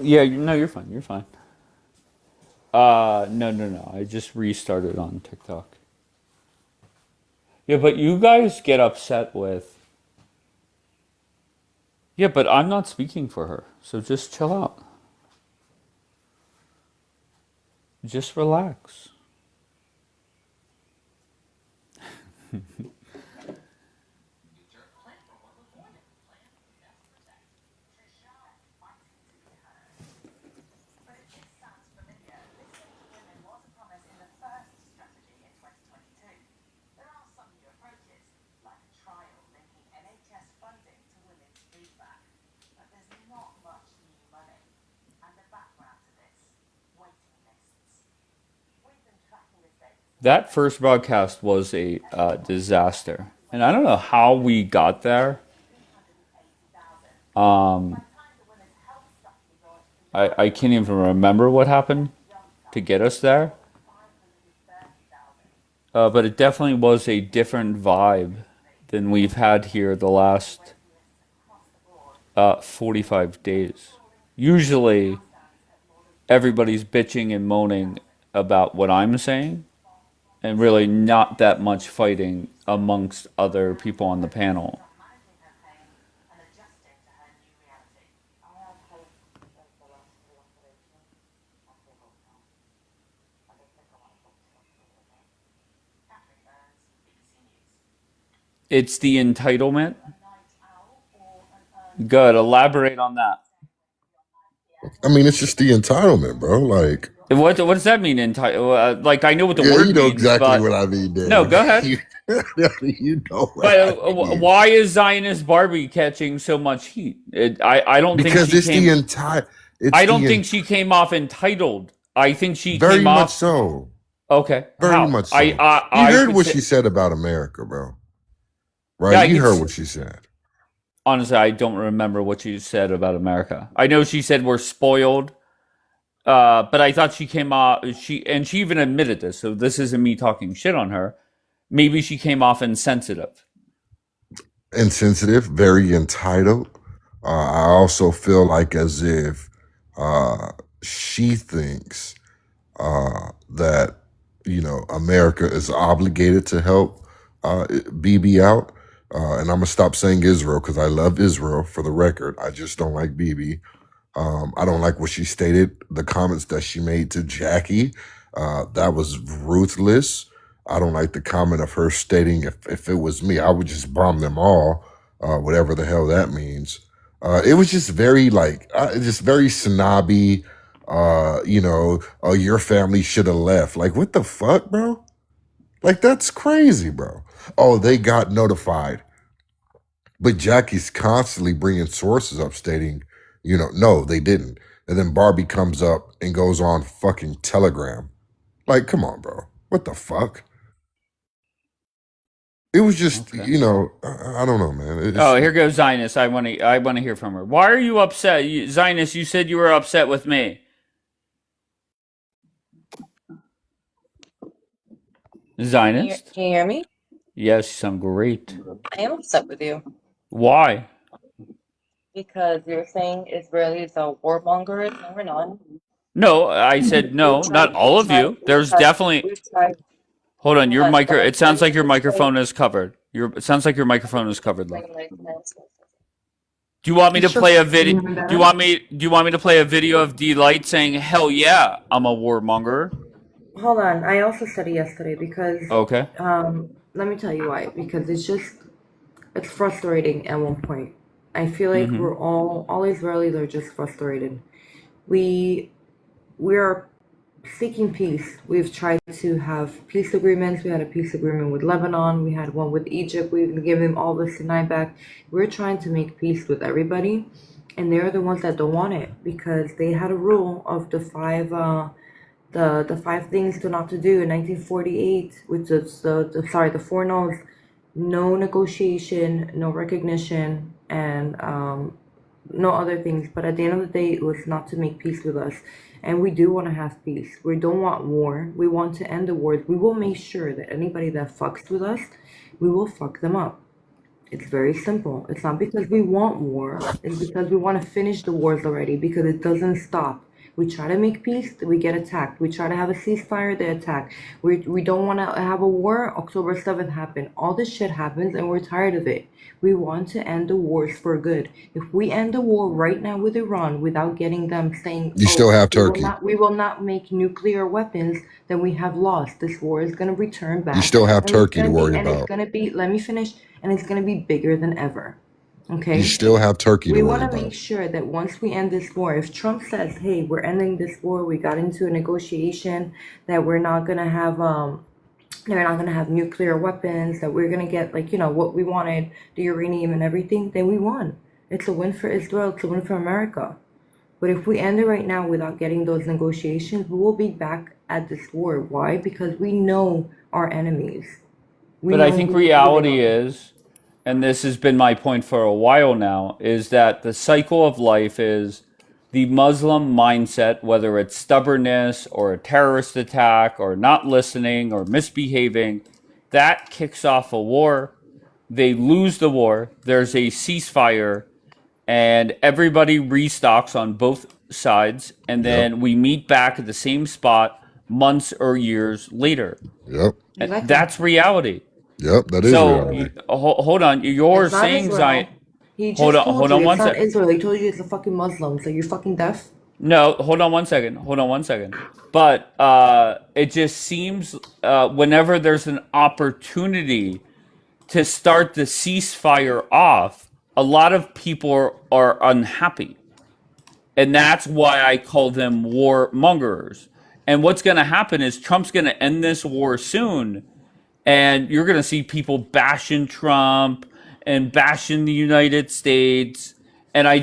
Yeah, no, you're fine. You're fine. No, no, no. I just restarted on TikTok. Yeah, but you guys get upset with. Yeah, but I'm not speaking for her. So just chill out. Just relax. That first broadcast was a disaster. And I don't know how we got there. Um, I can't even remember what happened to get us there. But it definitely was a different vibe than we've had here the last 45 days. Usually, everybody's bitching and moaning about what I'm saying, and really not that much fighting amongst other people on the panel. It's the entitlement. Good. Elaborate on that. I mean, it's just the entitlement, bro. Like, What does that mean? Like I know what the yeah, you word know means, exactly what but I mean, no, Dan. go ahead. You, you know what But I mean. why is Zionist Barbie catching so much heat? I don't think Because she it's the came. entire, it's I don't the think she came off entitled. I think she very came much off. so, Okay, very how? much so. You I heard would what say. she said about America, bro. Yeah, Right? I You could. heard what she said. Honestly, I don't remember what she said about America. I know she said we're spoiled. But I thought she came off. She even admitted this. So this isn't me talking shit on her. Maybe she came off insensitive. Insensitive, very entitled. I also feel like as if uh, she thinks that America is obligated to help BB out. And I'm gonna stop saying Israel because I love Israel. For the record, I just don't like BB. I don't like what she stated. The comments that she made to Jackie, that was ruthless. I don't like the comment of her stating if it was me, I would just bomb them all, whatever the hell that means. It was just very just very snobby. Oh, your family should have left. Like, what the fuck, bro? Like, that's crazy, bro. Oh, they got notified. But Jackie's constantly bringing sources up stating, no, they didn't. And then Barbie comes up and goes on fucking Telegram. Like, come on, bro. What the fuck? It was just, Okay. I don't know, man. Oh, here goes Zionist. I want to hear from her. Why are you upset, Zionist? You said you were upset with me. Zionist? Can you hear me? Yes, you sound great. I am upset with you Why? because you're saying Israelis are warmongers, and we're not. No, I said no. Not all of you. There's definitely. We've tried. Hold on, Hold your on, micro. It let sounds me like your explain. microphone is covered. It sounds like your microphone is covered, love. Explain my sense. Do you want me to It's play a just, can video? you hear me Do you better? want me? Do you want me to play a video of Delight saying "Hell yeah, I'm a warmonger"? Hold on. I also said it yesterday because, Okay. let me tell you why. Because it's frustrating at one point. I feel like Mm-hmm. all Israelis are just frustrated. We we are seeking peace. We've tried to have peace agreements. We had a peace agreement with Lebanon. We had one with Egypt. We've given them all the Sinai back. We're trying to make peace with everybody, and they're the ones that don't want it because they had a rule of the five things to not to do in 1948, which is the four no's: no negotiation, no recognition, and no other things. But at the end of the day, it was not to make peace with us. And we do want to have peace. We don't want war. We want to end the wars. We will make sure that anybody that fucks with us, we will fuck them up. It's very simple. It's not because we want war. It's because we want to finish the wars already because it doesn't stop. We try to make peace, we get attacked. We try to have a ceasefire, they attack. We don't want to have a war. October 7th happened. All this shit happens and we're tired of it. We want to end the wars for good. If we end the war right now with Iran without getting them saying, You still have we will Turkey. we will not make nuclear weapons, then we have lost. This war is going to return You back. still have And it's Turkey to going to worry be, and it's about. going to be, let me finish, and it's going to be bigger than ever. You Okay? still have Turkey to We worry want to make about. sure that once we end this war, if Trump says, "Hey, we're ending this war. We got into a negotiation that we're not gonna have they're not gonna have nuclear weapons, that we're gonna get like, what we wanted, the uranium and everything," then we won. It's a win for Israel, it's a win for America. But if we end it right now without getting those negotiations, we will be back at this war. Why? Because we know our enemies. We But I know think who they reality are. is, and this has been my point for a while now, is that the cycle of life is the Muslim mindset, whether it's stubbornness or a terrorist attack or not listening or misbehaving, that kicks off a war. They lose the war. There's a ceasefire, and everybody restocks on both sides, and Yep. then we meet back at the same spot months or years later. Yep. And Exactly. that's reality. Yep. That is So reality. hold on, you're It's not saying Zion. Israel. He Hold just on, told hold you on it's one not sec. Israel. He told you it's the fucking Muslims. So you're fucking deaf? No, hold on one second. Hold on one second. But it just seems whenever there's an opportunity to start the ceasefire off, a lot of people are unhappy. And that's why I call them warmongers. And what's going to happen is Trump's going to end this war soon, and you're going to see people bashing Trump and bashing the United States, and I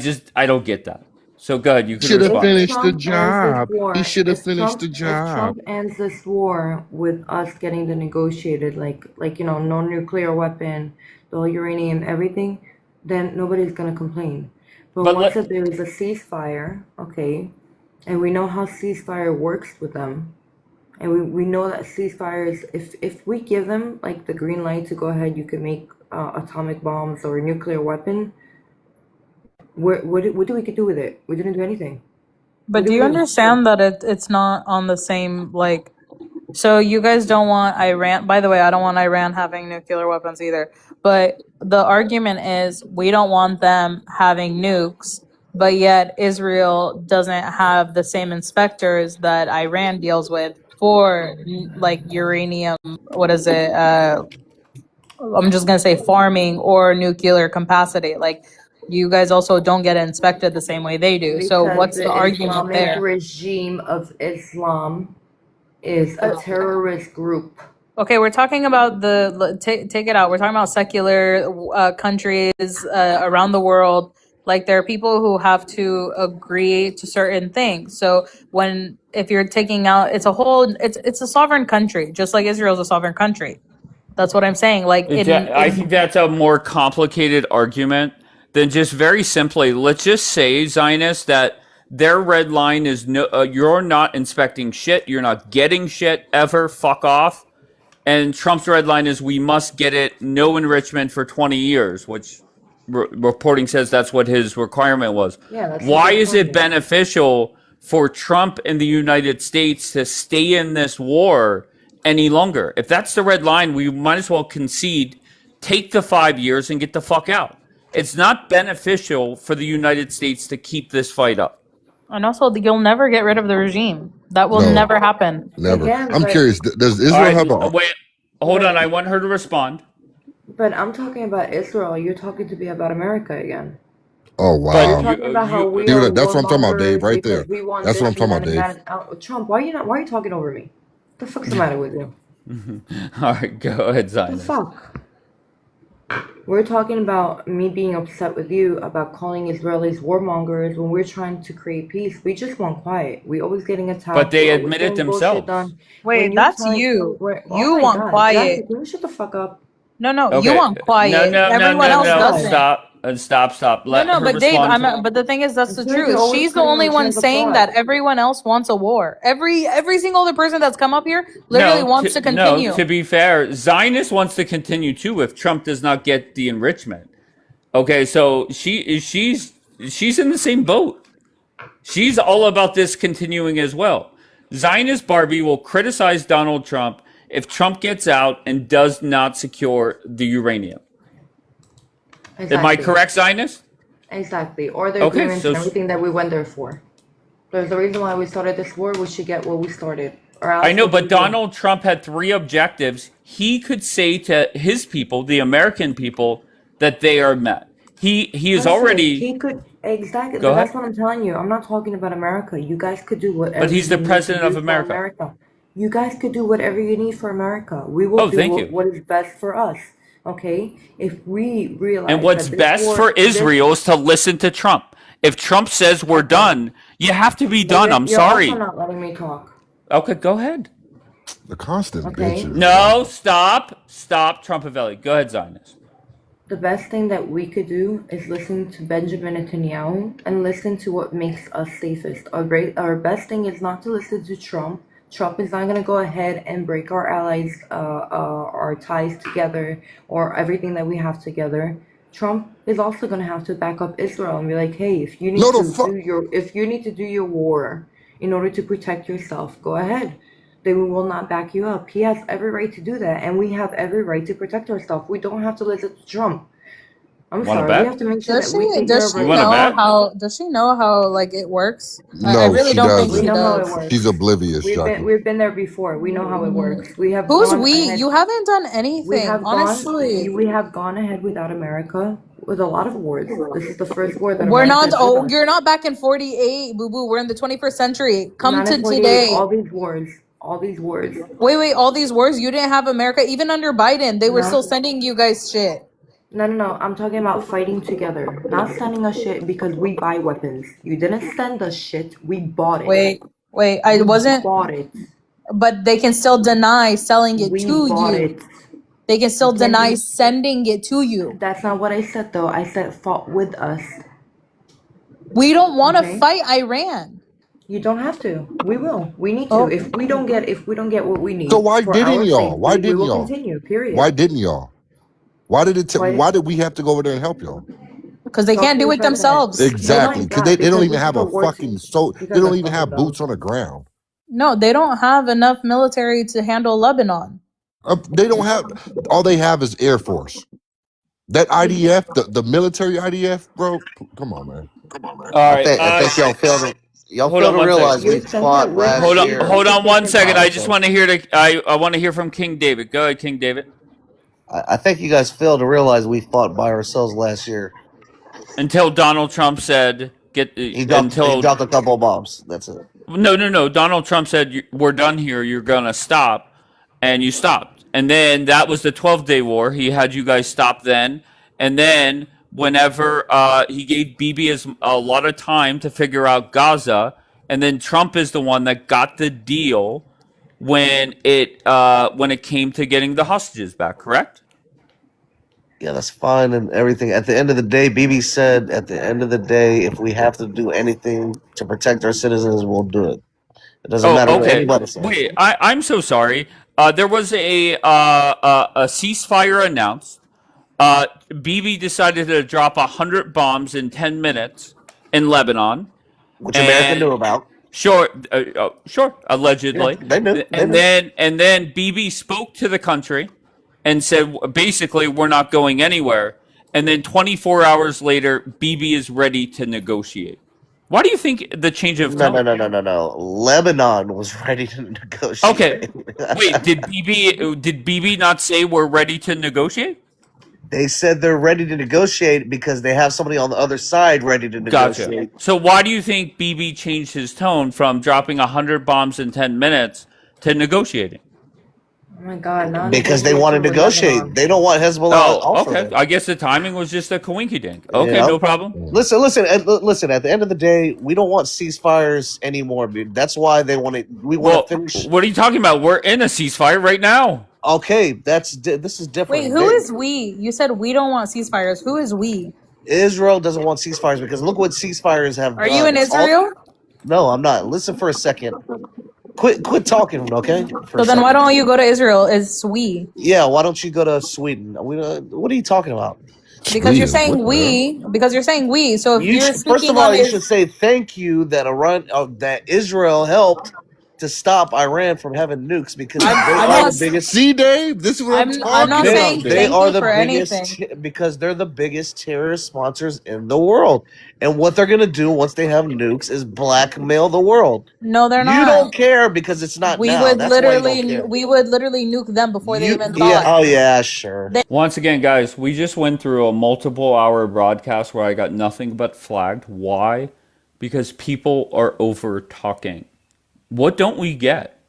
don't get that. So go ahead, you can Should have respond. finished the job. He should have finished the If job. Trump ends this war with us getting the negotiated, no nuclear weapon, no uranium, everything, then nobody's gonna complain. But But once let, there is a ceasefire, okay, and we know how ceasefire works with them, and we know that ceasefires, if we give them like the green light to go ahead, you can make atomic bombs or a nuclear weapon. What do we could do with it? We didn't do anything. But do you understand that it's not on the same, like, so you guys don't want Iran, by the way, I don't want Iran having nuclear weapons either. But the argument is we don't want them having nukes, but yet Israel doesn't have the same inspectors that Iran deals with for like uranium, what is it? I'm just gonna say farming or nuclear capacity. Like you guys also don't get inspected the same way they do. So Because what's the the argument Islamic there? regime of Islam is a terrorist group. Okay, we're talking about take it out. We're talking about secular countries around the world. Like there are people who have to agree to certain things. So if you're taking out, it's a sovereign country, just like Israel's a sovereign country. That's what I'm saying. Like I think that's a more complicated argument than just very simply, let's just say, Zionists, that their red line is no, you're not inspecting shit, you're not getting shit ever, fuck off. And Trump's red line is we must get it, no enrichment for 20 years, which reporting says that's what his requirement was. Yeah, that's Why his is it requirement. beneficial for Trump and the United States to stay in this war any longer? If that's the red line, we might as well concede, take the 5 years and get the fuck out. It's not beneficial for the United States to keep this fight up. And also, you'll never get rid of the regime. That will No. never happen. Never. Again, I'm but- curious. Does All Israel right, have a? wait, hold on. I want her to respond. But I'm talking about Israel. You're talking to me about America again. Oh But wow. you- Talking about how we Dude, are that's what I'm talking about, Dave, warmongers right because there. we want That's what I'm this talking and about, that and that. Trump, why are you talking over me? The fuck's the matter with you? All right, go ahead, The Zionist. fuck? We're talking about me being upset with you about calling Israelis warmongers when we're trying to create peace. We just want quiet. We always getting attacked. But they we're always admit it getting bullshit themselves. done. Wait, When that's tell- you. oh You my want God, quiet. Jackie, can you shut the fuck up? No, Okay. you want quiet. No, Everyone else no, doesn't. stop. Stop. No, Let no, her but Dave, respond. but the thing is, that's the It's like you're truth. always She's the putting only on one chance of saying fraud. that everyone else wants a war. Every single other person that's come up here literally wants to continue. No, to be fair, Zionist wants to continue too if Trump does not get the enrichment. Okay, so she's in the same boat. She's all about this continuing as well. Zionist Barbie will criticize Donald Trump if Trump gets out and does not secure the uranium. Exactly. Am I correct, Zionist? Exactly. Or the Okay, agreements and everything that we went there for. There's the reason why we started this war. We should get what we started. Or else I know, what but we do. Donald Trump had 3 objectives. He could say to his people, the American people, that they are met. He is Listen, already. He could exactly. Go But that's ahead. what I'm telling you. I'm not talking about America. You guys could do whatever. But he's the you need president to of do for America. You guys could do whatever you need for America. We will Oh, do thank you. what is best for us. Okay. If we realize And what's that this best war, for Israel is to listen to Trump. If Trump says we're done, you have to be done. I'm You're sorry. also not letting me talk. Okay, go ahead. The constant Okay. bitches. No, stop, Trumpavelli. Go ahead, Zionist. The best thing that we could do is listen to Benjamin Netanyahu and listen to what makes us safest. Our best thing is not to listen to Trump. Trump is not going to go ahead and break our allies, our ties together, or everything that we have together. Trump is also going to have to back up Israel and be like, hey, if you need to do your war in order to protect yourself, go ahead. Then we will not back you up. He has every right to do that, and we have every right to protect ourselves. We don't have to listen to Trump. I'm Wanna sorry. bet? We have to make sure Does that we she take does care she of wanna know bet? how does she know how like it works? I No, really she don't think doesn't. she We know how it does. works. She's oblivious, Jackie. We've been there before. We know how it works. We have Who's gone we? ahead. You haven't done We anything, have honestly. gone ahead without America with a lot of wars. This is the first war that We're America not. has Oh, with us. you're not back in 48, boo boo. We're in the 21st century. Come Not to in 48. today. All these wars. Wait. All these wars. You didn't have America even under Biden. They were No. still sending you guys shit. No. I'm talking about fighting together, not sending us shit because we buy weapons. You didn't send us shit. We bought it. Wait. I We wasn't. bought it. But they can still deny selling it We to bought you. it. They can still You can't deny be- sending it to you. That's not what I said though. I said fought with us. We don't want to Okay. fight Iran. You don't have to. We will. We need to. Oh. If we don't get what we need. So why for didn't our y'all? safety, Why we didn't will y'all? continue. Period. Why didn't y'all? Why did it? Why- Why did we have to go over there and help y'all? Because they Talk can't to do the it president. themselves. Exactly, because they don't because even this have is a a war fucking team. they Because don't I even fuck have with them. boots on the ground. No, they don't have enough military to handle Lebanon. They don't have. All they have is Air Force. That IDF, the military IDF, bro. Come on, man. All right. I think y'all hold fail on to one realize second. we You sent fought it. last Hold on, year. hold on one second. I Oh, just okay. want to hear I want to hear from King David. Go ahead, King David. I think you guys failed to realize we fought by ourselves last year. Until Donald Trump said He dropped a couple of bombs. That's it. No. Donald Trump said we're done here. You're gonna stop, and you stopped. And then that was the 12-day war. He had you guys stop then, and then whenever he gave Bibi a lot of time to figure out Gaza, and then Trump is the one that got the deal when it came to getting the hostages back. Correct? Yeah, that's fine and everything. At the end of the day, Bibi said, at the end of the day, if we have to do anything to protect our citizens, we'll do it. It doesn't matter what anybody says. Wait, I'm so sorry. There was a ceasefire announced. Bibi decided to drop 100 bombs in 10 minutes in Lebanon. Which America knew about. Sure, allegedly. Yeah, they knew. And then Bibi spoke to the country and said, basically, we're not going anywhere. And then 24 hours later, Bibi is ready to negotiate. Why do you think the change of tone? No. Lebanon was ready to negotiate. Okay. Wait, did Bibi not say we're ready to negotiate? They said they're ready to negotiate because they have somebody on the other side ready to negotiate. Gotcha. So why do you think Bibi changed his tone from dropping 100 bombs in 10 minutes to negotiating? Oh my God! Because they want to negotiate. They don't want Hezbollah. Oh, okay. I guess the timing was just a coinky dink. Okay, Yeah. no problem. Listen. At the end of the day, we don't want ceasefires anymore, dude. That's why they want to. We want Well, to finish. what are you talking about? We're in a ceasefire right now. Okay, this is different. Wait, who is we? You said we don't want ceasefires. Who is we? Israel doesn't want ceasefires because look what ceasefires have Are done. you in Israel? No, I'm not. Listen for a second. Quit talking, okay? So then why don't you go to Israel? It's we. Yeah, why don't you go to Sweden? What are you talking about? Because you're Sweden, saying what the hell? we. Because you're saying we. So if you're First speaking of all, on you should say thank you that that Israel helped to stop Iran from having nukes because I'm they are not- the biggest. See, Dave, this is what I'm talking I'm not about. saying They thank are you the for biggest anything. because they're the biggest terrorist sponsors in the world. And what they're gonna do once they have nukes is blackmail the world. No, they're You not. don't care because it's not We now. would That's why you don't care. literally nuke them before they even Yeah. thought. Oh yeah. Sure. Once again, guys, we just went through a multiple hour broadcast where I got nothing but flagged. Why? Because people are over talking. What don't we get?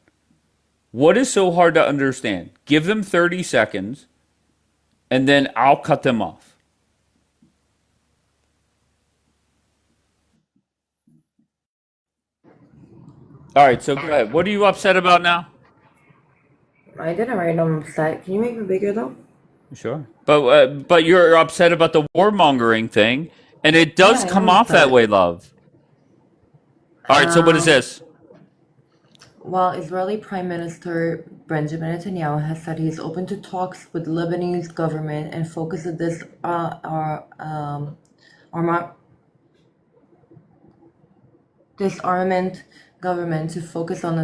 What is so hard to understand? Give them 30 seconds and then I'll cut them off. All right, so go ahead. What are you upset about now? I didn't write I'm upset. Can you make it bigger though? Sure. But you're upset about the warmongering thing, and it does Yeah, I come am off that upset. way, love. All right, so what is this? While Israeli Prime Minister Benjamin Netanyahu has said he is open to talks with Lebanese government and focus of this disarmament government to focus on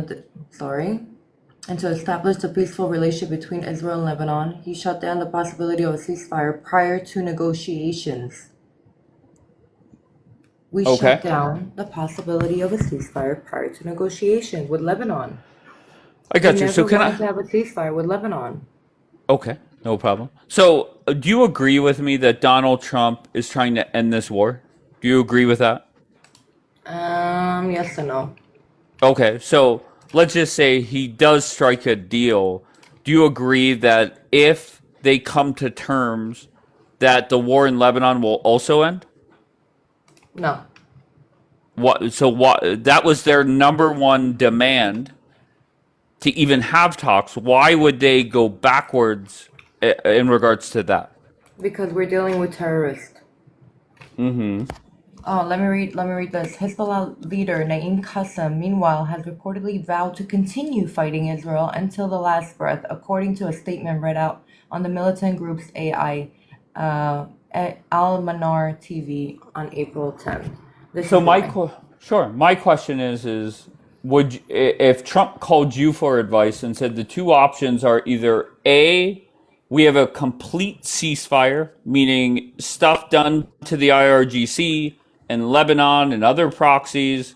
and to establish a peaceful relationship between Israel and Lebanon, he shut down the possibility of a ceasefire prior to negotiations. We Okay. shut down the possibility of a ceasefire prior to negotiations with Lebanon. I got We you. So never can wanted I? to have a ceasefire with Lebanon. Okay, no problem. So do you agree with me that Donald Trump is trying to end this war? Do you agree with that? Yes and no. Okay, so let's just say he does strike a deal. Do you agree that if they come to terms, that the war in Lebanon will also end? No. What? So what? That was their number one demand to even have talks. Why would they go backwards in regards to that? Because we're dealing with terrorists. Mm-hmm. Oh, let me read this. Hezbollah leader Naim Qassem, meanwhile, has reportedly vowed to continue fighting Israel until the last breath, according to a statement read out on the militant group's AI, Al Manar TV on April 10th. So my question is would if Trump called you for advice and said the two options are either A, we have a complete ceasefire, meaning stuff done to the IRGC and Lebanon and other proxies,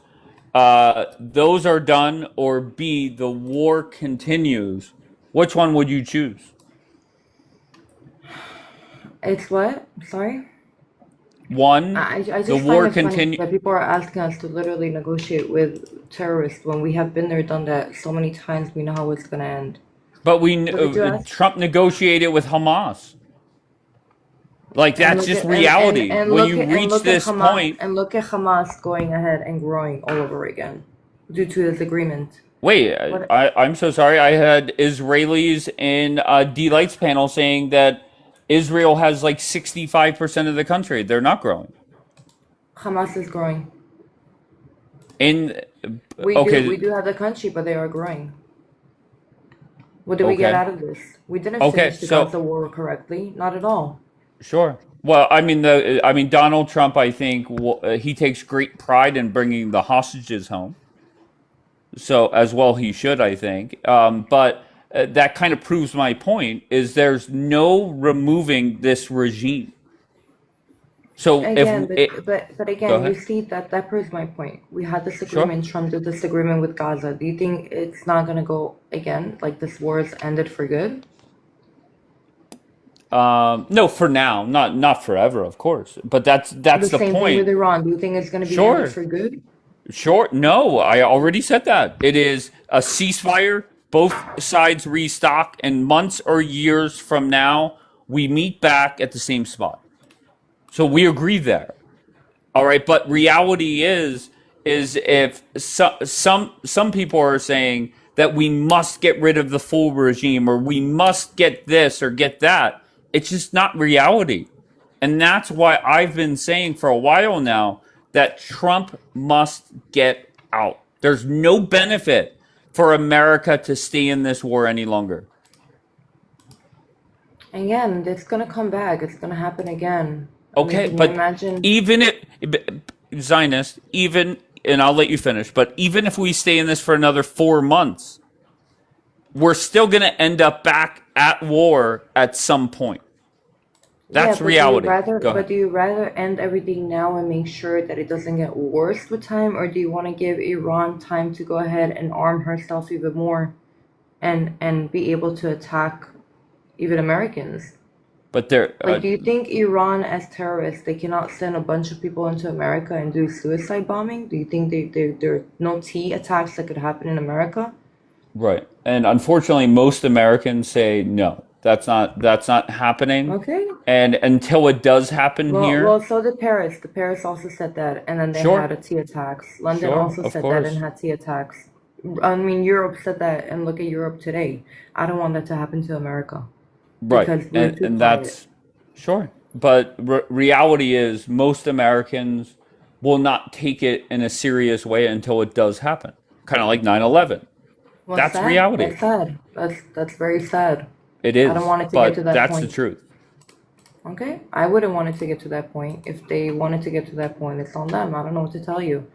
those are done, or B, the war continues. Which one would you choose? It's what? Sorry? One, I just the find war it funny continue. that people are asking us to literally negotiate with terrorists when we have been there, done that so many times. We know how it's gonna end. But What did you ask? Trump negotiated with Hamas. Like And that's look just at reality. and When look you at and reach look at this Hamas point, and look at Hamas going ahead and growing all over again due to this agreement. wait, What? I'm so sorry. I had Israelis in D-Light's panel saying that Israel has like 65% of the country. They're not growing. Hamas is growing. In We okay, do have the country, but they are growing. What did we get okay, out of this? We didn't okay. finish the So Gaza war correctly, not at all. sure. Well, I mean Donald Trump. I think he takes great pride in bringing the hostages home. So as well he should, I think. But that kind of proves my point: is there's no removing this regime. So if Again, it, but go again, you ahead, see that proves my point. We had this sure. agreement. Trump did this agreement with Gaza. Do you think it's not gonna go again? Like this war is ended for good? No, for now, not forever, of course. But The that's the same thing with point. Iran. Do you think it's gonna be ended Sure, for good? sure. No, I already said that. It is a ceasefire. Both sides restock, and months or years from now, we meet back at the same spot. So we agree there. All right, but reality is if some people are saying that we must get rid of the full regime or we must get this or get that, it's just not reality. And that's why I've been saying for a while now that Trump must get out. There's no benefit for America to stay in this war any longer. Again, it's gonna come back. It's gonna happen again. I mean, Okay, can you but imagine? even if Zionist, even, and I'll let you finish, but even if we stay in this for another 4 months, we're still going to end up back at war at some point. That's reality. Go ahead. But do you rather end everything now and make sure that it doesn't get worse with time, or do you want to give Iran time to go ahead and arm herself even more, and be able to attack even Americans? But there, Like, do you think Iran, as terrorists, they cannot send a bunch of people into America and do suicide bombing? Do you think there are no T attacks that could happen in America? right. And unfortunately, most Americans say no. That's not happening. Okay. And until it does happen here, Well, so did Paris. The Paris also said that, and then they sure, had a T attacks. London sure, also of said that and course. had T attacks. I mean, Europe said that, and look at Europe today. I don't want that to happen to America Right. because we're too And quiet. that's sure. But reality is most Americans will not take it in a serious way until it does happen. Kind of like 9/11. Well, That's sad. reality. That's sad. That's very sad. It I don't is, want it to get to but that that's the point. truth. Okay, I wouldn't want it to get to that point. If they wanted to get to that point, it's on them. I don't know what to tell you.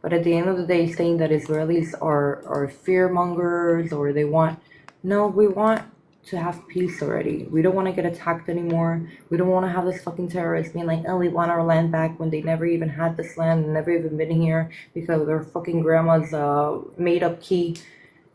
But at the end of the day, saying that Israelis are fear mongers or they want, no, we want to have peace already. We don't want to get attacked anymore. We don't want to have this fucking terrorists being like, oh, we want our land back when they never even had this land and never even been here because of their fucking grandma's made up key.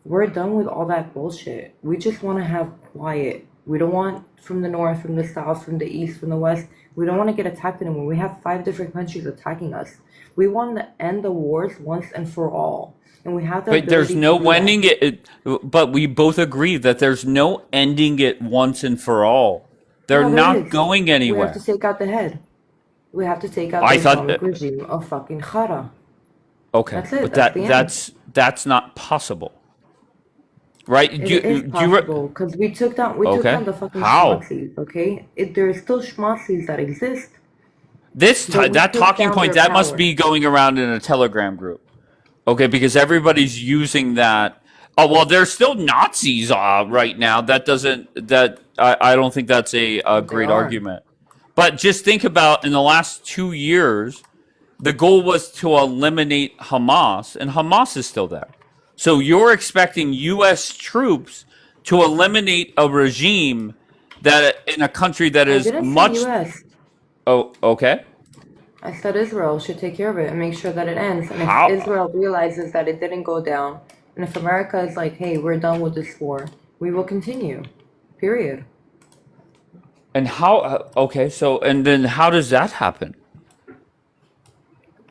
We're done with all that bullshit. We just want to have quiet. We don't want from the north, from the south, from the east, from the west. We don't want to get attacked anymore. We have 5 different countries attacking us. We want to end the wars once and for all. And we have the But there's ability to no do that. ending but we both agree that there's no ending it once and for all. They're No, there not is. going We have to anywhere. take out the head. We have to take out I the thought Islamic regime of fucking Khara. okay, That's it. but That's the end. that's not possible. Right? It is possible because we took down okay. the fucking How? schmutzis. Okay, there's still schmutzis that exist, This but we that took talking down point their that must power. be going around in a Telegram group. Okay, because everybody's using that. Oh well, there's still Nazis right now. That doesn't that I don't think that's a They great are. argument. But just think about in the last 2 years, the goal was to eliminate Hamas, and Hamas is still there. So you're expecting U.S. troops to eliminate a regime that in a country that I is didn't say much. U.S. Oh, okay. I said Israel should take care of it and make sure that it ends. And if How? Israel realizes that it didn't go down, and if America is like, hey, we're done with this war, we will continue. Period. And how? Okay, so and then how does that happen?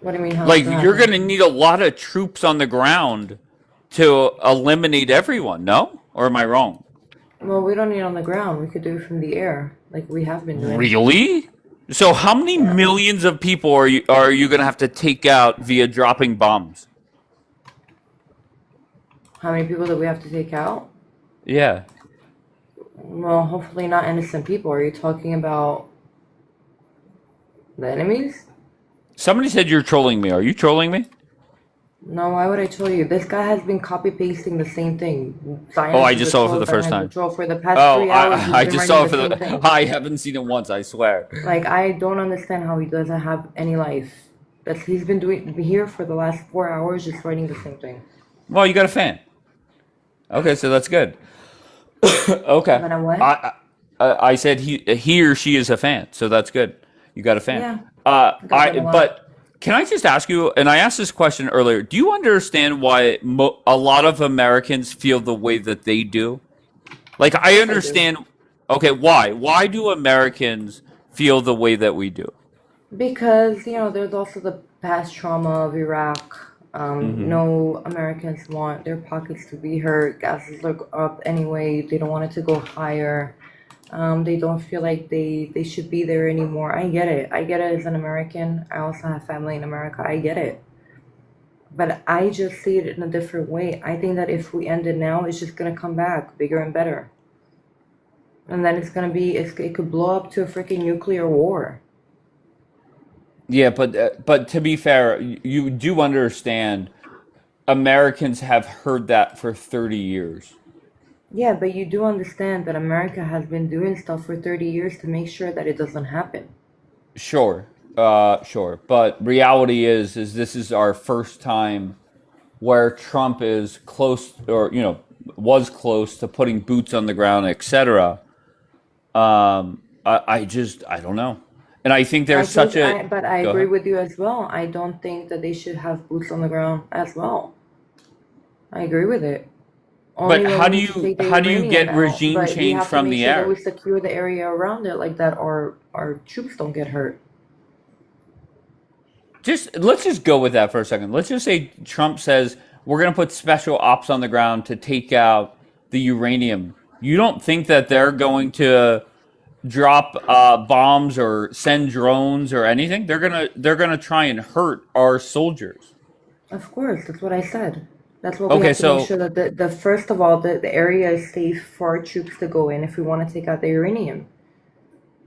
What do you mean? How Like does that you're happen? going to need a lot of troops on the ground to eliminate everyone, no? Or am I wrong? Well, we don't need it on the ground. We could do it from the air, like we have been doing. Really? So how many Yeah. millions of people are you going to have to take out via dropping bombs? How many people do we have to take out? Yeah. Well, hopefully not innocent people. Are you talking about the enemies? Somebody said you're trolling me. Are you trolling me? No, why would I troll you? This guy has been copy pasting the same thing. Oh, I Science is just a saw it for troll, the first science is a time. troll. For the past Oh, 3 hours, he's I been just saw it writing for the same the. thing. I haven't seen it once. I swear. Like, I don't understand how he doesn't have any life. He's been doing here for the last 4 hours, just writing the same thing. Well, you got a fan. Okay, so that's good. Okay. But I'm what? I said he or she is a fan, so that's good. You got a fan. Yeah, I got that a lot. But can I just ask you? And I asked this question earlier. Do you understand why a lot of Americans feel the way that they do? Like I Yes, I do. understand. Okay, why? Why do Americans feel the way that we do? Because, there's also the past trauma of Iraq. No Americans want their pockets to be hurt. Gases look up anyway. They don't want it to go higher. They don't feel like they should be there anymore. I get it. I get it as an American. I also have family in America. I get it. But I just see it in a different way. I think that if we end it now, it's just gonna come back bigger and better. And then it's gonna be, it could blow up to a freaking nuclear war. Yeah, but to be fair, you do understand Americans have heard that for 30 years. Yeah, but you do understand that America has been doing stuff for 30 years to make sure that it doesn't happen. Sure. Sure. But reality is this is our first time where Trump is close or was close to putting boots on the ground, etc. I don't know. And I think there's such a But I go agree ahead. with you as well. I don't think that they should have boots on the ground as well. I agree with it. Only But when how we do need to you take the how do you uranium get out, regime but we change have to from make the sure that we air? secure the area around it like that, or our troops don't get hurt. Let's just go with that for a second. Let's just say Trump says we're going to put special ops on the ground to take out the uranium. You don't think that they're going to drop bombs or send drones or anything? They're gonna try and hurt our soldiers. Of course, that's what I said. That's what we Okay, have to make so sure that the first of all, the area is safe for our troops to go in if we want to take out the uranium.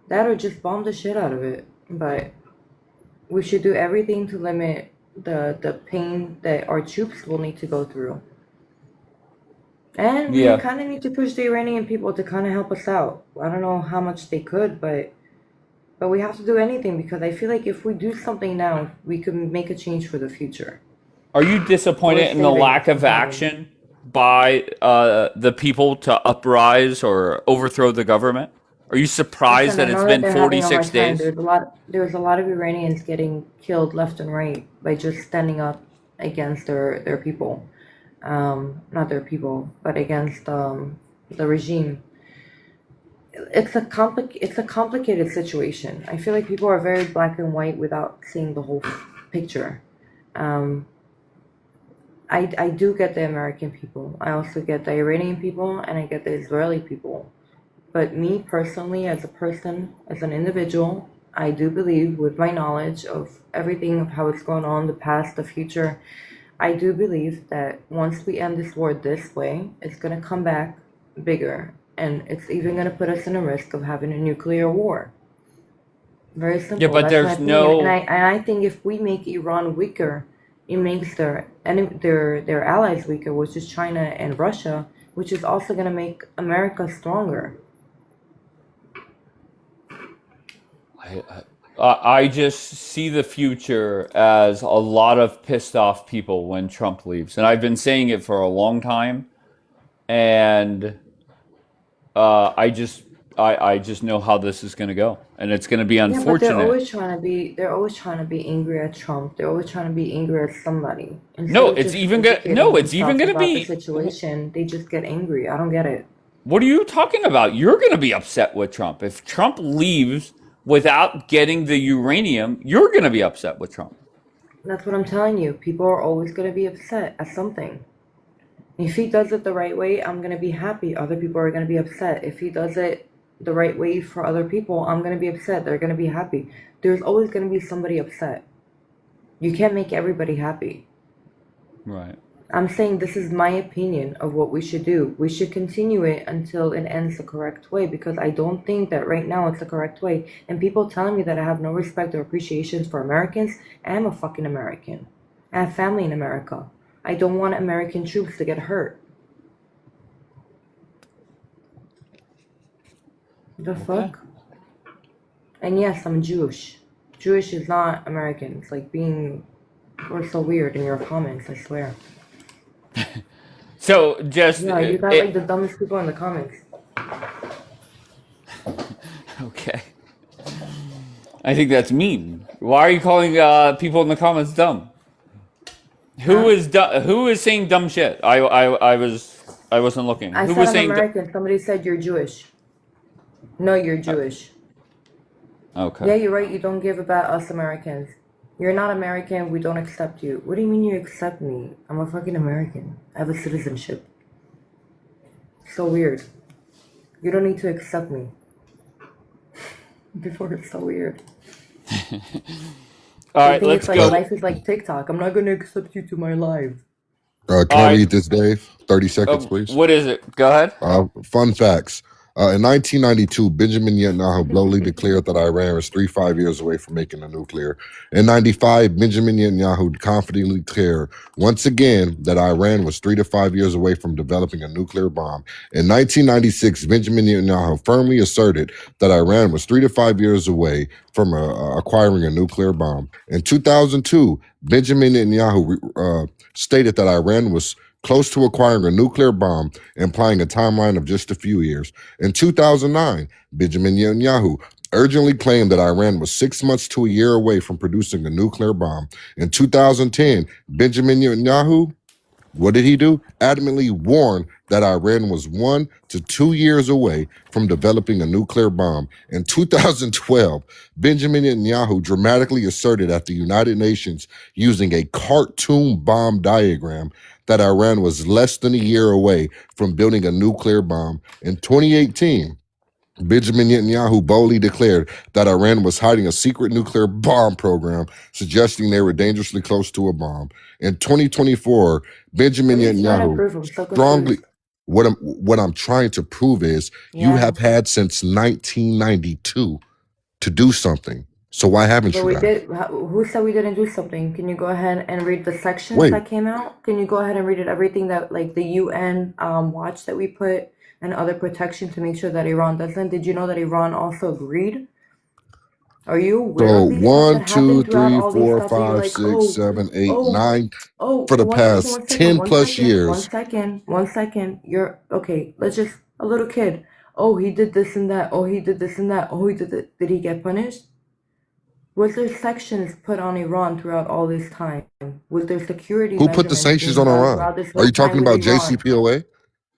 That or just bomb the shit out of it. But we should do everything to limit the pain that our troops will need to go through. And we yeah, kind of need to push the Iranian people to kind of help us out. I don't know how much they could, but we have to do anything because I feel like if we do something now, we can make a change for the future. are you We're disappointed in the saving lack of time. action by the people to uprise or overthrow the government? Are you surprised Listen, I that it's know that been they're having a hard 46 time. days? There's a lot of Iranians getting killed left and right by just standing up against their people. Not their people, but against the regime. It's a complicated situation. I feel like people are very black and white without seeing the whole picture. Um, I do get the American people. I also get the Iranian people, and I get the Israeli people. But me personally, as a person, as an individual, I do believe, with my knowledge of everything of how it's going on, the past, the future, I do believe that once we end this war this way, it's going to come back bigger. And it's even going to put us in a risk of having a nuclear war. Very Yeah, simple. but That's my there's opinion. And no. I think if we make Iran weaker, it makes their allies weaker, which is China and Russia, which is also going to make America stronger. I just see the future as a lot of pissed off people when Trump leaves, and I've been saying it for a long time. And I just know how this is going to go, and it's going to be Yeah, but unfortunate. they're always trying to be angry at Trump. They're always trying to be angry at somebody. Instead of just educating No, it's even themselves gonna about the be. situation, they just get angry. I don't get it. What are you talking about? You're going to be upset with Trump if Trump leaves without getting the uranium. You're going to be upset with Trump. That's what I'm telling you. People are always going to be upset at something. If he does it the right way, I'm going to be happy. Other people are going to be upset. If he does it the right way for other people, I'm going to be upset. They're going to be happy. There's always going to be somebody upset. You can't make everybody happy. Right. I'm saying this is my opinion of what we should do. We should continue it until it ends the correct way because I don't think that right now it's the correct way. And people telling me that I have no respect or appreciation for Americans, I'm a fucking American. I have family in America. I don't want American troops to get hurt. The Okay. fuck? And yes, I'm Jewish. Jewish is not American. It's like being or so weird in your comments, I swear. So just Yeah, you got like the dumbest people in the comments. okay. I think that's mean. Why are you calling people in the comments dumb? Huh? Who is saying dumb shit? I wasn't looking. I Who said was I'm saying? American. Somebody said you're Jewish. No, you're Jewish. Okay. Yeah, you're right. You don't give about us Americans. You're not American. We don't accept you. What do you mean you accept me? I'm a fucking American. I have a citizenship. So weird. You don't need to accept me. Before it's so weird. All They right. think Let's it's like go. life is like TikTok. I'm not gonna accept you to my life. Can All I right. read this, Dave? 30 seconds, please. What is it? Go ahead. Fun facts. In 1992, Benjamin Netanyahu boldly declared that Iran was 3 to 5 years away from making a nuclear. In 95, Benjamin Netanyahu confidently declared once again that Iran was 3 to 5 years away from developing a nuclear bomb. In 1996, Benjamin Netanyahu firmly asserted that Iran was 3 to 5 years away from acquiring a nuclear bomb. In 2002, Benjamin Netanyahu stated that Iran was close to acquiring a nuclear bomb, implying a timeline of just a few years. In 2009, Benjamin Netanyahu urgently claimed that Iran was 6 months to a year away from producing a nuclear bomb. In 2010, Benjamin Netanyahu, what did he do? Adamantly warned that Iran was 1 to 2 years away from developing a nuclear bomb. In 2012, Benjamin Netanyahu dramatically asserted at the United Nations using a cartoon bomb diagram that Iran was less than a year away from building a nuclear bomb. In 2018, Benjamin Netanyahu boldly declared that Iran was hiding a secret nuclear bomb program, suggesting they were dangerously close to a bomb. In 2024, Benjamin What are you trying to Netanyahu prove? I'm so strongly confused. what I'm trying to prove is you Yeah, have had since 1992 to do something. So why haven't but you we guys? did. Who said we didn't do something? Can you go ahead and read the sections Wait, that came out? Can you go ahead and read it? Everything that, like the UN watch that we put and other protection to make sure that Iran doesn't. Did you know that Iran also agreed? Are you aware so of these stuff 1, that 2, happened throughout 3, all these 4, stuff that you're 5, like, 6, 7, 8, oh, 9 for the past 10 plus years. one second. You're okay. Let's just a little kid. Oh, he did this and that. Oh, he did this and that. Oh, he did it. Did he get punished? Was there sanctions put on Iran throughout all this time? Was there security Who put the measurements sanctions being on done Iran? throughout this Are whole you talking time with about Iran? JCPOA?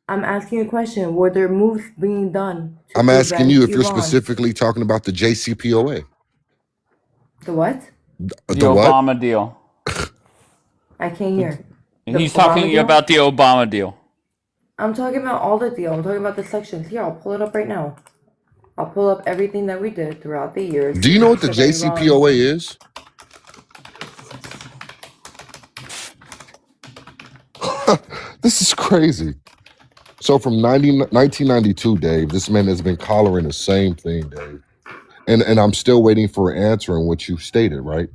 I'm asking you a question. Were there moves being done to I'm asking prevent you if you're Iran? specifically talking about the JCPOA. The what? The The what? Obama deal. I can't hear. The He's Obama talking deal? about the Obama deal. I'm talking about all the deal. I'm talking about the sections. Here, I'll pull it up right now. I'll pull up everything that we did throughout the years Do to you know make what the sure that Iran. JCPOA is? This is crazy. So from 1992, Dave, this man has been collaring the same thing, Dave. And I'm still waiting for an answer on what you stated, right?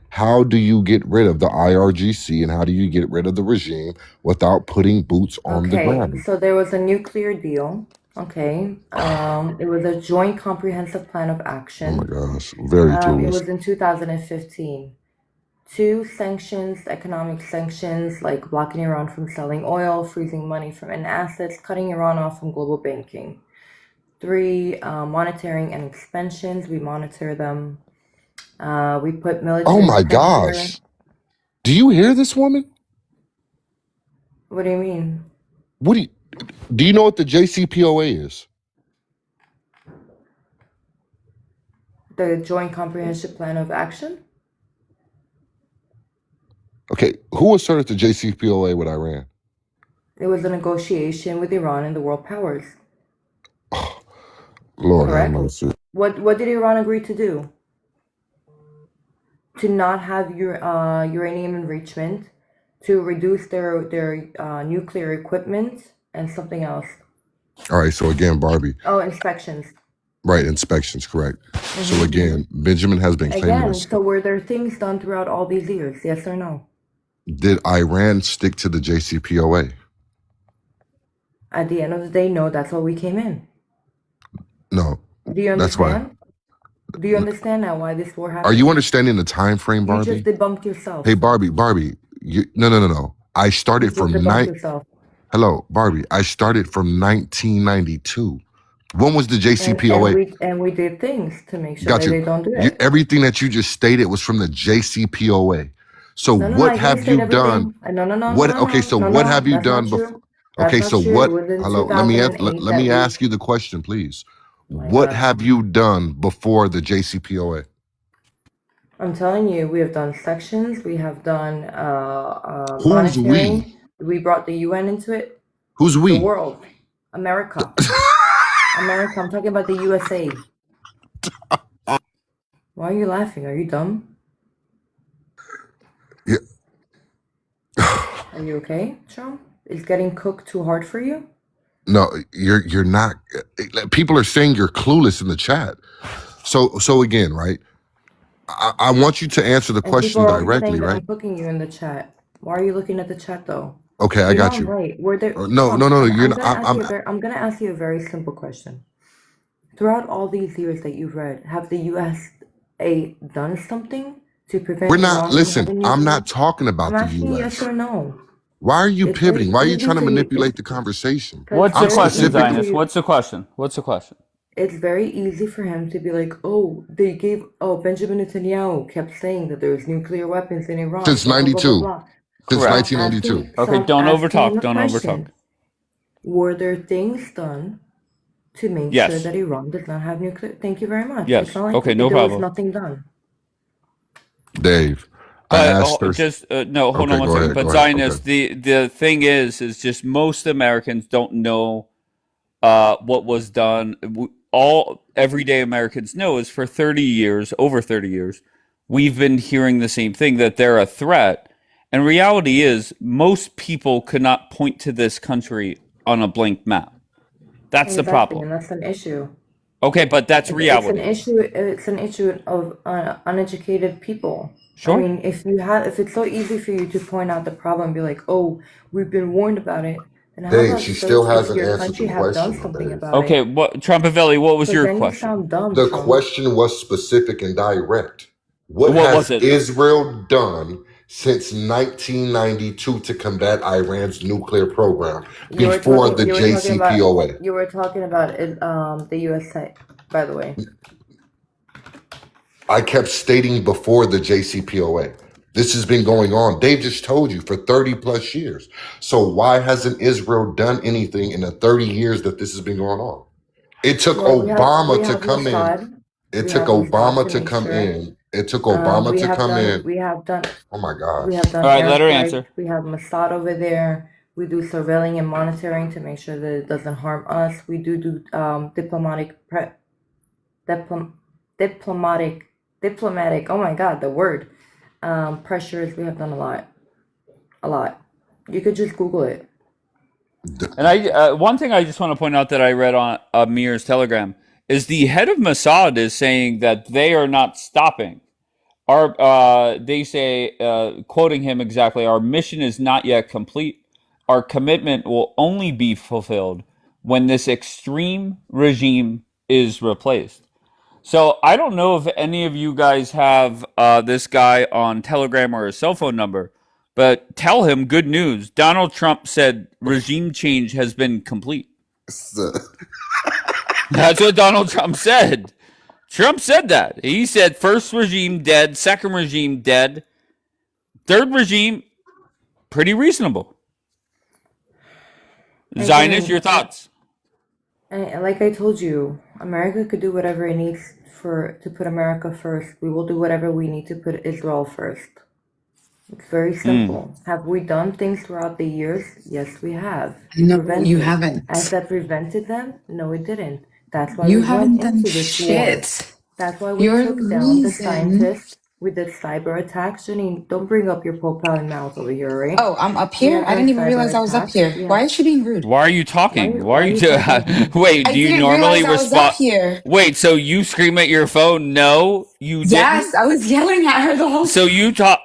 How do you get rid of the IRGC and how do you get rid of the regime without putting boots on the Okay, ground? so there was a nuclear deal. Okay, it was a joint comprehensive plan of Oh my action. gosh, very It clueless. was in 2015. 2 sanctions, economic sanctions, like blocking Iran from selling oil, freezing money from and assets, cutting Iran off from global banking. 3, monitoring and expansions. We monitor them. We put Oh military my pressure. gosh. Do you hear this woman? What do you mean? Do you know what the JCPOA is? The joint comprehensive plan of action? Okay, who asserted the JCPOA with Iran? It was a negotiation with Iran and the world powers. Lord have Correct? mercy. What did Iran agree to do? To not have uranium enrichment, to reduce their nuclear equipment, and something else. All right, so again, Barbie. Oh, inspections. Right, inspections, correct. So again, Benjamin has been claiming Again, this. so were there things done throughout all these years? Yes or no? Did Iran stick to the JCPOA? At the end of the day, no, that's why we came in. No, Do you that's why. understand? Do you understand now why this war happened? Are you understanding the time frame, You Barbie? just debunked yourself. Hey, Barbie, no. I You started just from debunked yourself. Hello, Barbie. I started from 1992. When was the JCPOA? And we did things to make sure Got that you. they don't do it. Everything that you just stated was from the JCPOA. So No, what I have didn't state you done? everything. No, What? Okay, so what have you that's done not before? true. That's Okay, not so true. what? It was in Hello, let 2008 me that we. ask you the question, please. My What God. have you done before the JCPOA? I'm telling you, we have done sections. We have done Who's we? monitoring. We brought the UN into it. Who's The we? world, America. America. I'm talking about the USA. Why are you laughing? Are you dumb? Yeah. Are you okay, Trump? Is getting cooked too hard for you? No, you're not. People are saying you're clueless in the chat. So again, right? I want you to answer the And people question are also saying directly, that right? I'm cooking you in the chat. Why are you looking at the chat though? Okay, I You know got I'm you. right. Were there? No, Trump, no, no, you're I'm not. gonna ask you I'm gonna ask you a very simple question. Throughout all these years that you've read, have the USA done something to prevent We're not. Iran from Listen, having I'm nuclear? not talking I'm about the asking you yes U.S. or no. Why are you It's very pivoting? Why are you easy trying to for you. manipulate the conversation? Because it's What's the I'm very question, easy for specifically. Zionist? you. What's the question? What's the question? It's very easy for him to be like, oh, they gave, oh, Benjamin Netanyahu kept saying that there's nuclear weapons in Iran, Since blah, blah, blah, blah, '92. blah. Since So Correct. I'm 1992. asking, so Okay, I'm don't asking him overtalk. a Don't overtalk. question. Were there things done to make sure Yes. that Iran does not have nuclear? Thank you very much. Yes. It's not like Okay, no there was problem. nothing done. Dave, I But asked her. no, hold on Okay, one go second. ahead. But Go ahead. Okay. Zionist, the thing is just most Americans don't know what was done. All everyday Americans know is for 30 years, over 30 years, we've been hearing the same thing, that they're a threat. And reality is, most people could not point to this country on a blank map. That's the Exactly, problem. and that's an issue. Okay, but that's It's an reality. issue. It's an issue of uneducated people. Sure. I mean, if it's so easy for you to point out the problem, and be like, "Oh, we've been warned about it," then how Dave, about she still if hasn't your answered the country have done question, something Dave. about Okay, it? what Trumpavelli, what was Because your then you question? sound dumb, The Trump. question was specific and direct. What What was has it? Israel done since 1992 to combat Iran's nuclear program You were before the talking. You were talking about. JCPOA? You were talking about it. The USA. By the way, I kept stating before the JCPOA. This has been going on. Dave just told you for 30 plus years. So why hasn't Israel done anything in the 30 years that this has been going on? It took well, Obama we to have come in. Mossad. It We took have Mossad Obama to to make come sure. in. It took Obama We to have come done. in. We have done. Oh my We gosh. have done All right, let her airstrikes. answer. We have Mossad over there. We do surveilling and monitoring to make sure that it doesn't harm us. We do diplomatic. Oh my God, the word. Pressures. We have done a lot. You could just Google it. And I one thing I just want to point out that I read on Amir's Telegram is the head of Mossad is saying that they are not stopping. They say, quoting him exactly, our mission is not yet complete. Our commitment will only be fulfilled when this extreme regime is replaced. So I don't know if any of you guys have this guy on Telegram or a cell phone number, but tell him good news. Donald Trump said regime change has been complete. That's what Donald Trump said. Trump said that. He said first regime dead, second regime dead, third regime pretty reasonable. Zionist, your thoughts? And like I told you, America could do whatever it needs to put America first. We will do whatever we need to put Israel first. It's very simple. Have we done things throughout the years? Yes, we have. No, you haven't. Has that prevented them? No, it didn't. That's why You we haven't went done into this war. shit. That's why we You're took the down the reason. scientists with the cyber attacks. Janine, don't bring up your profiling mouth over here, right? Oh, I'm up here? I didn't even realize I was up here. Why is she being rude? Why are you talking? Why are you talking? Wait, I do you didn't normally realize I was respond? up here. Wait, so you scream at your phone? No, you Yes, didn't. I was yelling at her the whole So you talk.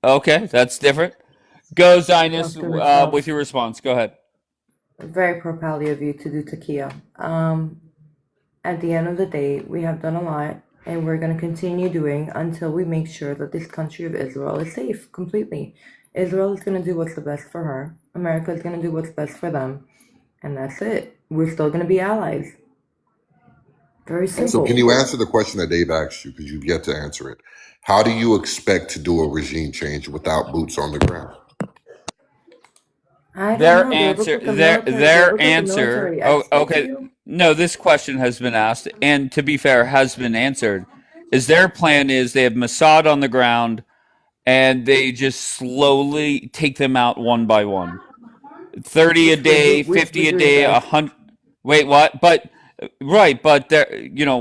Okay, that's different. Go, Zionist, Talk to myself. with your response. Go ahead. Very properly of you to do takia. At the end of the day, we have done a lot, and we're going to continue doing until we make sure that this country of Israel is safe completely. Israel is going to do what's the best for her. America is going to do what's best for them. And that's it. We're still going to be allies. Very simple. So can you answer the question that Dave asked you, because you've yet to answer it? How do you expect to do a regime change without boots on the ground? I don't Their know. answer. Their Their answer. Oh, okay. You. No, this question has been asked, and to be fair, has been answered. Is their plan is they have Mossad on the ground, and they just slowly take them out one by one. 30 a day, 50 a day, 100. Wait, what? But right, but there,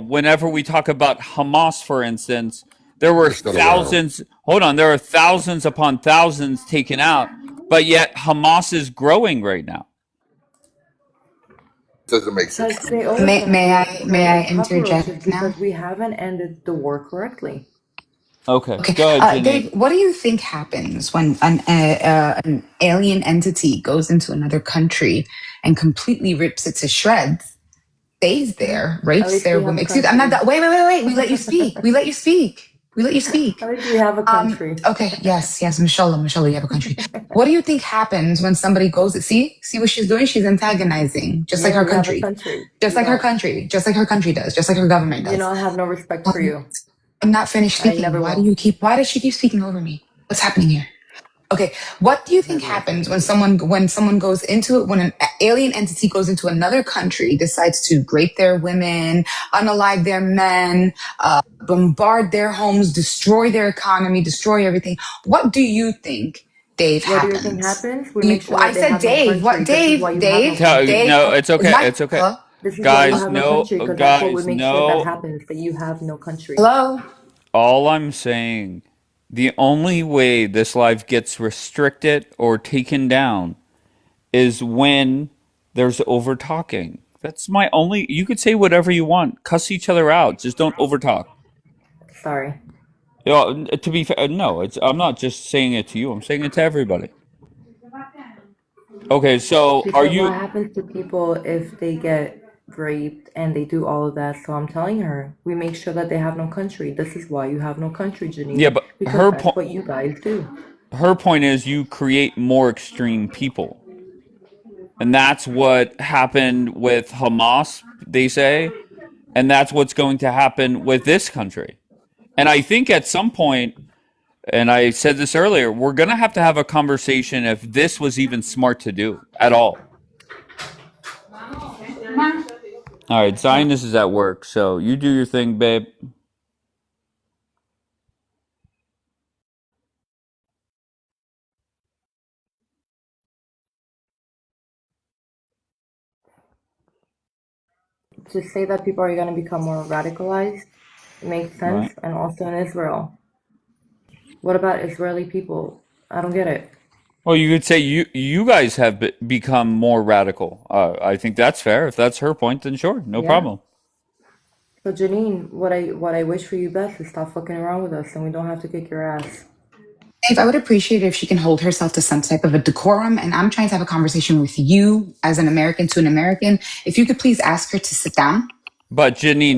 whenever we talk about Hamas, for instance, there were They're still thousands. Hold on, there are thousands upon thousands taken out, but yet Hamas is growing right now. Doesn't make sense Because to me. they always gonna May I be cockroaches interject now? because we haven't ended the war correctly. Okay, Okay, go ahead, Dave. Janine. What do you think happens when an alien entity goes into another country and completely rips it to shreds, stays there, At rapes least we their have women? a Excuse, I'm not. country. Wait. We let you speak. We let you speak. We let you speak. At least we have a country. Okay. Yes. Mashallah, you have a country. What do you think happens when somebody goes? See what she's doing? She's antagonizing, just like Yeah, our we have a country, country. just You like her don't. country, just like her country does, just like her government You know, does. I have no respect for you. I'm not finished I speaking. never will. Why does she keep speaking over me? What's happening here? Okay, what do you think Maybe it's happens me. when someone goes into it, when an alien entity goes into another country, decides to rape their women, unalive their men, bombard their homes, destroy their economy, destroy everything? What do you think, Dave, What do you think happens? happens? We make sure I that they said have no Dave. What country. This is why Dave? you have no country. No, Dave? it's Is okay. my It's okay. hello? This is why you Guys, have no no, country, because that's what we guys, make sure that no. happens, that you have no country. Hello? All I'm saying, the only way this live gets restricted or taken down is when there's over talking. That's my only. You could say whatever you want, cuss each other out, just don't over talk. Sorry. You know, to be fair, no, it's. I'm not just saying it to you. I'm saying it to everybody. Okay, so She are said, what you? happens to people if they get raped and they do all of that? So I'm telling her, we make sure that they have no country. This is why you have no country, Yeah, Janine, but because that's what you guys do. her point is you create more extreme people. And that's what happened with Hamas, they say, and that's what's going to happen with this country. And I think at some point, and I said this earlier, we're going to have a conversation if this was even smart to do at all. All right, Zionist is at work, so you do your thing, babe. To say that people are going to become more radicalized makes sense, Right. and also in Israel. What about Israeli people? I don't get it. Well, you could say you guys have become more radical. I think that's fair. If that's her point, then sure, no Yeah. problem. So Janine, what I wish for you best is stop fucking around with us, and we don't have to kick your ass. Dave, I would appreciate it if she can hold herself to some type of a decorum. And I'm trying to have a conversation with you as an American to an American. If you could please ask her to sit down. But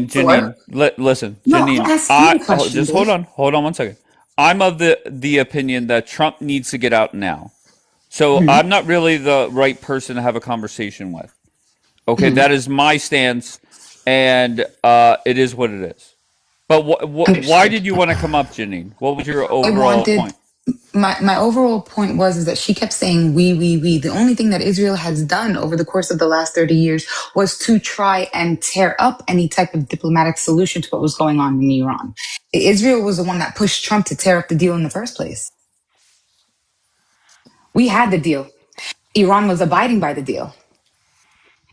Sure. Listen, No, I'm Janine, asking you the question, just Dave. hold on 1 second. I'm of the opinion that Trump needs to get out now. So Mhm. I'm not really the right person to have a conversation with. Okay, Mhm. that is my stance, and it is what it is. But why Understood. did you want to come up, Janine? What was your I overall wanted point? my overall point was is that she kept saying we. The only thing that Israel has done over the course of the last 30 years was to try and tear up any type of diplomatic solution to what was going on in Iran. Israel was the one that pushed Trump to tear up the deal in the first place. We had the deal. Iran was abiding by the deal.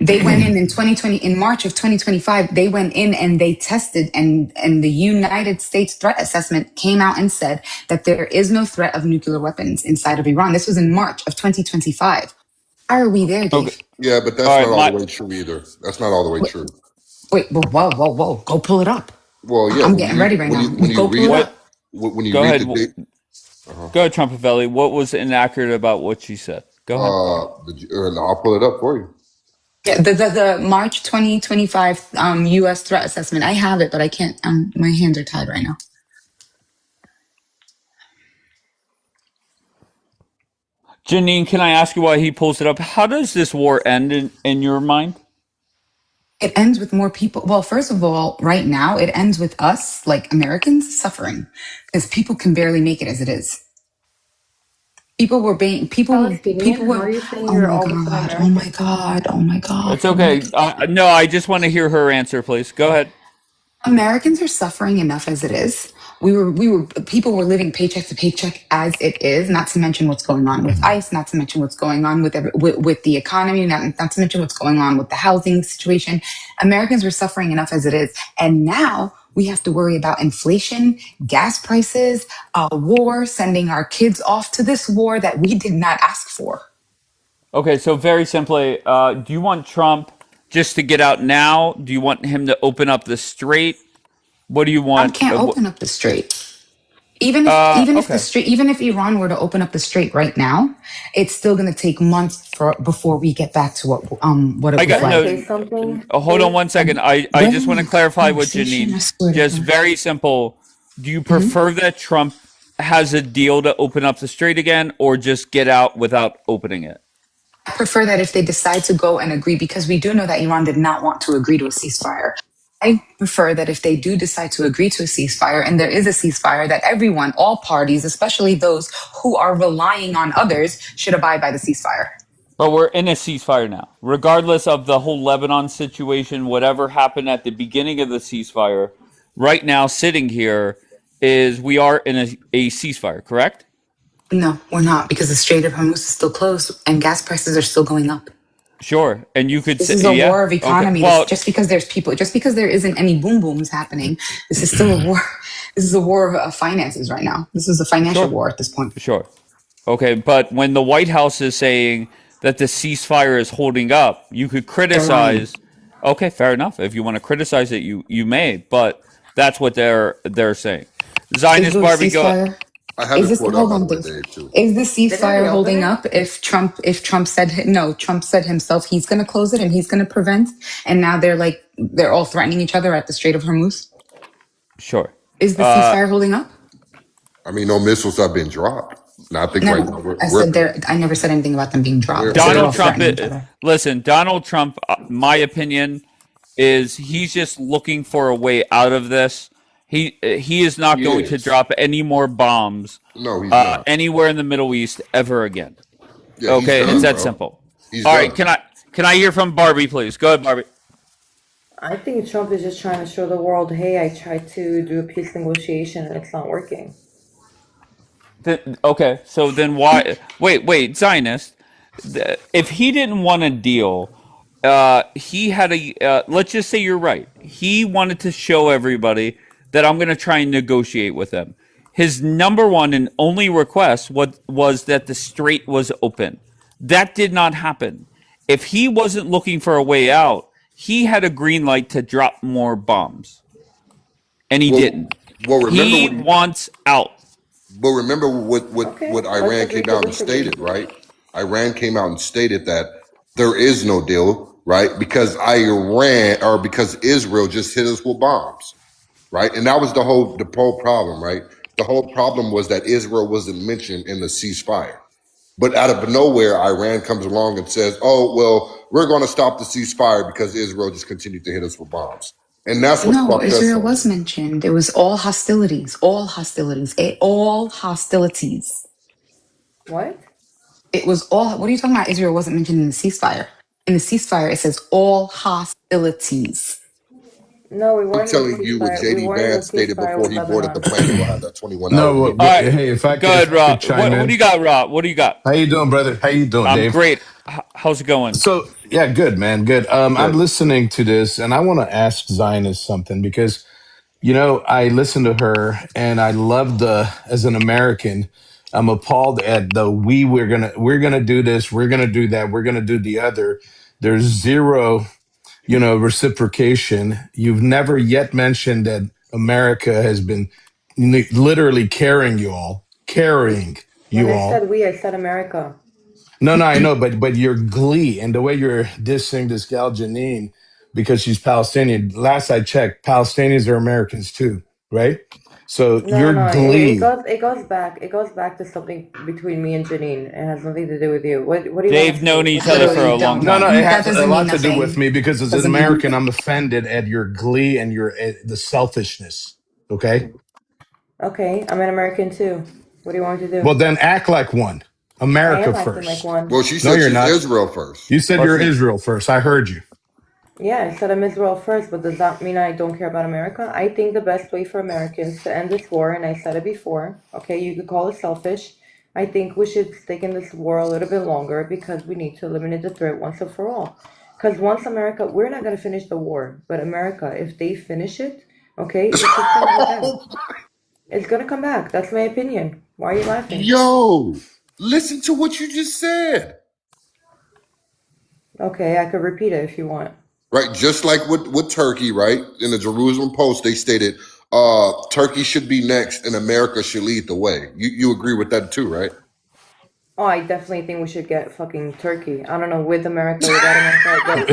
They went in 2020, in March of 2025, they went in and they tested, and the United States threat assessment came out and said that there is no threat of nuclear weapons inside of Iran. This was in March of 2025. How are we there, Okay, Dave? Yeah, but all that's right, not all the my way true either. That's not all the way Wait, true. whoa. Go pull it up. Well, yeah, I'm getting ready right now. when you Go pull read it what? up. when you Go read ahead, the date, uh, go ahead, Trumpavelli. What was inaccurate about what she said? Go ahead. I'll pull it up for you. Yeah, the March 2025 US threat assessment. I have it, but I can't, my hands are tied right now. Janine, can I ask you why he pulls it up? How does this war end in your mind? It ends with more people. Well, first of all, right now, it ends with us, like Americans, suffering because people can barely make it as it is. People were being, Palestinian, people how were, are you saying oh you're my all of a sudden God, oh my American? God, oh my God, It's oh my okay. God. No, I just want to hear her answer, please. Go ahead. Americans are suffering enough as it is. People were living paycheck to paycheck as it is, not to mention what's going on with ICE, not to mention what's going on with the economy, not to mention what's going on with the housing situation. Americans were suffering enough as it is. And now we have to worry about inflation, gas prices, war, sending our kids off to this war that we did not ask for. Okay, so very simply, do you want Trump just to get out now? Do you want him to open up the strait? What do you Trump want? can't open up the strait. Even if the Okay. strait, even if Iran were to open up the strait right now, it's still going to take months before we get back to what it I was got Can I like. say no. something, Hold on please? one second. I We're just want having to a clarify what conversation. I Janine. swear to Just God. very simple. Do you Mhm. prefer that Trump has a deal to open up the strait again, or just get out without opening it? I prefer that if they decide to go and agree, because we do know that Iran did not want to agree to a ceasefire. I prefer that if they do decide to agree to a ceasefire, and there is a ceasefire, that everyone, all parties, especially those who are relying on others, should abide by the ceasefire. But we're in a ceasefire now. Regardless of the whole Lebanon situation, whatever happened at the beginning of the ceasefire, right now sitting here is we are in a ceasefire, correct? No, we're not, because the Strait of Hormuz is still closed and gas prices are still going up. Sure. And you could This say, is a yeah, war of okay. economy. This, Well, just because there's people, just because there isn't any boom booms happening, this is still a war. This is a war of finances right now. This is a financial sure, war at this point. sure. Okay. But when the White House is saying that the ceasefire is holding up, you could They're lying. criticize. Okay, fair enough. If you want to criticize it, you may. But that's what they're saying. Is the Zionist Barbie, go. ceasefire? I have Is it this, pulled up, hold by the on, way, Dave? Dave, too. Is the Didn't they ceasefire open holding it? up if Trump said no, Trump said himself he's going to close it and he's going to prevent, and now they're all threatening each other at the Strait of Hormuz? Sure. Is the ceasefire holding up? I mean, no missiles have been dropped. Now, I think right now No, I said I never said anything about them being dropped. I said they're Donald all Trump. threatening each other. Listen, Donald Trump. My opinion is he's just looking for a way out of this. He is not he going to is. drop any more bombs No, he's not. anywhere in the Middle East ever again. Yeah, he's Okay, it's done, that bro. simple. He's All right, done. can I hear from Barbie, please? Go ahead, Barbie. I think Trump is just trying to show the world, hey, I tried to do a peace negotiation and it's not working. Okay, so then why? Wait, Zionist. If he didn't want a deal, he had a. Let's just say you're right. He wanted to show everybody that I'm going to try and negotiate with them. His number one and only request was that the strait was open. That did not happen. If he wasn't looking for a way out, he had a green light to drop more bombs, and he Well, didn't. well, remember He what he, wants out. but remember Okay, what let's Iran agree came to out and disagree. stated, right? Iran came out and stated that there is no deal, right? Because because Israel just hit us with bombs, right? And that was the whole problem, right? The whole problem was that Israel wasn't mentioned in the ceasefire. But out of nowhere, Iran comes along and says, "Oh, well, we're going to stop the ceasefire because Israel just continued to hit us with bombs." And that's what No, fucked us Israel over. was mentioned. It was all hostilities, all hostilities. What? It was all. What are you talking about? Israel wasn't mentioned in the ceasefire. In the ceasefire, it says all hostilities. No, we I'm weren't in a telling you what ceasefire. We JD weren't in a Vance stated ceasefire before with he boarded the Lebanon. plane to go have that 21-hour No, meeting. All right, hey, go ahead, if I could Rob. chime What do in. you got, Rob? What do you got? How you doing, brother? How you doing, I'm Dave? great. How's it going? So yeah, good, man, good. I'm Good. listening to this, and I want to ask Zionist something because I listen to her, and I love as an American, I'm appalled at the we're gonna do this, we're gonna do that, we're gonna do the other. There's zero, reciprocation. You've never yet mentioned that America has been literally carrying When you I all. said we, I said America. No, I know, but your glee and the way you're dissing this gal Janine because she's Palestinian. Last I checked, Palestinians are Americans too, right? So No, your no, glee. it goes back to something between me and Janine. It has nothing to do with you. What do you want us They've to do? known each What should other I for Literally a do? long don't. No, time. it That has a doesn't mean lot to do with nothing. me because as an Doesn't mean. American, I'm offended at your glee and your the selfishness. Okay, Okay, I'm an American too. What do you want me to well do? then act like one. I America am acting like first. one. Well, she No, said you're she's not. Israel first. You said you're Listen, Israel first. I heard you. Yeah, I said I'm Israel first, but does that mean I don't care about America? I think the best way for Americans to end this war, and I said it before, okay, you could call it selfish. I think we should stick in this war a little bit longer because we need to eliminate the threat once and for all. Because once America, we're not going to finish the war, but America, if they finish it, okay, it's just going to go back. It's going to come back. That's my opinion. Why are you laughing? Yo, listen to what you just said. Okay, I could repeat it if you want. right? Just like with Turkey, right? In the Jerusalem Post, they stated Turkey should be next and America should lead the way. You agree with that too, right? Oh, I definitely think we should get fucking Turkey. I don't know, with America, without America, but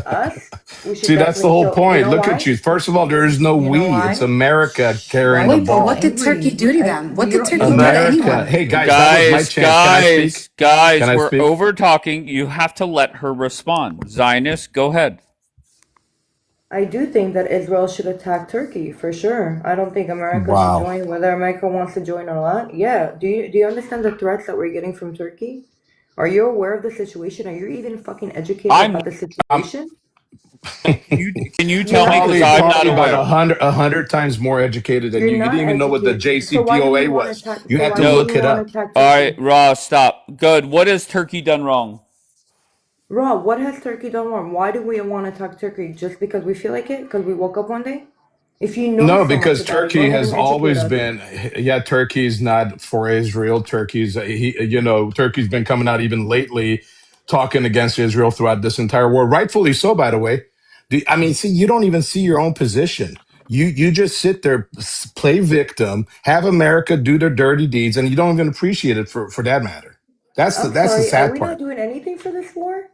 us, we should See, that's the definitely whole show. You point. know Look at why? you. First of all, there is no You know we. It's why? America carrying Why the you Wait, but so what ball. did Turkey angry? do to them? What You did don't, you Turkey don't do get to it. America. anyone? Hey, guys, that was my chance. Can I speak? Guys, Can I we're speak? over talking. You have to let her respond. Zionist, go ahead. I do think that Israel should attack Turkey for sure. I don't think America should Wow. join, whether America wants to join or not. Yeah. Do you understand the threats that we're getting from Turkey? Are you aware of the situation? Are you even fucking educated I'm about the I'm situation? can you You're tell me not because probably I'm not probably about educated. aware. a hundred times more educated than You're you. You not didn't even know what the educated. So why do we JCPOA want to was. attack? You So had why to do No. look we it want up. to attack All right, Turkey? Raw, stop. Good. What has Turkey done wrong? Rob, what has Turkey done wrong? Why do we want to attack Turkey? Just because we feel like it? Because we woke up one day? If you know No, so much because about it, go Turkey ahead has and educate always us. been, yeah, Turkey's not for Israel. Turkey's been coming out even lately talking against Israel throughout this entire war. Rightfully so, by the way. I mean, see, you don't even see your own position. You just sit there, play victim, have America do their dirty deeds, and you don't even appreciate it for that matter. I'm That's the sorry, are sad we not part. doing anything for this war?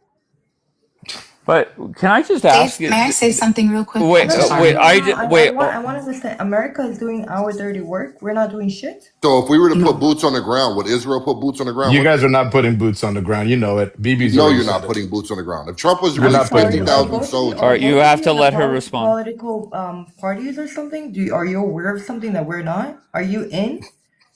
But can I just Dave, ask may I you? say something real quick? I'm Wait, so No, wait. sorry. Wait. I want to understand. America is doing our dirty work. We're not doing shit. So if we were to put No. boots on the ground, would Israel put boots on the ground You with guys us? are not putting boots on the ground. You know it. You BB's know already you're said not it. putting boots on the ground. If Trump was You're really not putting Sorry, boots on the 50,000 ground. All are right, soldiers, you both of have you to in the let her respond. political parties or something? Are you aware of something that we're not? Are you in?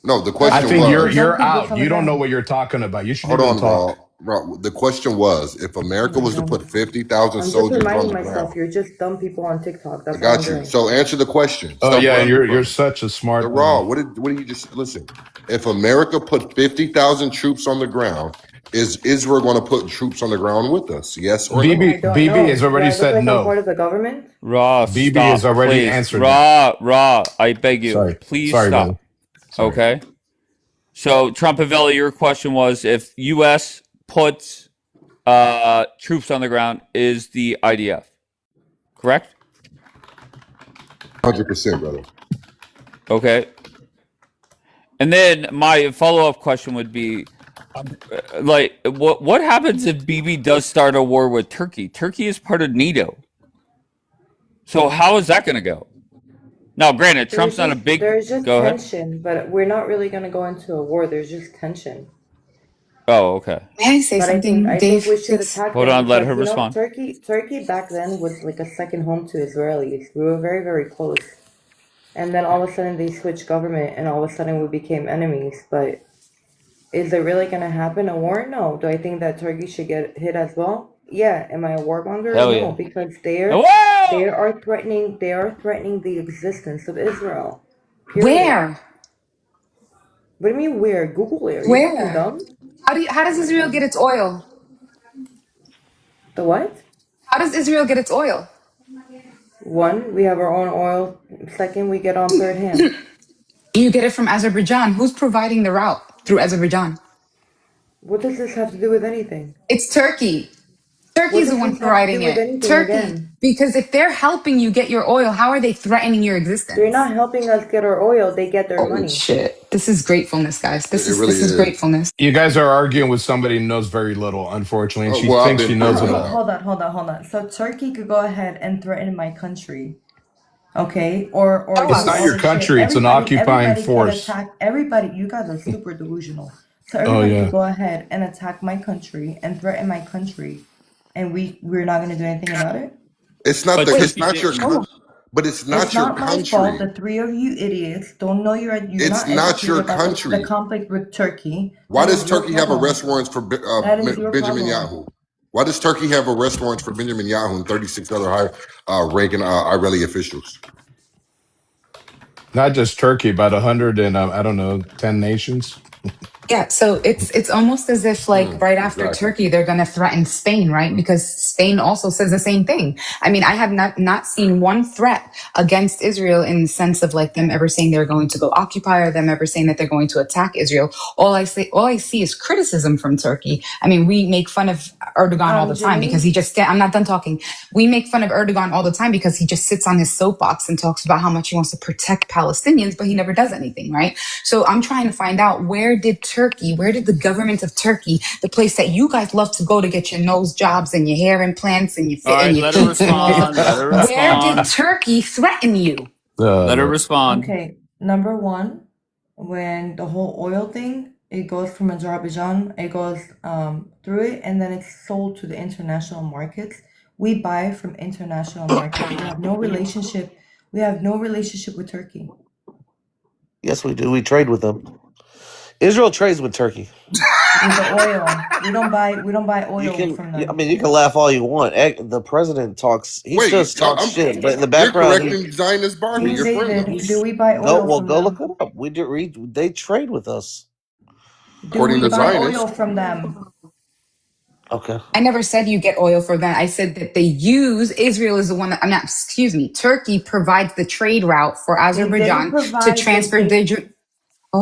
no, the Because I question we think need to was, you're put boots out. on the You don't know ground. what you're talking about. You shouldn't hold even on, talk. Raw. The question was, if Oh America my was to god. put 50,000 I'm just soldiers on reminding the myself, ground, you're just dumb people on TikTok. I That's all I'm got you. doing. So answer the question. Oh Stop yeah, and running you're from it. such a The smart Raw, one. what did you just listen? If America put 50,000 troops on the ground, is Israel going to put troops on the ground with us? Yes or no? I don't BB has know. Do already I look said like I'm no. part of the government? Raw, BB has stop, already please. answered that. Raw. I beg you, please Sorry, brother. stop. Sorry. Okay. So, Trumpavelli, your question was if U.S. puts troops on the ground, is the IDF correct? 100%, brother. Okay. And then my follow-up question would be, like, what happens if BB does start a war with Turkey? Turkey is part of NATO, so how is that going to go? Now, granted, Trump's not a big. There's just Go ahead. tension, but we're not really gonna go into a war. There's just tension. Oh, okay. May I say But something, I think Dave, we should please? attack Hold them on, let her because respond. Turkey back then was like a second home to Israelis. We were very, very close. And then all of a sudden they switched government and all of a sudden we became enemies. But is it really gonna happen, a war? No. Do I think that Turkey should get hit as well? Yeah. Am I a warmonger? Hell No, yeah. because they Whoa! are threatening the existence of Israel. Period. Where? What do you mean where? Google it. Are you fucking Where? dumb? How does Israel get its oil? The what? How does Israel get its oil? One, we have our own oil. Second, we get on third hand. You get it from Azerbaijan. Who's providing the route through Azerbaijan? What does this have to do with anything? It's Turkey. What Turkey's the does one this have to providing do with it. anything Turkey. again? Because if they're helping you get your oil, how are they threatening your existence? They're not helping us get our oil. They get their Holy money. shit. This is gratefulness, guys. It really This is is. gratefulness. You guys are arguing with somebody who knows very little, unfortunately, and she Well, I've thinks she been knows it pointing it all. out. Hold on. So Turkey could go ahead and threaten my country. Okay? Or Oh, It's do not all your this country, shit. it's an occupying Everybody force. could attack everybody. You guys are super delusional. So Oh, everybody yeah. could go ahead and attack my country and threaten my country. And we're not gonna do anything about it? It's not But the, Turkey it's not your did. country, but it's not It's your not my fault. country. The three of you idiots don't know you're It's not not your educated about country. the conflict with Turkey. Why That does is your Turkey have problem. arrest warrants for That is your Benjamin problem. Yahu? Why does Turkey have arrest warrants for Benjamin Yahu and 36 other high Reagan Israeli officials? Not just Turkey, about 100 and I don't know, 10 nations. Yeah, so it's almost as if like right after Exactly. Turkey, they're going to threaten Spain, right? Because Spain also says the same thing. I mean, I have not seen one threat against Israel in the sense of like them ever saying they're going to go occupy or them ever saying that they're going to attack Israel. All I see is criticism from Turkey. I mean, we make fun of Erdogan all the time because he just I'm not done talking. We make fun of Erdogan all the time because he just sits on his soapbox and talks about how much he wants to protect Palestinians, but he never does anything, right? So I'm trying to find out where did the government of Turkey, the place that you guys love to go to get your nose jobs and your hair implants and your All right, your let her feet and all this respond. Let stuff, her where did respond. Turkey threaten you? Let her Lord. respond. Okay, number one, when the whole oil thing, it goes from Azerbaijan, it goes through it, and then it's sold to the international markets. We buy from international markets. We have no relationship. We have no relationship with Turkey. Yes, we do. We trade with them. Israel trades with Turkey. With the oil, we don't buy You oil can, from I them. mean, you can laugh all you want. The president talks. He Wait, just talks shit, but in the you're background, correcting Zionist Barbie, King your friend. David, do we buy go oil from go them? look it up. We do. They trade with us. Do According we to buy Zionists. oil from them? Okay. I never said you get oil for that. I said that they use Israel is the one that I'm not. Excuse me. Turkey provides the trade route for They didn't Azerbaijan to provide transfer they the.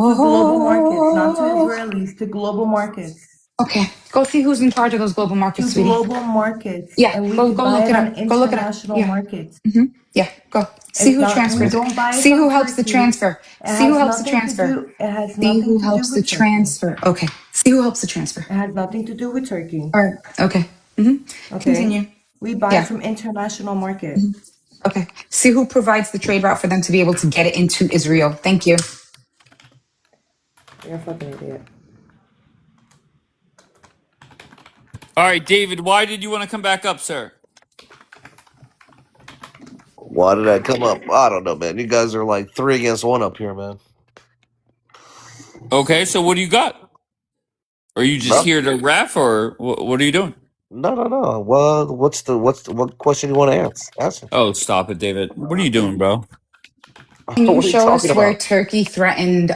to global markets, not to Oh, Israelis, to global markets. okay. Go see who's in charge of those global To markets, sweetie. global markets. Yeah, And we go could buy look it it on up. Go look it up. international Yeah. markets. Yeah, go. See It's who not, we transfers. don't buy it See who from helps the Turkey. transfer. It See who has helps the nothing to transfer. do, it has See nothing who to do helps the with Turkey. transfer. Okay. See who helps the transfer. It has nothing to do with Turkey. All right. Okay. hmm Okay? Continue. We buy Yeah. from international market. Okay. See who provides the trade route for them to be able to get it into Israel. Thank you. You're a fucking idiot. All right, David, why did you want to come back up, sir? Why did I come up? I don't know, man. You guys are like 3 against 1 up here, man. Okay, so what do you got? Are you just here to ref, or what are you doing? No. Well, what question you want to ask? Oh, stop it, David. What are you doing, bro? Can you What are you show talking us where about? Turkey threatened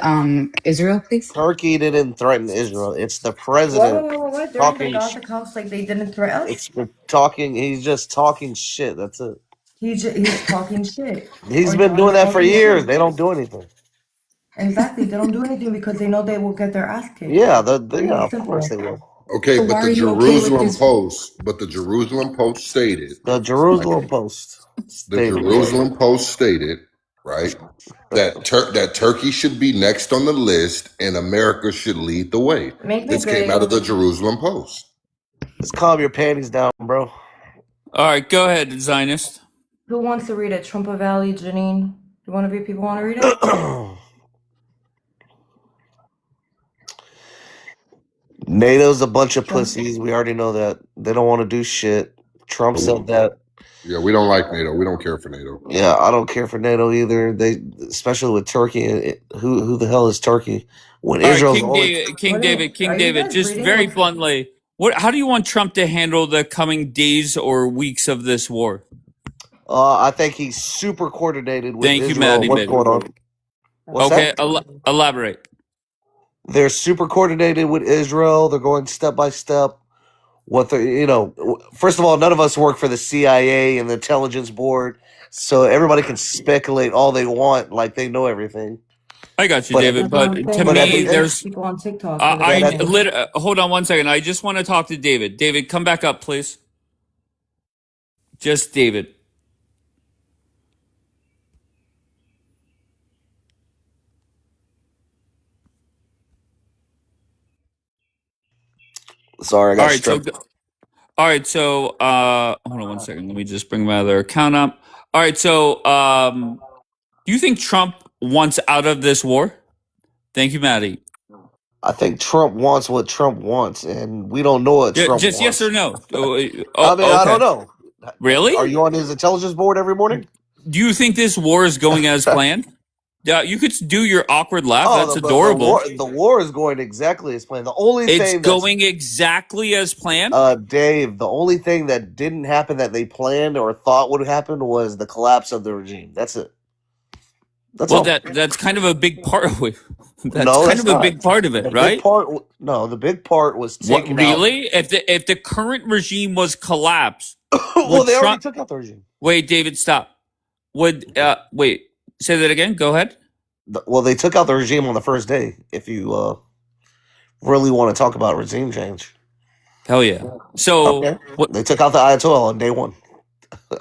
Israel, please? Turkey didn't threaten Israel. It's the president What? During the talking. Gaza House, like they didn't threaten us? It's talking. He's just talking shit. That's it. He's talking shit. He's Or been John doing is that for talking years. shit. They don't do anything. Exactly. They don't do anything because they know they will get their ass kicked. Yeah, Plain and of course they simple. will. Okay, So but why the are you okay with Jerusalem this? Post, stated, The right? Jerusalem Post The stated what? Jerusalem Post stated, right, that Turkey should be next on the list and America should lead the way. Make me This came out of the big. Jerusalem Post. Let's calm your panties down, bro. All right, go ahead, Zionist. Who wants to read it? Trumpa Valley, Janine. Do one of you people want to read it? NATO's a bunch of Trump. pussies. We already know that. They don't want to do shit. Trump said that. Yeah, we don't like NATO. We don't care for NATO. Yeah, I don't care for NATO either. They, especially with Turkey. Who the hell is Turkey? When All right, Israel's King only. David, King What David, is, King are you David. guys Just reading very what's bluntly, how do you want Trump to handle the coming days or weeks of this war? I think he's super coordinated with Thank you, Israel. Maddie, What's baby. going on? What's Okay, that? elaborate. They're super coordinated with Israel. They're going step by step. First of all, none of us work for the CIA and the intelligence board, so everybody can speculate all they want, like they know everything. I got you, But David. That's what I'm But to saying. but at me, the end, there's People on TikTok. So they're I listening. hold on one second. I just want to talk to David. David, come back up, please. Just David. sorry, I got struck. All right, so hold on one second. Let me just bring my other account up. All right, so do you think Trump wants out of this war? Thank you, Maddie. I think Trump wants what Trump wants, and we don't know what Trump Just yes wants. or no. I mean, I don't Okay. know. Really? Are you on his intelligence board every morning? Do you think this war is going as planned? Yeah, you could do your awkward laugh. Oh, That's the adorable. war is going exactly as planned. The only It's thing that's going exactly as planned. Dave, the only thing that didn't happen that they planned or thought would happen was the collapse of the regime. That's it. That's Well, all. that's kind of a big part of it. That's No, kind that's of a not. big part of it, The big right? part. No, the big part was What taking out. really? If the current regime was collapsed, Well, would they already Trump? took out the regime. Wait, David, stop. Would wait? Say that again. Go ahead. Well, they took out the regime on the first day. If you really want to talk about regime change, Hell yeah. So okay, what? they took out the Ayatollah on day one.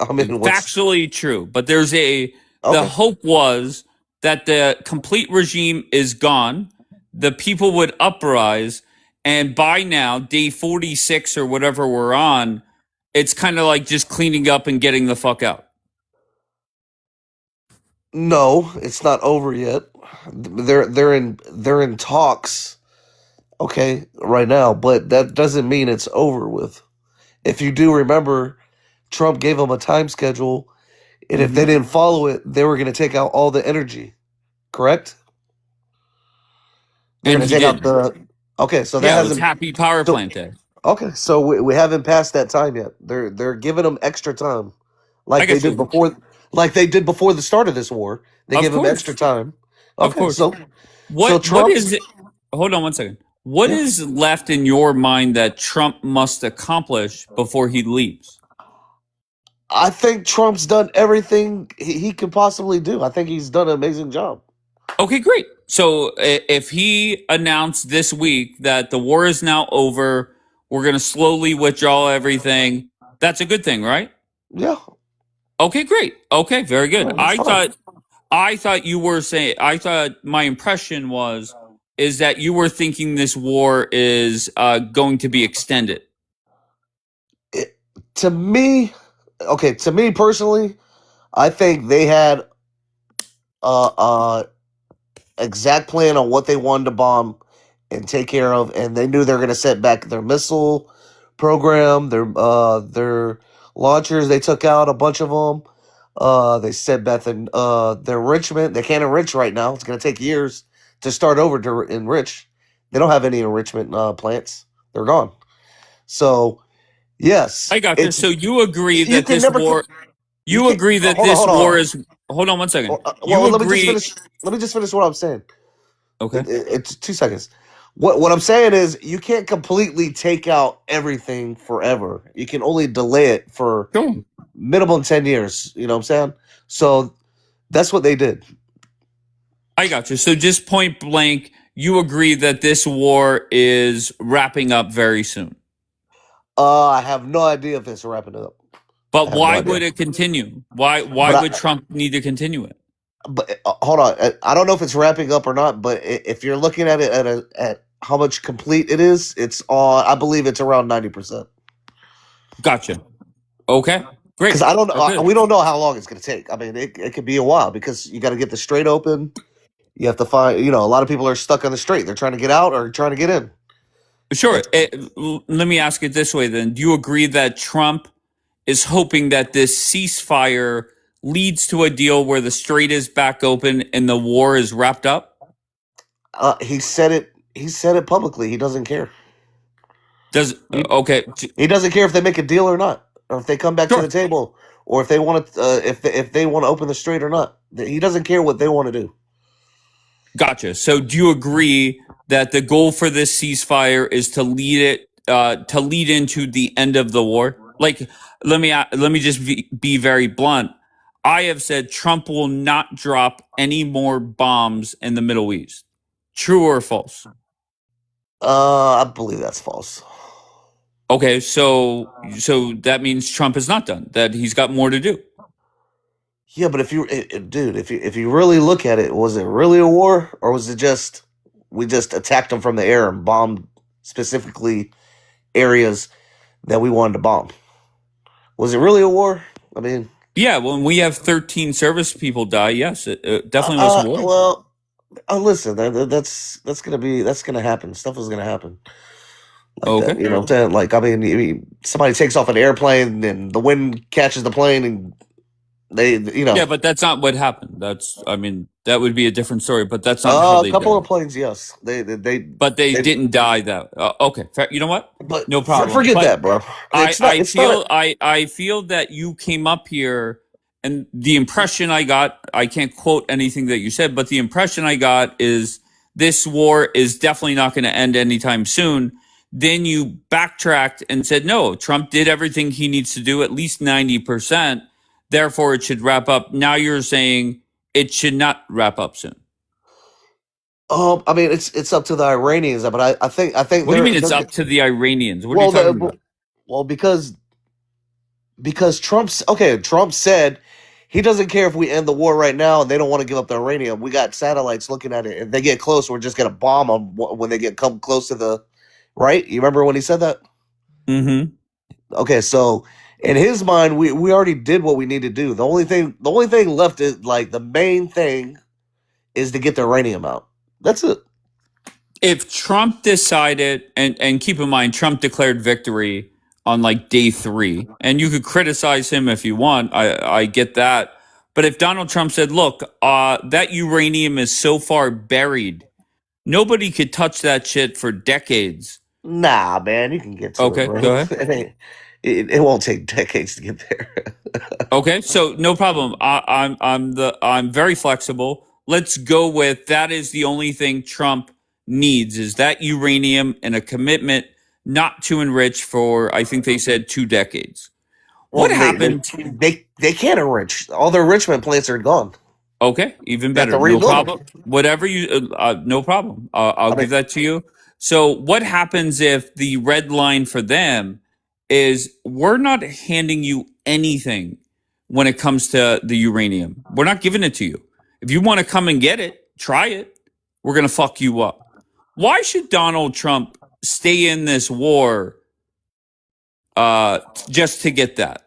I mean, what's Factually true, but the okay? hope was that the complete regime is gone, the people would uprise, and by now, day 46 or whatever we're on, it's kind of like just cleaning up and getting the fuck out. No, it's not over yet. They're in talks. Okay, right now, but that doesn't mean it's over with. If you do remember, Trump gave them a time schedule, and if they didn't follow it, they were going to take out all the energy. Correct? They're And going to he take out did. the. Okay, so that Yeah, it was hasn't. Happy Power So Plant Day. okay, so we haven't passed that time yet. They're giving them extra time, I like they got did you. before. Like they did before the start of this war. They Of give them extra course. time. Of Okay, course. so What Trump. is it? Hold on one second. What Yeah, is left in your mind that Trump must accomplish before he leaves? I think Trump's done everything he could possibly do. I think he's done an amazing job. Okay, great. So if he announced this week that the war is now over, we're going to slowly withdraw everything, that's a good thing, right? Yeah, Okay, great. Okay, very good. yeah, that's fine. I thought you were saying I thought my impression is that you were thinking this war is going to be extended. It, to me, okay, to me personally, I think they had a exact plan on what they wanted to bomb and take care of, and they knew they were going to set back their missile program, their launchers. They took out a bunch of them. They set back their enrichment. They can't enrich right now. It's going to take years to start over to enrich. They don't have any enrichment plants. They're gone. So yes, I got this. it's So you agree you that can this never war you you can agree that hold on, this hold war on. is hold on one second. Well, You let me just agree finish. Let me just finish what I'm saying. okay. It's 2 seconds. What I'm saying is you can't completely take out everything forever. You can only delay it for Sure. minimum 10 years. You know what I'm saying? So that's what they did. I got you. So just point blank, you agree that this war is wrapping up very soon. I have no idea if it's wrapping it up. I But have no why idea. would it continue? Why But would Trump need to continue it? hold on. I don't know if it's wrapping up or not. But if you're looking at it at how much complete it is, it's on. I believe it's around 90%. Gotcha. Okay. Because Great. I don't. Okay. We don't know how long it's going to take. I mean, it could be a while because you got to get the strait open. You have to find. A lot of people are stuck on the strait. They're trying to get out or trying to get in. Sure. Let me ask it this way then. Do you agree that Trump is hoping that this ceasefire leads to a deal where the strait is back open and the war is wrapped up? He said it. He said it publicly. He doesn't care. Does He, okay. he doesn't care if they make a deal or not, or if they come back to the Sure. table, or if they want to. If they want to open the strait or not. He doesn't care what they want to do. Gotcha. So do you agree that the goal for this ceasefire is to lead into the end of the war? Like, let me just be very blunt. I have said Trump will not drop any more bombs in the Middle East. True or false? I believe that's false. Okay, so that means Trump is not done. That he's got more to do. Yeah, but dude, if you really look at it, was it really a war, or was it just we just attacked them from the air and bombed specifically areas that we wanted to bomb? Was it really a war? I mean, Yeah, when we have 13 service people die, yes, it definitely was a war. well, listen, that's gonna happen. Stuff is gonna happen like that. Okay. You know what I'm saying? Like, I mean, somebody takes off an airplane and the wind catches the plane and they, Yeah, but that's not what happened. I mean, that would be a different story, but that's not how a they couple died. of planes, yes, But they didn't die that. Okay, fair, you know what? but No problem. forget But that, bro. It's not. It's not. I feel that you came up here, and the impression I got, I can't quote anything that you said, but the impression I got is this war is definitely not going to end anytime soon. Then you backtracked and said, no, Trump did everything he needs to do, at least 90%. Therefore, it should wrap up. Now you're saying it should not wrap up soon. I mean, it's up to the Iranians, but I think What do you they're mean it's they're up to the Iranians? What are well, you talking about? well, because Trump said he doesn't care if we end the war right now and they don't want to give up the uranium. We got satellites looking at it. If they get close, we're just gonna bomb them when they come close to the right. You remember when he said that? Mm-hmm. Okay, so in his mind, we already did what we need to do. The only thing left is like the main thing is to get the uranium out. That's it. If Trump decided, and keep in mind, Trump declared victory on like day 3, and you could criticize him if you want. I get that. But if Donald Trump said, look, that uranium is so far buried, nobody could touch that shit for decades. Nah, man, you can get to Okay, it, bro. go ahead. It won't take decades to get there. Okay, so no problem. I'm very flexible. Let's go with that is the only thing Trump needs is that uranium and a commitment not to enrich for, I think they said 2 decades. Well, What happened? they can't enrich. All their enrichment plants are gone. Okay, even They have better. to No rebuild problem. them. Whatever you, no problem. I'll I give mean, that to you. So, what happens if the red line for them is we're not handing you anything when it comes to the uranium? We're not giving it to you. If you want to come and get it, try it. We're going to fuck you up. Why should Donald Trump stay in this war just to get that?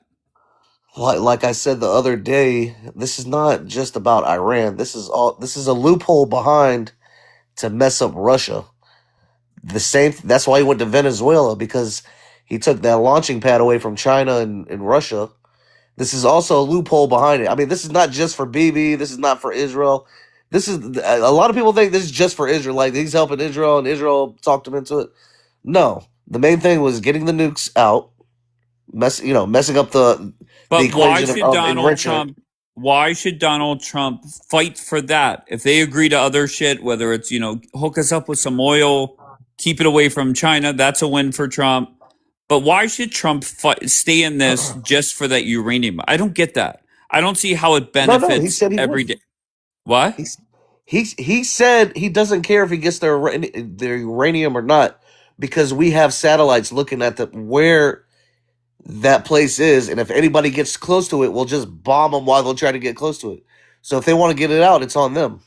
like I said the other day, this is not just about Iran. This is a loophole behind to mess up Russia. The same. That's why he went to Venezuela, because he took that launching pad away from China and Russia. This is also a loophole behind it. I mean, this is not just for Bibi. This is not for Israel. This is a lot of people think this is just for Israel. Like he's helping Israel and Israel talked him into it. No, the main thing was getting the nukes out, messing up the But why equation should of Donald enrichment. Trump? Why should Donald Trump fight for that? If they agree to other shit, whether it's hook us up with some oil, keep it away from China, that's a win for Trump. But why should Trump stay in this just for that uranium? I don't get that. I don't see how it No, he benefits said he every would. day. What? He's he said he doesn't care if he gets their uranium or not, because we have satellites looking at where that place is, and if anybody gets close to it, we'll just bomb them while they'll try to get close to it. So if they want to get it out, it's on them.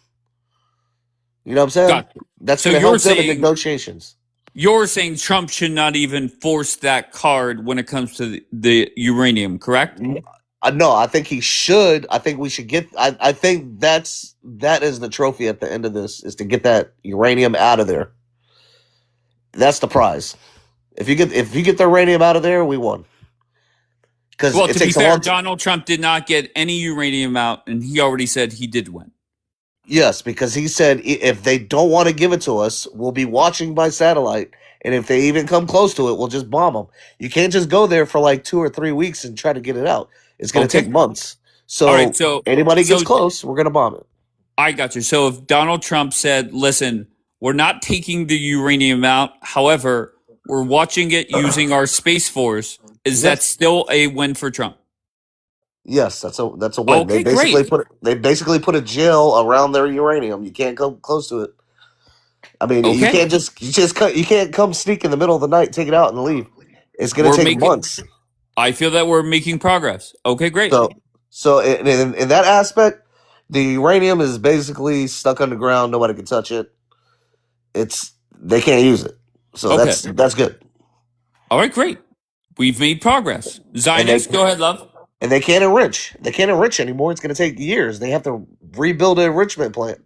You know what I'm saying? Gotcha. That's So going to help them in negotiations. you're saying Trump should not even force that card when it comes to the uranium, correct? No, I think he should. I think we should get. I think that is the trophy at the end of this, is to get that uranium out of there. That's the prize. If you get the uranium out of there, we won. Because Well, it to be takes a fair, long time. Donald Trump did not get any uranium out, and he already said he did win. Yes, because he said if they don't want to give it to us, we'll be watching by satellite, and if they even come close to it, we'll just bomb them. You can't just go there for like 2 or 3 weeks and try to get it out. It's going to Okay. take months. All right. So So anybody gets so close, we're going to bomb it. I got you. So if Donald Trump said, "Listen, we're not taking the uranium out. However, we're watching it using our Space Force," is that Yes. still a win for Trump? Yes, that's a win. Okay, great. They basically put a jail around their uranium. You can't come close to it. I mean, Okay. you can't come sneak in the middle of the night, take it out, and leave. It's going We're to take making months. I feel that we're making progress. Okay, great. So in that aspect, the uranium is basically stuck underground. Nobody can touch it. They can't use it. So Okay. that's good. All right, great. We've made progress. And Zionist, go ahead, love. they can't enrich. They can't enrich anymore. It's going to take years. They have to rebuild an enrichment plant.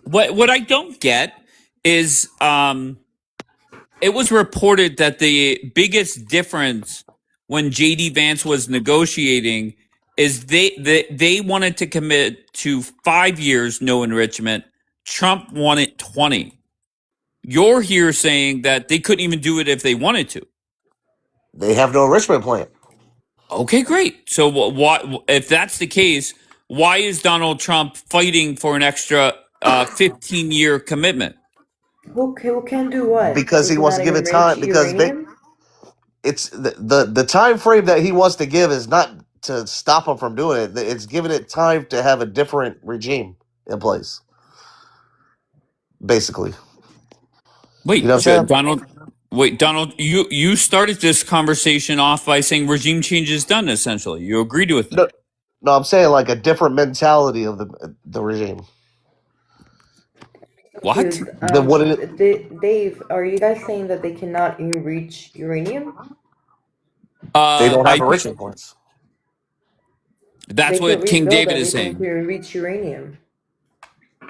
What I don't get is it was reported that the biggest difference when JD Vance was negotiating is they wanted to commit to 5 years no enrichment. Trump wanted 20. You're here saying that they couldn't even do it if they wanted to. They have no enrichment plant. Okay, great. So if that's the case, why is Donald Trump fighting for an extra 15-year commitment. Who can do what? because They he wants to cannot give it enrich time. Because uranium? it's the time frame that he wants to give is not to stop him from doing it. It's giving it time to have a different regime in place. Basically, you know Wait, what I'm saying? Donald. Wait, Donald. You started this conversation off by saying regime change is done. Essentially, you agreed with No, that. no, I'm saying like a different mentality of the regime. What? Confused. Than what it Dave, are you guys saying that they cannot enrich uranium? they don't have I think enrichment points. that's They could what King rebuild David is everything to saying. enrich uranium.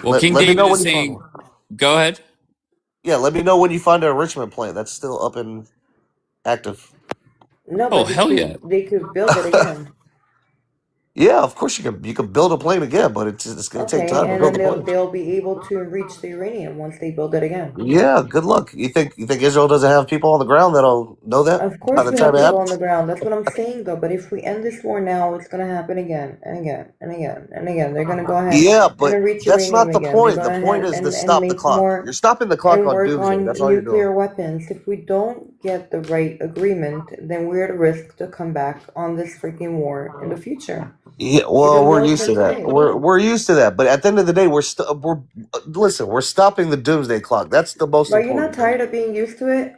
Well, King Let me David know is when you find saying, one. go ahead. Yeah, let me know when you find an enrichment plant that's still up and active. No, Oh, but hell yeah. they could build it again. Yeah, of course you can build a plane again, but it's going to take Okay, time to and build then the plane. they'll be able to enrich the uranium once they build it again. Yeah, good luck. You think Israel doesn't have people on the ground that'll know that Of by course the we time have it people on the happens? ground. That's what I'm saying though. But if we end this war now, it's gonna happen again and again and again and again. They're gonna go ahead Yeah, and but enrich that's uranium not the again. They're point. The gonna point ahead is to and stop the make clock. more You're stopping the clock and on work doomsday. on That's all you're doing. nuclear weapons. If we don't get the right agreement, then we're at risk to come back on this freaking war in the future. Yeah, Even well, we're used to militants that. say. We're used to that. But at the end of the day, listen. We're stopping the doomsday clock. That's the most Are you not important thing. tired of being used to it?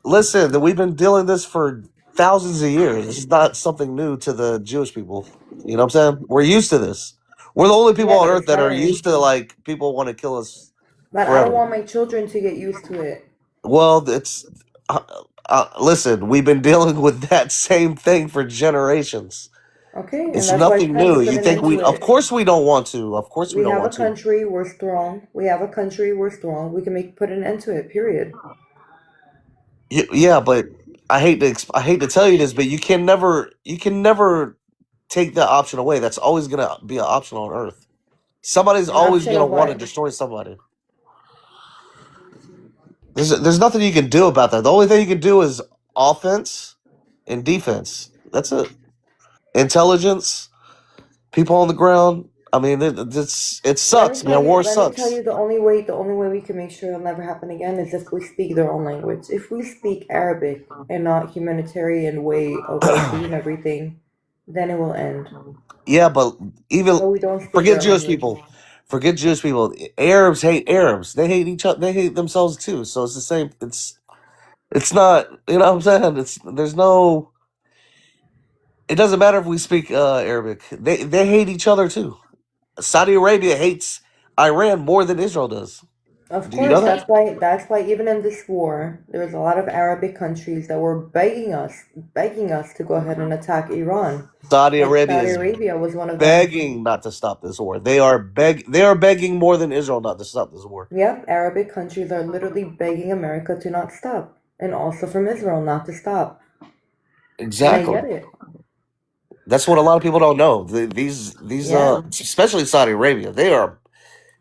Listen, we've been dealing this for thousands of years. This is not something new to the Jewish people. You know what I'm saying? We're used to this. We're the only people Yeah, on but earth it's that are tiring. used to like people want to kill us But I don't forever. want my children to get used to it. Well, it's uh, listen. We've been dealing with that same thing for generations. Okay, and It's that's why it's nothing time to new. put You an think end to we? Of it. course we don't want to. Of course we We don't have a want to. country, we're strong. We have a country, we're strong. We can put an end to it, period. Yeah, but I hate to tell you this, but you can never take that option away. That's always gonna be an option on Earth. Somebody's An always option gonna of want to what? destroy somebody. There's nothing you can do about that. The only thing you can do is offense and defense. That's it. Intelligence, people on the ground. I mean, it sucks, man. War Let me tell sucks. you the only way we can make sure it'll never happen again is if we speak their own language. If we speak Arabic and not humanitarian way of like doing everything, then it will end. Yeah, but even But we don't speak forget their Jewish language. people. Forget Jewish people. Arabs hate Arabs. They hate each other. They hate themselves too. So it's the same. It's not. You know what I'm saying? There's no. It doesn't matter if we speak Arabic. They hate each other too. Saudi Arabia hates Iran more than Israel does. Of Do you know course, that? that's why even in this war, there was a lot of Arabic countries that were begging us to go ahead and attack Iran. Saudi Like Arabia Saudi is Arabia was one of them. begging not to stop this war. They are begging more than Israel not to stop this war. Yep, Arabic countries are literally begging America to not stop, and also from Israel not to stop. And I Exactly. get it. That's what a lot of people don't know. Yeah. Especially Saudi Arabia, they are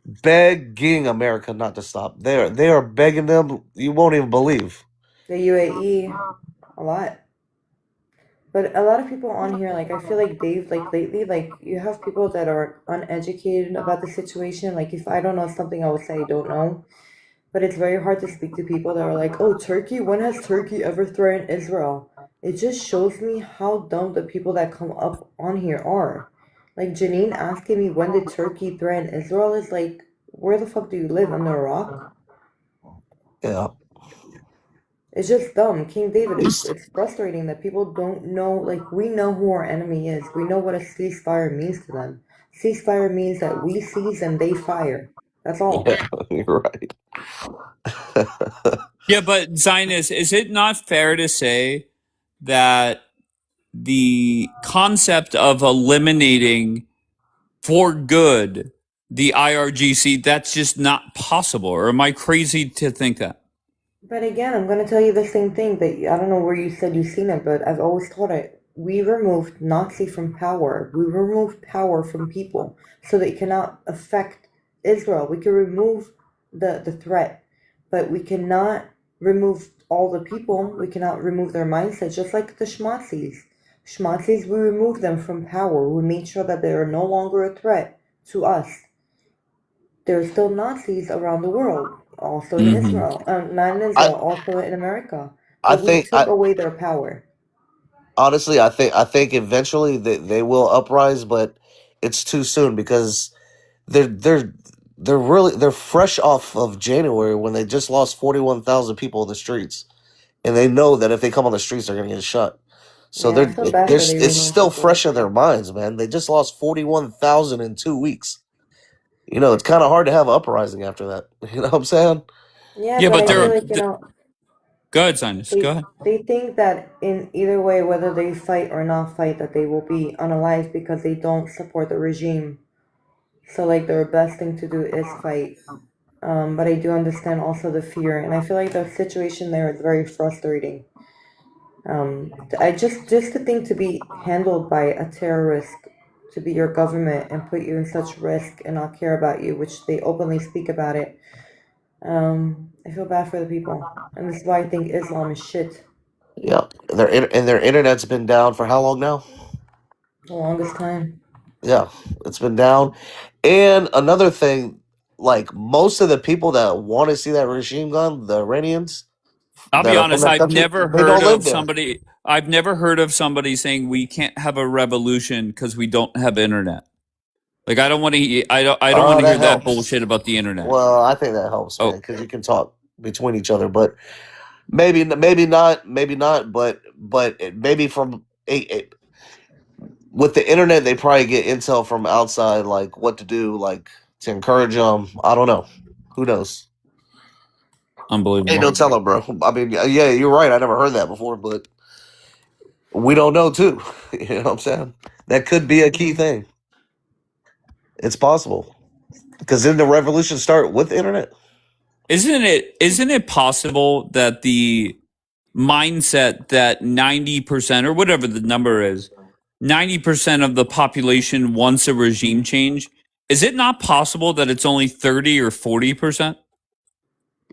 begging America not to stop. They are begging them. You won't even believe. The UAE, a lot. But a lot of people on here, like I feel like Dave, like lately, like you have people that are uneducated about the situation. Like if I don't know something, I would say I don't know. But it's very hard to speak to people that are like, oh, Turkey, when has Turkey ever threatened Israel? It just shows me how dumb the people that come up on here are. Like Janine asking me when did Turkey threaten Israel is like, where the fuck do you live? Under a rock? Yeah. It's just dumb. King David, It's- it's frustrating that people don't know, like, we know who our enemy is. We know what a ceasefire means to them. Ceasefire means that we seize and they fire. That's all. yeah, you're right. Yeah, but Zionist, is it not fair to say that the concept of eliminating for good the IRGC, that's just not possible? Or am I crazy to think that? But again, I'm going to tell you the same thing that I don't know where you said you've seen it, but I've always taught it. We removed Nazi from power. We removed power from people so that it cannot affect Israel. We can remove the threat, but we cannot remove all the people. We cannot remove their mindset, just like the Schmazis. Schmazis, we removed them from power. We made sure that they are no longer a threat to us. there's still Nazis around the world, also in Hmm. Israel. Not in I Israel, also in America. I But we think took away their power. honestly, I think eventually they will uprise, but it's too soon because they're they're they're fresh off of January when they just lost 41,000 people in the streets, and they know that if they come on the streets, they're gonna get shot. So Yeah, I feel bad for the it's Iranian still people. fresh in their minds, man. They just lost 41,000 in 2 weeks. You know, it's kind of hard to have an uprising after that. You know what I'm saying? Yeah, Yeah, but but I feel they're, like, go ahead, Sinus. Go ahead. they think that in either way, whether they fight or not fight, that they will be unalived because they don't support the regime. So like their best thing to do is fight. But I do understand also the fear, and I feel like the situation there is very frustrating. I just to think to be handled by a terrorist, to be your government and put you in such risk and not care about you, which they openly speak about it. I feel bad for the people, and this is why I think Islam is shit. Yeah. And their internet's been down for how long now? The longest time. Yeah, it's been down. And another thing, like most of the people that want to see that regime gone, the Iranians I'll that be are from honest, that I've country, never they heard don't live of there. somebody I've never heard of somebody saying we can't have a revolution because we don't have internet. Like I don't want to That hear that helps. bullshit about the internet. Well, I think that helps, man, Oh, because you can talk between each other. But maybe not. Maybe from with the internet, they probably get intel from outside, like what to do, like to encourage them. I don't know. Who knows? Ain't no unbelievable. telling, bro. I mean, yeah, you're right. I never heard that before, but we don't know too. You know what I'm saying? That could be a key thing. It's possible because didn't the revolution start with the internet? Isn't it possible that the mindset that 90% or whatever the number is, 90% of the population wants a regime change? Is it not possible that it's only 30 or 40%?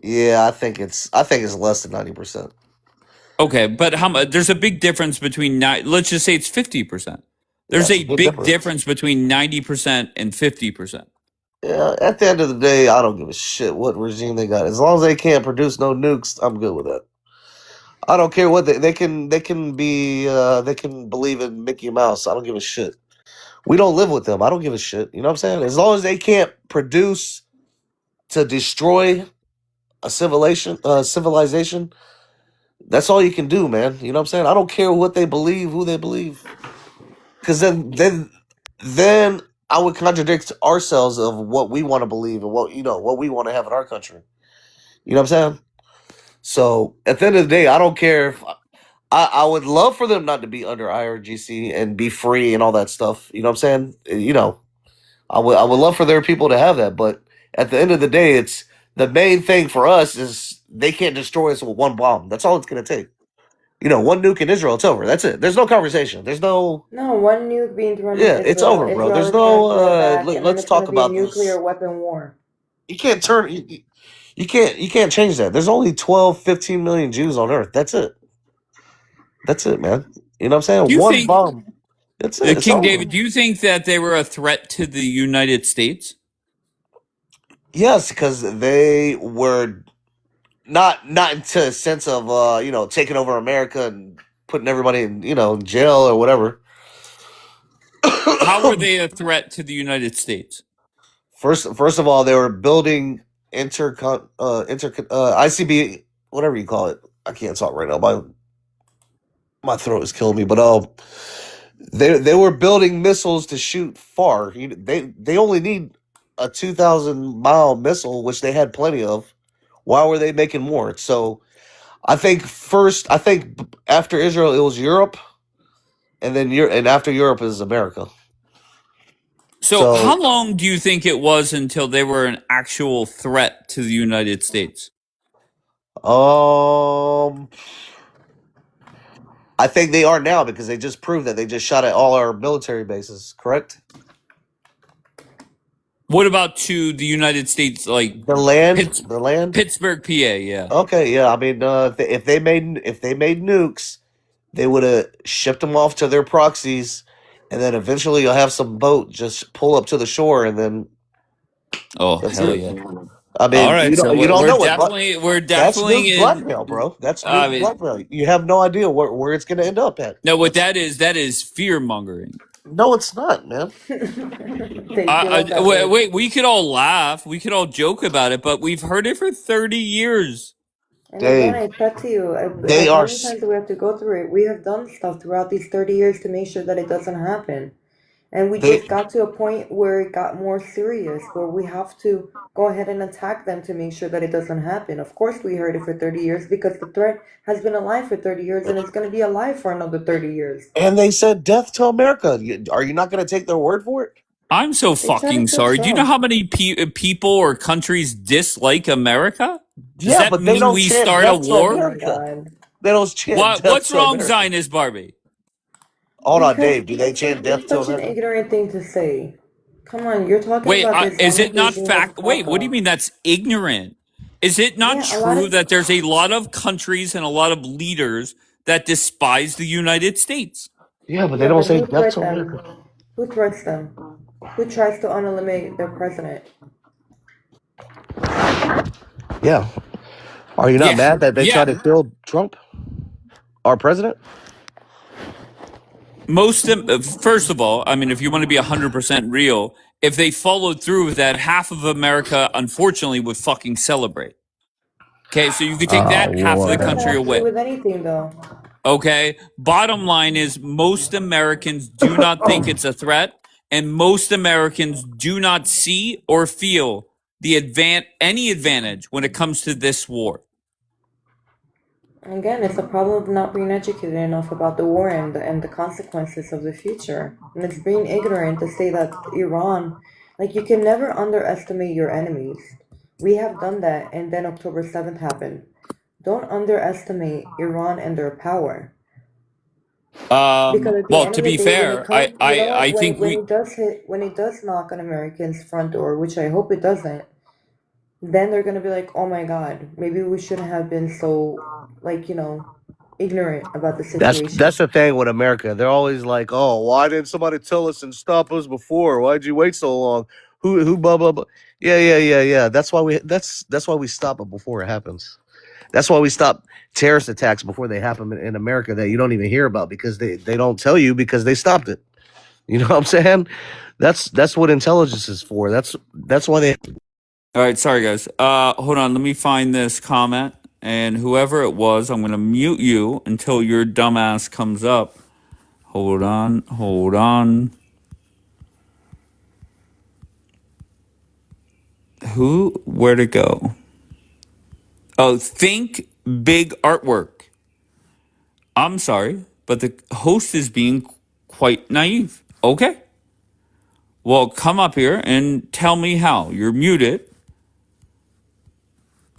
Yeah, I think it's less than 90%. Okay, but how much? There's a big difference between let's just say it's 50%. Yeah, There's it's a a good big difference. difference between 90% and 50%. Yeah, at the end of the day, I don't give a shit what regime they got. As long as they can't produce no nukes, I'm good with that. I don't care what they can be they can believe in Mickey Mouse. I don't give a shit. We don't live with them. I don't give a shit. You know what I'm saying? As long as they can't produce to destroy a civilization, that's all you can do, man. You know what I'm saying? I don't care what they believe, who they believe, because then I would contradict ourselves of what we want to believe and what we want to have in our country. You know what I'm saying? So at the end of the day, I don't care if I would love for them not to be under IRGC and be free and all that stuff. You know what I'm saying? I would love for their people to have that, but at the end of the day, it's the main thing for us is they can't destroy us with one bomb. That's all it's gonna take. One nuke in Israel, it's over. That's it. There's no conversation. There's no No, one nuke being thrown in yeah, it's Israel, over, bro. Israel There's is gonna no throw it back, and then let's it's gonna talk be a about this. nuclear weapon war. You can't turn you can't change that. There's only 12, 15 million Jews on earth. That's it. That's it, man. You know what I'm Do saying? you One think, bomb. That's it. It's King over. David, do you think that they were a threat to the United States? Yes, because they were not into a sense of taking over America and putting everybody in jail or whatever. How were they a threat to the United States? First of all, they were building ICB, whatever you call it. I can't talk right now. My throat is killing me. But they were building missiles to shoot far. They only need a 2,000-mile missile, which they had plenty of. Why were they making more? So I think after Israel it was Europe, and then and after Europe is America. So, So how long do you think it was until they were an actual threat to the United States? um, I think they are now because they just proved that they just shot at all our military bases. Correct? What about to the United States, like Pitts, The land. Pittsburgh, PA? Yeah. Okay, yeah. I mean, if they made nukes, they would have shipped them off to their proxies, and then eventually you'll have some boat just pull up to the shore, and then Oh That's hell it. yeah! I All mean, right, so you we're, don't we're know it, but definitely we're that's definitely nuke blackmail, in. bro. That's I nuke mean, blackmail. You have no idea where it's gonna end up at. no, what That's that is fear mongering. no, it's not, man. Thank you, love that Wait, word. wait, we could all laugh, we could all joke about it, but we've heard it for 30 years. And again, Dave, I said to you, they as are. many times as we have to go through it, we have done stuff throughout these 30 years to make sure that it doesn't happen. And we They just got to a point where it got more serious, where we have to go ahead and attack them to make sure that it doesn't happen. Of course, we heard it for 30 years because the threat has been alive for 30 years and it's going to be alive for another 30 years. and they said death to America. Are you not gonna take their word for it? I'm so They try to fucking kill sorry. Do you know Trump. how many people or countries dislike America? Does Yeah, that but they mean don't we chant start a death to Oh war? my America. God. They don't chant death What's to wrong, America. Zionist Barbie? Hold on, Because Dave. Do they chant death it's to such an America? ignorant thing to say. Come on, you're talking Wait, about the is Islamic it not regime of fact? Wait, what do you Qatar. mean that's ignorant? Is it not Yeah, a lot true of, that there's a lot of countries and a lot of leaders that despise the United States? Yeah, but they yeah, don't but say who death threats to America. them? Who threats them? Who tries to uneliminate their president? Yeah. Are you not Yeah, mad that they yeah. tried to kill Trump, our president? First of all, I mean, if you want to be 100% real, if they followed through with that, half of America, unfortunately, would fucking celebrate. Okay, so you could take Oh that half of the What does Lord. that country have to do away. with anything, though? Okay, bottom line is most Americans do not think it's a threat, and most Americans do not see or feel any advantage when it comes to this war. Again, it's a problem of not being educated enough about the war and the consequences of the future. And it's being ignorant to say that Iran, like, you can never underestimate your enemies. We have done that, and then October 7th happened. Don't underestimate Iran and their power. Because at the Well, end to of the be day, when it fair, comes, you know what, I think when it does hit, when it does knock on Americans' front door, which I hope it doesn't, then they're gonna be like, oh my God, maybe we shouldn't have been so, like, ignorant about the situation. That's the thing with America. They're always like, "Oh, why didn't somebody tell us and stop us before? Why'd you wait so long? Who blah blah blah." Yeah. That's why we stop it before it happens. That's why we stop terrorist attacks before they happen in America that you don't even hear about because they don't tell you because they stopped it. You know what I'm saying? That's what intelligence is for. That's why they. All right, sorry guys. Hold on, let me find this comment, and whoever it was, I'm gonna mute you until your dumbass comes up. Hold on, hold on. Where'd it go? Oh, think big artwork. I'm sorry, but the host is being quite naive. Okay. Well, come up here and tell me how. You're muted.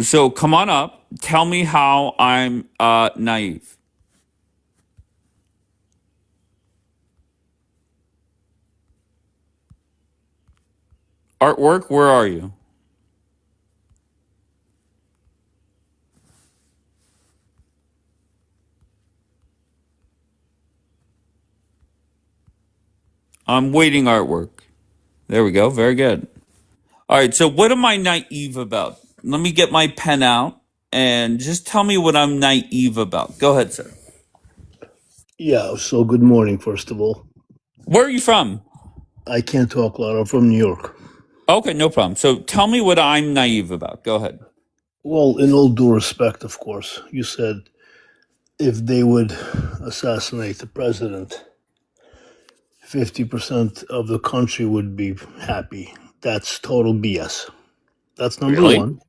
So come on up. Tell me how I'm naive. Artwork, where are you? I'm waiting artwork. There we go. Very good. All right. So what am I naive about? Let me get my pen out and just tell me what I'm naive about. Go ahead, sir. Yeah, so good morning, first of all. Where are you from? I can't talk loud. I'm from New York. Okay, no problem. So tell me what I'm naive about. Go ahead. Well, in all due respect, of course, you said if they would assassinate the president, 50% of the country would be happy. That's total BS. That's number Really? one.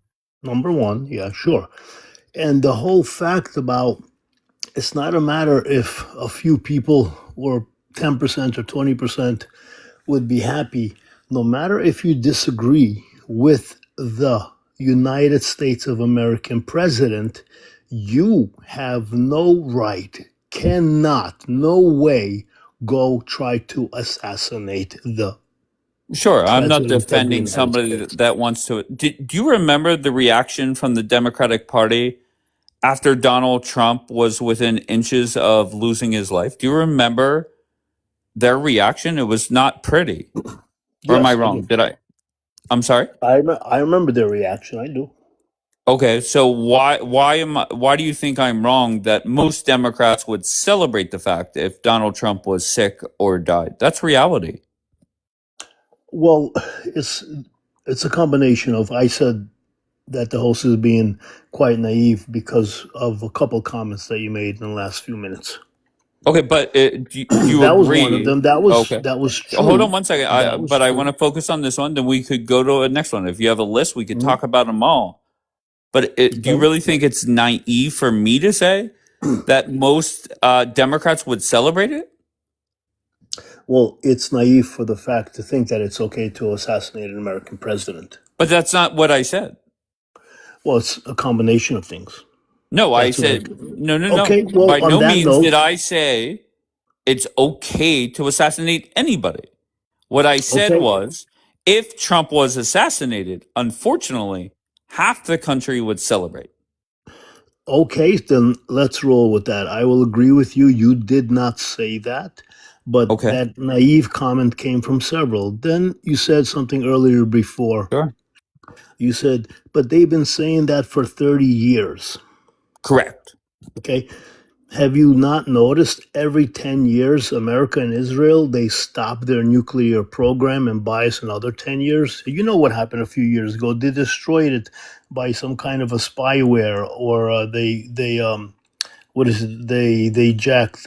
Number one, yeah, sure. And the whole fact about it's not a matter if a few people or 10% or 20% would be happy, no matter if you disagree with the United States of American president, you have no right, cannot, no way go try to assassinate the Sure, I'm not president of the defending United somebody States. that wants to. Do you remember the reaction from the Democratic Party after Donald Trump was within inches of losing his life? Do you remember their reaction? It was not pretty. Or am I Yes, I wrong? do. Did I? I'm sorry. I remember their reaction. I do. Okay, so why do you think I'm wrong that most Democrats would celebrate the fact if Donald Trump was sick or died? That's reality. Well, it's it's a combination of I said that the host is being quite naive because of a couple comments that you made in the last few minutes. Okay, but do you That was one of agree? them. Okay, That was hold on true. one second. That was But I want true. to focus on this one. Then we could go to the next one. If you have a list, we could Mhm. talk about them all. But do you Okay. really think it's naive for me to say that most Democrats would celebrate it? Well, it's naive for the fact to think that it's okay to assassinate an American president. But that's not what I said. Well, it's a combination of things. No, I That's what said I. no, no, Okay. no. Well, By on no that means did note, I say it's okay to assassinate anybody. What I said okay. was if Trump was assassinated, unfortunately, half the country would celebrate. Okay, then let's roll with that. I will agree with you. You did not say that, but Okay. that naive comment came from several. Then you said something earlier before. Sure. You said, but they've been saying that for 30 years. Correct. Okay. Have you not noticed every 10 years, America and Israel, they stop their nuclear program and buy us another 10 years? You know what happened a few years ago. They destroyed it by some kind of a spyware, or what is it? They jacked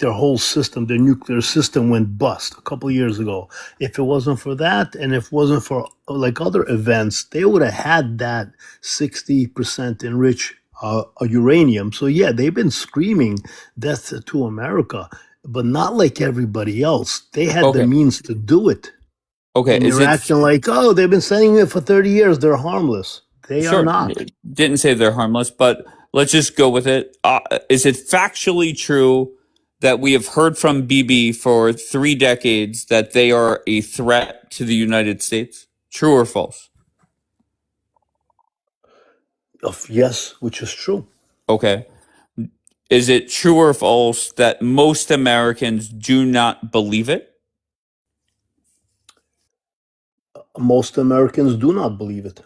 their whole system. Their nuclear system went bust a couple of years ago. If it wasn't for that, and if it wasn't for like other events, they would have had that 60% enriched uranium. So yeah, they've been screaming death to America, but not like everybody else. They had the Okay. means to do it, Okay. and Is they're it acting like, oh, they've been saying it for 30 years. They're harmless. They are sure? not. Didn't say they're harmless, but let's just go with it. Is it factually true that we have heard from BB for 3 decades that they are a threat to the United States? True or false? Yes, which is true. Okay. Is it true or false that most Americans do not believe it? Most Americans do not believe it.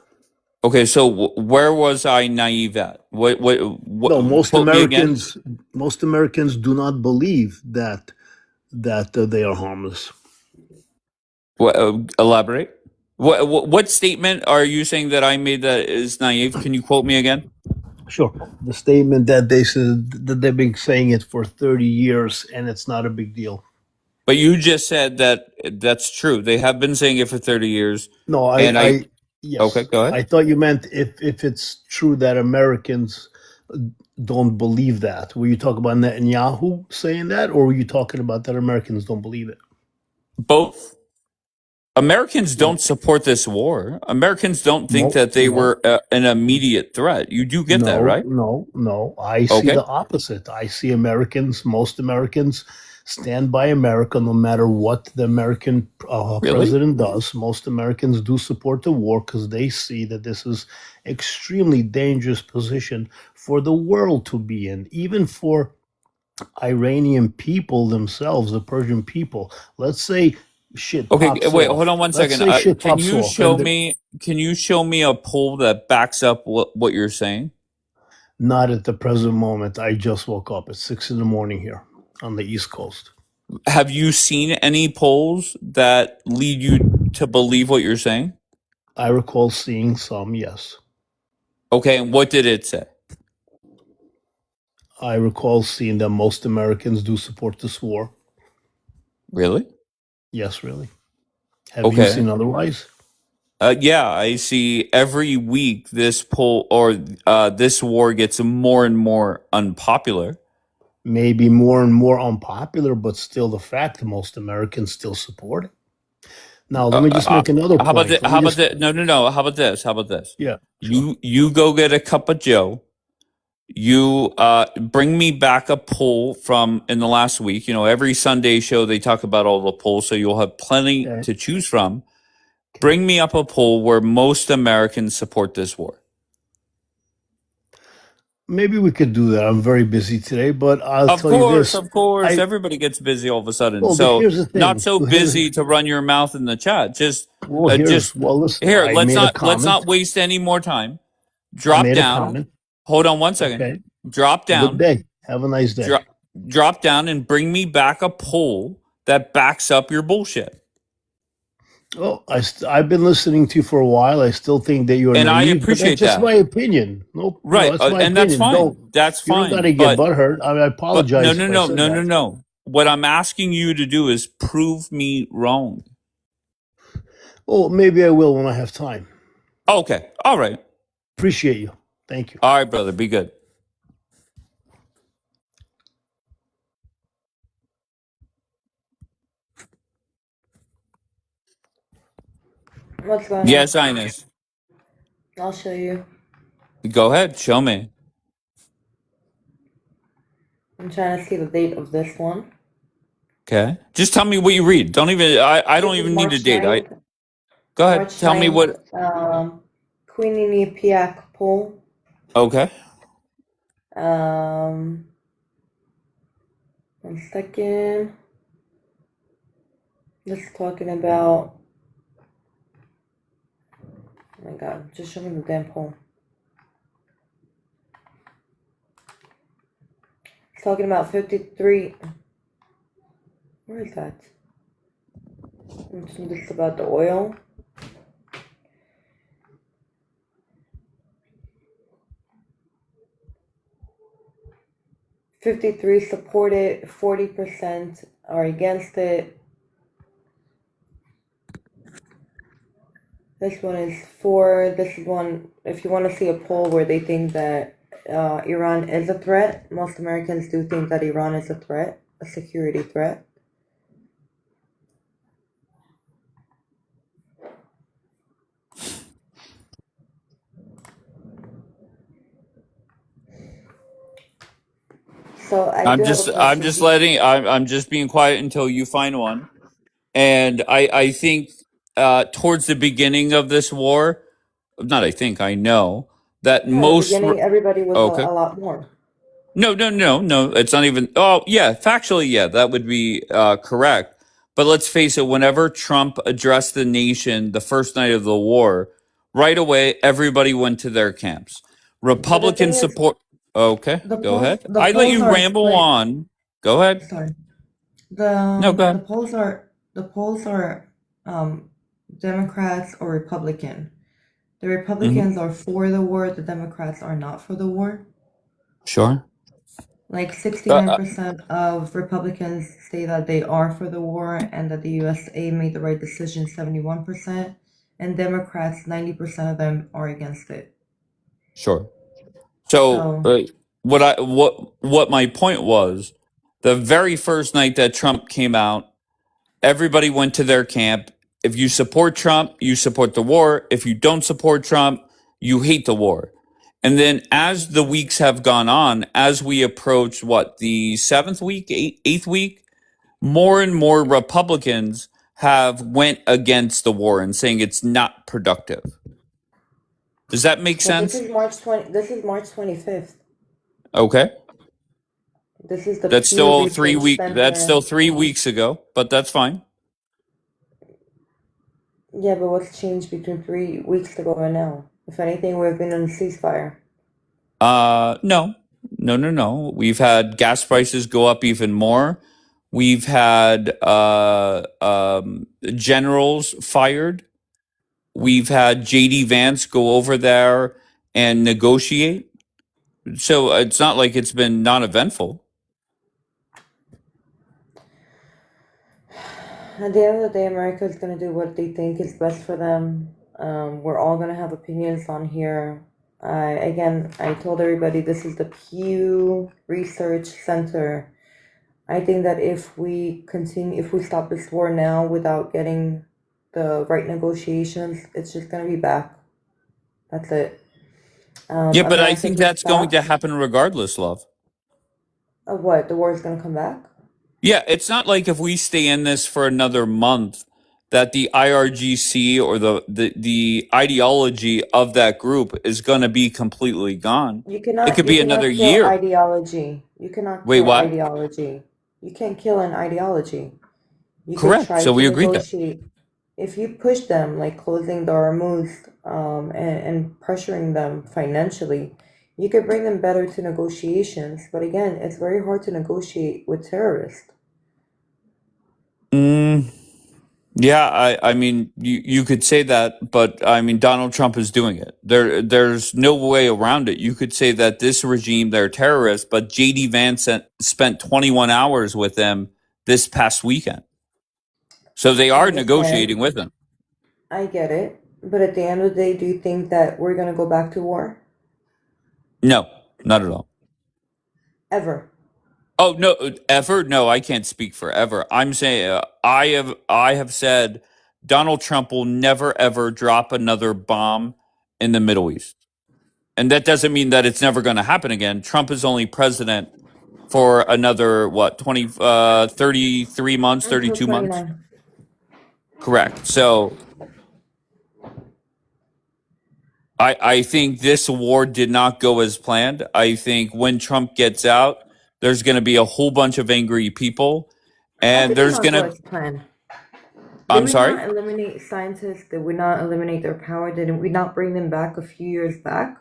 Okay, so where was I naive at? No, Quote me again. most Americans do not believe that they are harmless. Elaborate. What statement are you saying that I made that is naive? Can you quote me again? Sure. The statement that they said that they've been saying it for 30 years and it's not a big deal. But you just said that that's true. They have been saying it for 30 years. No, And I okay, yes. go ahead. I thought you meant if it's true that Americans don't believe that. Were you talking about Netanyahu saying that, or were you talking about that Americans don't believe it? Both. Americans No, don't support this war. Americans don't think no, that they no. were an immediate threat. You do get that, No, right? no, no. I see Okay. the opposite. I see Americans, most Americans stand by America no matter what the American Really? president does. Most Americans do support the war because they see that this is extremely dangerous position for the world to be in, even for Iranian people themselves, the Persian people. Let's say shit Okay, pops wait, hold off. on one Let's second. say shit Can pops you off, and show me a poll that backs up what you're saying? not at the present moment. I just woke up at 6 in the morning here on the East Coast. Have you seen any polls that lead you to believe what you're saying? I recall seeing some, yes. Okay, and what did it say? I recall seeing that most Americans do support this war. Really? Yes, really. Have you Okay. seen otherwise? Yeah, I see every week this poll or this war gets more and more unpopular. Maybe more and more unpopular, but still the fact that most Americans still support it. Now, let me just make another How about point. the, Let how me about just, the, no, no, no. How about this? How about this? yeah, sure. You go get a cup of Joe. You bring me back a poll from in the last week. You know, every Sunday show they talk about all the polls, so you'll have plenty Okay. to choose from. Okay. Bring me up a poll where most Americans support this war. Maybe we could do that. I'm very busy today, but I'll Of tell you course, this. of course. I Everybody gets busy all of a sudden. well, So here's the not thing. so Here's busy to run your mouth in the chat. Just Well, Just listen, here. I made a Let's not comment. waste any more time. I Drop made a down. comment. Hold on one second. Okay. Drop Good down. day. Have a nice day. Drop down and bring me back a poll that backs up your bullshit. Oh, I've been listening to you for a while. I still think that you're And I naive, but that's appreciate just that. my opinion. Nope, Right. that's my And that's opinion. fine. That's You don't got fine. to get butthurt. I But apologize if I said that. no. What I'm asking you to do is prove me wrong. Oh, maybe I will when I have time. Okay. All right. Appreciate you. Thank you. All right, brother. Be good. What's going on? Yes, Ines. I'll show you. Go ahead. Show me. I'm trying to see the date of this one. Okay. Just tell me what you read. Don't even. I don't This is even need a March date. 9th. Go ahead. March Tell me 9th, what. Queen Piak poll. Okay. 1 second. Just talking about. Oh my god, just show me the damn poll. It's talking about 53. Where is that? It's just about the oil. "53 support it, 40% are against it." This one is for. This is one, if you want to see a poll where they think that Iran is a threat. Most Americans do think that Iran is a threat, a security threat. So I do have a I'm question. just letting. I'm just being quiet until you find one. And I think towards the beginning of this war, not I think I know that No, at the most. beginning, everybody was Okay. a lot more. No. It's not even. Oh, yeah. Factually, yeah, that would be correct. But let's face it. Whenever Trump addressed the nation the first night of the war, right away everybody went to their camps. But the Republican thing is, support. Okay, go ahead. the I let polls you are ramble split. on. Go ahead. Sorry. No, go The ahead. polls are Democrats or Republican. The Hmm. Republicans are for the war, the Democrats are not for the war. Sure. Like 69% of Republicans say that they are for the war and that the USA made the right decision, 71%. And Democrats, 90% of them are against it. Sure. So So, what my point was, the very first night that Trump came out, everybody went to their camp. If you support Trump, you support the war. If you don't support Trump, you hate the war. And then as the weeks have gone on, as we approach the seventh week, eighth week, more and more Republicans have went against the war and saying it's not productive. Does that make but this sense? is March 25th. Okay. This is the That's Pew still Research that's still Center. 3 weeks ago, but that's fine. Yeah, but what's changed between 3 weeks ago and now? If anything, we've been on a ceasefire. No. We've had gas prices go up even more. We've had generals fired. We've had JD Vance go over there and negotiate. So it's not like it's been non-eventful. At the end of the day, America is going to do what they think is best for them. We're all going to have opinions on here. Again, I told everybody this is the Pew Research Center. I think that if we stop this war now without getting the right negotiations, it's just going to be back. That's it. Yeah, but I America think can that's going to stop. happen regardless, love. Of what? The war is going to come back? Yeah, it's not like if we stay in this for another month that the IRGC or the ideology of that group is going to be completely gone. You It cannot could be another kill year. ideology. You cannot Wait, kill what? ideology. You can't kill an ideology. You could Correct. try So to we agreed that. negotiate. if you push them, like closing the Hormuz, and pressuring them financially, you could bring them better to negotiations. But again, it's very hard to negotiate with terrorists. Mm, yeah, I mean, you could say that, but I mean, Donald Trump is doing it. There's no way around it. You could say that this regime, they're terrorists, but JD Vance spent 21 hours with them this past weekend. So they I are understand. negotiating with them. I get it. But at the end of the day, do you think that we're gonna go back to war? No, not at all. Ever? Oh no, ever? No, I can't speak for ever. I'm saying I have said Donald Trump will never ever drop another bomb in the Middle East. And that doesn't mean that it's never going to happen again. Trump is only president for another what, 33 months, Until 32 months. 29. Correct. So I think this war did not go as planned. I think when Trump gets out, there's going to be a whole bunch of angry people, How and did it there's not going go to. as planned? Did I'm we sorry. not eliminate scientists? Did we not eliminate their power? Did we not bring them back a few years back?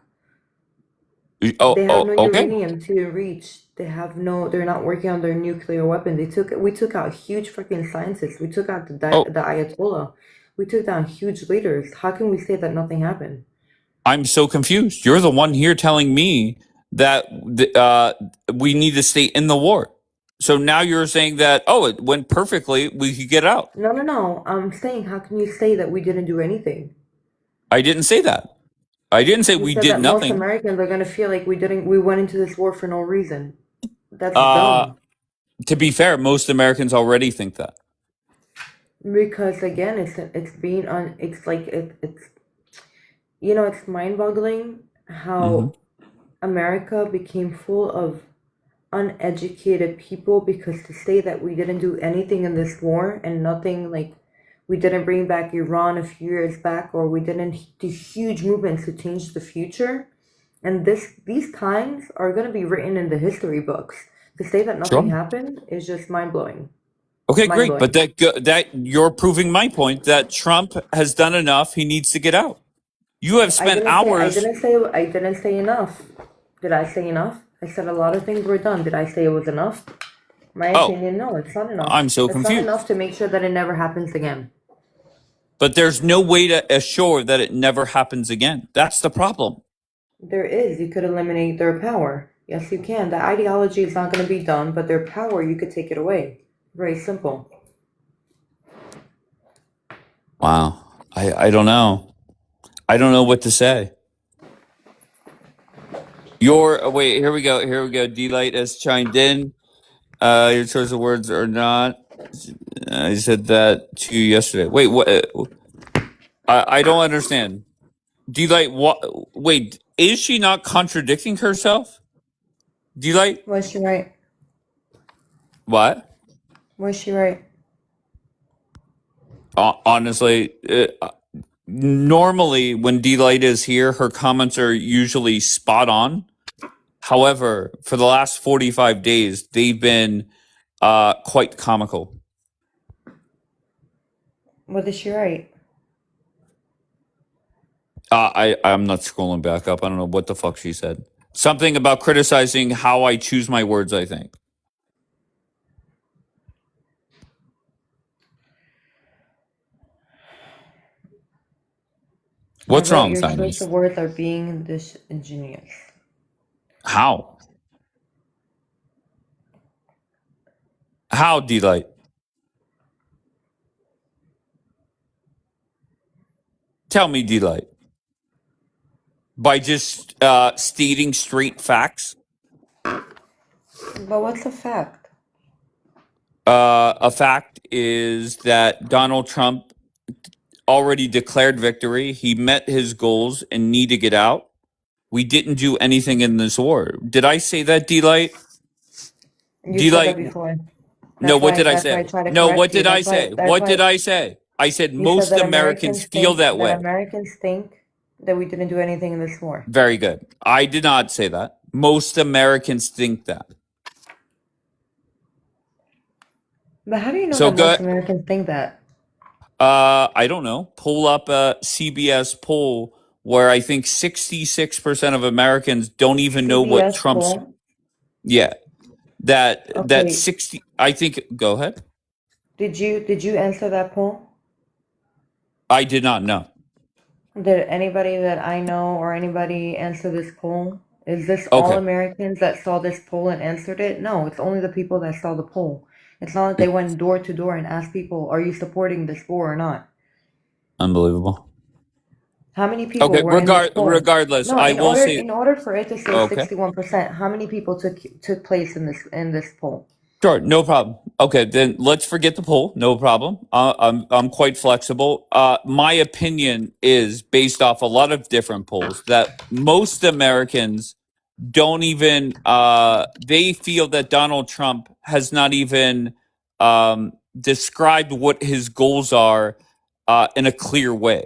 They have no Okay. uranium to reach. They're not working on their nuclear weapon. We took out huge freaking scientists. We took out Oh, the Ayatollah. We took down huge leaders. How can we say that nothing happened? I'm so confused. You're the one here telling me that we need to stay in the war. So now you're saying that, oh, it went perfectly. We could get out. No, no, no. I'm saying, how can you say that we didn't do anything? I didn't say that. I didn't say You we said did that most nothing. Americans are gonna feel like we went into this war for no reason. That's Uh, dumb. to be fair, most Americans already think that. Because again, it's being on. It's like it's it's mind-boggling Hmm. how America became full of uneducated people, because to say that we didn't do anything in this war and nothing, like we didn't bring back Iran a few years back, or we didn't do huge movements to change the future, and these times are going to be written in the history books. To say that nothing Sure. happened is just mind-blowing. Okay, great. But Mind-blowing. that you're proving my point that Trump has done enough. He needs to get out. You have spent hours. I didn't say enough. Did I say enough? I said a lot of things were done. Did I say it was enough? My Oh, opinion, no, it's not enough. I'm so It's not enough confused. to make sure that it never happens again. But there's no way to assure that it never happens again. That's the problem. There is. You could eliminate their power. Yes, you can. The ideology is not going to be done, but their power, you could take it away. Very simple. Wow. I don't know. I don't know what to say. Wait, here we go. Here we go. D-Light has chimed in. Your choice of words or not. I said that to you yesterday. Wait, what? I don't understand. D-Light, what? Wait, is she not contradicting herself? D-Light, Was she right? what? Was she right? Honestly, normally when D-Light is here, her comments are usually spot on. However, for the last 45 days, they've been quite comical. Was she right? I'm not scrolling back up. I don't know what the fuck she said. Something about criticizing how I choose my words, I think. I What's wrote wrong, your choice Zionist? of words are being disingenuous. How? How, D-Light? Tell me, D-Light. By just stating straight facts? But what's a fact? A fact is that Donald Trump already declared victory. He met his goals and need to get out. We didn't do anything in this war. Did I say that, D-Light? You said that D-Light, before. no, what did I That's why I say? try to No, what correct you. did I say? That's What why did I say? I said you said most that Americans feel that way. Americans think that we didn't do anything in this war. Very good. I did not say that. Most Americans think that. But how do you know So that most good. Americans think that? I don't know. Pull up a CBS poll where I think 66% of Americans don't even know what CBS Trump's. poll. Yeah, that Okay. 60. I think. Go ahead. Did you answer that poll? I did not know. Did anybody that I know or anybody answer this poll? Is this all Okay, Americans that saw this poll and answered it? No, it's only the people that saw the poll. It's not like they went door to door and asked people, "Are you supporting this war or not?" unbelievable. How many people Okay, were in this poll? regardless, No, I in will order say. in order for it to say Okay. 61%, how many people took place in this poll? Sure, no problem. Okay, then let's forget the poll. No problem. I'm quite flexible. My opinion is based off a lot of different polls that most Americans don't even. They feel that Donald Trump has not even described what his goals are in a clear way.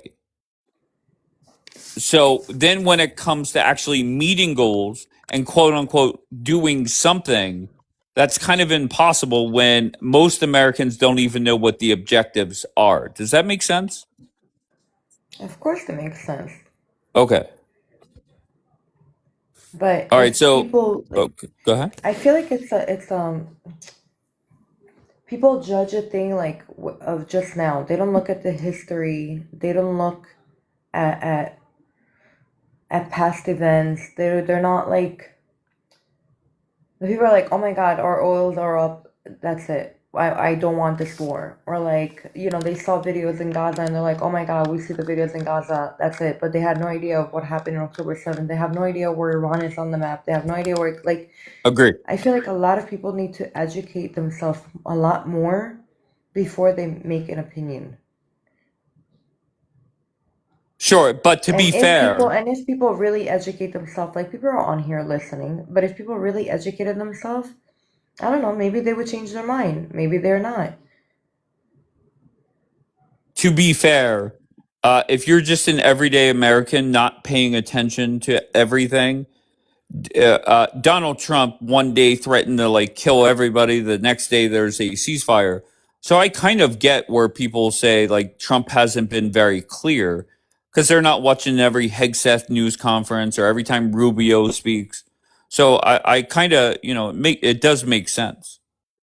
So then, when it comes to actually meeting goals and quote unquote doing something, that's kind of impossible when most Americans don't even know what the objectives are. Does that make sense? Of course it makes sense. Okay. But All right. if So, people like okay, go ahead. I feel like it's people judge a thing like of just now. They don't look at the history. They don't look at past events. They're not like the people are like, oh my God, our oils are up. That's it. I don't want this war. Or like, they saw videos in Gaza and they're like, oh my God, we see the videos in Gaza. That's it. But they had no idea of what happened on October 7th. They have no idea where Iran is on the map. They have no idea where, like, Agree. I feel like a lot of people need to educate themselves a lot more before they make an opinion. Sure, but to And be if people fair, and if people really educate themselves, like people are on here listening, but if people really educated themselves, I don't know, maybe they would change their mind. Maybe they're not. to be fair, if you're just an everyday American not paying attention to everything, Donald Trump one day threatened to like kill everybody. The next day there's a ceasefire. So I kind of get where people say like Trump hasn't been very clear because they're not watching every Hegseth news conference or every time Rubio speaks. So I kind of it does make sense.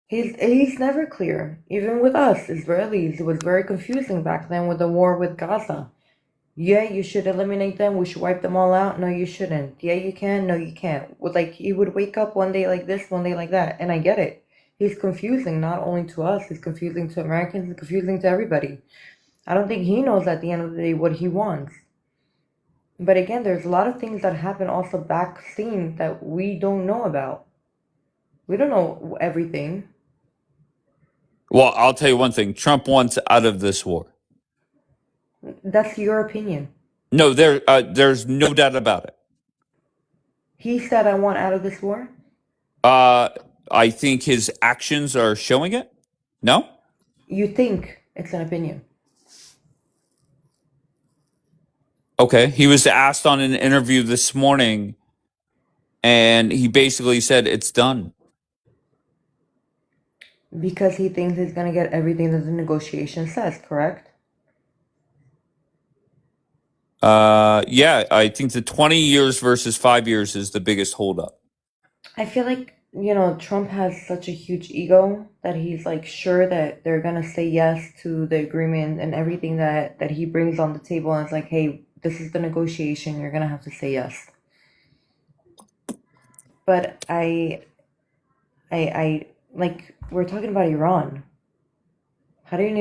He's never clear. Even with us, Israelis, it was very confusing back then with the war with Gaza. Yeah, you should eliminate them. We should wipe them all out. No, you shouldn't. Yeah, you can. No, you can't. Like he would wake up one day like this, one day like that, and I get it. He's confusing not only to us. He's confusing to Americans. He's confusing to everybody. I don't think he knows at the end of the day what he wants. But again, there's a lot of things that happen also back scene that we don't know about. We don't know everything. Well, I'll tell you one thing: Trump wants out of this war. That's your opinion. No, there's no doubt about it. He said, I want out of this war. Uh, I think his actions are showing it. No. You think it's an opinion. Okay. He was asked on an interview this morning, and he basically said it's done. Because he thinks he's going to get everything that the negotiation says, correct? Yeah, I think the 20 years versus 5 years is the biggest holdup. I feel like, Trump has such a huge ego that he's like sure that they're going to say yes to the agreement and everything that he brings on the table. And it's like, hey, this is the negotiation. You're going to have to say yes. But I like, we're talking about Iran. How do you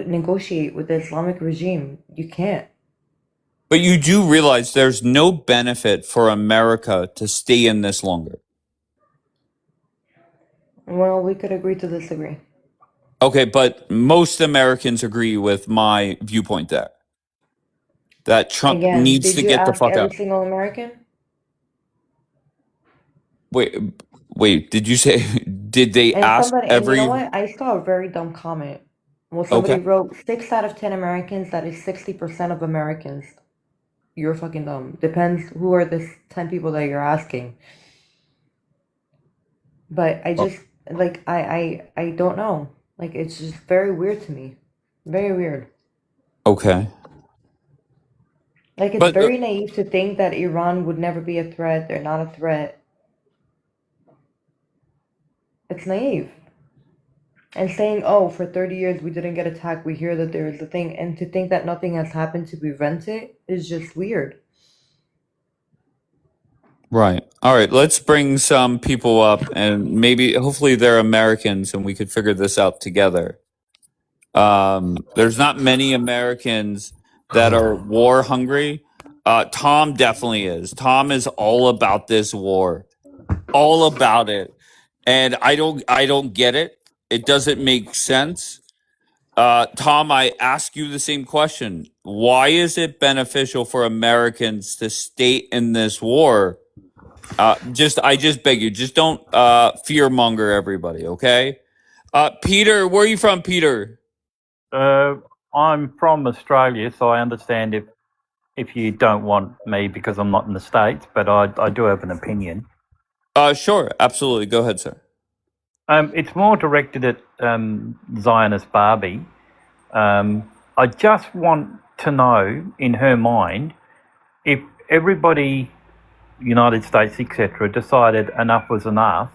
negotiate with the Islamic regime? You can't. But you do realize there's no benefit for America to stay in this longer. Well, we could agree to disagree. Okay, but most Americans agree with my viewpoint there. That Trump Again, needs did to you get the ask fuck every out. single American? Wait, did you say, did they And ask somebody, and you know every. what? I saw a very dumb comment. Well, somebody Okay. wrote 6 out of 10 Americans, that is 60% of Americans. You're fucking dumb. Depends who are the 10 people that you're asking. But I just, like, I don't know. Like, it's just very weird to me. Very weird. Okay. Like, it's But very naive to think that Iran would never be a threat. They're not a threat. It's naive. And saying, oh, for 30 years we didn't get attacked, we hear that there is a thing, and to think that nothing has happened to prevent it is just weird. right. All right, let's bring some people up and maybe hopefully they're Americans and we could figure this out together. There's not many Americans that are war hungry. Tom definitely is. Tom is all about this war. All about it. And I don't get it. It doesn't make sense. Tom, I ask you the same question. Why is it beneficial for Americans to stay in this war? I just beg you, just don't fear monger everybody, okay? Peter, where are you from, Peter? I'm from Australia, so I understand if you don't want me because I'm not in the States, but I do have an opinion. Sure, absolutely. Go ahead, sir. It's more directed at Zionist Barbie. I just want to know, in her mind, if everybody, United States, etc., decided enough was enough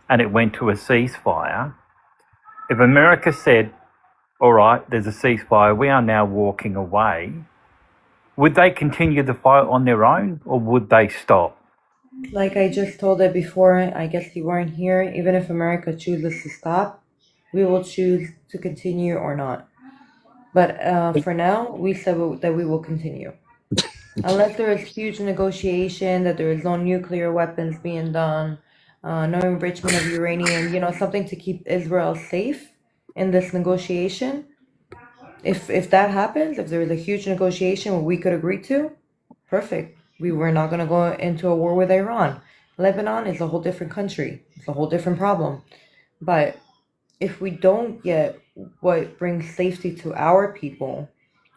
and it went to a ceasefire, if America said, all right, there's a ceasefire, we are now walking away, would they continue the fight on their own or would they stop? Like I just told it before, I guess you weren't here. Even if America chooses to stop, we will choose to continue or not. But for now, we said that we will continue. Unless there is huge negotiation, that there is no nuclear weapons being done, no enrichment of uranium, something to keep Israel safe in this negotiation. If that happens, if there is a huge negotiation where we could agree to, perfect. We were not going to go into a war with Iran. Lebanon is a whole different country. It's a whole different problem. But if we don't get what brings safety to our people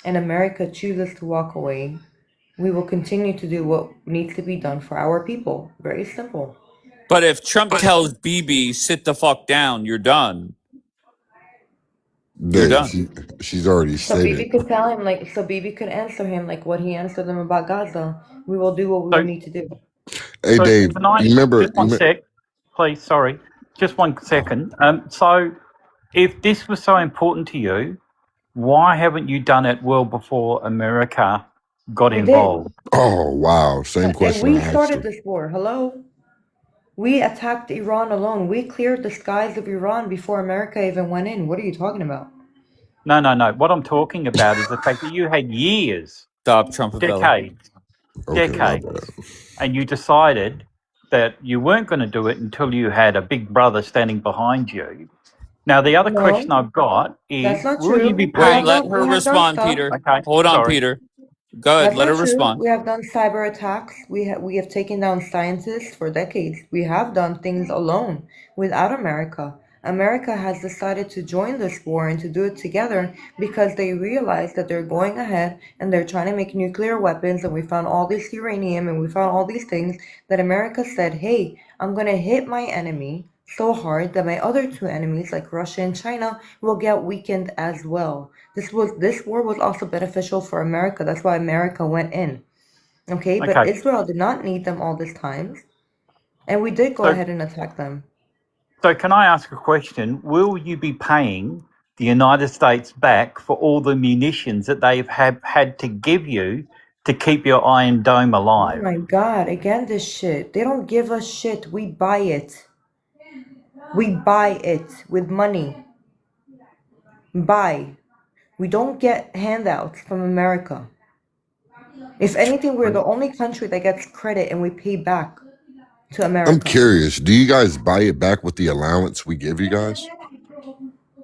and America chooses to walk away, we will continue to do what needs to be done for our people. Very simple. But if Trump tells Bibi, sit the fuck down, you're done. You're Dave, done. she's already So Bibi stated. could tell him, so Bibi could answer him like what he answered them about Gaza. We will do what we will need to do. Hey, So Dave, can I, you remember? just one sec, please, sorry, just 1 second. So if this was so important to you, why haven't you done it well before America got We did. involved? Oh, wow. Same And question we I asked started you. this war. Hello? We attacked Iran alone. We cleared the skies of Iran before America even went in. What are you talking about? No. What I'm talking about is the fact that you had years, Stop, Trumpavelli. Okay, my bad. decades, and you decided that you weren't going to do it until you had a big brother standing behind you. Now, the other question No, I've got that's is, not will you be true. We have Wait, paying? let done her we have done respond, stuff. Peter. Okay, Hold on, sorry. Peter. Go ahead, That's let her not true. respond. We have done cyber attacks. We have taken down scientists for decades. We have done things alone without America. America has decided to join this war and to do it together because they realize that they're going ahead and they're trying to make nuclear weapons, and we found all this uranium and we found all these things that America said, hey, I'm going to hit my enemy so hard that my other two enemies like Russia and China will get weakened as well. This war was also beneficial for America. That's why America went in. Okay, but Okay, Israel did not need them all this time, and we did go so ahead and attack them. so can I ask a question? Will you be paying the United States back for all the munitions that they've had to give you to keep your Iron Dome Oh alive? my God, again this shit. They don't give us shit. We buy it. We buy it with money. Buy. We don't get handouts from America. If anything, we're the only country that gets credit and we pay back to I'm America. curious. Do you guys buy it back with the allowance we give you guys?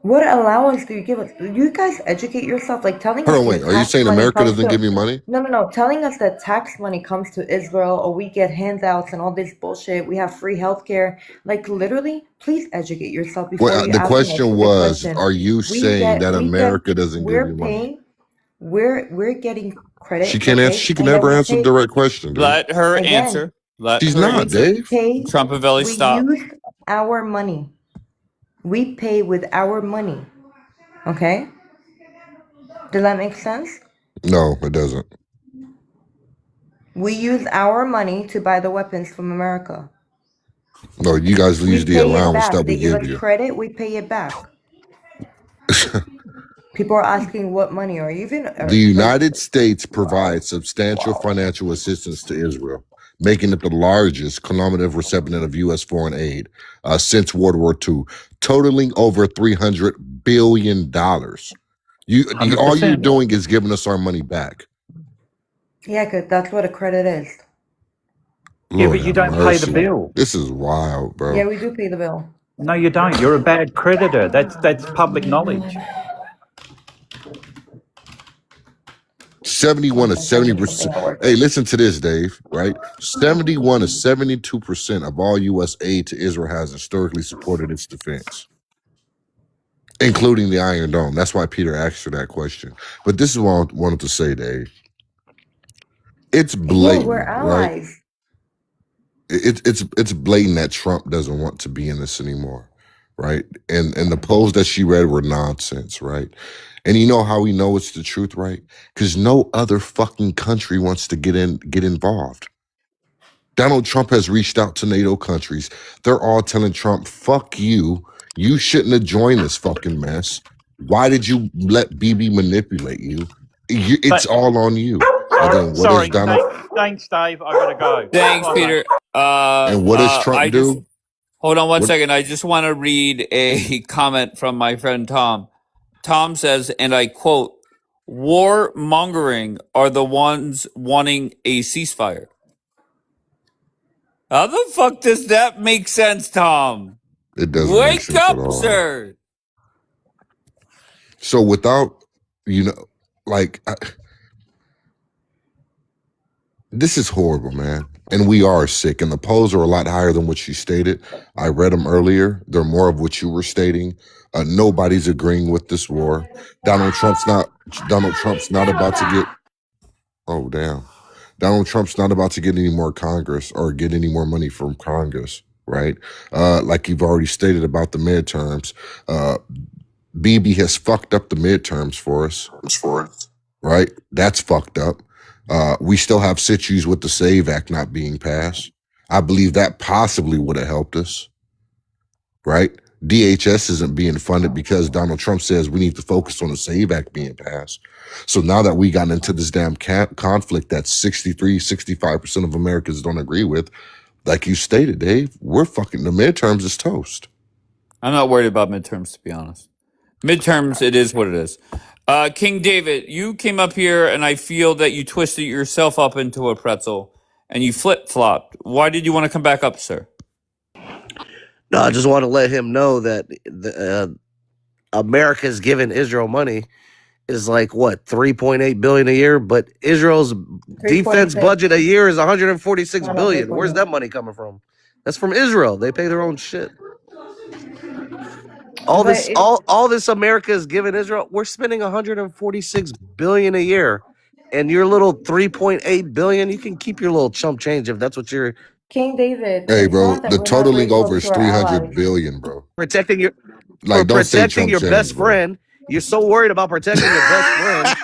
What allowance do you give us? Do you guys educate yourself? Like telling Hold us on, your wait. Are you tax saying money America comes doesn't to give you money? no. Telling us that tax money comes to Israel or we get handouts and all this bullshit. We have free healthcare. Like literally, please educate yourself before Well, you the ask me a question stupid was, question. are you saying that We get America doesn't give you we're money? paying we're getting She credit, can't answer. okay? She can And then never we answer the pay direct question, dude. Let her again. answer. Let She's her not, answer. Dave. Trumpavelli, We stop. used our money. We pay with our money. Okay? Does that make sense? No, it doesn't. We use our money to buy the weapons from America. No, you guys We use the pay it allowance back. that we They give give us you. credit, we pay it back. People are asking what money are you even The United States wow. provides substantial Wow. financial assistance to Israel, making it the largest cumulative recipient of U.S. foreign aid since World War II, totaling over $300 billion. All you're 100%. doing is giving us our money back. Yeah, 'cause that's what a credit is. Yeah, Lord but you have don't pay the mercy. bill. This is wild, bro. Yeah, we do pay the bill. No, you don't. You're a bad creditor. That's public knowledge. 71 to One second, 70%. something at work. Hey, listen to this, Dave, right? 71 to 72% of all U.S. aid to Israel has historically supported its defense, including the Iron Dome. That's why Peter asked you that question. But this is what I wanted to say, Dave. It's Yeah, blatant, we're right? allies. It's blatant that Trump doesn't want to be in this anymore, right? And the polls that she read were nonsense, right? And you know how we know it's the truth, right? Because no other fucking country wants to get involved. Donald Trump has reached out to NATO countries. They're all telling Trump, fuck you. You shouldn't have joined this fucking mess. Why did you let BB manipulate you? It's all on you. And then what Sorry. does Donald Thanks, Dave. I gotta go. Thanks, Bye, mate. Peter. and what does Trump I just do? hold on one What second. I just want to read a comment from my friend Tom. Tom says, and I quote, "War mongering are the ones wanting a ceasefire." How the fuck does that make sense, Tom? it doesn't make Wake sense at up, all. sir. So without, like, this is horrible, man. And we are sick. And the polls are a lot higher than what she stated. I read them earlier. They're more of what you were stating. Nobody's agreeing with this war. Donald Trump's not about to get, oh, damn. Donald Trump's not about to get any more Congress or get any more money from Congress, right? Like you've already stated about the midterms. BB has fucked up the midterms for us, right? That's fucked up. We still have issues with the SAVE Act not being passed. I believe that possibly would have helped us, right? DHS isn't being funded because Donald Trump says we need to focus on the SAVE Act being passed. So now that we got into this damn conflict that 65% of Americans don't agree with, like you stated, Dave, we're fucking, the midterms is toast. I'm not worried about midterms, to be honest. Midterms, it is what it is. King David, you came up here and I feel that you twisted yourself up into a pretzel and you flip-flopped. Why did you want to come back up, sir? No, I just want to let him know that America's giving Israel money is like what, 3.8 billion a year, but Israel's defense 3.6. budget a year is 146 No, no, billion. Where's 3.8. that money coming from? That's from Israel. They pay their own shit. All this America is giving Israel, we're spending 146 billion a year. And your little 3.8 billion, you can keep your little chump change if that's what you're King David, Hey, it's bro, not that the we're not totaling grateful over is to our 300 allies. billion, bro. protecting your Like, don't say protecting chump your change, best bro. friend. You're so worried about protecting your best friend.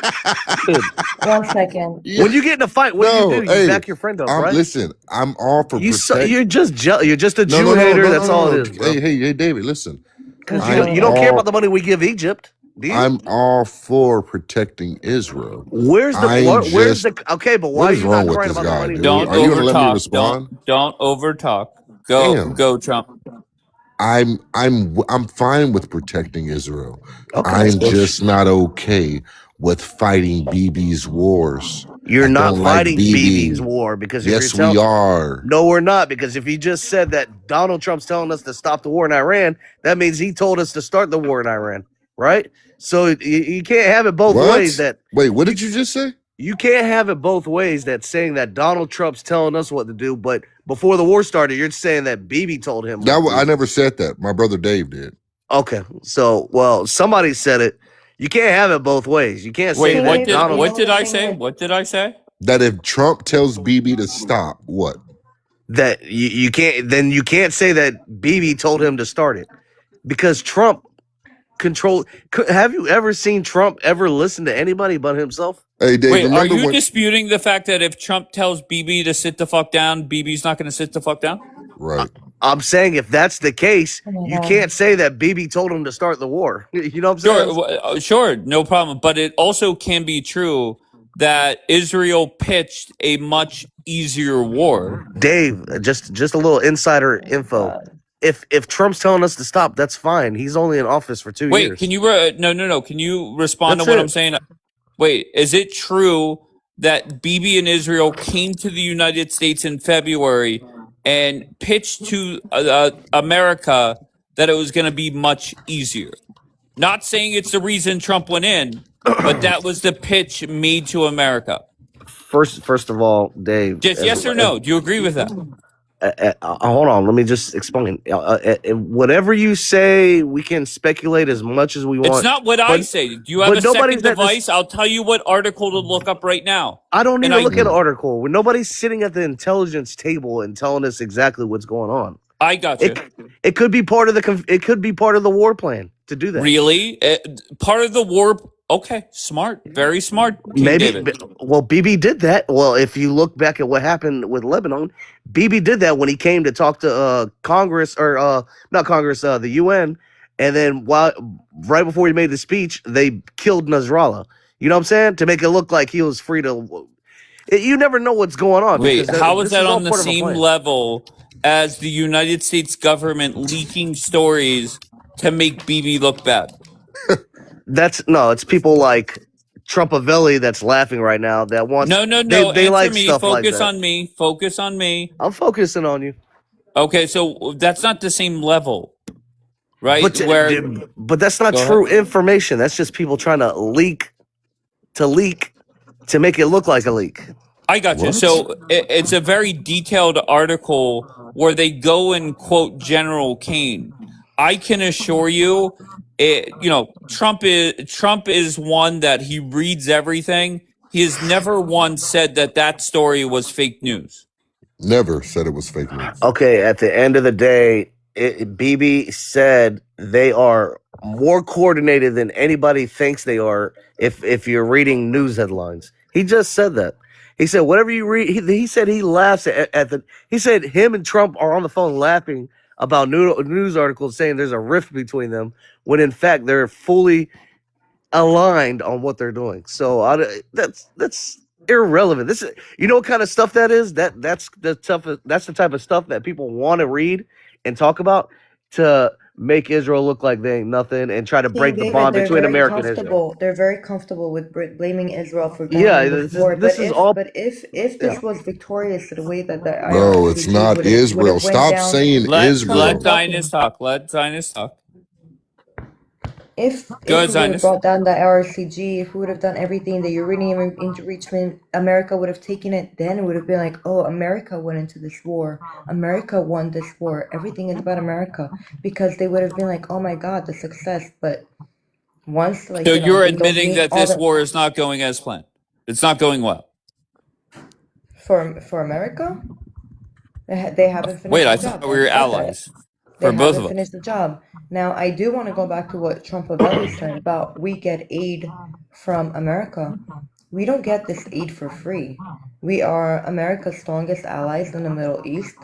Dude, 1 second. when you get in a fight, what No, do? You hey, back your friend up, right? listen, I'm all for You're just you're just a No, Jew no, no, hater. no, That's no, all no. it is, bro. Hey, David, listen. Because I'm you don't care about all the money we give Egypt, do you? I'm all for protecting Israel. Where's the okay? But why What are is you wrong not with crying this about the guy, money dude? we give Don't Are you gonna let me overtalk. respond? Don't overtalk. Damn. Go, Trump. I'm fine with protecting Israel. Okay. I'm just not okay with fighting BB's wars. You're I not don't like fighting BB. BB's war because Yes, we are. No, we're not, because if he just said that Donald Trump's telling us to stop the war in Iran, that means he told us to start the war in Iran, right? So you can't have it both ways. Wait, what did you just say? You can't have it both ways. That saying that Donald Trump's telling us what to do, but before the war started, you're saying that BB told him. I never said that. My brother Dave did. Okay, so somebody said it. You can't have it both ways. You can't say Wait, that. what did I say? What did I say? That if Trump tells BB to stop, what? That you can't. Then you can't say that BB told him to start it, because Trump control. Have you ever seen Trump ever listen to anybody but himself? Hey, Dave, Wait, are remember you when? disputing the fact that if Trump tells BB to sit the fuck down, BB's not going to sit the fuck down? Right. I'm saying if that's the case, Oh my you God. can't say that BB told him to start the war. You know what I'm saying? Sure, no problem. But it also can be true that Israel pitched a much easier war. Dave, just a little insider info. If Trump's telling us to stop, that's fine. He's only in office for 2 Wait, years. can you no? Can you respond That's to what it. I'm saying? Wait, is it true that BB and Israel came to the United States in February and pitched to America that it was going to be much easier? Not saying it's the reason Trump went in, but that was the pitch made to America. First of all, Dave. Just yes or no? Do you agree with that? Hold on, let me just explain. Whatever you say, we can speculate as much as we want. It's not what I say. Do you have a second device? I'll tell you what article to look up right now. I don't need to look at an article. When nobody's sitting at the intelligence table and telling us exactly what's going on. I got you. It could be part of the war plan to do that. Really? Part of the war? Okay, smart, very smart. Maybe. Well, BB did that. Well, if you look back at what happened with Lebanon, BB did that when he came to talk to Congress or not Congress, the UN, and then right before he made the speech, they killed Nasrallah. You know what I'm saying? To make it look like he was free to. You never know what's going on. Wait, how is that on the same level as the United States government leaking stories to make BB look bad? It's people like Trumpavelli that's laughing right now that wants. No. They like me. stuff like that. Focus on me. I'm focusing on you. Okay, so that's not the same level, right? But that's not true information. That's just people trying to leak to make it look like a leak. I got you. So it's a very detailed article where they go and quote General Kane. I can assure you, Trump is one that he reads everything. He has never once said that story was fake news. Never said it was fake news. Okay, at the end of the day, BB said they are more coordinated than anybody thinks they are if you're reading news headlines. He just said that. He said, whatever you read, he said he laughs he said him and Trump are on the phone laughing about news articles saying there's a rift between them when in fact they're fully aligned on what they're doing. So that's irrelevant. This is, what kind of stuff that is? That's the type of stuff that people want to read and talk about to make Israel look like they ain't nothing and try to break the bond between America and Israel. They're very comfortable with blaming Israel for war. But if this was victorious the way that the no, it's not Israel. Stop saying Israel. Let Zionist talk. If we would have brought down the IRCG, if we would have done everything, the uranium enrichment, America would have taken it, then it would have been like, oh, America went into this war. America won this war. Everything is about America. Because they would have been like, oh my God, the success. But once, so you're admitting that this war is not going as planned. It's not going well. For America? They haven't finished. Wait, I thought we were allies. For both of us. Finished the job. Now, I do want to go back to what Trumpavelli said about we get aid from America. We don't get this aid for free. We are America's strongest allies in the Middle East.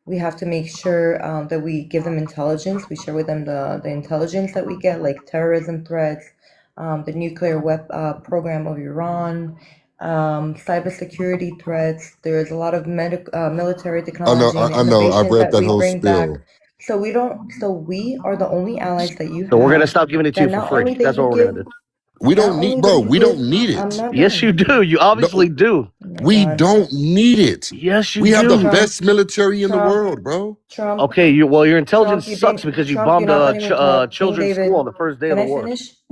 We have to make sure that we give them intelligence. We share with them the intelligence that we get, like terrorism threats, the nuclear program of Iran, cybersecurity threats. There's a lot of military technology. I know. I've read that whole spiel. So we are the only allies that you have. So we're gonna stop giving it to you for free. That's what we're gonna do. We don't need, bro. We don't need it. Yes, you do. You obviously do. We don't need it. Yes, you do. We have the best military in the world, bro. Trump. Okay, your intelligence sucks because you bombed a children's school on the first day of the war.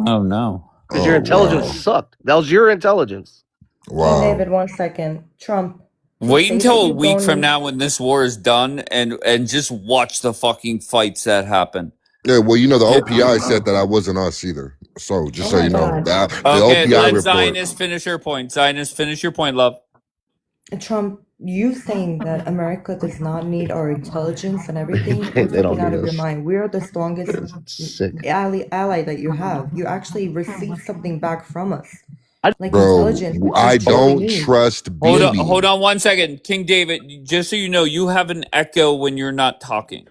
Oh no. Because your intelligence sucked. That was your intelligence. Wow. David, 1 second. Trump. Wait until a week from now when this war is done and just watch the fucking fights that happen. Yeah, well, the OPI said that I wasn't us either. So just so you know. The Okay, OPI let report. Zionist finish your point. Zionist, finish your point, love. Trump, you saying that America does not need our intelligence and everything, you're They don't fucking out need of your us. mind. We are the strongest Sick. ally that you have. You actually receive something back from us, like Bro, intelligence, which I is what we don't need. trust Hold BB. on 1 second, King David. Just so you know, you have an echo when you're not talking.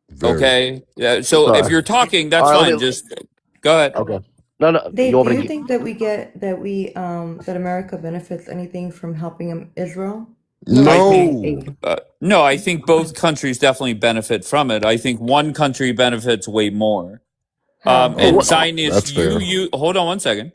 Very. Okay. So if Sorry. you're talking, that's All right, fine. Just go ahead. Okay. No. You Dave, want do me you to think that that America benefits anything from helping Israel? I think Military No. aid. no. I think both countries definitely benefit from it. I think one country benefits way more. How? Well, And what, Zionist, That's fair. you hold on 1 second.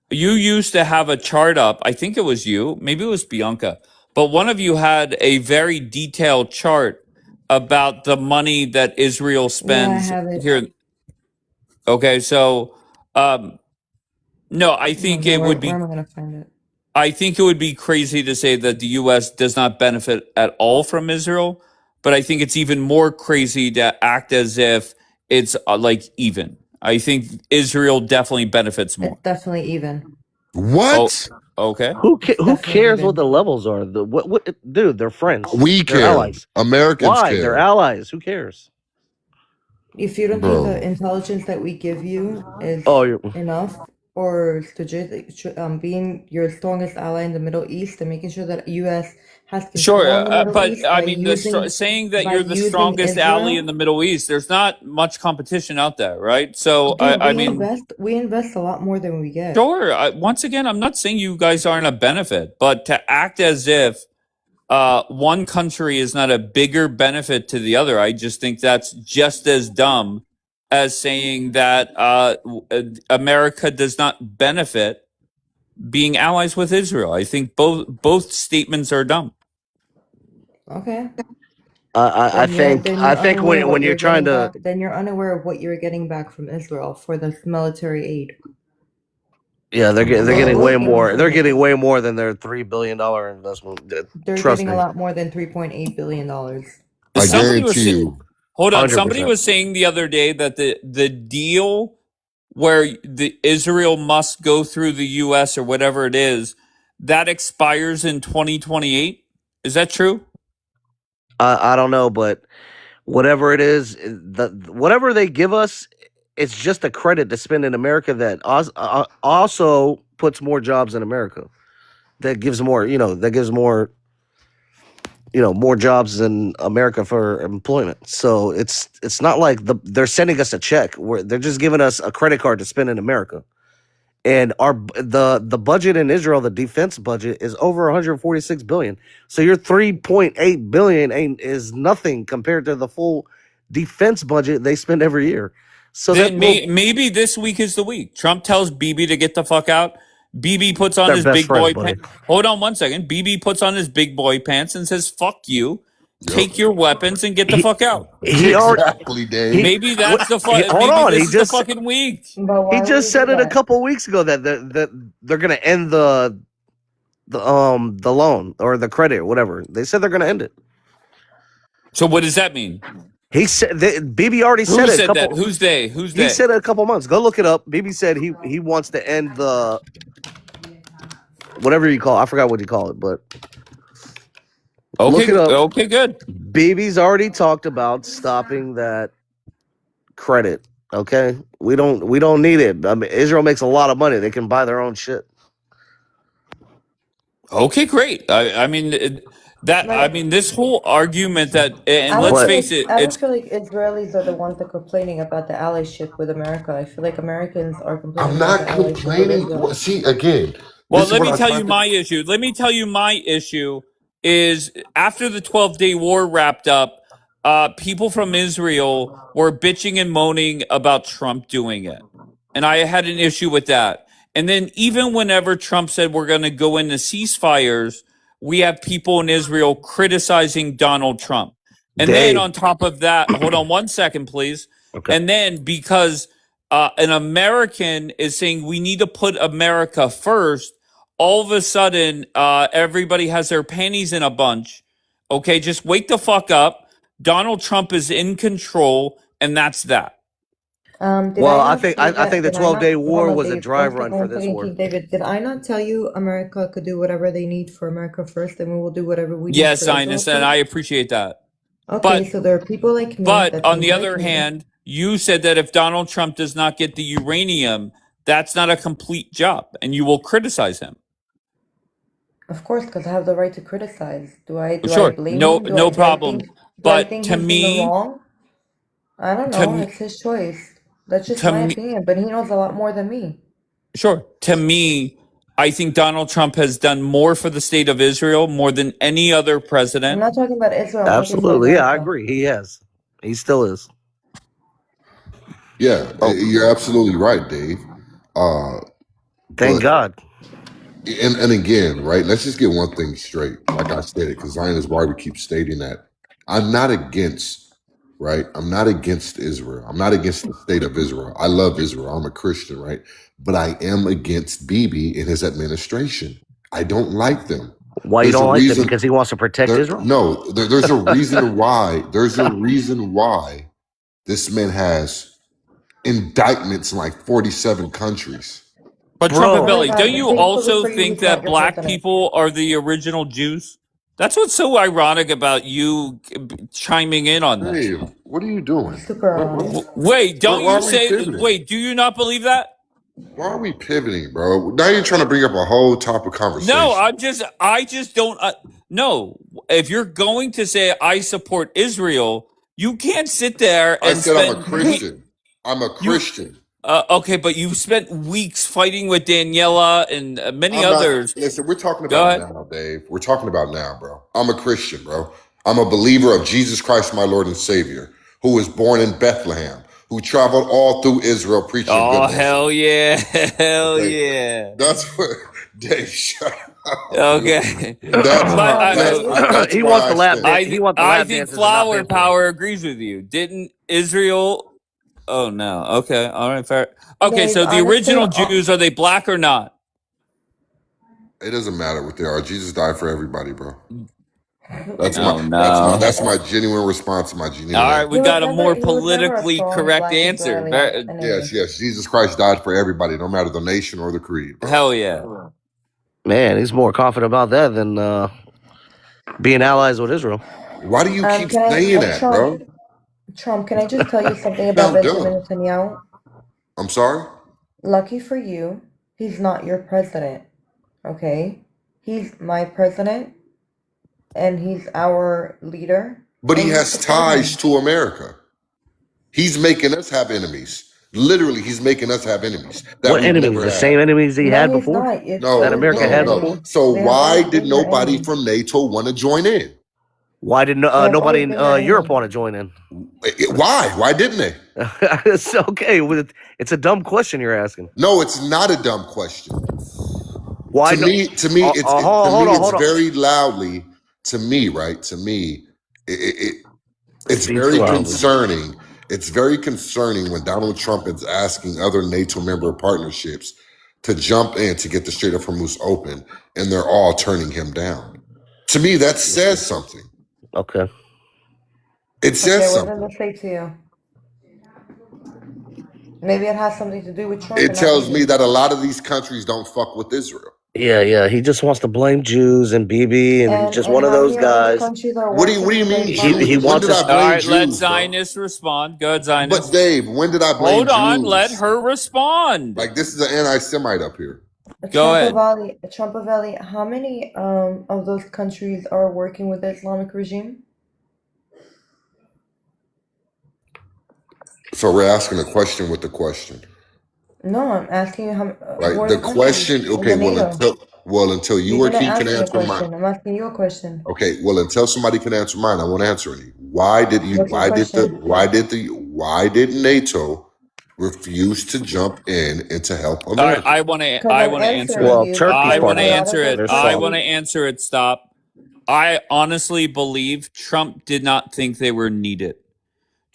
You used to have a chart up. I think it was you, maybe it was Bianca, but one of you had a very detailed chart about the money that Israel Yeah, I spends have it. here. Okay, so no, I think Okay, it would where be am I gonna find it? I think it would be crazy to say that the US does not benefit at all from Israel, but I think it's even more crazy to act as if it's like even. I think Israel definitely benefits more. It's definitely even. Oh, What? okay. It's who definitely cares what even. the levels are? What dude, they're friends. We They're care. allies. Americans Why? They're care. allies. Who cares? If you don't think the Bro. intelligence that we give you is Oh, you're, enough, or being your strongest ally in the Middle East and making sure that U.S. has Sure, control in the Middle but East I mean, saying that by you're the using strongest ally in Israel. the Middle East, there's not much competition out there, right? So, Dude, I mean, we invest a lot more than we get. sure. Once again, I'm not saying you guys aren't a benefit, but to act as if one country is not a bigger benefit to the other, I just think that's just as dumb as saying that America does not benefit being allies with Israel. I think both statements are dumb. Okay. I think Then you're unaware when what you're you're trying getting to back. Then you're unaware of what you're getting back from Israel for this military aid. yeah, they're getting way Both giving more. They're from getting way more than their $3 billion investment. They're Trust getting a me, lot more than $3.8 billion. I Somebody was guarantee you. hold on. Somebody 100%. was saying the other day that the deal where the Israel must go through the U.S. or whatever it is that expires in 2028. Is that true? I don't know, but whatever it is, whatever they give us, it's just a credit to spend in America that also puts more jobs in America. That gives more, more jobs in America for employment. So it's not like they're sending us a check. Where they're just giving us a credit card to spend in America. And the budget in Israel, the defense budget, is over 146 billion. So your 3.8 billion is nothing compared to the full defense budget they spend every year. So that Then little, maybe this week is the week. Trump tells BB to get the fuck out. BB puts on they're his best big friends, boy buddy. pants. Hold on 1 second. BB puts on his big boy pants and says, "Fuck you. Yep. Take your weapons and get the He fuck out." he already Exactly, Dave. he Maybe that's the hold maybe on. this is the fucking week. But He why would just he said do it a that? couple weeks ago that they're gonna end the loan or the credit or whatever. They said they're gonna end it. So what does that mean? He said BB already Who said it a said that? couple. Who's they? Who's He they? said it a couple months. Go look it up. BB said he wants to end the whatever you call. I forgot what you call it, but look Okay, it up. okay, good. BB's already talked about stopping that credit. Okay, we don't need it. I mean, Israel makes a lot of money. They can buy their own shit. Okay, great. I mean this whole argument that, and let's But face it, I don't it's feel like Israelis are the ones that are complaining about the allyship with America. I feel like Americans are complaining I'm about not the allyship with complaining. Israel. See, again, well, this is let what me I tell try you to. my issue. Let me tell you my issue is after the 12-day war wrapped up, people from Israel were bitching and moaning about Trump doing it. And I had an issue with that. And then even whenever Trump said we're going to go into ceasefires, we have people in Israel criticizing Donald Trump. And then Dave, on top of that, hold on 1 second, please. okay. And then because an American is saying we need to put America first, all of a sudden everybody has their panties in a bunch. Okay, just wake the fuck up. Donald Trump is in control, and that's that. Did Well, I I not think say I that? think the Did I 12-day not? Hold war on, was a Dave. dry One second, run for one this second, war. King David. Did I not tell you America could do whatever they need for America first, and we will do whatever we need Yes, for Israel Zionist, and I first? appreciate that. Okay, But so there are people like me but that on think the like other me. hand, you said that if Donald Trump does not get the uranium, that's not a complete job, and you will criticize him. Of course, because I have the right to criticize. Do I Sure, blame no him? no problem. Do I But think he's in the wrong? I don't to know. me, It's his choice. That's just to my me, opinion, but he knows a lot more than me. sure. To me, I think Donald Trump has done more for the state of Israel more than any other I'm president. not talking about Israel. I'm talking about Absolutely, yeah, I America. agree. He has. He still is. Yeah, Oh, you're absolutely right, Dave. Uh, thank but God. and again, right? Let's just get one thing straight. Like I said, because Zionist Barbie keeps stating that I'm not against, right? I'm not against Israel. I'm not against the state of Israel. I love Israel. I'm a Christian, right? But I am against Bibi and his administration. I don't like them. Why you There's a don't like that? reason. Because he wants to protect Israel? No, there's a reason why. There's a reason why this man has indictments in like 47 countries. But Bro. Trumpet Oh my Belly, God, don't the you same goes also for you think who's not that your black president. people are the original Jews? That's what's so ironic about you chiming in on this. Hey, what are you doing? Super ironic. Wait, don't Why you are we say? pivoting? Wait, do you not believe that? Why are we pivoting, bro? Now you're trying to bring up a whole topic conversation. No, I just don't. No, if you're going to say I support Israel, you can't sit there I and said I'm a spend Christian. I'm a you. Christian. Okay, but you've spent weeks fighting with Daniela and many I'm not. others. Listen, we're talking Go about ahead. now, Dave. We're talking about now, bro. I'm a Christian, bro. I'm a believer of Jesus Christ, my Lord and Savior, who was born in Bethlehem, who traveled all through Israel preaching Oh, good message. hell yeah. Hell Okay, yeah. that's what Dave. Shut up. Okay. That's But He why wants I the lap. said. He wants the I lap think dances and not Flower dancing. Power agrees with you. Didn't Israel? Oh no. Okay. All right. Fair. Okay. Dave, So the honestly, original Jews, are they black or not? It doesn't matter what they are. Jesus died for everybody, bro. That's Oh my no. that's my genuine response to my genuine All right. answer. We got a more he was never a politically strong correct black answer. Israeli enemy. Yes. Jesus Christ died for everybody, no matter the nation or the creed, bro. Hell yeah. Man, he's more confident about that than being allies with Israel. Why do you keep Can saying I, that, bro? Trump, can I just tell you something about Sound Benjamin dumb. Netanyahu? I'm sorry? Lucky for you, he's not your president, okay? He's my president, and he's our leader. But he and we has support him. ties to America. He's making us have enemies. Literally, he's making us have enemies that What we've enemies? never The had. same enemies he had he's before? not. It's No, That always America been had your no. before? enemy. So They have why always did been your nobody enemy. from NATO want to join in? Why didn't They have nobody always in been your Europe enemy. want to join in? Why? Why didn't they? It's okay. It's a dumb question you're asking. No, it's not a dumb question. Why? Hold on. It's very loudly. To me, right? To me, it's Speak very loudly. concerning. It's very concerning when Donald Trump is asking other NATO member partnerships to jump in to get the Strait of Hormuz open, and they're all turning him down. To me, that says something. Okay. It says What does something. it say to you? Maybe it has something to do with Trump. It tells me that a lot of these countries don't fuck with Israel. Yeah. He just wants to blame Jews and Bibi, and he's just one of those guys. What do you mean, Jews? He When wants did I us. All blame right. Let Jews, bro? Zionist respond. Go ahead, Zionist. But Dave, when did I blame Hold on. Jews? Let her respond. Like, this is an anti-Semite up here. Go ahead. Trumpavelli, how many of those countries are working with the Islamic regime? So we're asking a question with the question. No, I'm asking you how. Right. The question. Okay. Until you or he can answer mine. I'm asking you a question. Okay. Well, until somebody can answer mine, I won't answer any. Why did NATO refuse to jump in and to help All right. America? I want to answer Well, it. Turkey's I part want to of it. answer it. They're I soft. want to answer it. Stop. I honestly believe Trump did not think they were needed.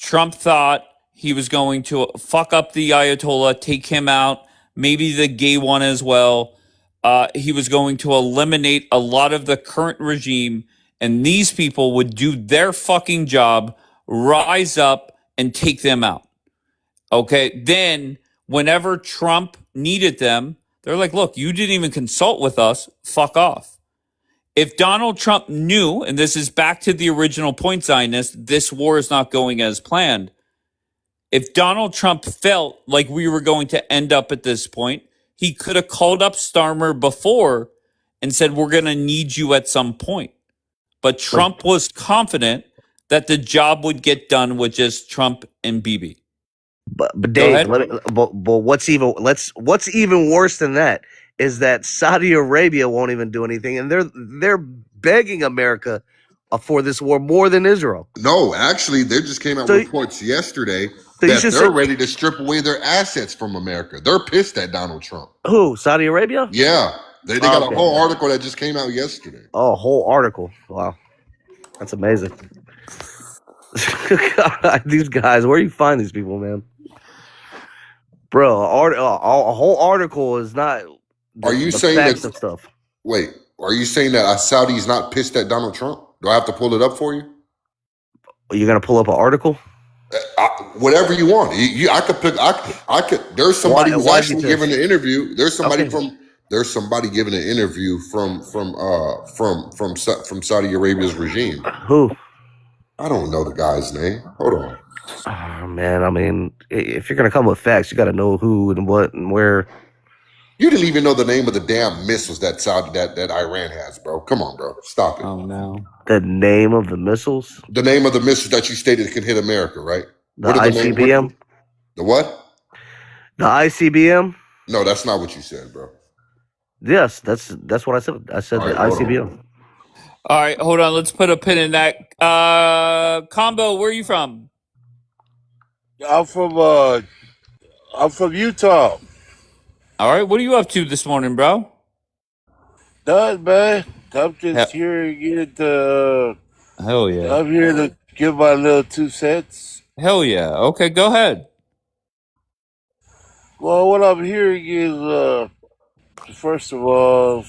Trump thought he was going to fuck up the Ayatollah, take him out, maybe the gay one as well. He was going to eliminate a lot of the current regime, and these people would do their fucking job, rise up, and take them out. Okay. Then, whenever Trump needed them, they're like, look, you didn't even consult with us. Fuck off. If Donald Trump knew, and this is back to the original point, Zionist, this war is not going as planned. If Donald Trump felt like we were going to end up at this point, he could have called up Starmer before and said, we're going to need you at some point. But Trump was confident that the job would get done with just Trump and Bibi. But Go Dave, ahead. but what's even worse than that is that Saudi Arabia won't even do anything, and they're begging America for this war more than Israel. No, actually, they just came out So- with reports yesterday So you that should they're say- ready to strip away their assets from America. They're pissed at Donald Trump. Who? Saudi Arabia? Yeah, they got Okay. a whole article that just came out yesterday. Oh, a whole article. Wow, that's amazing. God, these guys, where do you find these people, man? Bro, a whole article is not. Are you the saying facts that- of stuff? Wait, are you saying that Saudi's not pissed at Donald Trump? Do I have to pull it up for you? Are you gonna pull up an article? Whatever you want. I could pick. I could. There's somebody who's Why actually you giving an interview. There's somebody Okay. There's somebody giving an interview from Saudi Arabia's regime. Who? I don't know the guy's name. Hold on. Oh, man, I mean, if you're gonna come with facts, you got to know who and what and where. You didn't even know the name of the damn missiles that Iran has, bro. Come on, bro. Stop it. Oh, no. The name of the missiles? The name of the missiles that you stated can hit America, right? The What are the name- ICBM? The what? The ICBM? No, that's not what you said, bro. Yes, that's what I said. I said All the right, hold on. ICBM. All right, hold on. Let's put a pin in that. Combo, where are you from? I'm from Utah. All right, what are you up to this morning, bro? Nothing, man. I'm just He- here to get the. Hell yeah. I'm here to give my little 2 cents. Hell yeah. Okay, go ahead. Well, what I'm hearing is, first of all,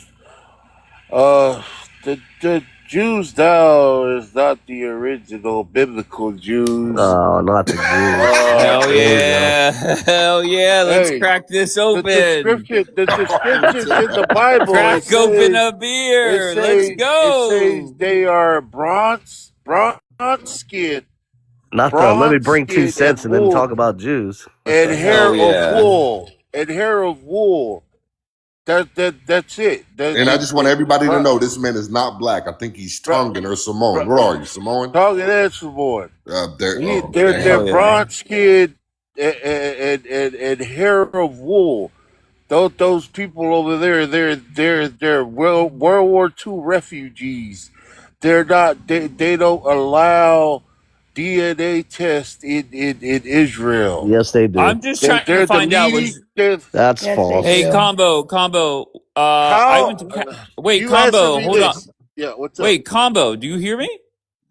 the Jews now is not the original biblical Jews. Oh, not the Jews. Hell yeah. Hell yeah. Let's Hey, crack this the open. descriptions in the Bible. Crack it open says- a beer. it Let's says- go. It says they are bronze skin Not the. Let me bring 2 Bronze cents and then wool. talk about Jews. and hair yeah. of wool. And hair of wool. That's it. And I just want everybody to know this man is not black. I think he's Tongan or Samoan. Where are you, Samoan? Talking answer boy. They're They're Hell yeah. bronze skin and hair of wool. Those people over there, they're World War II refugees. They're not. They don't allow DNA tests in Israel. Yes, they do. I'm just trying to find out. That's Yes, false. they Hey, do. combo. I went to. Wait, You combo. answer me Hold on. this. Yeah, what's up? Wait, combo. Do you hear me?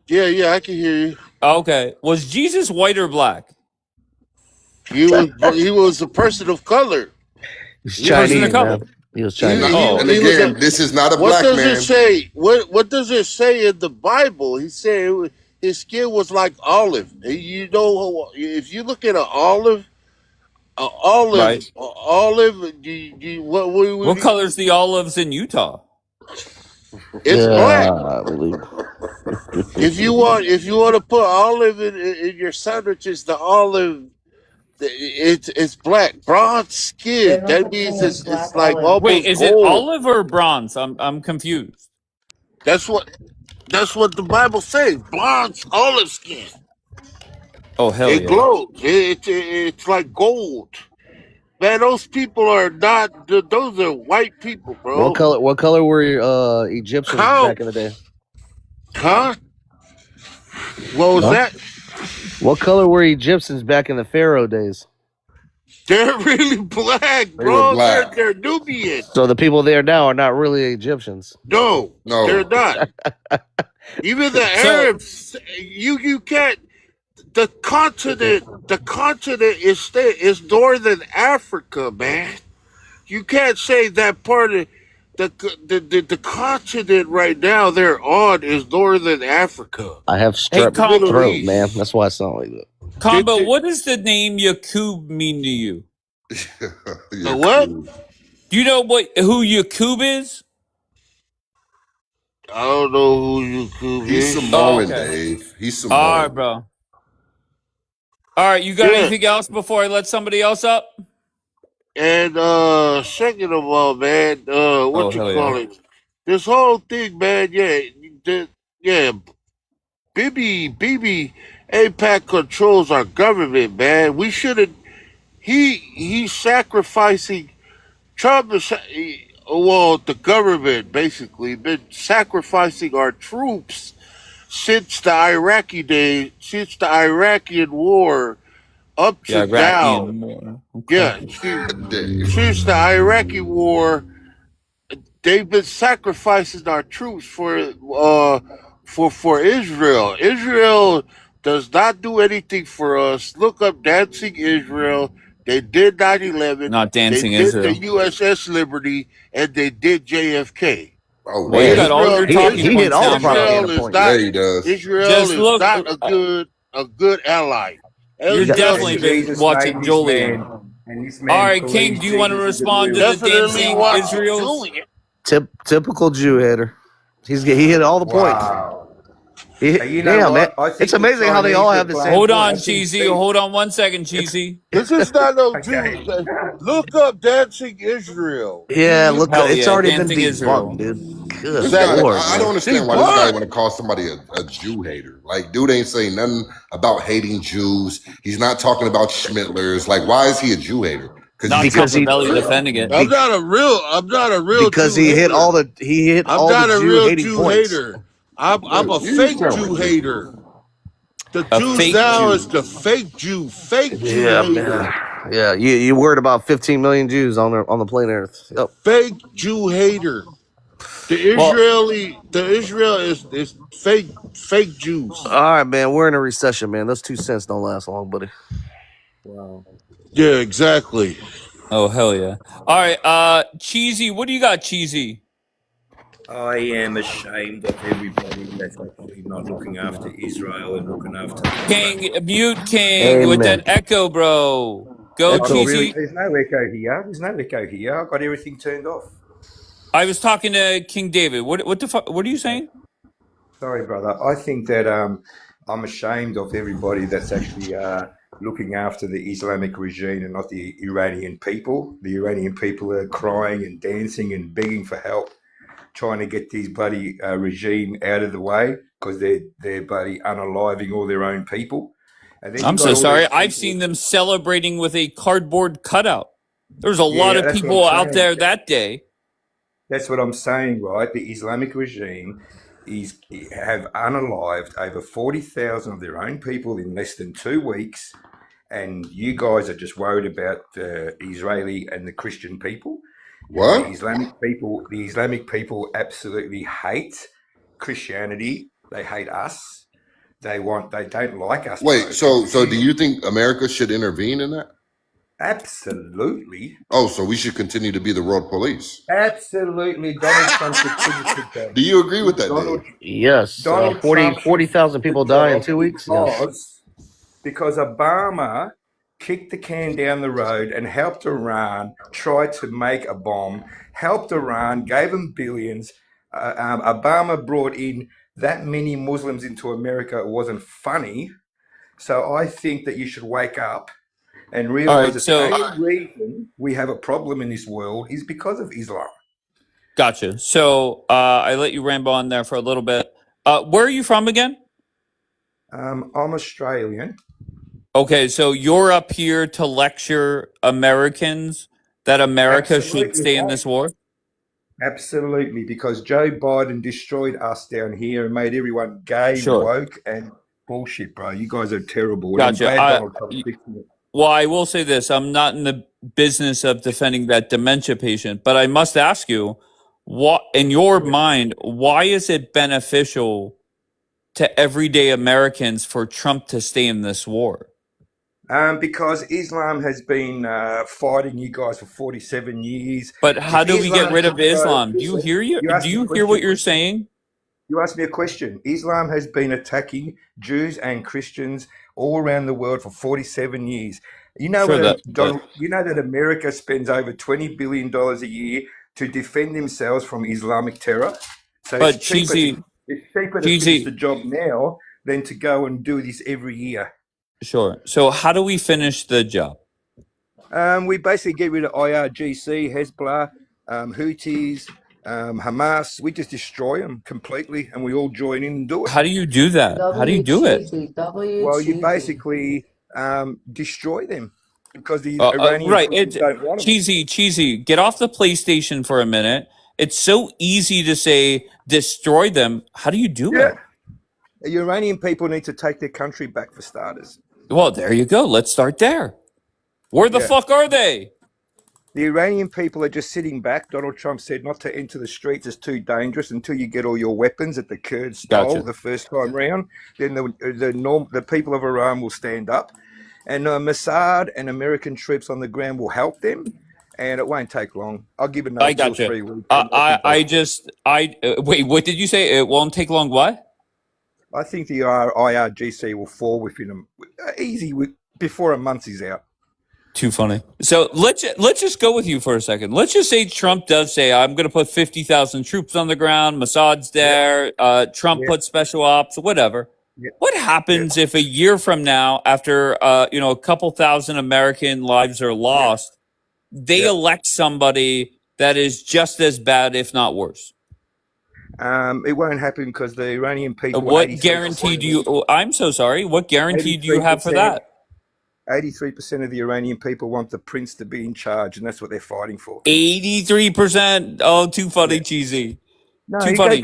Yeah, I can hear you. Okay. Was Jesus white or black? He was a person of color. He's Person of Chinese, color. man. He was Chinese. Oh. and He was again, a- this is not a What black does man. it say? What does it say in the Bible? He said his skin was like olive. And you know, if you look at an olive, Right. What what color's the olives in Utah? it's black. I believe. If you want to put olive in your sandwiches, the olive it's black, bronze skin. They're That not means saying it's black like olive. almost Wait, is it gold. olive or bronze? I'm confused. That's what the Bible says. Bronze olive skin. Oh hell It yeah. glows. It's like gold. Man, those people are not. Those are white people, bro. What color were Egyptians How? back in the day? Huh? What was Huh? that? What color were Egyptians back in the Pharaoh days? They're really black, They bro. were black. They're Nubian. So the people there now are not really Egyptians. No, No. they're not. Even the Arabs, you can't. The continent is northern Africa, man. You can't say that part of the continent right now they're on is northern Africa. I have strep Hey, throat, East. man. That's why I sound like that. Combo, Did what does the name Yakub mean to you? the what? Yakub. Do you know who Yakub is? I don't know who YouTube He's is. Oh, Samoan, okay. Dave. He's All right, Samoan. bro. All right, you got Yeah, anything else before I let somebody else up? and second of all, man, Oh, what you hell call yeah. it? This whole thing, man. Yeah, BB, APAC controls our government, man. We shouldn't. He's sacrificing. Trump is, well, the government basically been sacrificing our troops since the Iraqi days, since the Iraqi war up Yeah, to now. Iraqi more. Yeah, Okay. Dave. since the Iraqi war, they've been sacrificing our troops for Israel. Israel does not do anything for us. Look up Dancing Israel. They did 9/11. Not They dancing did the Israel. USS Liberty, and they did JFK. Oh, Well, you Man, got all your he talking hit points all the down, bro. Israel propaganda is points. not yeah, he does. Israel Just is look. not a good ally. You're In Israel definitely should been Jesus' watching name, Julian. this All man right, King, believes do you want to Jesus is the respond to real. the definitely dancing watch Israels? Julian. Typical Jew hater. He hit all the points. Wow. He, You know damn, man. what? I think It's the amazing how they Chinese all are have the same playing. Hold I on, points. think Cheesy. Steve. Hold on 1 second, Cheesy. This is not no Okay. Jews. Look up Dancing Israel. Yeah, look, Hell it's yeah, already been dancing debunked, Israel. dude. Good Exactly. lord, I don't man. understand why this guy What? want to call somebody a Jew hater. Like, dude ain't saying nothing about hating Jews. He's not talking about Schmittlers. Like, why is he a Jew hater? Because Not he's Because against he, Trump Belly Israel? defending it. I'm be, not a real because Jew he hit hater. I'm all the not a Jew real hating Jew points. hater. I'm a You fake sound Jew ridiculous. hater. The A Jews fake now is Jew. the fake Jew Yeah, hater. man. Yeah, you worried about 15 million Jews on the planet Earth. Yep. Fake Jew hater. Well, The Israel is fake Jews. All right, man. We're in a recession, man. Those 2 cents don't last long, buddy. Wow. Yeah, exactly. oh hell yeah. All right, Cheesy, what do you got, Cheesy? I am ashamed of everybody that's actually not looking after Israel and looking after the King, Islamic. mute King with Amen. that echo, bro. Go, Hold on, Echo. really? Cheesy. There's no echo here. There's no echo here. I've got everything turned off. I was talking to King David. What the fuck? What are you saying? Sorry, brother. I think that I'm ashamed of everybody that's actually looking after the Islamic regime and not the Iranian people. The Iranian people are crying and dancing and begging for help, trying to get these bloody regime out of the way because they're bloody unaliving all their own people. And then you I'm got so all sorry. these I've people. seen them celebrating with a cardboard cutout. There's a lot Yeah, of that's what I'm people out saying. there that day. That's what I'm saying, right? The Islamic regime have unalived over 40,000 of their own people in less than 2 weeks, and you guys are just worried about the Israeli and the Christian people. What? The Islamic people absolutely hate Christianity. They hate us. They don't like us. Wait, bro. so do you think America should intervene in that? Absolutely. Oh, so we should continue to be the world police. Absolutely. Donald Trump should sit down. Do you agree with that, Donald, Dave? Yes. Donald 40,000 Trump people should die in job 2 weeks. Yes. because Obama kicked the can down the road and helped Iran try to make a bomb, helped Iran, gave them billions. Obama brought in that many Muslims into America. It wasn't funny. So I think that you should wake up and All realize right, that so the only reason we have a problem in this world is because of Islam. gotcha. So I let you ramble on there for a little bit. Where are you from again? I'm Australian. Okay, so you're up here to lecture Americans that America should Absolutely stay in right. this war? Absolutely, because Joe Biden destroyed us down here and made everyone gay, Sure. woke, and bullshit, bro. You guys are terrible. And I'm Gotcha. glad Donald Trump fixing it. Well, I will say this. I'm not in the business of defending that dementia patient, but I must ask you, what, in your mind, why is it beneficial to everyday Americans for Trump to stay in this war? Because Islam has been fighting you guys for 47 years. But how If do we get Islam rid of could go, Islam? Do you listen, hear you asked Do me a you hear what question. you're saying? You asked me a question. Islam has been attacking Jews and Christians all around the world for 47 years. You know Sure, what, that Donald? You know that America spends over $20 billion a year to defend themselves from Islamic terror. So but cheesy, it's cheaper to finish the cheesy. job now than to go and do this every year. Sure. So how do we finish the job? We basically get rid of IRGC, Hezbollah, Houthis, Hamas. We just destroy them completely, and we all join in and do it. How do you do that? How do you do it? Well, you basically destroy them because the Iranian Right. people don't want them. Cheesy. Get off the PlayStation for a minute. It's so easy to say destroy them. How do you do it? The Iranian people need to take their country back for starters. Well, there you go. Let's start there. Where the fuck are they? The Iranian people are just sitting back. Donald Trump said not to enter the streets. It's too dangerous until you get all your weapons that the Kurds stole the first time round. Then the people of Iran will stand up. And Mossad and American troops on the ground will help them. And it won't take long. I'll give it another 2 or 3 weeks. Wait, what did you say? It won't take long what? I think the IRGC will fall within before a month is out. Too funny. So let's just go with you for a second. Let's just say Trump does say, I'm going to put 50,000 troops on the ground. Mossad's there. Trump put special ops, whatever. What happens if a year from now, after a couple thousand American lives are lost, they elect somebody that is just as bad, if not worse? It won't happen because the Iranian people. What guarantee do you? I'm so sorry. What guarantee do you have for that? 83% of the Iranian people want the prince to be in charge, and that's what they're fighting for. 83%. Oh, too funny, cheesy. No, too funny.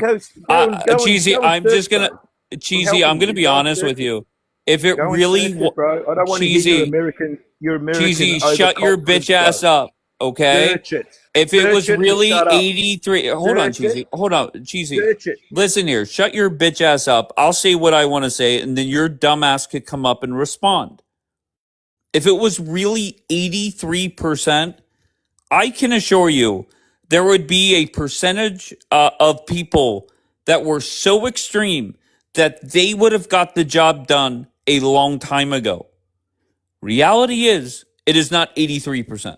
Cheesy. I'm gonna be honest with you. If it really, bro. I don't want cheesy, to hear your American. Cheesy, shut your bitch ass up, okay? If it was really 83, hold on, cheesy. Listen here, shut your bitch ass up. I'll say what I want to say, and then your dumb ass could come up and respond. If it was really 83%, I can assure you there would be a percentage of people that were so extreme that they would have got the job done a long time ago. Reality is, it is not 83%.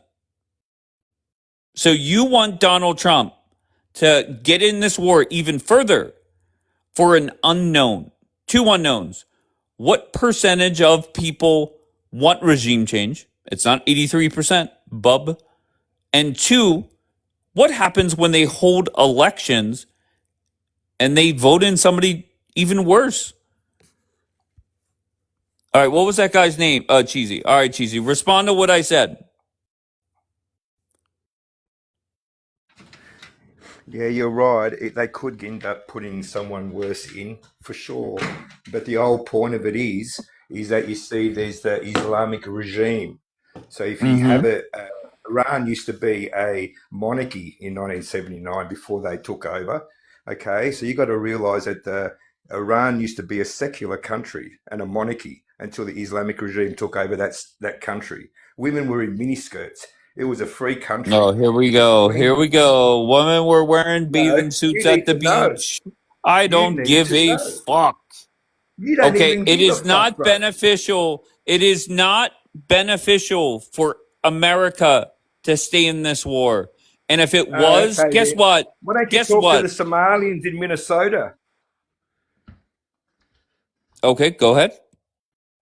So you want Donald Trump to get in this war even further for an unknown, 2 unknowns. What percentage of people want regime change? It's not 83%, bub. And 2, what happens when they hold elections and they vote in somebody even worse? All right, what was that guy's name? Cheesy. All right, Cheesy, respond to what I said. Yeah, you're right. They could end up putting someone worse in, for sure. But the whole point of it is that you see there's the Islamic regime. So if you have Iran used to be a monarchy in 1979 before they took over. Okay, so you got to realize that Iran used to be a secular country and a monarchy until the Islamic regime took over that country. Women were in miniskirts. It was a free country. Oh, here we go. Women were wearing bathing suits at the beach. I don't give a fuck. Okay, it is not beneficial. It is not beneficial for America to stay in this war. And if it was, guess what? Why don't you talk to the Somalians in Minnesota? Okay, go ahead.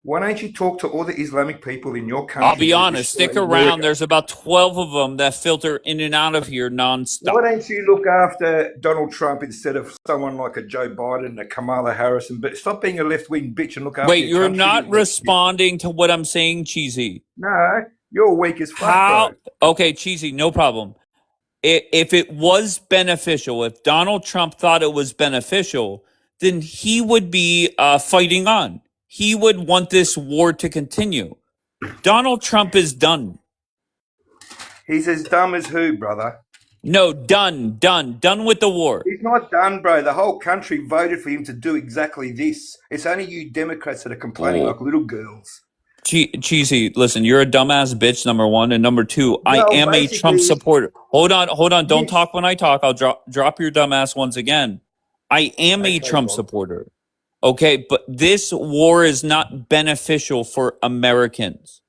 Why don't you talk to all the Islamic people in your country? I'll be honest. Stick around. There's about 12 of them that filter in and out of here nonstop. Why don't you look after Donald Trump instead of someone like a Joe Biden, a Kamala Harris? But stop being a left-wing bitch and look after Wait, your you're country. not responding to what I'm saying, Cheesy. No, you're weak as fuck, bro. Okay, Cheesy, no problem. If it was beneficial, if Donald Trump thought it was beneficial, then he would be fighting on. He would want this war to continue. Donald Trump is done. He's as dumb as who, brother? No, done with the war. He's not done, bro. The whole country voted for him to do exactly this. It's only you Democrats that are complaining like little girls. Cheesy, listen, you're a dumbass bitch, number one. And number two, I am a Trump supporter. Hold on. Don't talk when I talk. I'll drop your dumbass once again. I am a Trump supporter. Okay, but this war is not beneficial for Americans.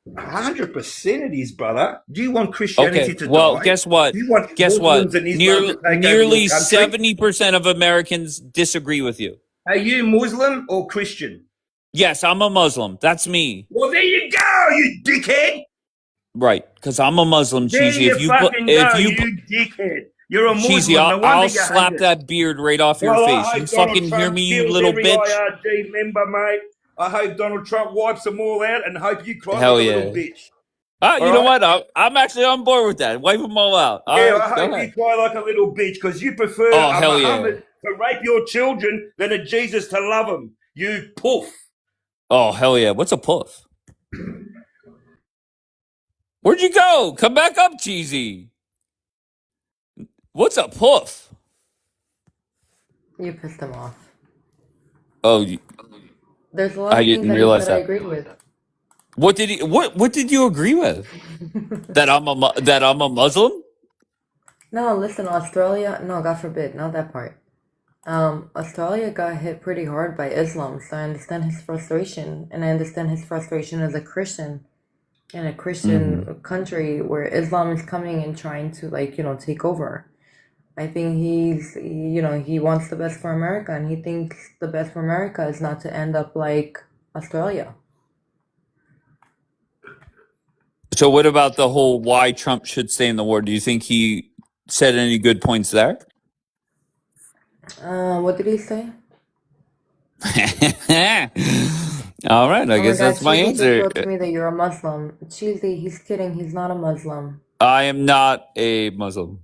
100% it is, brother. Do you want Christianity Okay, to well, die? guess what? Do you want Guess what? Muslims and Islam to take over Nearly your country? 70% of Americans disagree with you. Are you Muslim or Christian? Yes, I'm a Muslim. That's me. Well, there you go, you dickhead. Right, because I'm a Muslim, There Cheesy. you If you fucking if go, you you dickhead. You're a Cheesy, Muslim. No wonder I'll you slap hate it. that beard right off your Well, face. I You hope Donald fucking hear Trump me, you kills little every bitch? IRG member, mate. I hope Donald Trump wipes them all out and hope you cry Hell like a yeah. little bitch. You All know right? what? I'm actually on board with that. Wipe them all out. All Yeah, right, I go hope you ahead. cry like a little bitch because you prefer Oh, a hell yeah. Muhammad to rape your children than a Jesus to love them. You poof. Oh, hell yeah. What's a puff? Where'd you go? Come back up, Cheesy. What's a puff? You pissed him off. Oh, There's a lot I of things didn't that he realize said I that. agree with. What did you agree with? That I'm a Muslim? No, listen, Australia, no, God forbid, not that part. Australia got hit pretty hard by Islam, so I understand his frustration, and I understand his frustration as a Christian in a Christian country where Islam is coming and trying to, like, take over. I think he wants the best for America, and he thinks the best for America is not to end up like Australia. So what about the whole why Trump should stay in the war? Do you think he said any good points there? What did he say? All right, I Oh my guess God, that's my Cheesy just answer. wrote to me that you're a Muslim. Cheesy, he's kidding, he's not a Muslim. I am not a Muslim.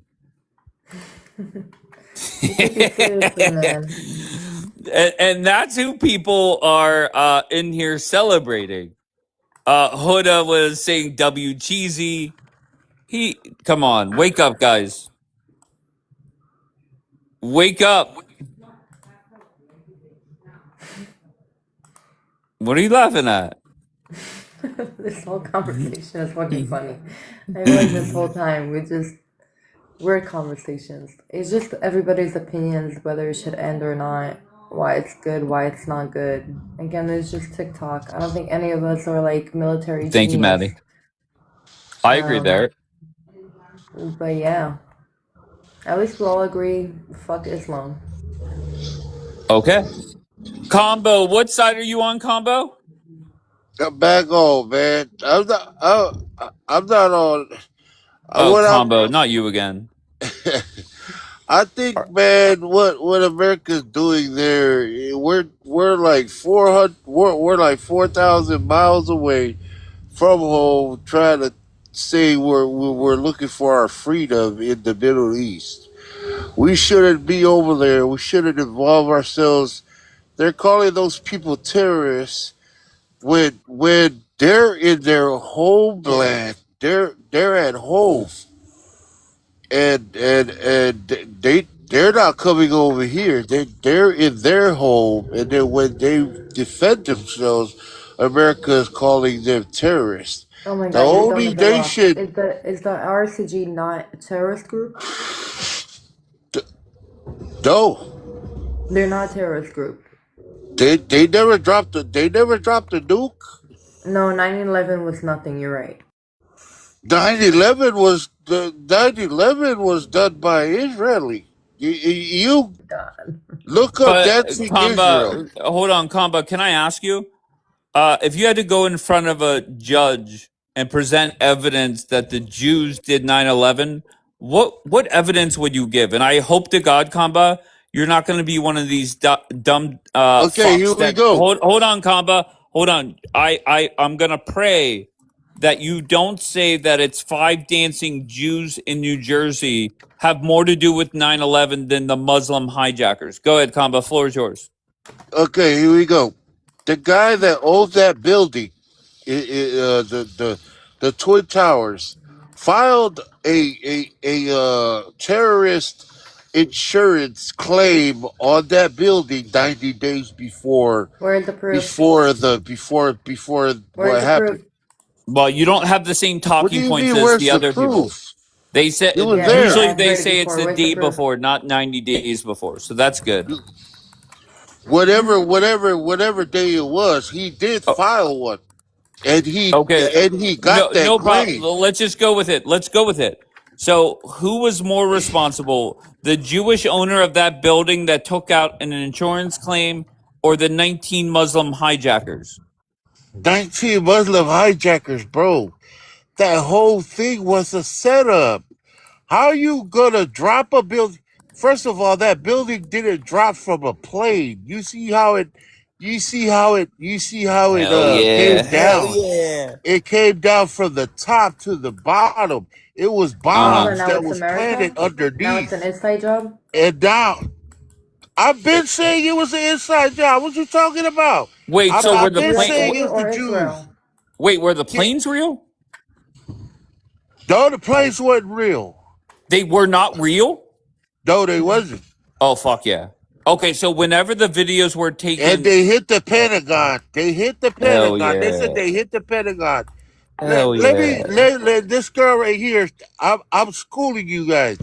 You take it seriously, man. And that's who people are in here celebrating. Huda was saying W Cheesy. Come on, wake up, guys. Wake up. What are you laughing at? This whole conversation is fucking funny. I feel like this whole time we're conversations. It's just everybody's opinions, whether it should end or not, why it's good, why it's not good. Again, it's just TikTok. I don't think any of us are like military Thank you, genius. Maddie. I agree there. But yeah, at least we all agree, fuck Islam. Okay. Combo, what side are you on, Combo? Back on, man. I'm not on. Oh, What Combo, not you again. I think, man, what America's doing there, we're like 400, we're like 4,000 miles away from home, trying to say we're looking for our freedom in the Middle East. We shouldn't be over there. We shouldn't involve ourselves. They're calling those people terrorists when they're in their homeland. They're at home, and they're not coming over here. They're in their home, and then when they defend themselves, America is calling them terrorists. Oh my The God, you're dumb only as a rock. nation, Is the RCG not a terrorist group? no, They're not a terrorist group. they never dropped the nuke. No, 9/11 was nothing, you're right. 9/11 was done by Israeli. You God. look up But Dancing Israel. hold on, Combo. Can I ask you, if you had to go in front of a judge and present evidence that the Jews did 9/11, what evidence would you give? And I hope to God, Combo, you're not going to be one of these dumb Okay, here fucks we that go. hold on, Combo. Hold on. I'm going to pray that you don't say that it's 5 dancing Jews in New Jersey have more to do with 9/11 than the Muslim hijackers. Go ahead, Combo. Floor is yours. Okay, here we go. The guy that owns that building, the Twin Towers, filed a terrorist insurance claim on that building 90 days before Where's the proof? before Where's what the happened. proof? Well, you don't have the same What do talking you points mean? as Where's the the other people. proof? They said You were Yeah, there. usually I've they heard it say it's before. the Where's the day proof? before, not 90 days before. So that's good. whatever day it was, he did Oh, file one, and okay. he got No, that no problem. claim. Let's just go with it. Let's go with it. So, who was more responsible? The Jewish owner of that building that took out an insurance claim, or the 19 Muslim hijackers? 19 Muslim hijackers, bro. That whole thing was a setup. How you gonna drop a building? First of all, that building didn't drop from a plane. You see how it Hell yeah. came Hell down. yeah. It came down from the top to the bottom. It was Uh-huh. bombs Now that it's was America? planted Now it's an underneath. inside job? And now I've been saying it was an inside job. What you talking about? Wait, so So were I've the been US saying plane? it's the or Jews. Israel? Wait, were the Yeah, planes real? no, the place wasn't real. They were not real? No, they wasn't. Oh, fuck yeah. Okay, so whenever the videos were And taken, they hit the Pentagon. They hit the hell Pentagon. They said yeah. they hit the Pentagon. Hell yeah. Let this girl right here. I'm schooling you guys.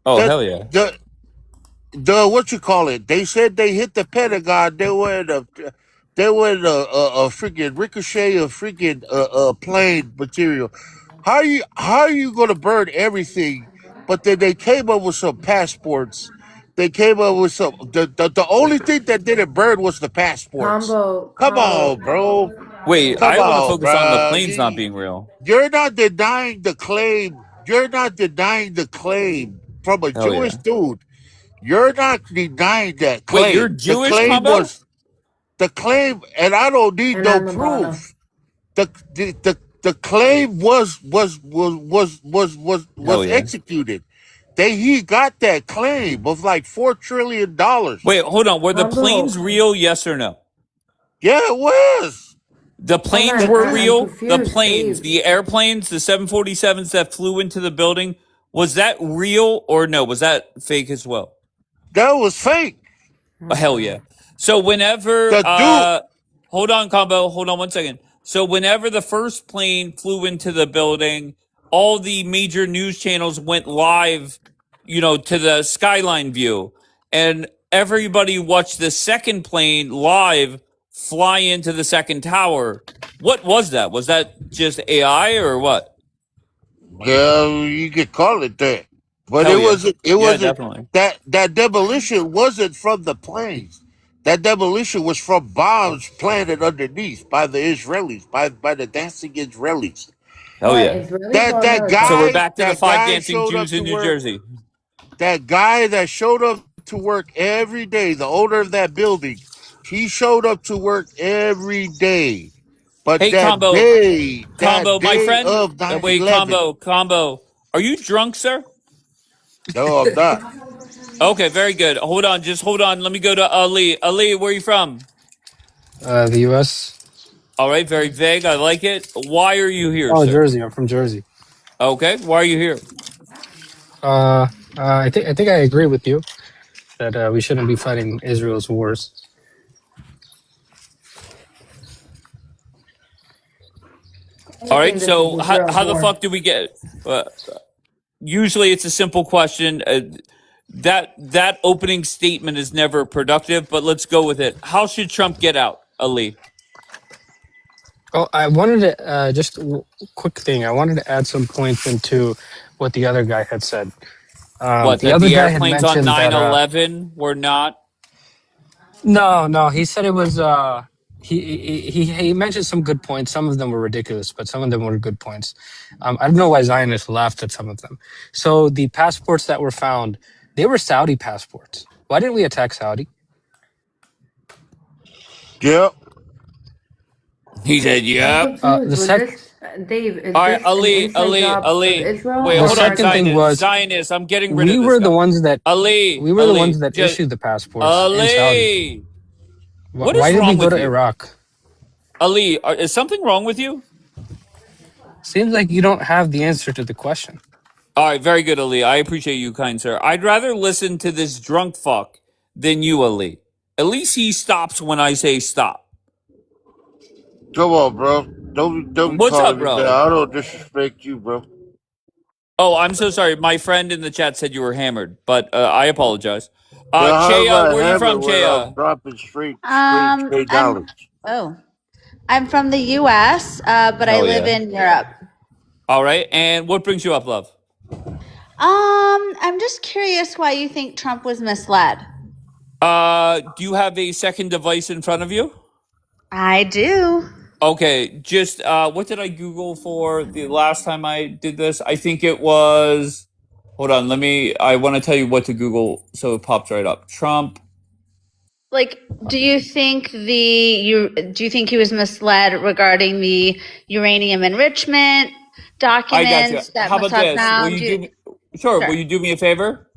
Oh, The hell yeah. the what you call it? They said they hit the Pentagon. They were in a freaking ricochet of freaking plane material. How are you gonna burn everything? But then they came up with some passports. They came up with some. The only thing that didn't burn was the passports. Come Combo. on, bro. Wait, Come I want to on, focus on the bro. planes not being real. You're not denying the claim. You're not denying the claim from a Hell Jewish yeah. dude. You're not denying that Wait, you're claim. Jewish, Combo? The claim, and I don't need And no I'm Ivana. proof. The claim Hell was yeah. executed. He got that claim of like $4 trillion. Wait, hold on. Were the planes Combo. real? Yes or no? Yeah, it was. The Hold planes on, were I'm real. The confused, planes, Dave. the airplanes, the 747s that flew into the building, was that real or no? Was that fake as well? That was fake. Oh, hell yeah. So whenever The dude, hold on, Combo, hold on 1 second. So whenever the first plane flew into the building, all the major news channels went live, to the skyline view. And everybody watched the second plane live fly into the second tower. What was that? Was that just AI or what? yeah, you could call it that. But Hell it yeah. wasn't. It Yeah, wasn't definitely. that demolition wasn't from the planes. That demolition was from bombs planted underneath by the Israelis, by the dancing Israelis. Hell What, yeah. Israelis That or that America? So we're guy back to the that five guy dancing showed up Jews to in New work. Jersey. That guy that showed up to work every day, the owner of that building, he showed up to work every day. But Hey, Combo, that my day friend. of nine Wait, eleven, Combo. Are you drunk, sir? no, I'm not. Okay, very good. Just hold on. Let me go to Ali. Ali, where are you from? The U.S. All right, very vague. I like it. Why are you here, Oh, sir? Jersey. I'm from Jersey. Okay, why are you here? I think I agree with you that we shouldn't be fighting Israel's wars. All I right, think this is so Israel's how the war. fuck do we get? Usually, it's a simple question. That opening statement is never productive, but let's go with it. How should Trump get out, Ali? Oh, I wanted to quick thing. I wanted to add some points into what the other guy had said. What, The that other the guy had airplanes on mentioned that 9/11 were not? no, he said it was he mentioned some good points. Some of them were ridiculous, but some of them were good points. I don't know why Zionists laughed at some of them. So the passports that were found, they were Saudi passports. Why didn't we attack Saudi? Yep. He said, I'm "Yep." confused. The Was sec this, Dave, is All right, this an inside job of Ali. Israel Wait, or the hold on, second America? thing was Zionist. I'm getting rid we of this were the guy. ones that Ali, just issued the passports in Saudi. Ali. What Why is did we wrong go with to you, Iraq? Ali? Is something wrong with you? Seems like you don't have the answer to the question. All right, very good, Ali. I appreciate you, kind sir. I'd rather listen to this drunk fuck than you, Ali. At least he stops when I say stop. Come on, bro. Don't be What's up, calling me that. bro? I don't disrespect you, bro. Oh, I'm so sorry. My friend in the chat said you were hammered, but I apologize. Then how Chaya, about where are you heaven from, where I'm Chaya? dropping straight I'm dollars? oh, I'm from the U.S., but I Hell live yeah. in Europe. All right. And what brings you up, love? I'm just curious why you think Trump was misled. Do you have a second device in front of you? I do. Okay, just what did I Google for the last time I did this? I think it was. Hold on, I want to tell you what to Google so it pops right up. Trump. Like, do you think he was misled regarding the uranium enrichment I got you. documents that How must about have this? Will found? you do me? Sure. Will Sure. you do me a favor?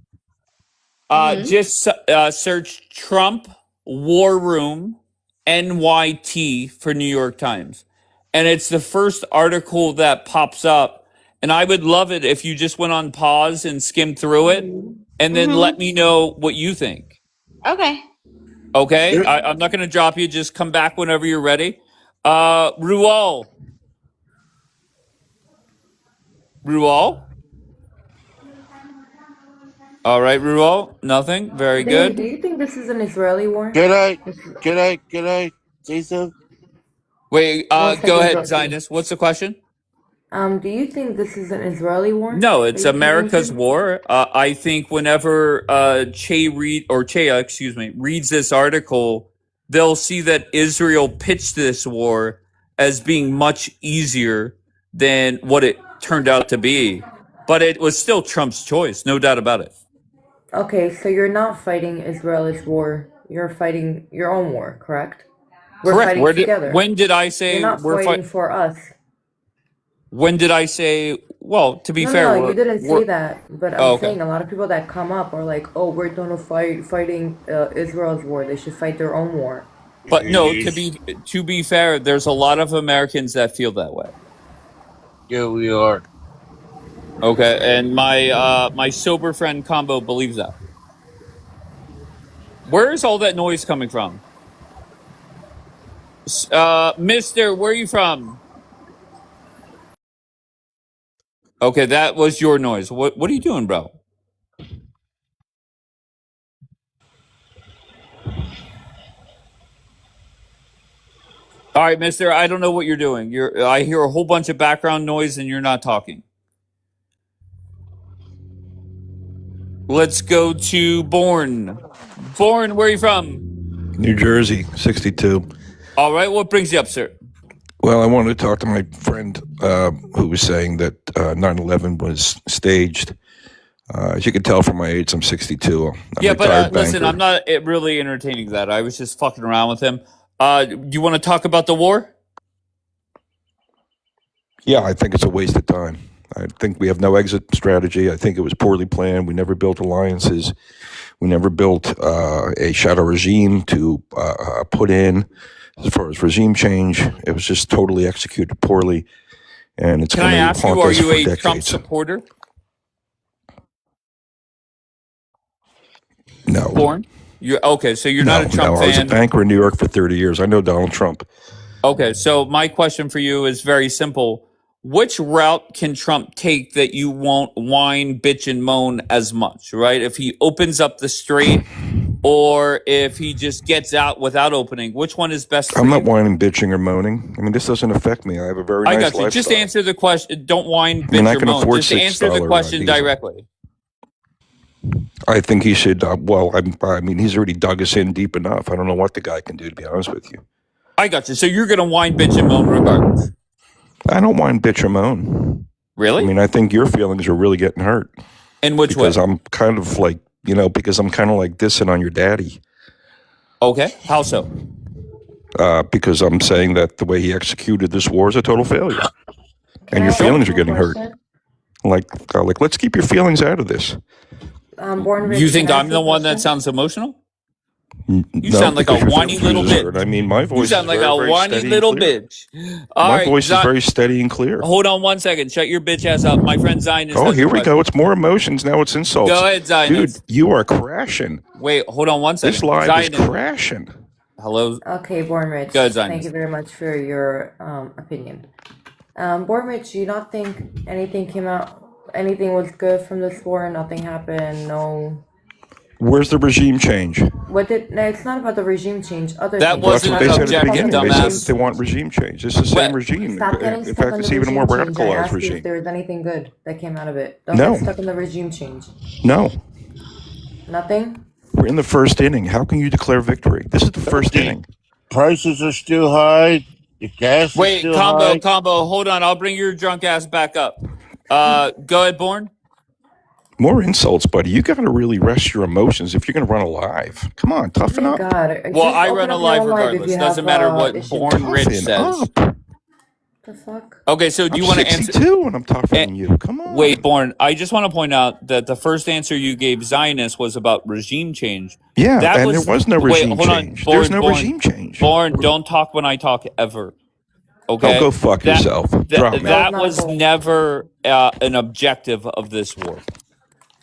Mm-hmm. Just search Trump War Room NYT for New York Times. And it's the first article that pops up. And I would love it if you just went on pause and skimmed through it and then let Mm-hmm. me know what you think. Okay. Okay? I'm not going to drop you. Just come back whenever you're ready. Rual. Rual? All right, Rual. Nothing. Very David, do good. you think this is an Israeli war? Can I This, can I say something? Wait, one go second, ahead, Joshy. Zionist. What's the question? Do you think this is an Israeli war No, that it's you just America's mentioned? war. I think whenever Chea, excuse me, reads this article, they'll see that Israel pitched this war as being much easier than what it turned out to be. But it was still Trump's choice, no doubt about it. Okay, so you're not fighting Israel's war. You're fighting your own war, correct? We're Correct. fighting together. When did I You're say not we're fighting for us. When did I say? Well, to be fair, No, you didn't say we're. that. But I'm Oh, okay. saying a lot of people that come up are like, "Oh, we're gonna fighting Israel's war. They should fight their own war." But no, to be fair, there's a lot of Americans that feel that way. Yeah, we are. Okay, and my sober friend Combo believes that. Where is all that noise coming from? Mister, where are you from? Okay, that was your noise. What are you doing, bro? All right, Mister, I don't know what you're doing. I hear a whole bunch of background noise and you're not talking. Let's go to Born. Born, where are you from? New Jersey, 62. All right, what brings you up, sir? Well, I wanted to talk to my friend who was saying that 9/11 was staged. As you can tell from my age, I'm 62. I'm Yeah, a but retired listen, banker. I'm not really entertaining that. I was just fucking around with him. Do you want to talk about the war? Yeah, I think it's a waste of time. I think we have no exit strategy. I think it was poorly planned. We never built alliances. We never built a shadow regime to put in as far as regime change. It was just totally executed poorly, and it's Can I going to ask you, haunt are us you for a Trump decades. supporter? No. Born? Okay, so you're not a Trump I was a fan. banker in New York for 30 years. I know Donald Trump. Okay, so my question for you is very simple. Which route can Trump take that you won't whine, bitch, and moan as much, right? If he opens up the strait or if he just gets out without opening, which one is best for I'm not you? whining, bitching, or moaning. I mean, this doesn't affect me. I have a very I nice got you. Just lifestyle. answer the question. Don't whine, I mean, I bitch, or can moan. afford Just answer the $6 question diesel. directly. I think he should. I mean, he's already dug us in deep enough. I don't know what the guy can do, to be honest with you. I got you. So you're going to whine, bitch, and moan regardless. I don't whine, bitch, or moan. Really? I mean, I think your feelings are really getting hurt. In which because way? I'm kind of like, because I'm kind of like dissing on your daddy. Okay. How so? Because I'm saying that the way he executed this war is a total failure. And your feelings are getting hurt. Like, let's keep your feelings out of this. Born Rich, You think can I I'm ask the you a one that question? sounds emotional? You No, sound like a because your whiny little feelings bitch. hurt. I mean, my voice You is sound like very, a very whiny steady little and clear. bitch. All My right, voice is very steady and clear. Hold on one second. Shut your bitch ass up. My friend Zionist. Oh, has a here we question. go. It's more emotions. Now it's insults. Go ahead, Zionist. Dude, you are crashing. Wait, hold on one second. This live Zionist. is crashing. Hello. Okay, Born Rich. Go ahead, Thank Zionist. you very much for your opinion. Born Rich, do you not think anything was good from this war? Nothing happened? No. Where's the regime change? What did? No, it's not about the regime change. Other That things. Well, that's wasn't what an they said at the objective, beginning. They said that dumbass. they want regime change. It's the same What? regime. Stop getting In stuck fact, on it's the even a more regime change. I radicalized asked you if regime. there was anything good that came out of it. Don't No, get stuck in the regime change. no. Nothing? We're in the first inning. How can you declare victory? This is the first inning. Prices are still high. The gas is Wait, still high. combo. Hold on, I'll bring your drunk ass back up. Go ahead, Born. More insults, buddy. You got to really rest your emotions if you're going to run alive. Come on, Oh toughen my up. God. Well, Just I open run up your alive own live if regardless. you Doesn't have matter what issues. Born Rich Toughen says. up. The fuck? Okay, so do I'm you want to answer? 62 and I'm tougher than you. Come on. Wait, Born. I just want to point out that the first answer you gave Zionist was about regime change. Yeah, That and was there was no wait. regime Hold on, change. There's Born. no regime change. Born. Don't talk when I talk ever. Oh, Okay. go fuck That yourself. Drop me. that was never an objective of this war.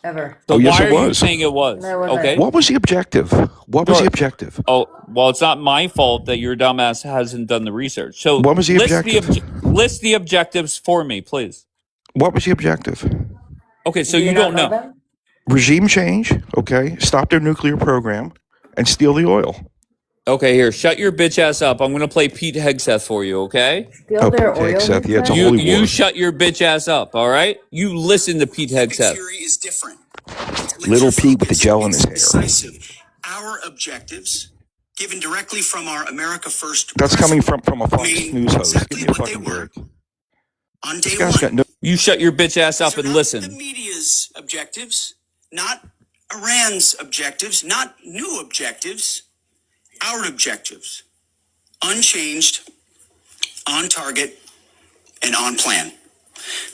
Ever. So Oh, yes, why it are you was. saying it was? No, it wasn't. Okay. What was the objective? What was the Sure. objective? Oh, well, it's not my fault that your dumbass hasn't done the research. So What was the list objective? list the objectives for me, please. What was the objective? Okay, so Do you not don't know. them? Regime change, okay? Stop their nuclear program and steal the oil. Okay, here, shut your bitch ass up. I'm gonna play Pete Hegseth for you, okay? Steal Oh, their Pete oil. Hegseth. he Yeah, it's a said? holy You war. shut your bitch ass up, all right? You listen to Pete Hegseth. Theory is different. Little Pete with the gel in his hair. Decisive. Our objectives, given directly from our America First That's coming president, from a Fox remain News host. exactly Give me a what they fucking were break. on This day guy's one. got no. You shut your bitch ass up These are and not the listen. media's objectives, not Iran's objectives, not new objectives, our objectives. Unchanged, on target, and on plan.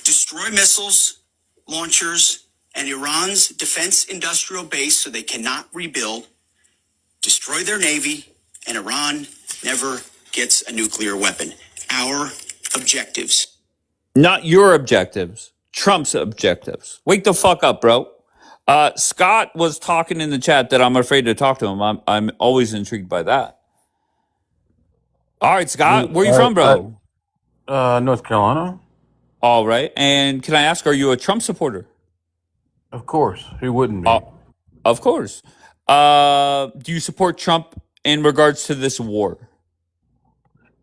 Destroy missiles, launchers, and Iran's defense industrial base so they cannot rebuild. Destroy their navy, and Iran never gets a nuclear weapon. Our objectives. Not your objectives. Trump's objectives. Wake the fuck up, bro. Scott was talking in the chat that I'm afraid to talk to him. I'm always intrigued by that. All right, Scott, where you from, bro? North Carolina. All right, and can I ask, are you a Trump supporter? Of course. Who wouldn't be? Of course. Do you support Trump in regards to this war?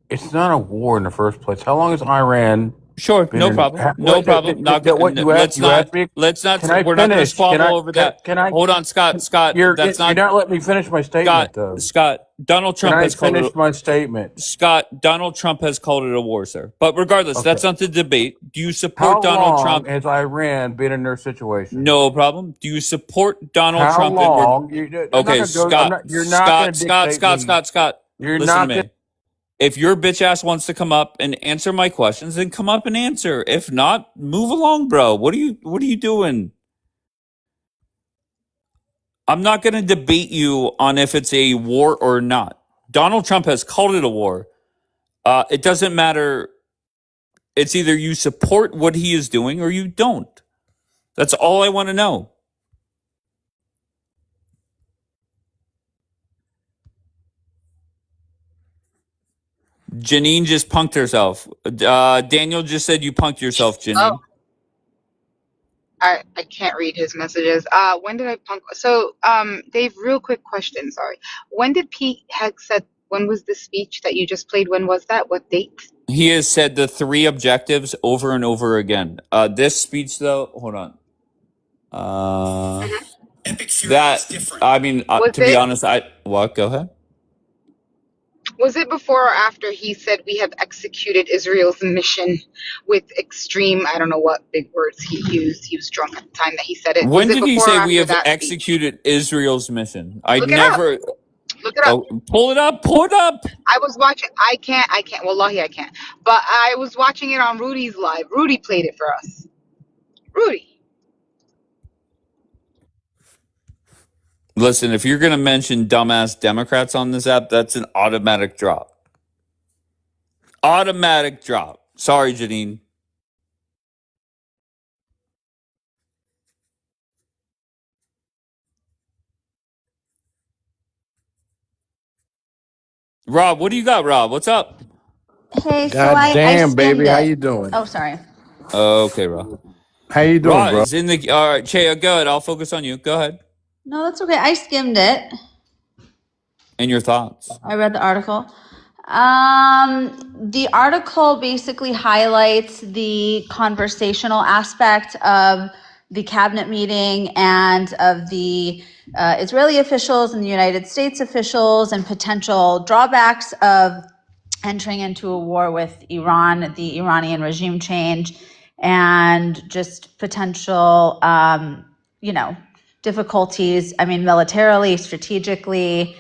It's not a war in the first place. How long has Iran? Sure, no problem. No problem. Let's not. We're not going to squabble over that. Can I? Hold on, Scott. You're not letting me finish my statement, though. Scott. Donald Trump has called it. My statement. Scott. Donald Trump has called it a war, sir. But regardless, that's not the debate. Do you support Donald Trump? Has Iran been in their situation? No problem. Do you support Donald Trump? How long? Okay, Scott. You're not Scott. You're listen not. to me. If your bitch ass wants to come up and answer my questions, then come up and answer. If not, move along, bro. What are you doing? I'm not going to debate you on if it's a war or not. Donald Trump has called it a war. It doesn't matter. It's either you support what he is doing or you don't. That's all I want to know. Janine just punked herself. Daniel just said you punked yourself, Janine. Oh, I can't read his messages. When did I punk? So, Dave, real quick question. Sorry. When did Pete Hegseth? When was the speech that you just played? When was that? What date? He has said the three objectives over and over again. This speech, though, hold on. That I mean, to be honest, what? Go ahead. Was it before or after he said we have executed Israel's mission with extreme, I don't know what big words he used. He was drunk at the time that he said it. When Was it did he before or say we after have that executed Israel's mission? I Look it never. up. Look it up. Oh, pull it up. Pull it up. I was watching. I can't. Wallahi, I can't. But I was watching it on Rudy's live. Rudy played it for us. Rudy. Listen, if you're going to mention dumbass Democrats on this app, that's an automatic drop. Automatic drop. Sorry, Janine. Rob, what do you got, Rob? What's up? Hey, God damn, baby, how you doing? Oh, sorry. Okay, Rob. How you doing, Rob bro? is in the. All right, Chea, go ahead. I'll focus on you. Go ahead. No, that's okay. I skimmed it. And your thoughts? I read the article. The article basically highlights the conversational aspect of the cabinet meeting and of the Israeli officials and the United States officials and potential drawbacks of entering into a war with Iran, the Iranian regime change, and just potential, difficulties. I mean, militarily, strategically.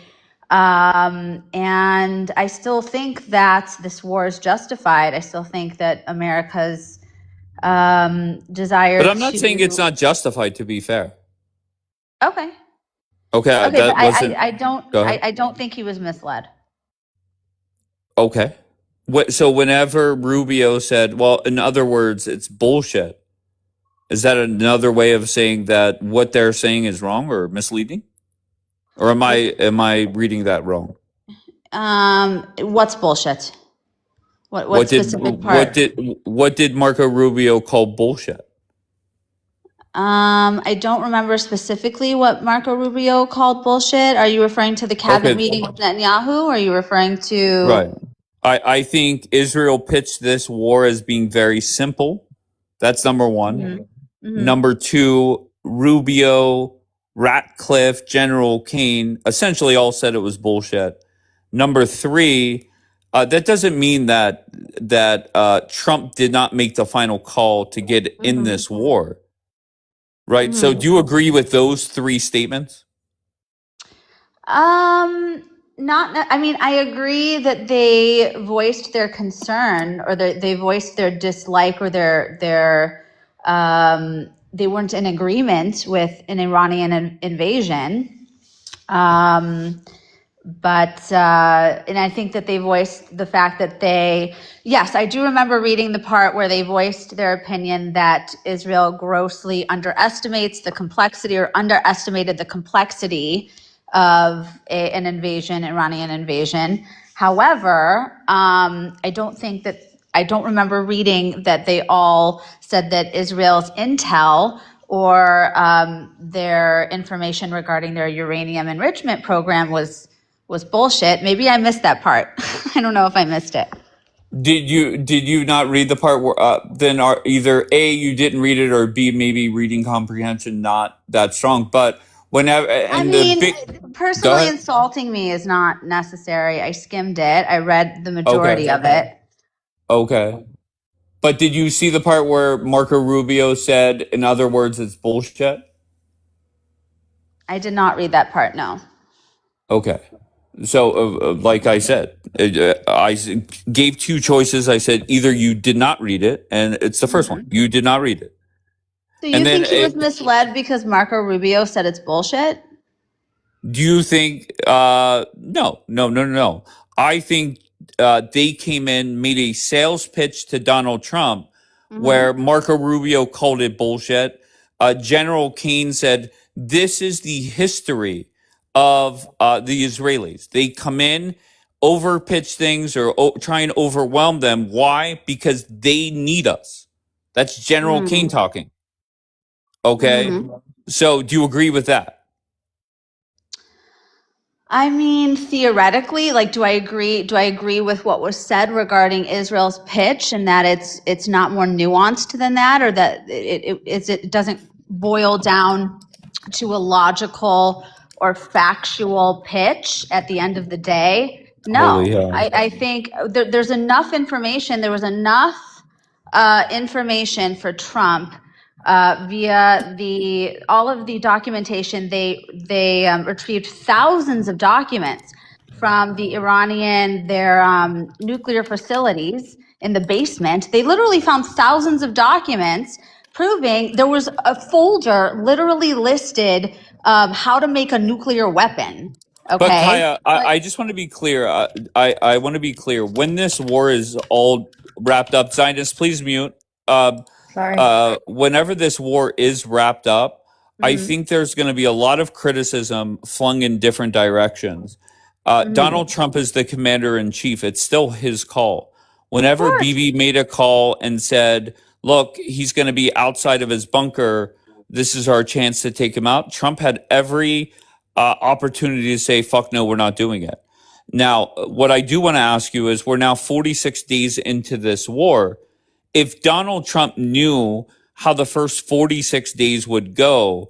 And I still think that this war is justified. I still think that America's desire But I'm not saying it's to. not justified, to be fair. Okay. Okay, Okay, but that wasn't. I don't. Go ahead. I don't think he was misled. Okay. So whenever Rubio said, well, in other words, it's bullshit, is that another way of saying that what they're saying is wrong or misleading? Or am I reading that wrong? What's bullshit? What specific part? What did Marco Rubio call bullshit? I don't remember specifically what Marco Rubio called bullshit. Are you referring to the cabinet Okay. meeting with Netanyahu? Or are you referring to? Right. I think Israel pitched this war as being very simple. That's number one. Mhm. Number two, Rubio, Ratcliffe, General Kane essentially all said it was bullshit. Number three, that doesn't mean that Trump did not make the final call to get in this war, right? So, do you agree with those three statements? I mean, I agree that they voiced their concern or they voiced their dislike or they weren't in agreement with an Iranian invasion. And I think that they voiced the fact that yes, I do remember reading the part where they voiced their opinion that Israel grossly underestimates the complexity or underestimated the complexity of an Iranian invasion. However, I don't remember reading that they all said that Israel's intel or their information regarding their uranium enrichment program was bullshit. Maybe I missed that part. I don't know if I missed it. Did you not read the part where then either A, you didn't read it, or B, maybe reading comprehension not that strong? But whenever Personally insulting me is not necessary. I skimmed it. I read the majority of it. Okay. But did you see the part where Marco Rubio said, in other words, it's bullshit? I did not read that part, no. Okay. So, like I said, I gave two choices. I said either you did not read it, and it's the first one. You did not read it. So you think he was misled because Marco Rubio said it's bullshit? Do you think, no. I think they came in, made a sales pitch to Donald Trump where Marco Rubio called it bullshit. General Kane said, this is the history of the Israelis. They come in, overpitch things or try and overwhelm them. Why? Because they need us. That's General Kane talking. Okay. So do you agree with that? I mean, theoretically, do I agree with what was said regarding Israel's pitch and that it's not more nuanced than that, or that it doesn't boil down to a logical or factual pitch at the end of the day? No. I think there's enough information. There was enough information for Trump via all of the documentation. They retrieved thousands of documents from the Iranian, their nuclear facilities in the basement. They literally found thousands of documents proving there was a folder literally listed how to make a nuclear weapon. Okay. But Kaya, I just want to be clear. I want to be clear. When this war is all wrapped up, Zionists, please mute. Sorry. Whenever this war is wrapped up, I think there's going to be a lot of criticism flung in different directions. Donald Trump is the commander in chief. It's still his call. Whenever Bibi made a call and said, look, he's going to be outside of his bunker, This is our chance to take him out. Trump had every opportunity to say, fuck no, we're not doing it. Now, what I do want to ask you is we're now 46 days into this war. If Donald Trump knew how the first 46 days would go,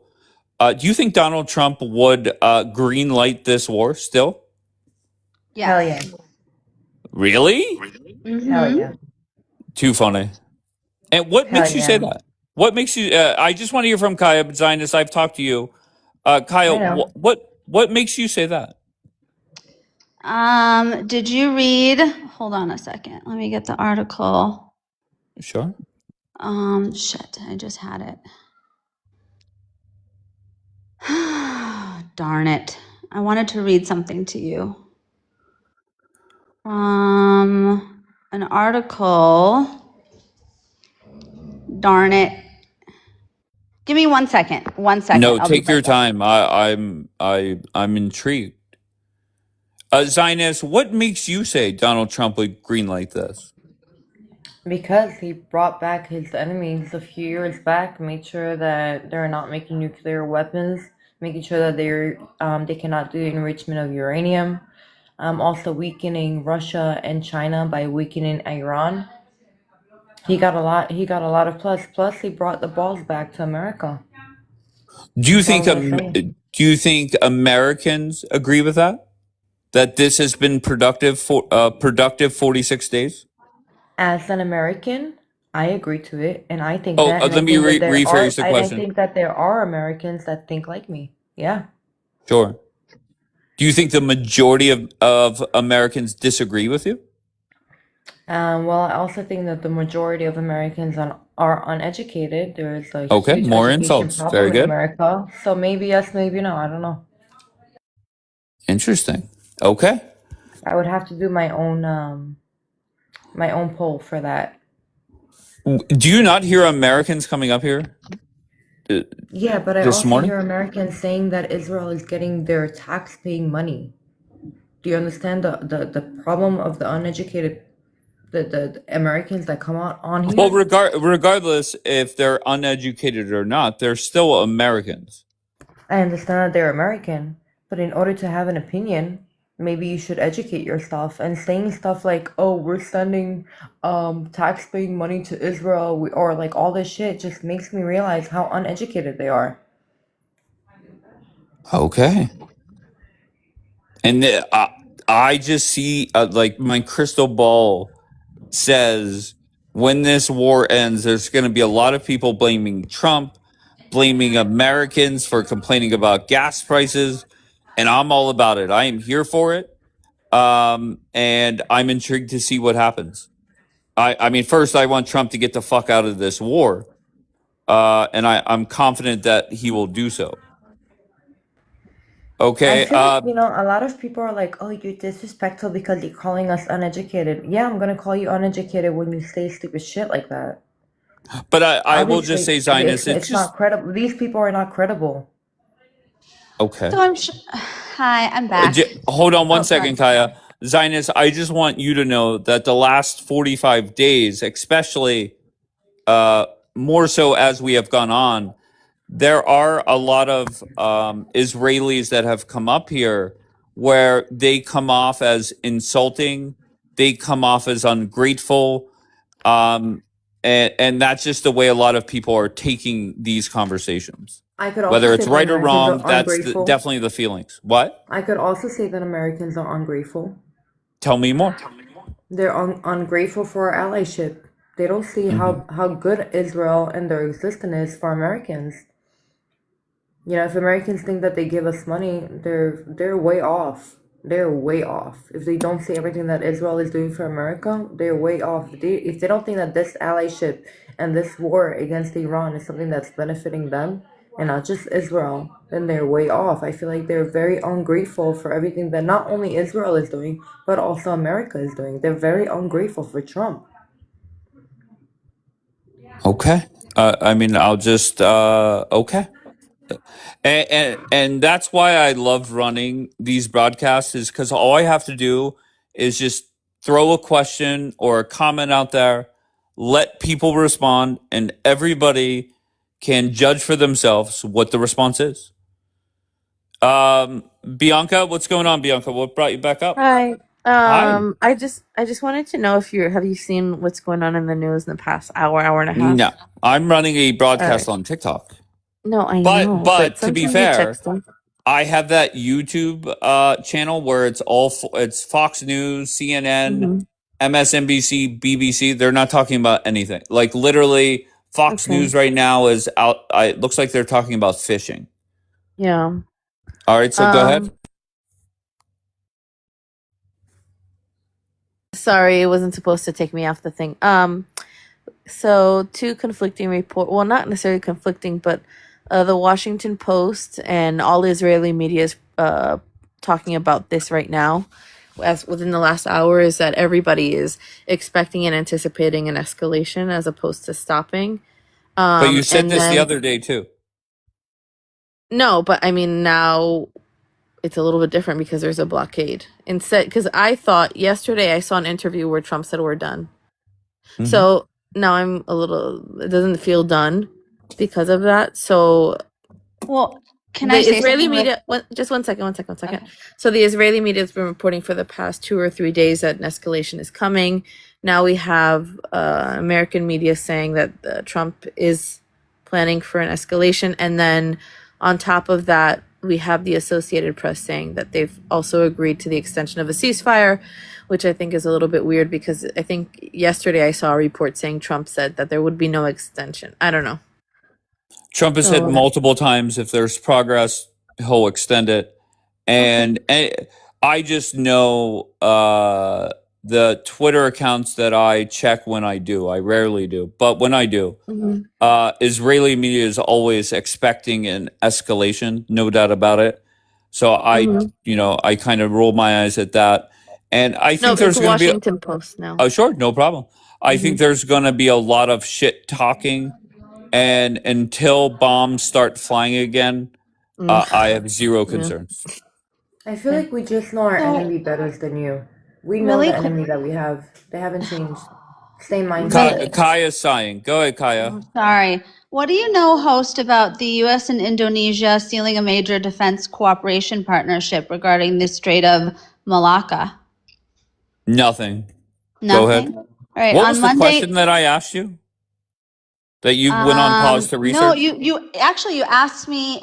do you think Donald Trump would green light this war still? Yes. Hell yeah. Really? Hell yeah. Too funny. And what Hell makes you say yeah. that? What makes you? I just want to hear from Kaya, but Zionist, I've talked to you. Kaya, I know. what makes you say that? Did you read? Hold on a second. Let me get the article. Sure. Shit, I just had it. Darn it. I wanted to read something to you. An article. Darn it. Give me 1 second. 1 second. No, I'll be take your right back. time. I'm intrigued. Zionist, what makes you say Donald Trump would greenlight this? Because he brought back his enemies a few years back, made sure that they're not making nuclear weapons, making sure that they cannot do enrichment of uranium, also weakening Russia and China by weakening Iran. He got a lot of plus. Plus, he brought the balls back to America. Do you That's all think I'm gonna say. do you think Americans agree with that? That this has been productive 46 days? As an American, I agree to it, and I think Oh, that, and let me rephrase the I question. think that there are Americans that think like me. Yeah. Sure. Do you think the majority of Americans disagree with you? Well, I also think that the majority of Americans are uneducated. There is a Okay, huge more education insults. Very problem in good. America. So maybe yes, maybe no. I don't know. Interesting. Okay. I would have to do my own poll for that. Do you not hear Americans coming up here Yeah, but I this also morning? hear Americans saying that Israel is getting their tax-paying money. Do you understand the problem of the uneducated, the Americans that come out on Well, here? regardless if they're uneducated or not, they're still Americans. I understand that they're American, but in order to have an opinion, maybe you should educate yourself. And saying stuff like, "Oh, we're sending tax-paying money to Israel," or like all this shit, just makes me realize how uneducated they are. Okay. And I just see like my crystal ball says when this war ends, there's going to be a lot of people blaming Trump, blaming Americans for complaining about gas prices, and I'm all about it. I am here for it, and I'm intrigued to see what happens. I mean, first, I want Trump to get the fuck out of this war, and I'm confident that he will do so. I Okay. feel like, a lot of people are like, "Oh, you're disrespectful because you're calling us uneducated." Yeah, I'm gonna call you uneducated when you say stupid shit like that. But I will just Obviously, say, Zionist, it's it's not just credible. These people are not credible. okay. So hi, I'm back. Hold on one Oh, sorry. second, Kaya. Zionist, I just want you to know that the last 45 days, especially more so as we have gone on, there are a lot of Israelis that have come up here where they come off as insulting, they come off as ungrateful, and that's just the way a lot of people are taking these conversations. I could also Whether say it's that right or Americans wrong, are that's ungrateful. definitely the feelings. What? I could also say that Americans are ungrateful. Tell me more. They're ungrateful for our allyship. They don't see Mhm. how good Israel and their existence is for Americans. If Americans think that they give us money, they're way off. They're way off. If they don't see everything that Israel is doing for America, they're way off. If they don't think that this allyship and this war against Iran is something that's benefiting them and not just Israel, then they're way off. I feel like they're very ungrateful for everything that not only Israel is doing, but also America is doing. They're very ungrateful for Trump. Okay. I mean, I'll just okay. And that's why I love running these broadcasts is because all I have to do is just throw a question or a comment out there, let people respond, and everybody can judge for themselves what the response is. Bianca, what's going on, Bianca? What brought you back up? Hi. Hi. I just wanted to know if have you seen what's going on in the news in the past hour and a No, half? I'm running a All broadcast right. on TikTok. No, I But know, but but to be sometimes you fair, text them. I have that YouTube channel where it's Fox News, CNN, Mm-hmm. MSNBC, BBC. They're not talking about anything. Like literally, Fox Okay. News right now is out. It looks like they're talking about fishing. Yeah. All right, so go ahead. Sorry, it wasn't supposed to take me off the thing. So two conflicting well, not necessarily conflicting, but the Washington Post and all Israeli media is talking about this right now. As within the last hour, is that everybody is expecting and anticipating an escalation as opposed to stopping. But you said And this the then other day too. no, but I mean now it's a little bit different because there's a blockade. Instead, because I thought yesterday I saw an interview where Trump said we're done. Mhm. So now it doesn't feel done because of that. So Well, can the I say Israeli something? media, just one second. Okay. So the Israeli media has been reporting for the past 2 or 3 days that an escalation is coming. Now we have American media saying that Trump is planning for an escalation. And then on top of that, we have the Associated Press saying that they've also agreed to the extension of a ceasefire, which I think is a little bit weird because I think yesterday I saw a report saying Trump said that there would be no extension. I don't know. Trump has said So multiple times if there's progress, he'll extend it. And I just know the Twitter accounts that I check when I do. I rarely do, but when I do, Mhm. Israeli media is always expecting an escalation, no doubt about it. So Mhm. I kind of roll my eyes at that. And I No, think it's there's going to be, Washington Post now. oh, sure, no problem. I think Mhm. there's going to be a lot of shit talking. And until bombs start flying again, I have zero Yeah. concerns. I feel like we just know our So enemy better than you. We know really the quick. enemy that we have. They haven't changed. Same mindset. Kaya's sighing. Go ahead, Kaya. Sorry. What do you know, host, about the U.S. and Indonesia sealing a major defense cooperation partnership regarding the Strait of Malacca? Nothing. Go ahead. Nothing. All right. What On was the question Monday, that I asked you? That you went on pause to no, research? you actually you asked me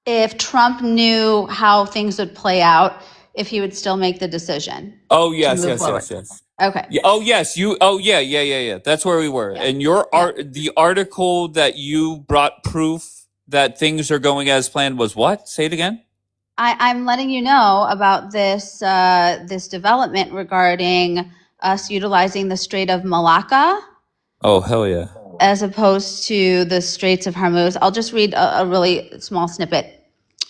if Trump knew how things would play out, if he would still make the decision Oh to yes, move yes, forward. yes, yes. Okay. Yeah, oh yes, you. Oh yeah. That's where we were. Yeah. And the article that you brought proof that things are going as planned was what? Say it again. I'm letting you know about this this development regarding us utilizing the Strait of Malacca Oh hell yeah. as opposed to the Straits of Hormuz. I'll just read a really small snippet.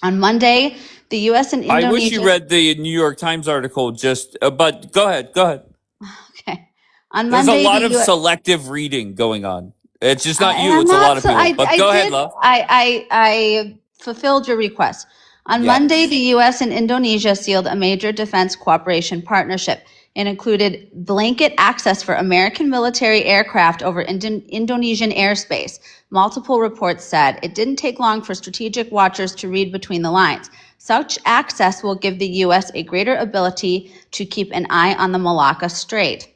On Monday, the U.S. and I wish you Indonesia. read the New York Times article. Just, but go ahead. Okay. On There's a Monday, lot the of U.S. selective reading going on. It's just not you. I'm It's a lot not. of So people. But I go ahead, did. love. I fulfilled your request. On Monday, Yes. the U.S. and Indonesia sealed a major defense cooperation partnership. It included blanket access for American military aircraft over Indonesian airspace. Multiple reports said it didn't take long for strategic watchers to read between the lines. Such access will give the U.S. a greater ability to keep an eye on the Malacca Strait.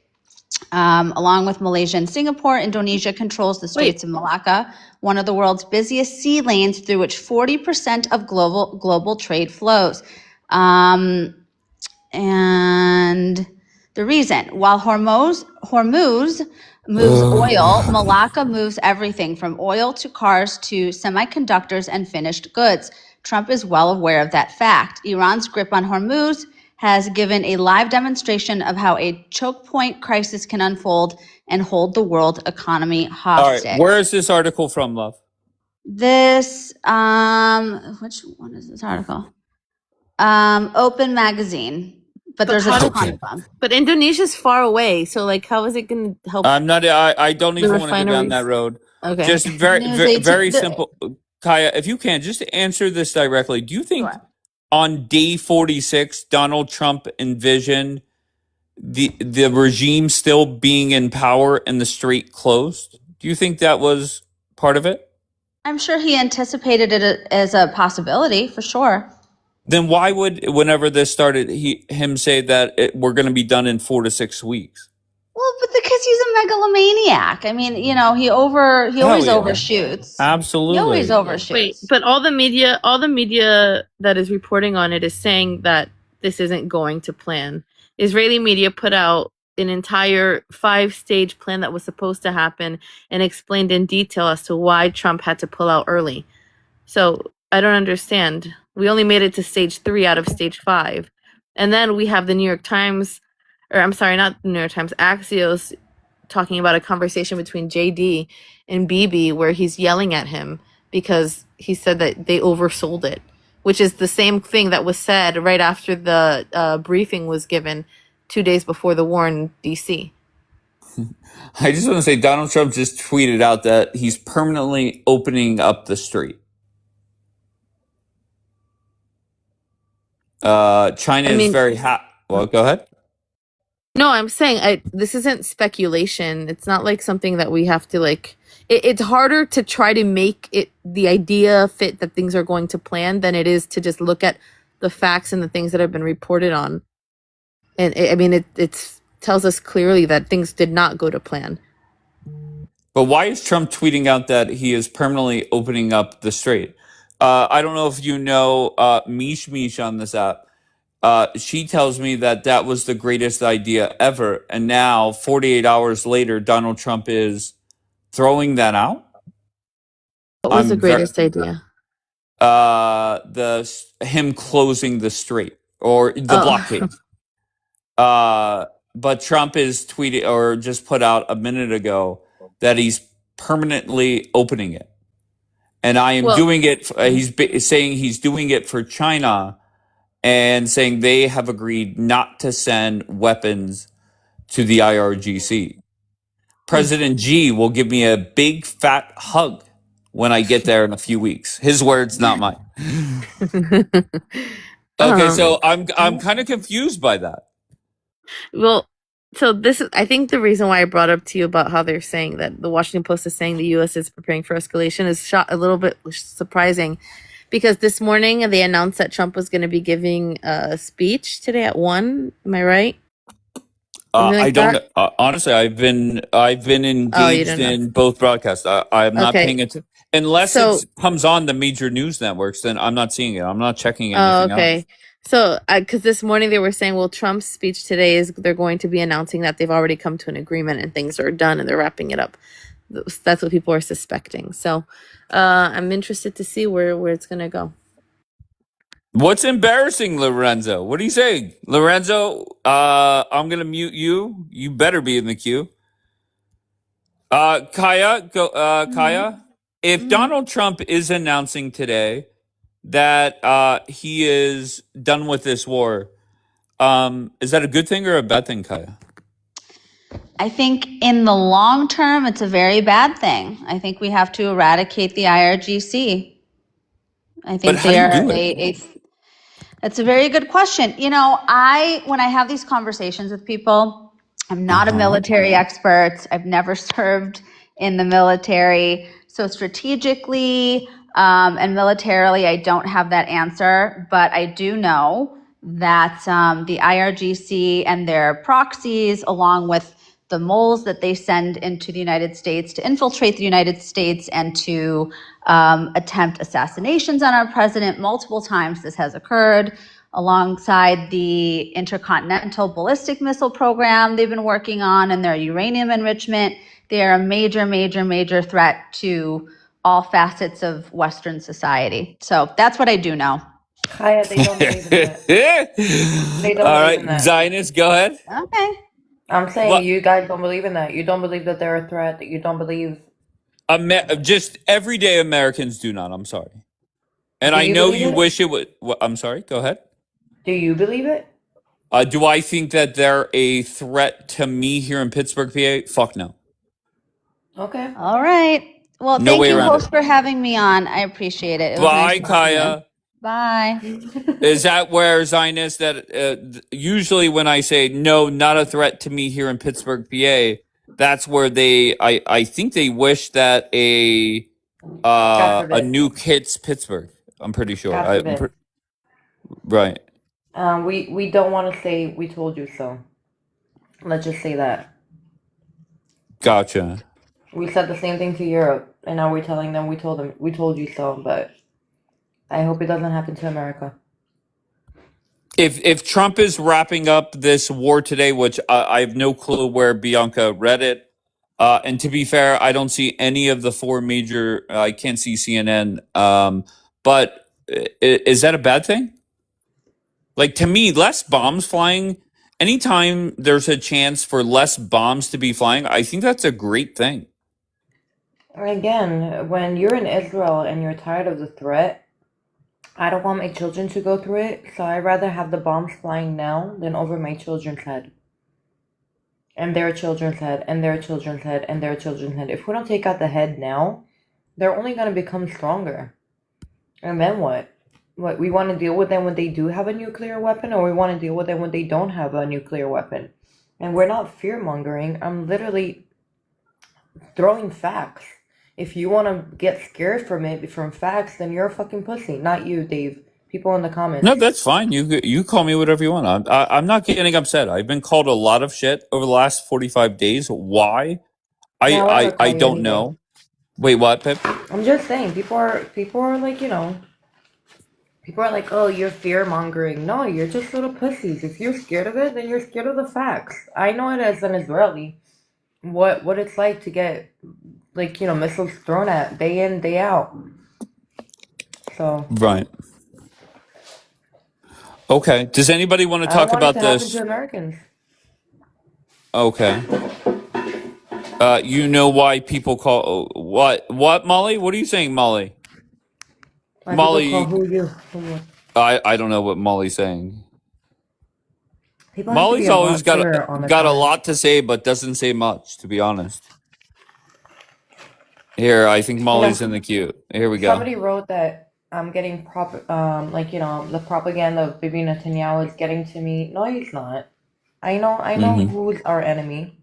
Along with Malaysia and Singapore, Indonesia controls the Straits of Malacca, one of the world's busiest sea lanes through which 40% of global trade flows. And the reason, while Hormuz moves oil, Malacca moves everything from oil to cars to semiconductors and finished goods. Trump is well aware of that fact. Iran's grip on Hormuz has given a live demonstration of how a choke point crisis can unfold and hold the world economy All right. hostage. Where is this article from, love? This, which one is this article? Open Magazine, but there's a ton of them. But Indonesia's far away, so like, how is it going to help? I'm not. I don't the even want to go down refineries? that road. Okay. Just very simple, Kaya. If you can, just answer this directly. Do you think on day 46, Donald Trump envisioned the regime still being in power and the strait closed? Do you think that was part of it? I'm sure he anticipated it as a possibility for sure. Then why would, whenever this started, him say that we're going to be done in 4 to 6 weeks? Well, but because he's a megalomaniac. I mean, he always overshoots. Absolutely. He always overshoots. Wait, but all the media that is reporting on it is saying that this isn't going to plan. Israeli media put out an entire 5-stage plan that was supposed to happen and explained in detail as to why Trump had to pull out early. So I don't understand. We only made it to stage 3 out of stage 5. And then we have the New York Times, or I'm sorry, not the New York Times, Axios talking about a conversation between JD and Bibi where he's yelling at him because he said that they oversold it, which is the same thing that was said right after the briefing was given 2 days before the war in D.C. I just want to say Donald Trump just tweeted out that he's permanently opening up the street. China is very well, go ahead. No, I'm saying this isn't speculation. It's not like something that we have to it's harder to try to make it the idea fit that things are going to plan than it is to just look at the facts and the things that have been reported on. And it tells us clearly that things did not go to plan. But why is Trump tweeting out that he is permanently opening up the strait? I don't know if you know Mish on this app. She tells me that was the greatest idea ever. And now, 48 hours later, Donald Trump is throwing that out. What was the greatest idea? Him closing the strait or the blockade. But Trump is tweeting or just put out a minute ago that he's permanently opening it. And I am doing it. He's saying he's doing it for China and saying they have agreed not to send weapons to the IRGC. President Xi will give me a big fat hug when I get there in a few weeks. His words, not mine. Okay, so I'm kind of confused by that. Well, so I think the reason why I brought up to you about how they're saying that the Washington Post is saying the U.S. is preparing for escalation is a little bit surprising, because this morning they announced that Trump was going to be giving a speech today at 1. Am I right? I don't honestly. I've been engaged in both broadcasts. I'm not paying attention unless it comes on the major news networks. Then I'm not seeing it. I'm not checking anything else. So, because this morning they were saying, well, Trump's speech today is they're going to be announcing that they've already come to an agreement and things are done and they're wrapping it up. That's what people are suspecting. So, I'm interested to see where it's going to go. What's embarrassing, Lorenzo? What are you saying? Lorenzo, I'm going to mute you. You better be in the queue. Kaya, Kaya, if Donald Trump is announcing today that he is done with this war, is that a good thing or a bad thing, Kaya? I think in the long term, it's a very bad thing. I think we have to eradicate the IRGC. I think they are that's a very good question. When I have these conversations with people, I'm not a military expert. I've never served in the military. So strategically and militarily, I don't have that answer. But I do know that the IRGC and their proxies, along with the moles that they send into the United States to infiltrate the United States and to attempt assassinations on our president. Multiple times this has occurred, alongside the intercontinental ballistic missile program they've been working on and their uranium enrichment. They are a major, major, major threat to all facets of Western society. So that's what I do know. Kaya, they don't believe in that. They don't believe in that. Zionist, go ahead. Okay. I'm saying you guys don't believe in that. You don't believe that they're a threat. You don't believe. Just everyday Americans do not. I'm sorry. And I know you wish it would. I'm sorry. Go ahead. Do you believe it? Do I think that they're a threat to me here in Pittsburgh, PA? Fuck no. Okay. All right. Well, thank you, host, for having me on. I appreciate it. Bye, Kaya. Bye. Is that where Zionist that usually when I say no, not a threat to me here in Pittsburgh, PA, that's where I think they wish that a forbid. nuke hits Pittsburgh. I'm pretty sure. God forbid. Right. We don't want to say we told you so. Let's just say that. Gotcha. We said the same thing to Europe, and now we're telling them we told you so. But I hope it doesn't happen to America. If Trump is wrapping up this war today, which I have no clue where Bianca read it, and to be fair, I don't see any of the four major. I can't see CNN. But is that a bad thing? Like, to me, less bombs flying. Anytime there's a chance for less bombs to be flying, I think that's a great thing. Again, when you're in Israel and you're tired of the threat, I don't want my children to go through it, so I'd rather have the bombs flying now than over my children's head. And their children's head, and their children's head, and their children's head. If we don't take out the head now, they're only going to become stronger. And then what? What, we want to deal with them when they do have a nuclear weapon, or we want to deal with them when they don't have a nuclear weapon? And we're not fear-mongering. I'm literally throwing facts. If you want to get scared from facts, then you're a fucking pussy. Not you, Dave. People in the comments. No, that's fine. You call me whatever you want. I'm not getting upset. I've been called a lot of shit over the last 45 days. Why? I don't know. Wait, what, Pip? I'm just saying, people are like, people are like, oh, you're fear mongering. No, you're just little pussies. If you're scared of it, then you're scared of the facts. I know it as an Israeli, what it's like to get, like, missiles thrown at day in, day out. So. Right. Okay. Does anybody want to talk about this? To Americans. Okay. You know why people call what Molly? What are you saying, Molly? Why Molly, people call who? I don't know what Molly's saying. People Molly's always got a lot to say, but doesn't say much, to be honest. Here, I think Molly's in the queue. Here we go. Somebody wrote that I'm getting the propaganda of Bibi Netanyahu is getting to me. No, he's not. I know who's our enemy.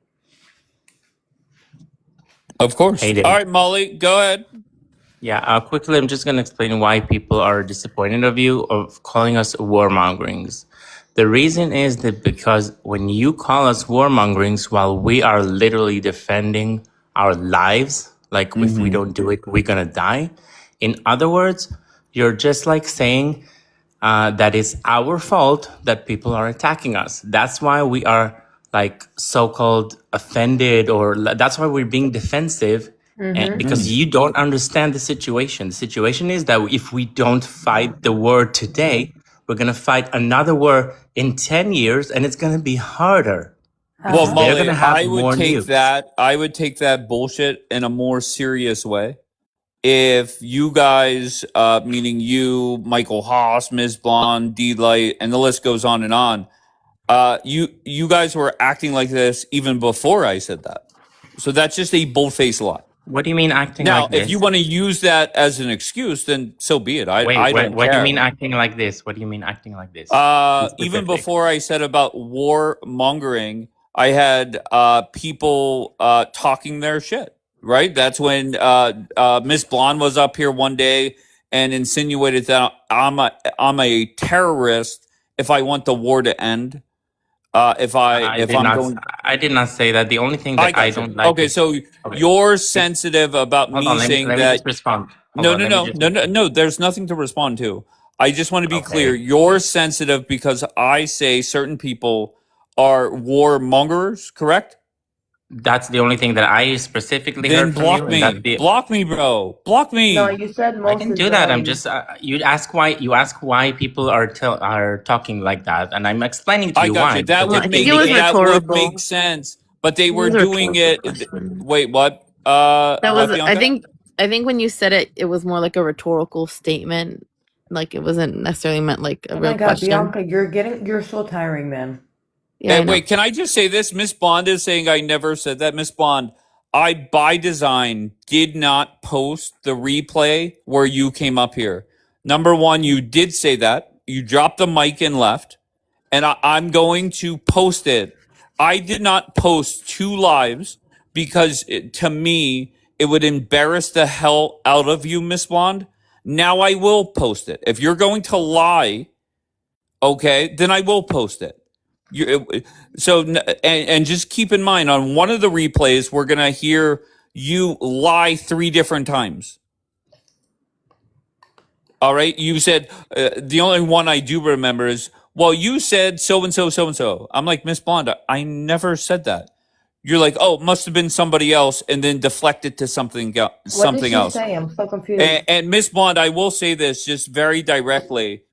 Of course. Hey, Dave. All right, Molly, go ahead. Yeah, quickly, I'm just going to explain why people are disappointed of you of calling us warmongerings. The reason is that because when you call us warmongerings while we are literally defending our lives, like if we don't do it, we're going to die. In other words, you're just like saying that it's our fault that people are attacking us. That's why we are like so-called offended, or that's why we're being defensive. And because you don't understand the situation. The situation is that if we don't fight the war today, we're going to fight another war in 10 years, and it's going to be harder. Well, Molly, I would take that bullshit in a more serious way. If you guys, meaning you, Michael Haas, Ms. Blonde, D-Light, and the list goes on and on, you guys were acting like this even before I said that. So that's just a bold-faced lie. What do you mean acting like this? Now, if you want to use that as an excuse, then so be it. I don't care. What do you mean acting like this? What do you mean acting like this? Even before I said about war mongering, I had people talking their shit, right? That's when Miss Blonde was up here one day and insinuated that I'm a terrorist if I want the war to end. I did not say that. The only thing that I don't like. Okay, so you're sensitive about me saying that. Let me just respond. No. There's nothing to respond to. I just want to be clear. You're sensitive because I say certain people are warmongers, correct? That's the only thing that I specifically then heard from block you. me. Block me, bro. Block me. No, you said most. I can do that. I'm just you ask why people are talking like that, and I'm explaining to you why. That would make sense, but they were doing it. Wait, what? I think when you said it, it was more like a rhetorical statement. Like it wasn't necessarily meant like a real question. Bianca, you're so tiring, man. Yeah, wait, can I just say this? Miss Blonde is saying I never said that. Miss Blonde, I, by design, did not post the replay where you came up here. Number one, you did say that. You dropped the mic and left. And I'm going to post it. I did not post 2 lives because to me, it would embarrass the hell out of you, Miss Blonde. Now I will post it. If you're going to lie, okay, then I will post it. And just keep in mind, on one of the replays, we're going to hear you lie 3 different times. All right. You said the only one I do remember is, well, you said so and so, so and so. I'm like, Miss Blonde, I never said that. You're like, oh, it must have been somebody else, and then deflected to something else. What did she say? I'm so confused. And Miss Blonde, I will say this just very directly.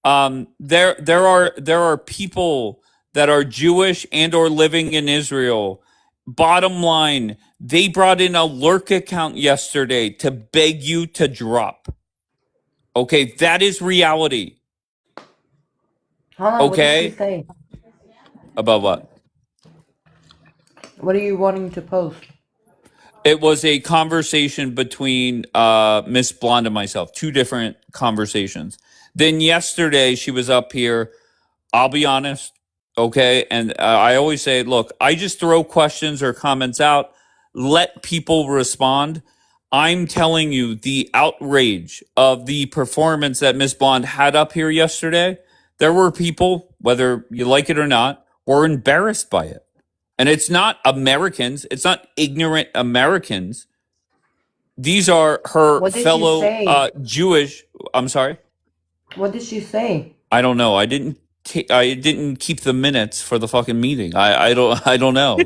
There are people that are Jewish and or living in Israel. Bottom line, they brought in a lurk account yesterday to beg you to drop. Okay, that is reality. Hold on, okay? What did she say? About what? What are you wanting to post? It was a conversation between Miss Blonde and myself, 2 different conversations. Then yesterday she was up here. I'll be honest, okay? And I always say, look, I just throw questions or comments out, let people respond. I'm telling you, the outrage of the performance that Miss Blonde had up here yesterday, there were people, whether you like it or not, were embarrassed by it. And it's not Americans. It's not ignorant Americans. These are her fellow Jewish. I'm sorry. What did she say? I don't know. I didn't keep the minutes for the fucking meeting. I don't know.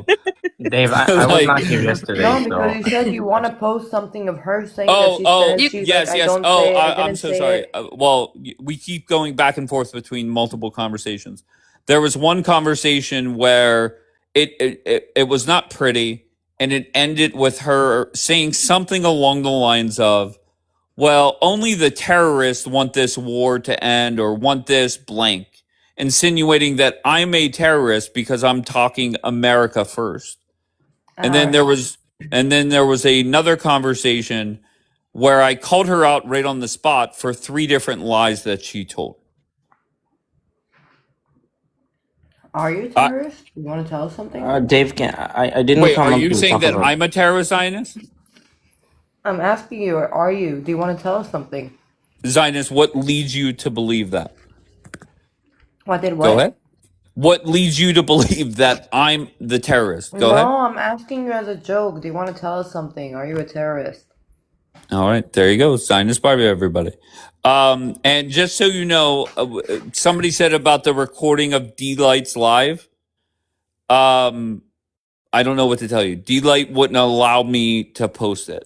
Dave, I was not here yesterday. No, because you said you want to post something of her saying that she said she's yes, like, yes. I'm so sorry. Well, we keep going back and forth between multiple conversations. There was one conversation where it was not pretty, and it ended with her saying something along the lines of, well, only the terrorists want this war to end or want this blank, insinuating that I'm a terrorist because I'm talking America first. And then there was another conversation where I called her out right on the spot for 3 different lies that she told. Are you a terrorist? You want to tell us something? Dave, I didn't Wait, come are up you to saying talk that about... I'm a terrorist Zionist? I'm asking you, are you? Do you want to tell us something? Zionist, what leads you to believe that? What did what? Go ahead. What leads you to believe that I'm the terrorist? Go ahead. No, I'm asking you as a joke. Do you want to tell us something? Are you a terrorist? All right, there you go. Zionist Barbie, everybody. And just so you know, somebody said about the recording of D-Light's live. I don't know what to tell you. D-Light wouldn't allow me to post it.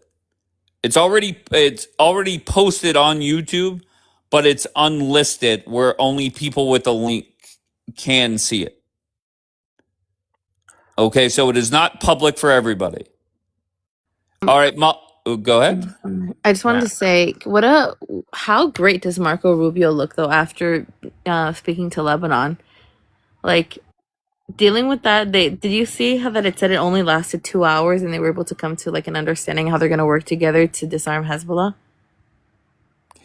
It's already posted on YouTube, but it's unlisted where only people with the link can see it. Okay, so it is not public for everybody. All right, go ahead. I just wanted to say, how great does Marco Rubio look though after speaking to Lebanon? Like dealing with that, did you see how that it said it only lasted 2 hours and they were able to come to like an understanding how they're going to work together to disarm Hezbollah?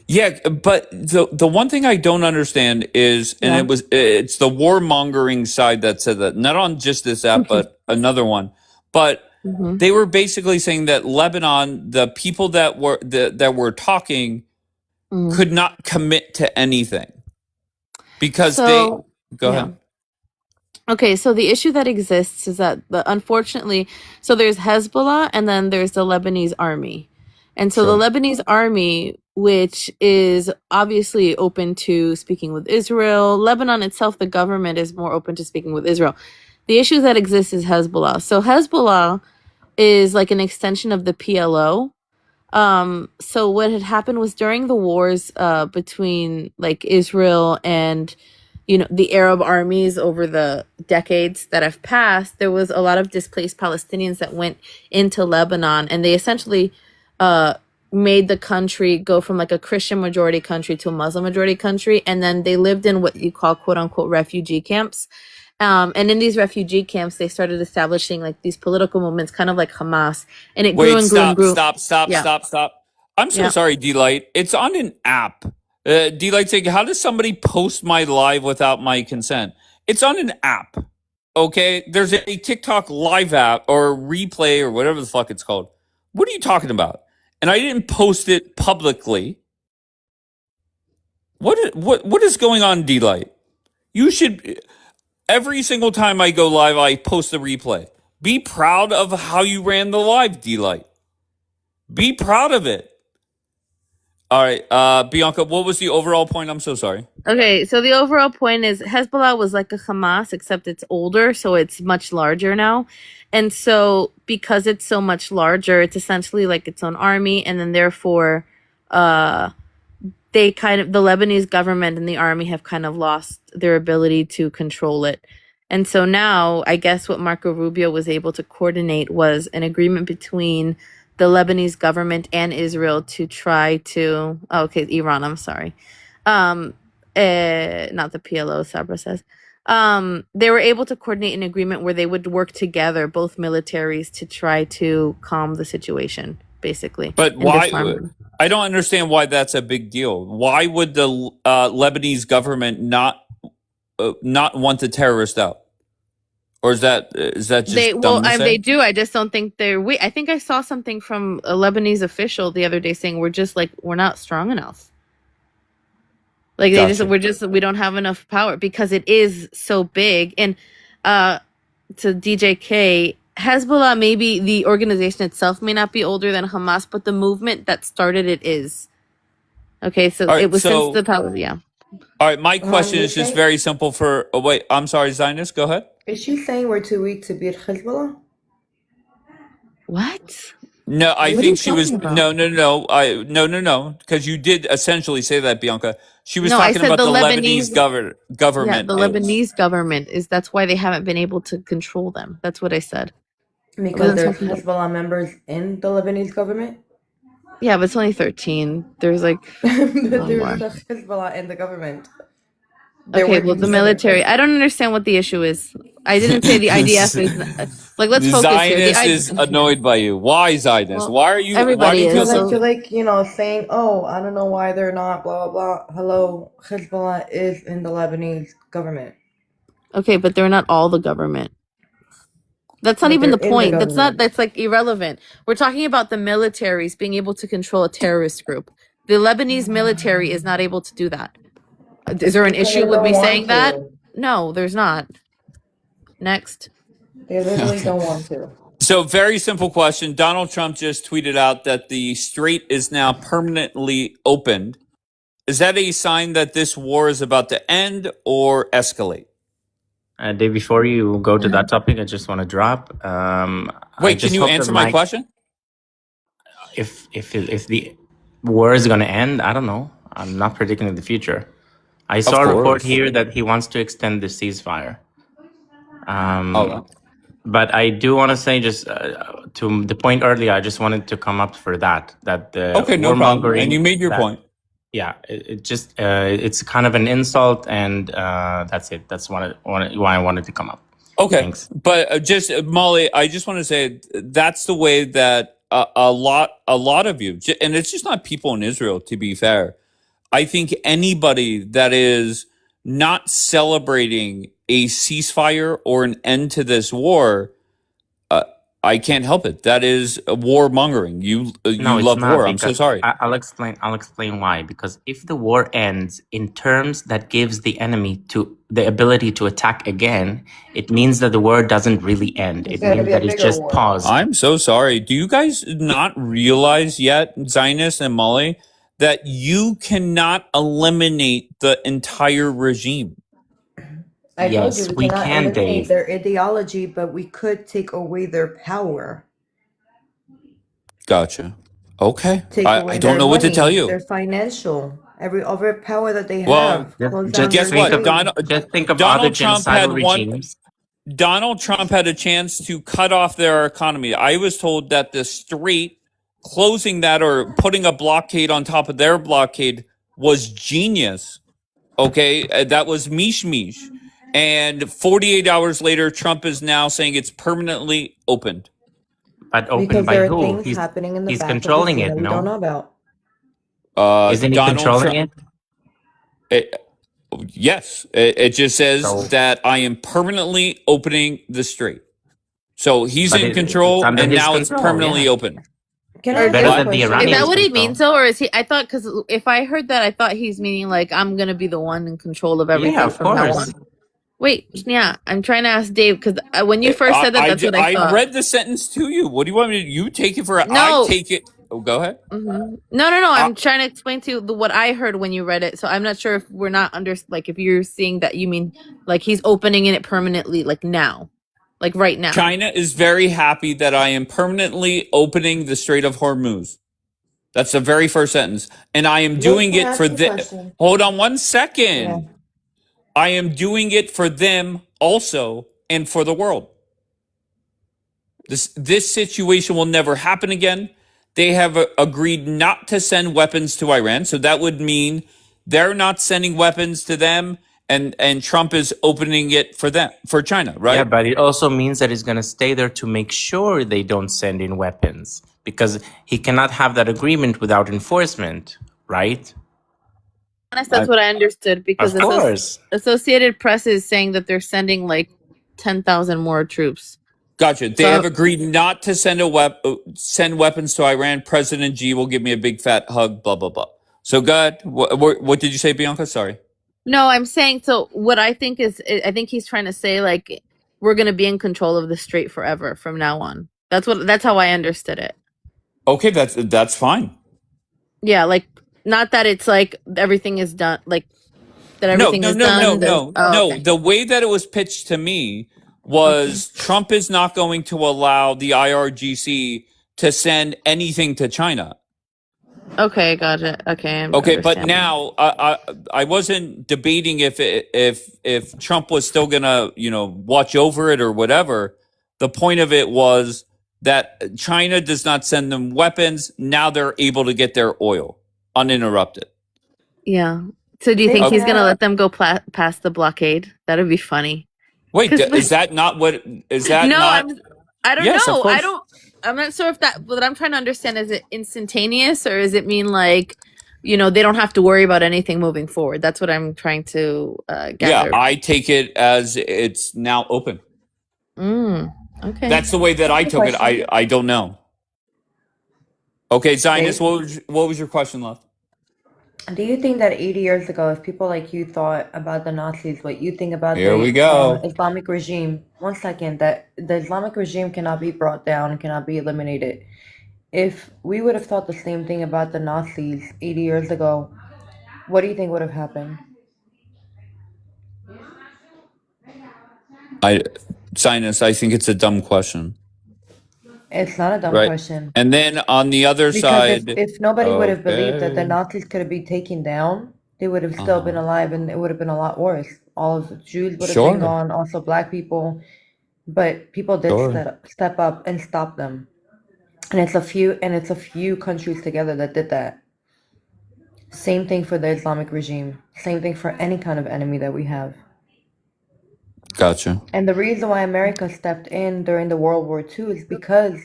Yeah, but the one thing I don't understand is, and it's the warmongering side that said that, not on just this app, but another one. But they were basically saying that Lebanon, the people that were talking, could not commit to anything because go ahead. Okay, so the issue that exists is that unfortunately, so there's Hezbollah and then there's the Lebanese army. And so the Lebanese army, which is obviously open to speaking with Israel, Lebanon itself, the government is more open to speaking with Israel. The issue that exists is Hezbollah. So Hezbollah is like an extension of the PLO. So what had happened was during the wars between like Israel and the Arab armies over the decades that have passed, there was a lot of displaced Palestinians that went into Lebanon, and they essentially made the country go from like a Christian majority country to a Muslim majority country. And then they lived in what you call quote unquote refugee camps. And in these refugee camps, they started establishing like these political movements, kind of like Hamas, and it grew and grew and grew. Stop. I'm so sorry, D-Light. It's on an app. D-Light saying, how does somebody post my live without my consent? It's on an app. okay? There's a TikTok live app or replay or whatever the fuck it's called. What are you talking about? And I didn't post it publicly. What is going on, D-Light? You should, every single time I go live, I post the replay. Be proud of how you ran the live, D-Light. Be proud of it. All right, Bianca, what was the overall point? I'm so sorry. Okay, so the overall point is Hezbollah was like a Hamas, except it's older, so it's much larger now. And so because it's so much larger, it's essentially like its own army, and then therefore they kind of, the Lebanese government and the army have kind of lost their ability to control it. And so now I guess what Marco Rubio was able to coordinate was an agreement between the Lebanese government and Israel to try to, Iran, I'm sorry. Not the PLO, Sabra says. They were able to coordinate an agreement where they would work together, both militaries, to try to calm the situation, basically. But and why? disarm them. I don't understand why that's a big deal. Why would the Lebanese government not want the terrorists out? Or is that just dumb to say? They do. I just don't think they're. I think I saw something from a Lebanese official the other day saying we're not strong enough. Like we don't have enough power because it is so big. And to DJK, Hezbollah, maybe the organization itself may not be older than Hamas, but the movement that started it is. Okay, so Right, it was since the power. Yeah. All right, my question is just very simple. Wait, I'm sorry, Zionist. Go ahead. Is she saying we're too weak to beat Hezbollah? What? No, I What are think you she was talking about? no. Because you did essentially say that, Bianca. She was No, I talking said about the the Lebanese government. Yeah, the Lebanese government is. That's why they haven't been able to control them. That's what I said. Because there's talking about- Hezbollah members in the Lebanese government? Yeah, but it's only 13. There's like But one there's more. the Hezbollah in the government. Okay, well, the military. I don't understand what the issue is. I didn't say the IDF is like. Let's focus here. Zionist is annoyed by you. Why, Zionist? Well, why are you? Why do everybody you feel is, so? Because I feel like, saying, oh, I don't know why they're not, blah, blah, blah. Hello, Hezbollah is in the Lebanese government. Okay, but they're not all the government. That's not But even the they're in the point. That's not. government. That's like irrelevant. We're talking about the militaries being able to control a terrorist group. The Lebanese military is not able to do that. Is there an Because issue they with don't me want saying that? to. No, there's not. Next. They literally don't want to. So, very simple question. Donald Trump just tweeted out that the strait is now permanently opened. Is that a sign that this war is about to end or escalate? Dave, before you go to that topic, I just want to drop. Wait, can you answer my question? If the war is going to end, I don't know. I'm not predicting the future. I saw a report here that he wants to extend the ceasefire. But I do want to say, just to the point earlier, I just wanted to come up for that the no problem. And you made your point. Yeah, it's kind of an insult, and that's it. That's why I wanted to come up. Okay, thanks. But just Molly, I just want to say that's the way that a lot of you, and it's just not people in Israel. To be fair, I think anybody that is not celebrating a ceasefire or an end to this war, I can't help it. That is warmongering. You love war. I'm so sorry. I'll explain why. Because if the war ends in terms that gives the enemy the ability to attack again, it means that the war doesn't really end. It means that it's just paused. I'm so sorry. Do you guys not realize yet, Zionist and Molly, that you cannot eliminate the entire regime? I told you we cannot eliminate Dave. their ideology, but we could take away their power. Gotcha. Okay. Take away I don't know what to tell you. Their financial, every power that they Well, have. guess what? Just think of Donald other Trump had genocidal regimes. Donald Trump had a chance to cut off their economy. I was told that the strait, closing that or putting a blockade on top of their blockade, was genius. Okay, that was mish. And 48 hours later, Trump is now saying it's permanently opened. But open Because by there are who? things happening in the He's back of the controlling scene it, that we no? don't know about. Isn't he Donald controlling Trump- Yes, it just says So, that I am permanently opening the strait. So he's but in it's control, under and his now it's control. permanently Yeah, open. Can Or I ask better you a does than the is question? that Iranians' what he control. means though, or is he? I thought because if I heard that, I thought he's meaning like I'm gonna be the one in control of Yeah, everything of from now course. on. Wait, yeah, I'm trying to ask Dave because when you first said that, that's what I I thought. read the sentence to you. What do you want me to? You take it for? I No, take it. Oh, go ahead. no. I, I'm trying to explain to you what I heard when you read it. So I'm not sure if we're not like if you're seeing that you mean like he's opening it permanently, like now, like right now. China is very happy that I am permanently opening the Strait of Hormuz. That's the very first sentence, and I am Look, doing can I it for ask you a the. question? Hold on one Yeah. second. I am doing it for them also, and for the world. This situation will never happen again. They have agreed not to send weapons to Iran, so that would mean they're not sending weapons to them, and Trump is opening it for them, for China, Yeah, right? but it also means that he's going to stay there to make sure they don't send in weapons because he cannot have that agreement without enforcement, right? Honest, that's what I understood because Of course. Associated Press is saying that they're sending like 10,000 more troops. Gotcha. They So have agreed not to send weapons to Iran. President Xi will give me a big fat hug. Blah blah blah. So, God, what did you say, Bianca? Sorry. no, I'm saying so. What I think is, I think he's trying to say like we're gonna be in control of the strait forever from now on. That's how I understood it. Okay, that's fine. Yeah, like not that it's like everything is done, like that No, everything no, is no, no, done. no, no. Okay. The way that it was pitched to me was Trump is not going to allow the IRGC to send anything to China. Okay, gotcha. Okay, I Okay, but understand. now I wasn't debating if Trump was still gonna watch over it or whatever. The point of it was that China does not send them weapons. Now they're able to get their oil uninterrupted. Yeah. So do you Dave, think Okay. he's gonna let them go past the blockade? That'd be funny. Wait, 'Cause is that not what? Is that no, not? I don't Yes, of know. course. I'm not sure if that. What I'm trying to understand is it instantaneous or does it mean like, they don't have to worry about anything moving forward? That's what I'm trying to Yeah, gather. I take it as it's now open. Okay. That's the way that I took it. I don't know. Okay, Zionist, Dave, what was your question, love? do you think that 80 years ago, if people like you thought about the Nazis, what you think about Here we the go. Islamic regime, one second, that the Islamic regime cannot be brought down and cannot be eliminated. If we would have thought the same thing about the Nazis 80 years ago, what do you think would have happened? Zionist, I think it's a dumb question, It's not a dumb right? question. And then on the other Because side, if nobody would have believed that the okay, Nazis could be taken down, they would have still been alive and it would have been a lot worse. All of the Jews would have been sure, gone, also black people. But people did sure, step up and stop them. And it's a few countries together that did that. Same thing for the Islamic regime. Same thing for any kind of enemy that we have. gotcha. And the reason why America stepped in during the World War II is because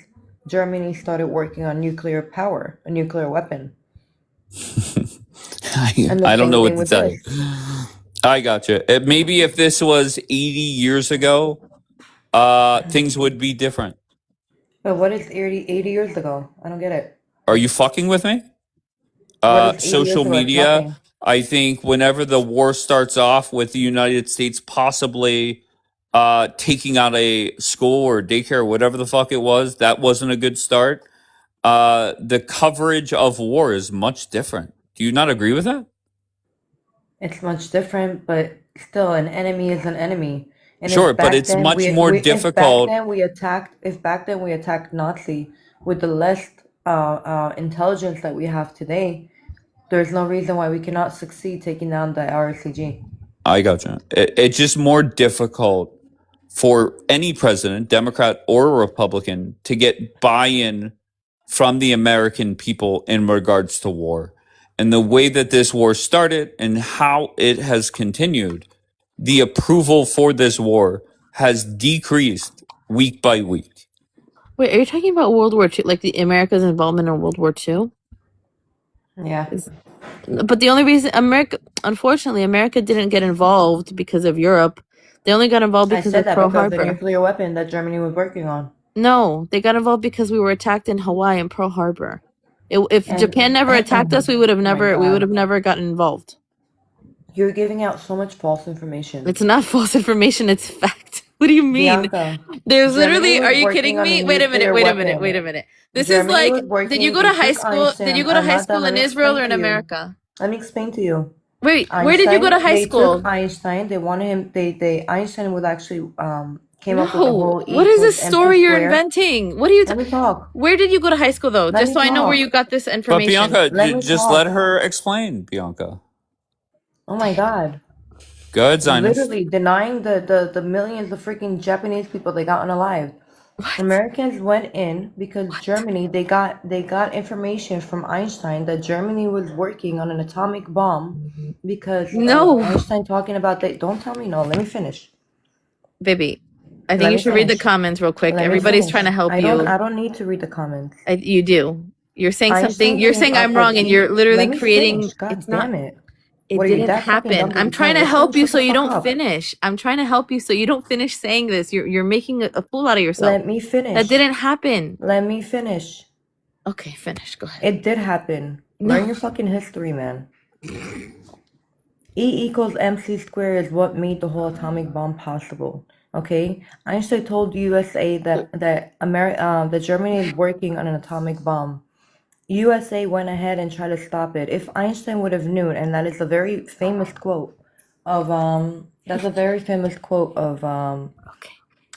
Germany started working on nuclear power, a nuclear weapon. And the I don't same know what thing to with tell you. this. I gotcha. Maybe if this was 80 years ago, things would be different. But what is 80 years ago? I don't get it. Are you fucking with me? What is 80 years Social ago? It's media. nothing. I think whenever the war starts off with the United States possibly taking out a school or daycare or whatever the fuck it was, that wasn't a good start. The coverage of war is much different. Do you not agree with that? It's much different, but still, an enemy is an enemy. And Sure, if but back it's then much more if back difficult. then we attacked Nazi with the less intelligence that we have today, there's no reason why we cannot succeed taking down the RCG. I gotcha. It's just more difficult for any president, Democrat or Republican, to get buy-in from the American people in regards to war. And the way that this war started and how it has continued, the approval for this war has decreased week by week. Wait, are you talking about World War II, like the America's involvement in World War II? Yeah. But the only reason unfortunately, America didn't get involved because of Europe. They only got involved I because said of that Pearl because the Harbor. nuclear weapon that Germany was working on. No, they got involved because we were attacked in Hawaii and Pearl Harbor. If And Japan never attacked us, we would have oh my never God. gotten involved. You're giving out so much false information. It's not false information, it's fact. What do you mean? Bianca, There's Germany literally, was are you working kidding on a me? Wait a minute, nuclear wait a minute, wait a weapon. minute. This is Germany like, was working. did you go They to high took school? Did Einstein. you go to I'm high not done. school Let in me Israel explain or to in you. America? Let me explain to you. Wait, where did you go to high They school? took Einstein. They wanted him. They Einstein was actually came up with the No. whole What E is equals this MC story you're squared. inventing? What are you? Let me talk. Where did you go to high school though? Let Just me so I know where talk. you got this But information. Bianca, Let me just talk. let her explain, Bianca. Oh my God. Go ahead, Zionist. Literally denying the millions of freaking Japanese people they got unalive. Americans went in because Germany they got information from Einstein that Germany was working on an atomic bomb because No. of Einstein talking about that. Don't tell me no. Let me finish. Baby, I think Let you me should read the finish. comments real quick. Let me Everybody's finish. trying to help I you. don't need to read the comments. You do. You're saying something. Einstein You're came saying up I'm with wrong, and you're Let literally me creating. finish. God It's not. damn it. It What are you didn't that fucking happen. dumb that I'm you trying can't to help listen? you Shut so the you fuck don't up. finish. I'm trying to help you so you don't finish saying this. You're making a fool out of yourself. Let me finish. That didn't happen. Let me finish. Okay, finish. Go ahead. It did happen. No. Learn your fucking history, man. E equals MC squared is what made the whole atomic bomb possible. Okay, Einstein told USA that Germany is working on an atomic bomb. USA went ahead and tried to stop it. If Einstein would have known, and that is a very famous quote of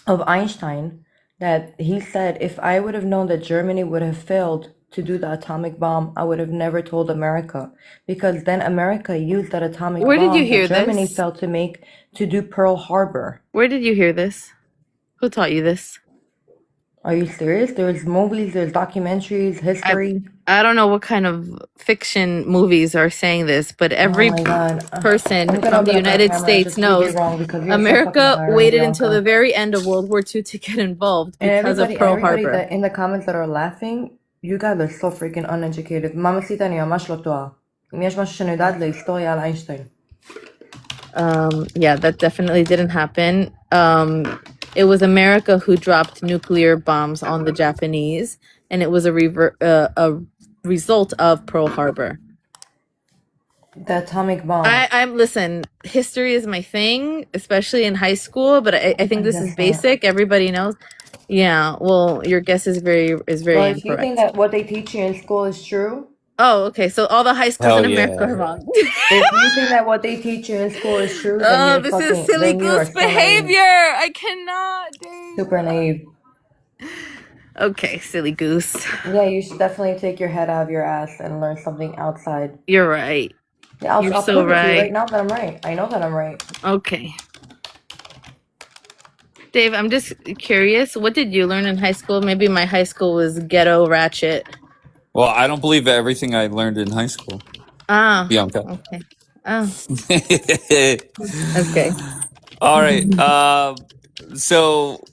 Einstein, that he said, if I would have known that Germany would have failed to do the atomic bomb, I would have never told America, because then America used that atomic Where did you bomb hear that Germany this? failed to make to do Pearl Harbor. Where did you hear this? Who taught you this? Are you serious? There's movies, there's documentaries, history. I don't know what kind of fiction movies are saying this, but Oh every my God. person I'm gonna from the open up my United camera and States just prove you knows wrong because you're so fucking America tiring, waited until the Bianca. very end of World War II to get involved And because of Pearl everybody Harbor. that in the comments that are laughing, you guys are so freaking uneducated. Mamacita ni ממש לא טועה. אם יש משהו שאני יודעת זה היסטוריה על איינשטיין. Yeah, that definitely didn't happen. It was America who dropped nuclear bombs on the Japanese, and it was a result of Pearl Harbor. The atomic bomb. I'm listen. History is my thing, especially in high school. But I think this is guess not. basic. Everybody knows. Yeah. Well, your guess is very Well, if you incorrect. think that what they teach you in school is true, Oh, okay. So all the high schools Hell in America yeah. are wrong. if you think that what they teach you in school is true, then Oh, you're this fucking, is silly then you are goose so naive. behavior. I cannot. Dang. Super naive. Okay, silly goose. Yeah, you should definitely take your head out of your ass and learn something outside. You're right. Yeah, You're I'll so prove it to you right. right now that I'm right. I know that I'm right. Okay. Dave, I'm just curious. What did you learn in high school? Maybe my high school was ghetto ratchet. Well, I don't believe everything I learned in high school, Ah, Bianca. okay. Oh, okay. All right. So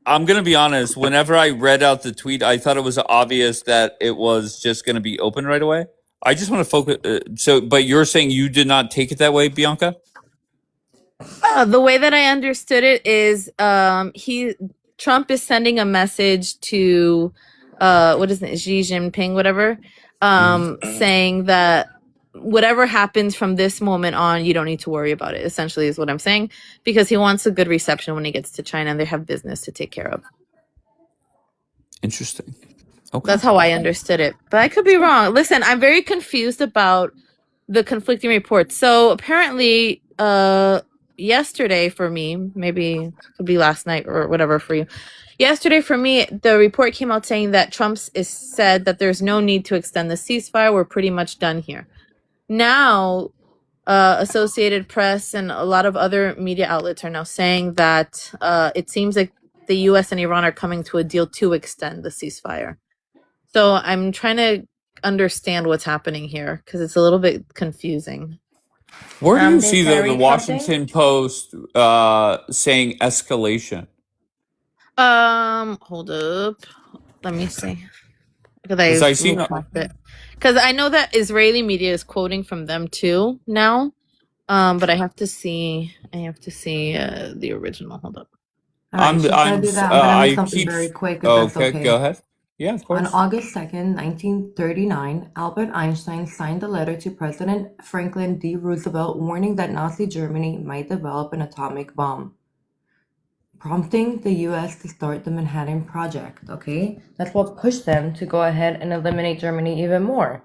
I'm gonna be honest. Whenever I read out the tweet, I thought it was obvious that it was just gonna be open right away. I just want to focus. But you're saying you did not take it that way, Bianca? The way that I understood it is, Trump is sending a message to, what is it, Xi Jinping, whatever, saying that whatever happens from this moment on, you don't need to worry about it. Essentially, is what I'm saying, because he wants a good reception when he gets to China, and they have business to take care of. Interesting. Okay. That's how I understood it, but I could be wrong. Listen, I'm very confused about the conflicting reports. So apparently, yesterday for me, maybe it could be last night or whatever for you. Yesterday for me, the report came out saying that Trump's is said that there's no need to extend the ceasefire. We're pretty much done here. Now, Associated Press and a lot of other media outlets are now saying that it seems like the U.S. and Iran are coming to a deal to extend the ceasefire. So I'm trying to understand what's happening here because it's a little bit confusing. Where do you Dave, see can I the read Washington Post saying escalation? Hold up. Let me see. Because I seen. Because I know that Israeli media is quoting from them too now. But I have to see. The original. Hold up. All right, since I do that, I'm gonna read something very quick, if that's okay. Go ahead. Yeah, of course. On August 2nd, 1939, Albert Einstein signed a letter to President Franklin D. Roosevelt warning that Nazi Germany might develop an atomic bomb, prompting the US to start the Manhattan Project, okay? That's what pushed them to go ahead and eliminate Germany even more.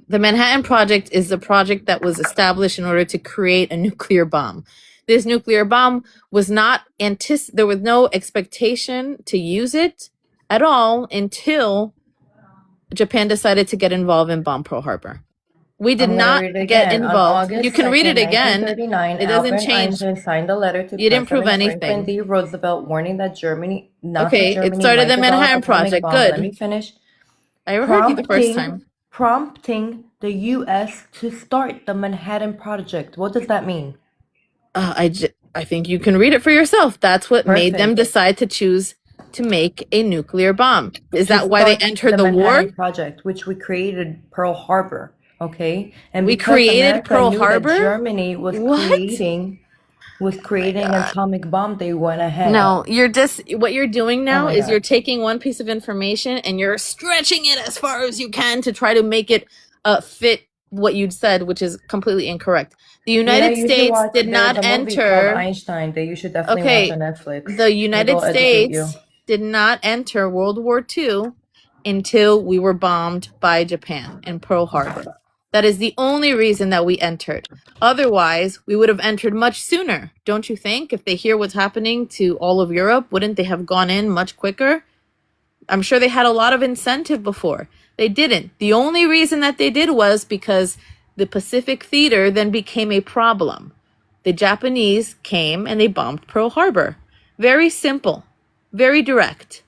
The Manhattan Project is the project that was established in order to create a nuclear bomb. This nuclear bomb was not there was no expectation to use it at all until Japan decided to get involved and bomb Pearl Harbor. We did not get involved. You can read it again. It doesn't change. Einstein signed a letter to You didn't prove President Franklin anything. D. Roosevelt warning that Nazi Okay, Germany it started the might develop Manhattan atomic Project. bomb. Good. Let me finish. I heard you the first time. Prompting the US to start the Manhattan Project. What does that mean? I think you can read it for yourself. That's what made them decide to choose to make a nuclear bomb. Is that why they entered the war? Manhattan Project, which we created Pearl Harbor, okay? And We because created America Pearl knew that Harbor? Germany was creating an atomic bomb, they went ahead. No, what you're doing now my is God. you're taking one piece of information and you're stretching it as far as you can to try to make it fit what you'd said, which is completely incorrect. The United States did not enter. Einstein that you should definitely watch on Netflix. The United States did not enter World War II until we were bombed by Japan in Pearl Harbor. That is the only reason that we entered. Otherwise, we would have entered much sooner. Don't you think? If they hear what's happening to all of Europe, wouldn't they have gone in much quicker? I'm sure they had a lot of incentive before. They didn't. The only reason that they did was because the Pacific Theater then became a problem. The Japanese came and they bombed Pearl Harbor. Very simple. Very direct.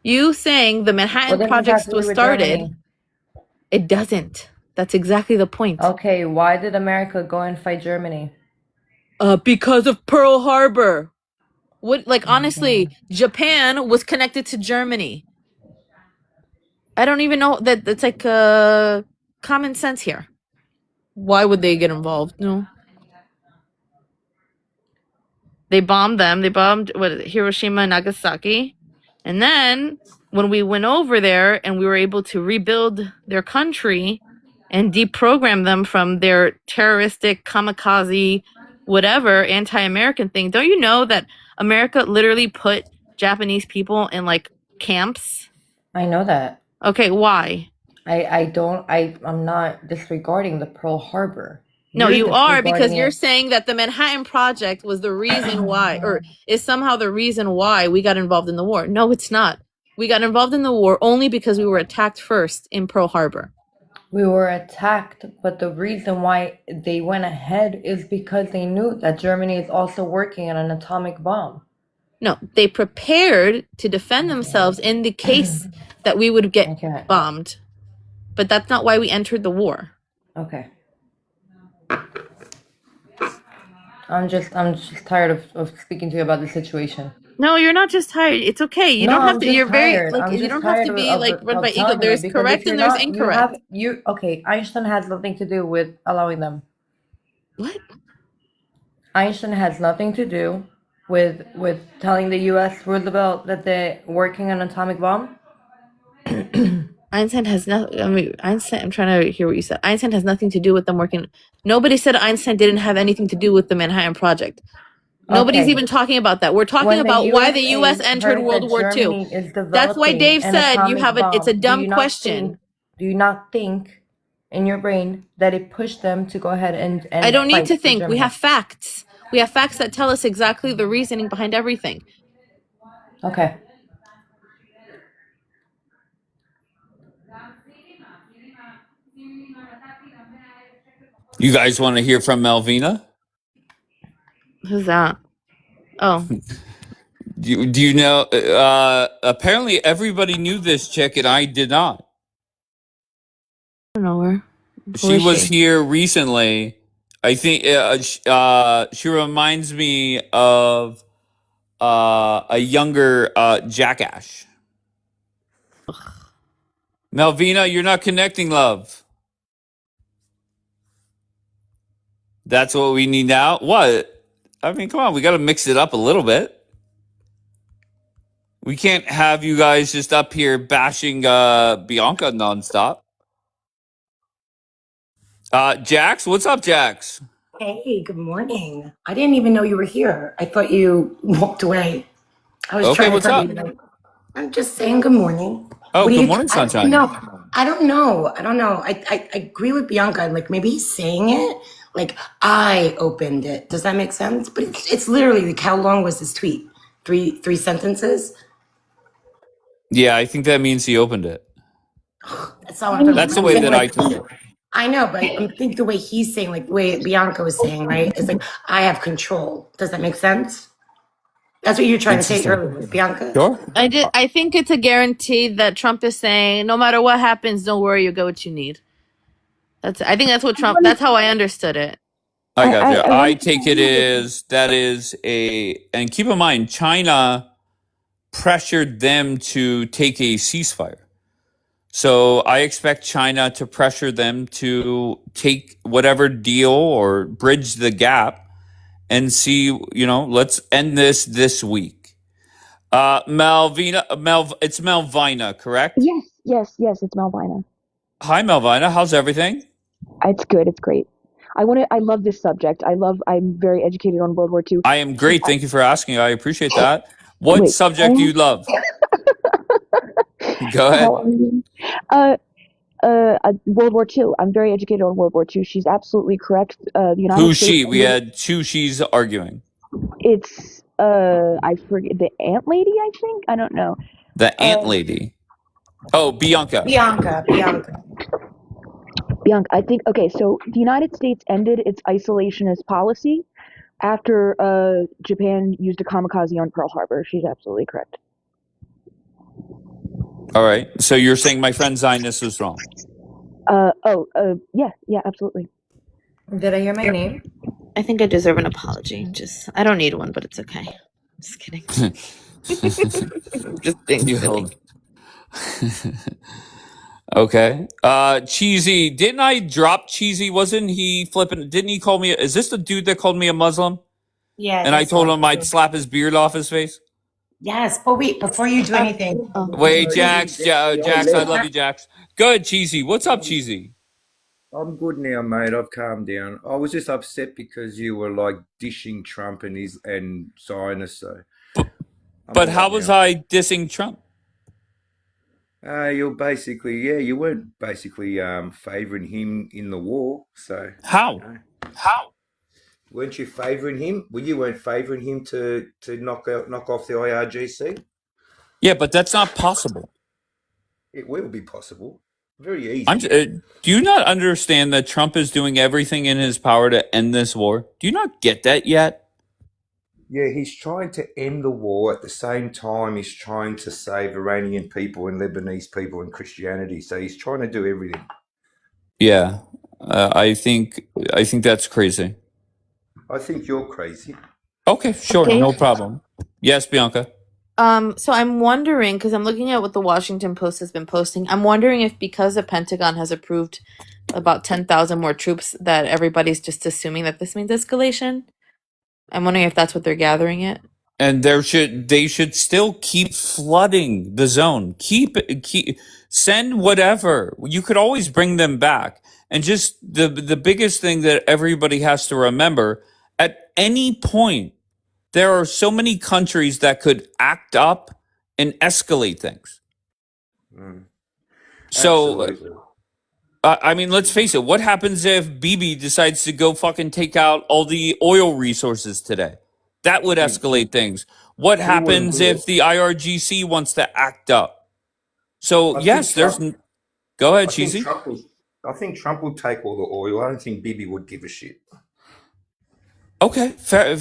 You saying the Manhattan Project was started, it doesn't. That's exactly the point. Okay, why did America go and fight Germany? Because of Pearl Harbor. Honestly, Japan was connected to Germany. I don't even know that's like common sense here. Why would they get involved? No. They bombed them. They bombed Hiroshima and Nagasaki. And then when we went over there and we were able to rebuild their country and deprogram them from their terroristic kamikaze, whatever, anti-American thing, don't you know that America literally put Japanese people in camps? I know that. Okay, why? I'm not disregarding the Pearl Harbor. No, you are, because you're saying that the Manhattan Project was the reason why, or is somehow the reason why we got involved in the war. No, it's not. We got involved in the war only because we were attacked first in Pearl Harbor. We were attacked, but the reason why they went ahead is because they knew that Germany is also working on an atomic bomb. No, they prepared to defend themselves in the case that we would get bombed. But that's not why we entered the war. Okay. I'm just tired of speaking to you about the situation. No, you're not just tired. It's okay. You don't have to. You're tired. very you don't have to be run by ego. There's correct and there's incorrect. Okay, Einstein has nothing to do with allowing them. What? Einstein has nothing to do with telling the U.S. Roosevelt that they're working on an atomic bomb. Einstein has nothing. Einstein. I'm trying to hear what you said. Einstein has nothing to do with them working. Nobody said Einstein didn't have anything to do with the Manhattan Project. Nobody's even talking about that. We're talking about why the U.S. entered World War II. That's why Dave said you have it's a dumb question. Do you not think in your brain that it pushed them to go ahead and I don't need to think. We have facts. We have facts that tell us exactly the reasoning behind everything. Okay. You guys want to hear from Melvina? Who's that? Oh. Do you know? Apparently, everybody knew this chick, and I did not. I don't know her. She was here recently. I think she reminds me of a younger Jackass. Melvina, you're not connecting, love. That's what we need now. What? I mean, come on, we got to mix it up a little bit. We can't have you guys just up here bashing Bianca nonstop. Jax, what's up, Jax? Hey, good morning. I didn't even know you were here. I thought you walked away. I was Okay, trying to what's tell up? you. I'm just saying good morning. Oh, What do good you? morning, I don't sunshine. know. I don't know. I don't know. I agree with Bianca. Like maybe he's saying it like I opened it. Does that make sense? But it's literally like how long was this tweet? Three sentences. Yeah, I think that means he opened it. That's all I'm. That's the I'm way saying that I like. took it. I know, but I think the way he's saying, like the way Bianca was saying, right? It's like I have control. Does that make sense? That's what you're trying to say Interesting. earlier, Bianca. Sure. I think it's a guarantee that Trump is saying, no matter what happens, don't worry, you get what you need. I think that's what Trump. That's how I understood it. I got you. I take it as that is and keep in mind, China pressured them to take a ceasefire. So I expect China to pressure them to take whatever deal or bridge the gap and see, let's end this week. It's Melvina, correct? Yes, it's Malvina. Hi, Melvina. How's everything? It's good. It's great. I love this subject. I'm very educated on World War II. I am great. Thank you for asking. I appreciate that. What Wait, subject do you love? Go ahead. how are you? World War II. I'm very educated on World War II. She's absolutely correct. The United Who's States. she? We had two she's arguing. It's I forget the ant lady. I think I don't know. The ant lady. Oh, Bianca. Bianca. I think okay. So the United States ended its isolationist policy after Japan used a kamikaze on Pearl Harbor. She's absolutely correct. All right. So you're saying my friend Zionist is wrong? Yeah, absolutely. Did I hear my name? I think I deserve an apology. I don't need one, but it's okay. Just kidding. Just being silly. Okay. Cheesy. Didn't I drop Cheesy? Wasn't he flipping? Didn't he call me? Is this the dude that called me a Muslim? Yeah. And I told him I'd slap his beard off his face? Yes, but wait, before you do anything. Wait, Jax, I love you, Jax. Good, Cheesy. What's up, Cheesy? I'm good now, mate. I've calmed down. I was just upset because you were like dishing Trump and Zionists. So, but how was I dissing Trump? You're basically, you weren't basically favoring him in the war. So how? How? Weren't you favoring him? Well, you weren't favoring him to knock off the IRGC. Yeah, but that's not possible. It will be possible. Very easy. Do you not understand that Trump is doing everything in his power to end this war? Do you not get that yet? Yeah, he's trying to end the war. At the same time, he's trying to save Iranian people and Lebanese people and Christianity. So he's trying to do everything. Yeah, I think that's crazy. I think you're crazy. Okay, sure, Okay. no problem. Yes, Bianca. So I'm wondering, because I'm looking at what the Washington Post has been posting, I'm wondering if because the Pentagon has approved about 10,000 more troops that everybody's just assuming that this means escalation. I'm wondering if that's what they're gathering it. And they should still keep flooding the zone. Keep send whatever. You could always bring them back. And just the biggest thing that everybody has to remember, at any point, there are so many countries that could act up and escalate things. So, I mean, let's face it. What happens if Bibi decides to go fucking take out all the oil resources today? That would escalate things. What happens if the IRGC wants to act up? So, yes, there's... Go ahead, Cheesy. I think Trump will take all the oil. I don't think Bibi would give a shit. Okay, fair,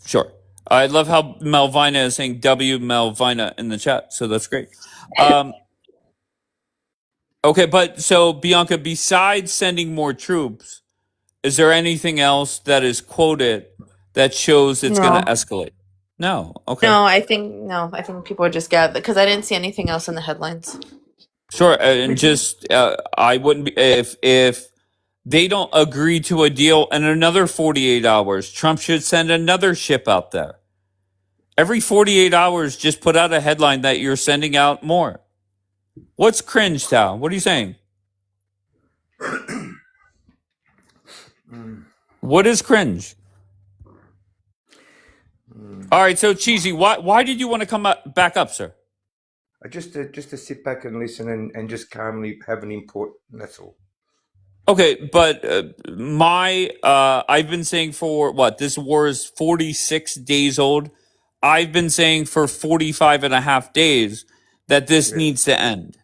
sure. I love how Melvina is saying W Melvina in the chat, so that's great. Okay, but so Bianca, besides sending more troops, is there anything else that is quoted that shows it's going to escalate? No. Okay. No, I think people are just gathered because I didn't see anything else in the headlines. Sure, and just I wouldn't be if they don't agree to a deal in another 48 hours. Trump should send another ship out there. Every 48 hours, just put out a headline that you're sending out more. What's cringe, Tal? What are you saying? What is cringe? All right, so Cheesy, why did you want to come back up, sir? Just to sit back and listen and just calmly have an input. That's all. Okay, but I've been saying for what, this war is 46 days old. I've been saying for 45 and a half days that this needs to end.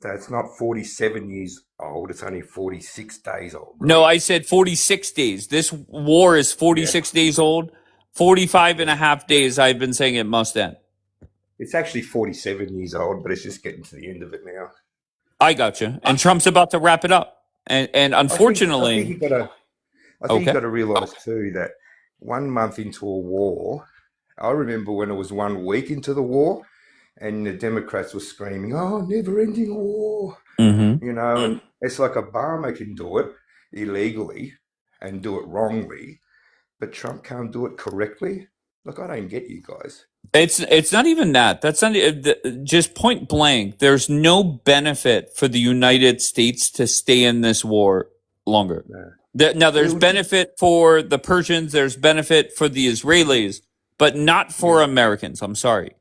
So it's not 47 years old. It's only 46 days old. Right? No, I said 46 days. This war is 46 days old. 45 and a half days I've been saying it must end. It's actually 47 years old, but it's just getting to the end of it now. I got you. And Trump's about to wrap it up. And unfortunately, I think you got to realize too that 1 month into a war, I remember when it was 1 week into the war, and the Democrats were screaming, "Oh, never-ending war!" Mm-hmm. You know, and it's like Obama can do it illegally and do it wrongly, but Trump can't do it correctly. Look, I don't get you guys. It's not even that. That's not just point blank. There's no benefit for the United States to stay in this war longer. Now, there's benefit for the Persians. There's benefit for the Israelis, but not for Americans. I'm sorry.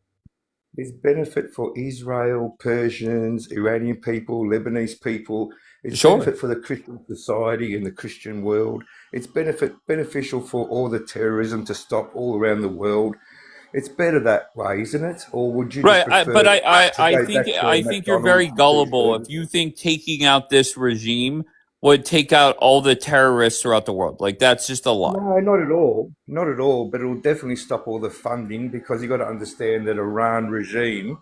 There's benefit for Israel, Persians, Iranian people, Lebanese people. It's benefit for the Christian society and the Christian world. It's beneficial for all the terrorism to stop all around the world. It's better that way, isn't it? Or would you just prefer But to I go think back to I think you're very gullible if you think taking out this regime would take out all the terrorists throughout the world. Like, that's just a lie. No, not at all. Not at all. But it'll definitely stop all the funding, because you've got to understand that Iran regime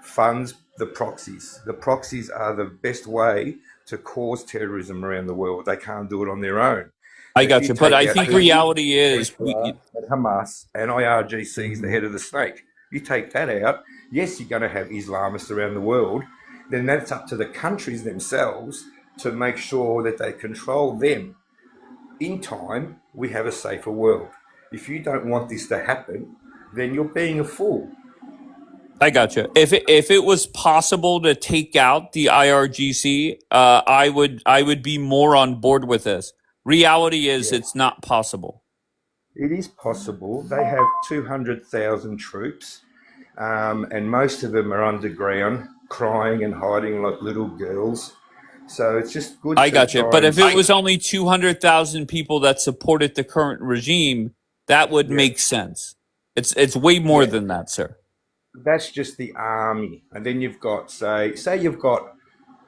funds the proxies. The proxies are the best way to cause terrorism around the world. They can't do it on their own. I got you. But I think reality is Hamas and IRGC is the head of the snake. You take that out, yes, you're going to have Islamists around the world. Then that's up to the countries themselves to make sure that they control them. In time, we have a safer world. If you don't want this to happen, then you're being a fool. I got you. If it was possible to take out the IRGC, I would be more on board with this. Reality is, it's not possible. It is possible. They have 200,000 troops, and most of them are underground, crying and hiding like little girls. So it's just good. I got you. But if it was only 200,000 people that supported the current regime, that would make sense. It's way more than that, sir. That's just the army. And then you've got, say you've got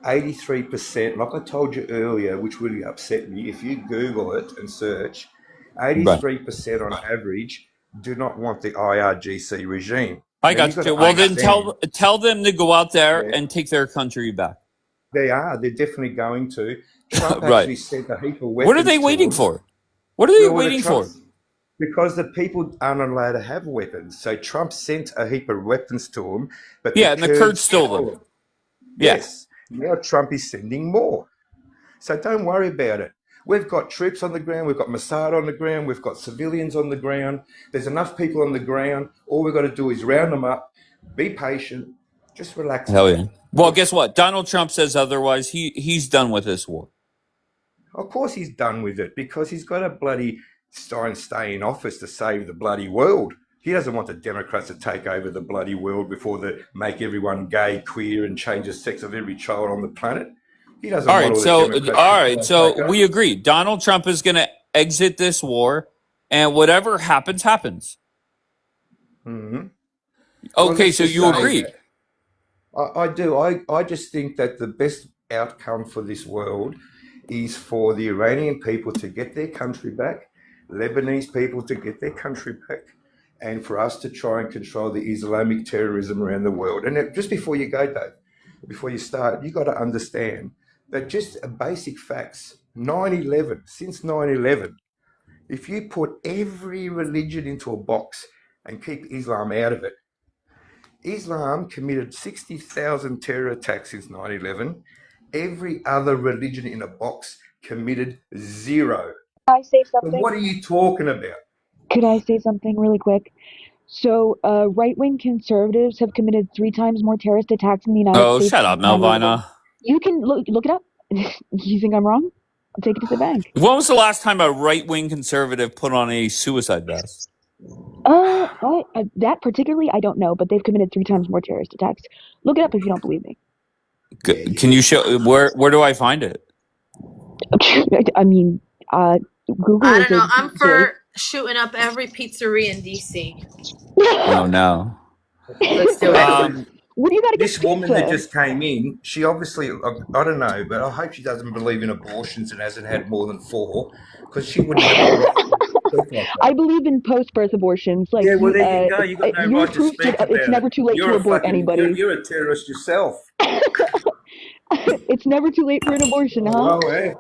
83%, like I told you earlier, which really upset me. If you Google it and search, 83% on average do not want the IRGC regime. I got you. Well, then tell them to go out there and take their country back. They are. They're definitely going to. Trump actually sent a heap of weapons. What are they waiting for? What are they waiting for? Because the people aren't allowed to have weapons. So Trump sent a heap of weapons to them. But and the Kurds stole them. Yes. Now Trump is sending more. So don't worry about it. We've got troops on the ground. We've got Mossad on the ground. We've got civilians on the ground. There's enough people on the ground. All we've got to do is round them up. Be patient. Just relax. Hell yeah. Well, guess what? Donald Trump says otherwise. He's done with this war. Of course he's done with it, because he's got to bloody stay in office to save the bloody world. He doesn't want the Democrats to take over the bloody world before they make everyone gay, queer, and change the sex of every child on the planet. He doesn't want So we agree. Donald Trump is going to exit this war, and whatever happens, happens. Mm-hmm. Okay, so you agree. I do. I just think that the best outcome for this world is for the Iranian people to get their country back, Lebanese people to get their country back, and for us to try and control the Islamic terrorism around the world. And just before you go, Dave, before you start, you got to understand that just basic facts, 9/11, since 9/11, if you put every religion into a box and keep Islam out of it, Islam committed 60,000 terror attacks since 9/11. Every other religion in a box committed 0. Can I say So something? what are you talking about? Could I say something really quick? So, right-wing conservatives have committed 3 times more terrorist attacks in the United Oh, States shut up, since 9/11. Melvina. You can look it up. You think I'm wrong? I'll take it to the bank. When was the last time a right-wing conservative put on a suicide vest? That particularly, I don't know, but they've committed 3 times more terrorist attacks. Look it up if you don't believe me. Can you show where do I find it? I mean, Google I is don't know. a I'm for shooting up every pizzeria in DC. Oh no. Let's do it. What do you got to get This woman that pizza? just came in, she obviously, I don't know, but I hope she doesn't believe in abortions and hasn't had more than 4, because she wouldn't have the right to speak like I that. believe in post-birth abortions. Like Yeah, well, there you go. You've got no your right to proof speak that it's about never it. too late to abort anybody. You're a terrorist yourself. It's never too late for an abortion, huh? Well, yeah.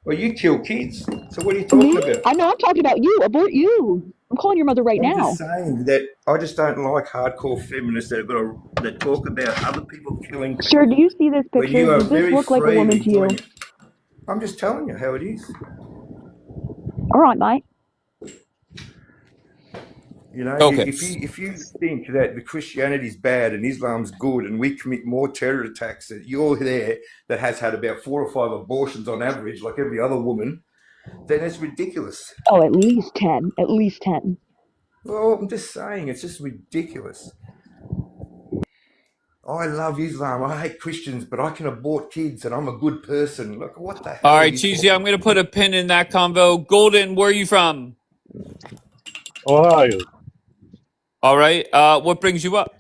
Well, you kill kids. So what are you talking Me? about? I know. I'm talking about you. Abort you. I'm calling your mother right I'm now. just saying that I just don't like hardcore feminists that talk about other people killing people. Sir, do you see this When picture? you are Does this very look like a woman freely to you? doing it. I'm just telling you how it is. All right, mate. You know, Okay. if you think that the Christianity is bad and Islam's good and we commit more terror attacks, that you're there that has had about 4 or 5 abortions on average, like every other woman, then it's ridiculous. Oh, at least 10. At least 10. Well, I'm just saying, it's just ridiculous. I love Islam. I hate Christians, but I can abort kids and I'm a good person. Look, what the hell All are right, you Cheesy, talking I'm going to put a pin in that convo. Golden, where are you from? Ohio. All right. What brings you up?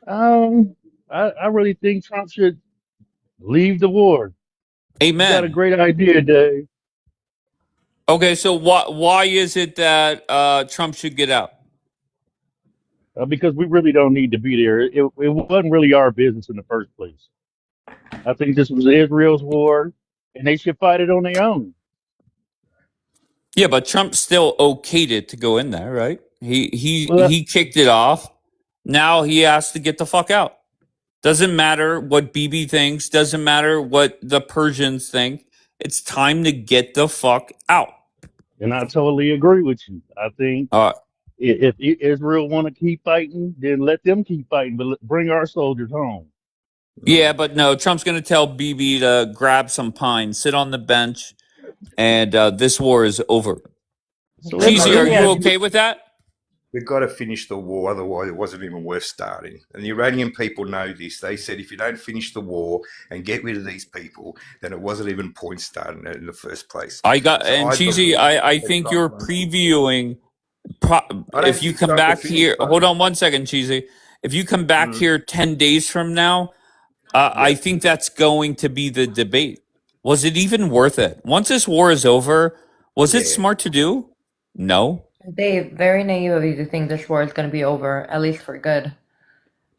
I really think Trump should leave the war. You got a Amen. great idea, Dave. Okay, so why is it that Trump should get out? Because we really don't need to be there. It wasn't really our business in the first place. I think this was Israel's war, and they should fight it on their own. Yeah, but Trump still okayed it to go in there, right? Well, He kicked it off. Now he has to get the fuck out. Doesn't matter what BB thinks, doesn't matter what the Persians think. It's time to get the fuck out. and I totally agree with you. I think if Israel want to keep fighting, then let them keep fighting, but bring our soldiers home. Yeah, but no, Trump's going to tell BB to grab some pine, sit on the bench, and this war is over. So Cheesy, are let me you ask okay with that? We've got to finish the war, otherwise it wasn't even worth starting. And the Iranian people know this. They said if you don't finish the war and get rid of these people, then it wasn't even point starting it in the first place. Cheesy, I think you're previewing. If you come back here, hold on one second, Cheesy. If you come back here 10 days from now, I think that's going to be the debate. Was it even worth it? Once this war is over, was it smart to do? No. Dave, very naive of you to think this war is going to be over, at least for good.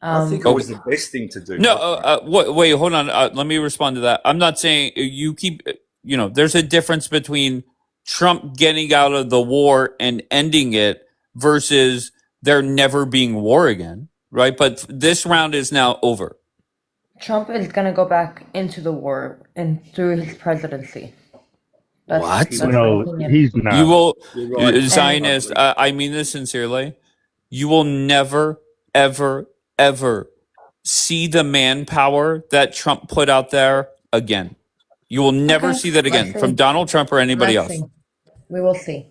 I think it was the best thing to do. No, wait, hold on. Let me respond to that. I'm not saying you keep, there's a difference between Trump getting out of the war and ending it versus there never being war again, right? But this round is now over. Trump is going to go back into the war and through his presidency. What? No, he's not. You will, You're right. Zionist, I mean this sincerely. You will never, ever, ever see the manpower that Trump put out there again. You will never see that again from Donald Trump or anybody else. We will see.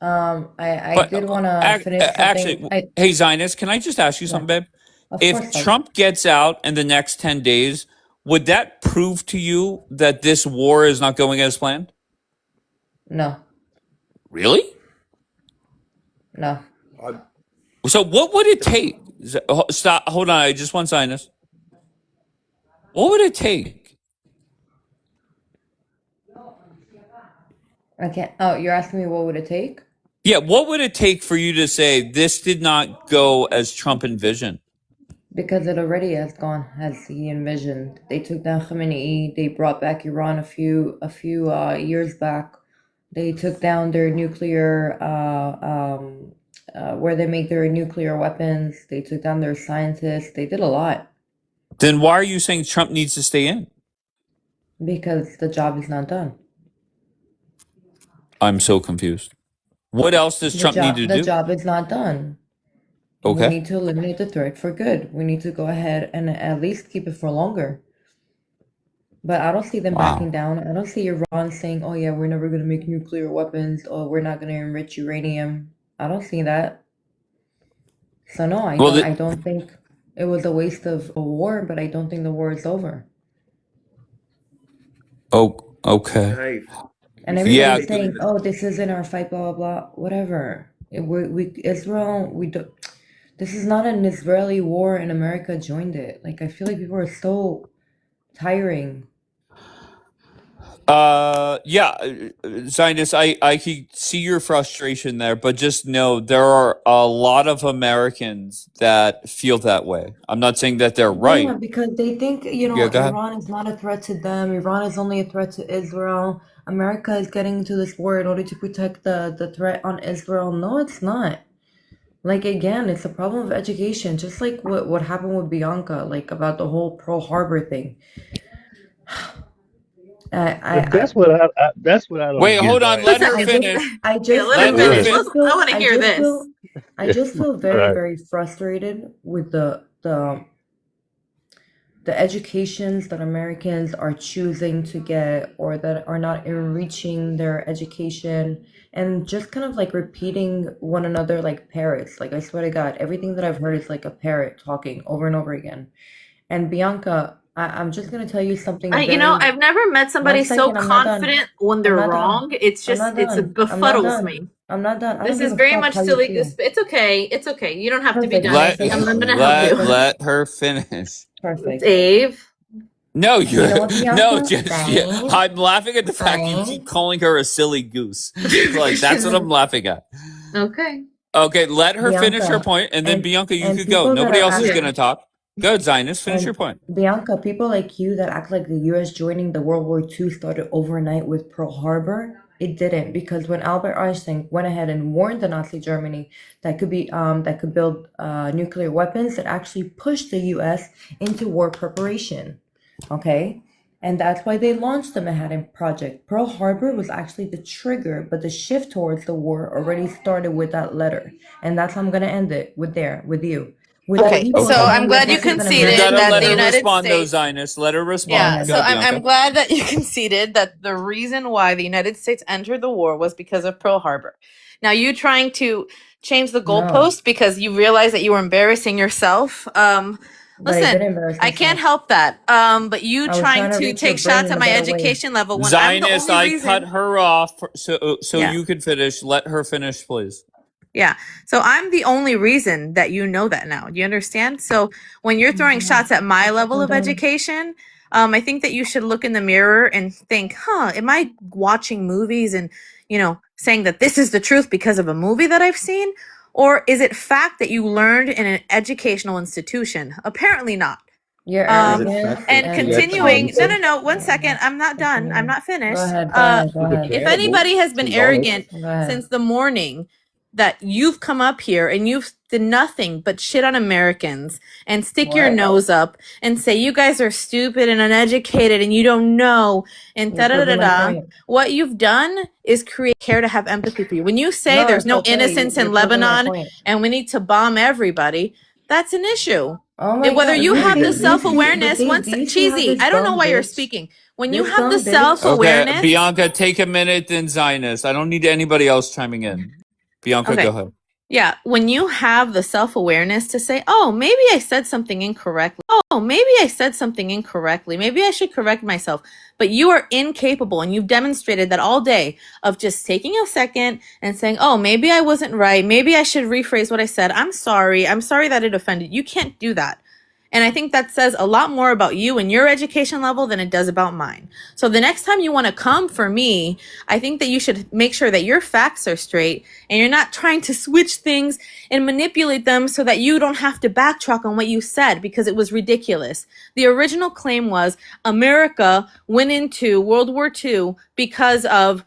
I did want to finish something. Actually, hey, Zionist, can I just ask you something, babe? If Trump gets out in the next 10 days, would that prove to you that this war is not going as planned? No. Really? No. So what would it take? Stop. Hold on. I just want Zionist. What would it take? Okay. Oh, you're asking me what would it take? Yeah. What would it take for you to say this did not go as Trump envisioned? Because it already has gone as he envisioned. They took down Khamenei. They brought back Iran a few years back. They took down their nuclear where they make their nuclear weapons. They took down their scientists. They did a lot Then why are you saying Trump needs to stay in? because the job is not done. I'm so confused. What else does Trump need to The do? job is not done. We Okay. need to eliminate the threat for good. We need to go ahead and at least keep it for longer. But I don't see them backing Wow. down. I don't see Iran saying, "Oh yeah, we're never gonna make nuclear weapons," or "We're not gonna enrich uranium." I don't see that. So no, Well, I don't think it was a waste of a war, but I don't think the war is over. okay. Dave, And Mr. Yeah. everybody's Speaker, saying, "Oh, this isn't our fight," blah blah blah, whatever. Israel, we do. This is not an Israeli war, and America joined it. Like I feel like people are so tiring. Yeah, Zionist, I can see your frustration there, but just know there are a lot of Americans that feel that way. I'm not saying that they're Yeah, right. because they think, Yeah, go ahead. Iran is not a threat to them. Iran is only a threat to Israel. America is getting into this war in order to protect the threat on Israel. No, it's not. Like again, it's a problem of education, just like what happened with Bianca, like about the whole Pearl Harbor thing. I That's what I don't Wait, get. hold on. Let her I just finish. I just Let feel her I finish. just feel I want to I hear just this. feel I just feel All very, right. very frustrated with the educations that Americans are choosing to get or that are not enriching their education and just kind of like repeating one another like parrots. Like I swear to God, everything that I've heard is like a parrot talking over and over again. And Bianca, I'm just gonna tell you something very I've never met somebody so second, I'm not done. confident when I'm they're not done. wrong. It's I'm just, not it done. I'm not befuddles me. done. I'm not done. I This don't is give a very fuck much how you silly. feel. It's okay. It's okay. You don't have to be Perfect. Can done. I Let finish? I'm gonna Can help I you. finish? let her finish. Perfect. Dave. No, You know what, no, Bianca? just I'm laughing at the fact you keep calling her a silly goose. Like that's what I'm laughing at. Okay. Okay, let her finish her Bianca, point, and then Bianca, you and could go. people that Nobody are else is acting gonna talk. Go, Zionist, finish your and point. Bianca, people like you that act like the U.S. joining the World War II started overnight with Pearl Harbor. It didn't, because when Albert Einstein went ahead and warned the Nazi Germany that could build nuclear weapons, it actually pushed the U.S. into war preparation. Okay. And that's why they launched the Manhattan Project. Pearl Harbor was actually the trigger, but the shift towards the war already started with that letter. And that's how I'm gonna end it with you. With the Okay, people so Okay. telling I'm you glad you this is an You conceded gotta American that let the her war. United respond, though, States. Zionist. Let her Go respond. Yeah, ahead. Go so ahead, I'm Bianca. glad that you conceded that the reason why the United States entered the war was because of Pearl Harbor. Now you trying to change the No, goalpost because you realized that you were embarrassing yourself. but I did Listen, embarrass I can't myself. help that. But you I was trying trying to to reach your take brain shots in at a my better way. education level when I'm the Zionist, only I reason. cut her off so Yeah. you can finish. Let her finish, please. Yeah. So I'm the only reason that you know that now. Do you understand? So when you're throwing shots at my level I'm of done. education, I think that you should look in the mirror and think, am I watching movies and, saying that this is the truth because of a movie that I've seen? Or is it fact that you learned in an educational institution? Apparently not. Your Is it arrogance fact that And you continuing, actually no, 1 second. I'm not done. I'm not Go finished. ahead. to the If piano anybody has been to be honest? arrogant Go ahead. since the morning that you've come up here and you've done nothing but shit on Americans and stick your What? nose up and say you guys are stupid and uneducated and you don't know and You're proving my da. point. What you've done is care to have empathy for you. When you say No, there's it's no okay. innocence in You're proving my Lebanon point. and we need to bomb everybody, that's an issue. Oh my Whether God. you Agree have with the that. Do you see, but self-awareness, Dave, do you see how cheesy, this I don't know dumb why you're bitch, speaking. When you this have the dumb bitch, Okay, self-awareness, Bianca, take a minute, then Zionist. I don't need anybody else chiming in. Bianca, go okay. ahead. Yeah, when you have the self-awareness to say, oh, maybe I said something incorrectly. Maybe I should correct myself. But you are incapable, and you've demonstrated that all day, of just taking a second and saying, oh, maybe I wasn't right. Maybe I should rephrase what I said. I'm sorry that it offended. You can't do that. And I think that says a lot more about you and your education level than it does about mine. So the next time you want to come for me, I think that you should make sure that your facts are straight and you're not trying to switch things and manipulate them so that you don't have to backtrack on what you said because it was ridiculous. The original claim was America went into World War II because of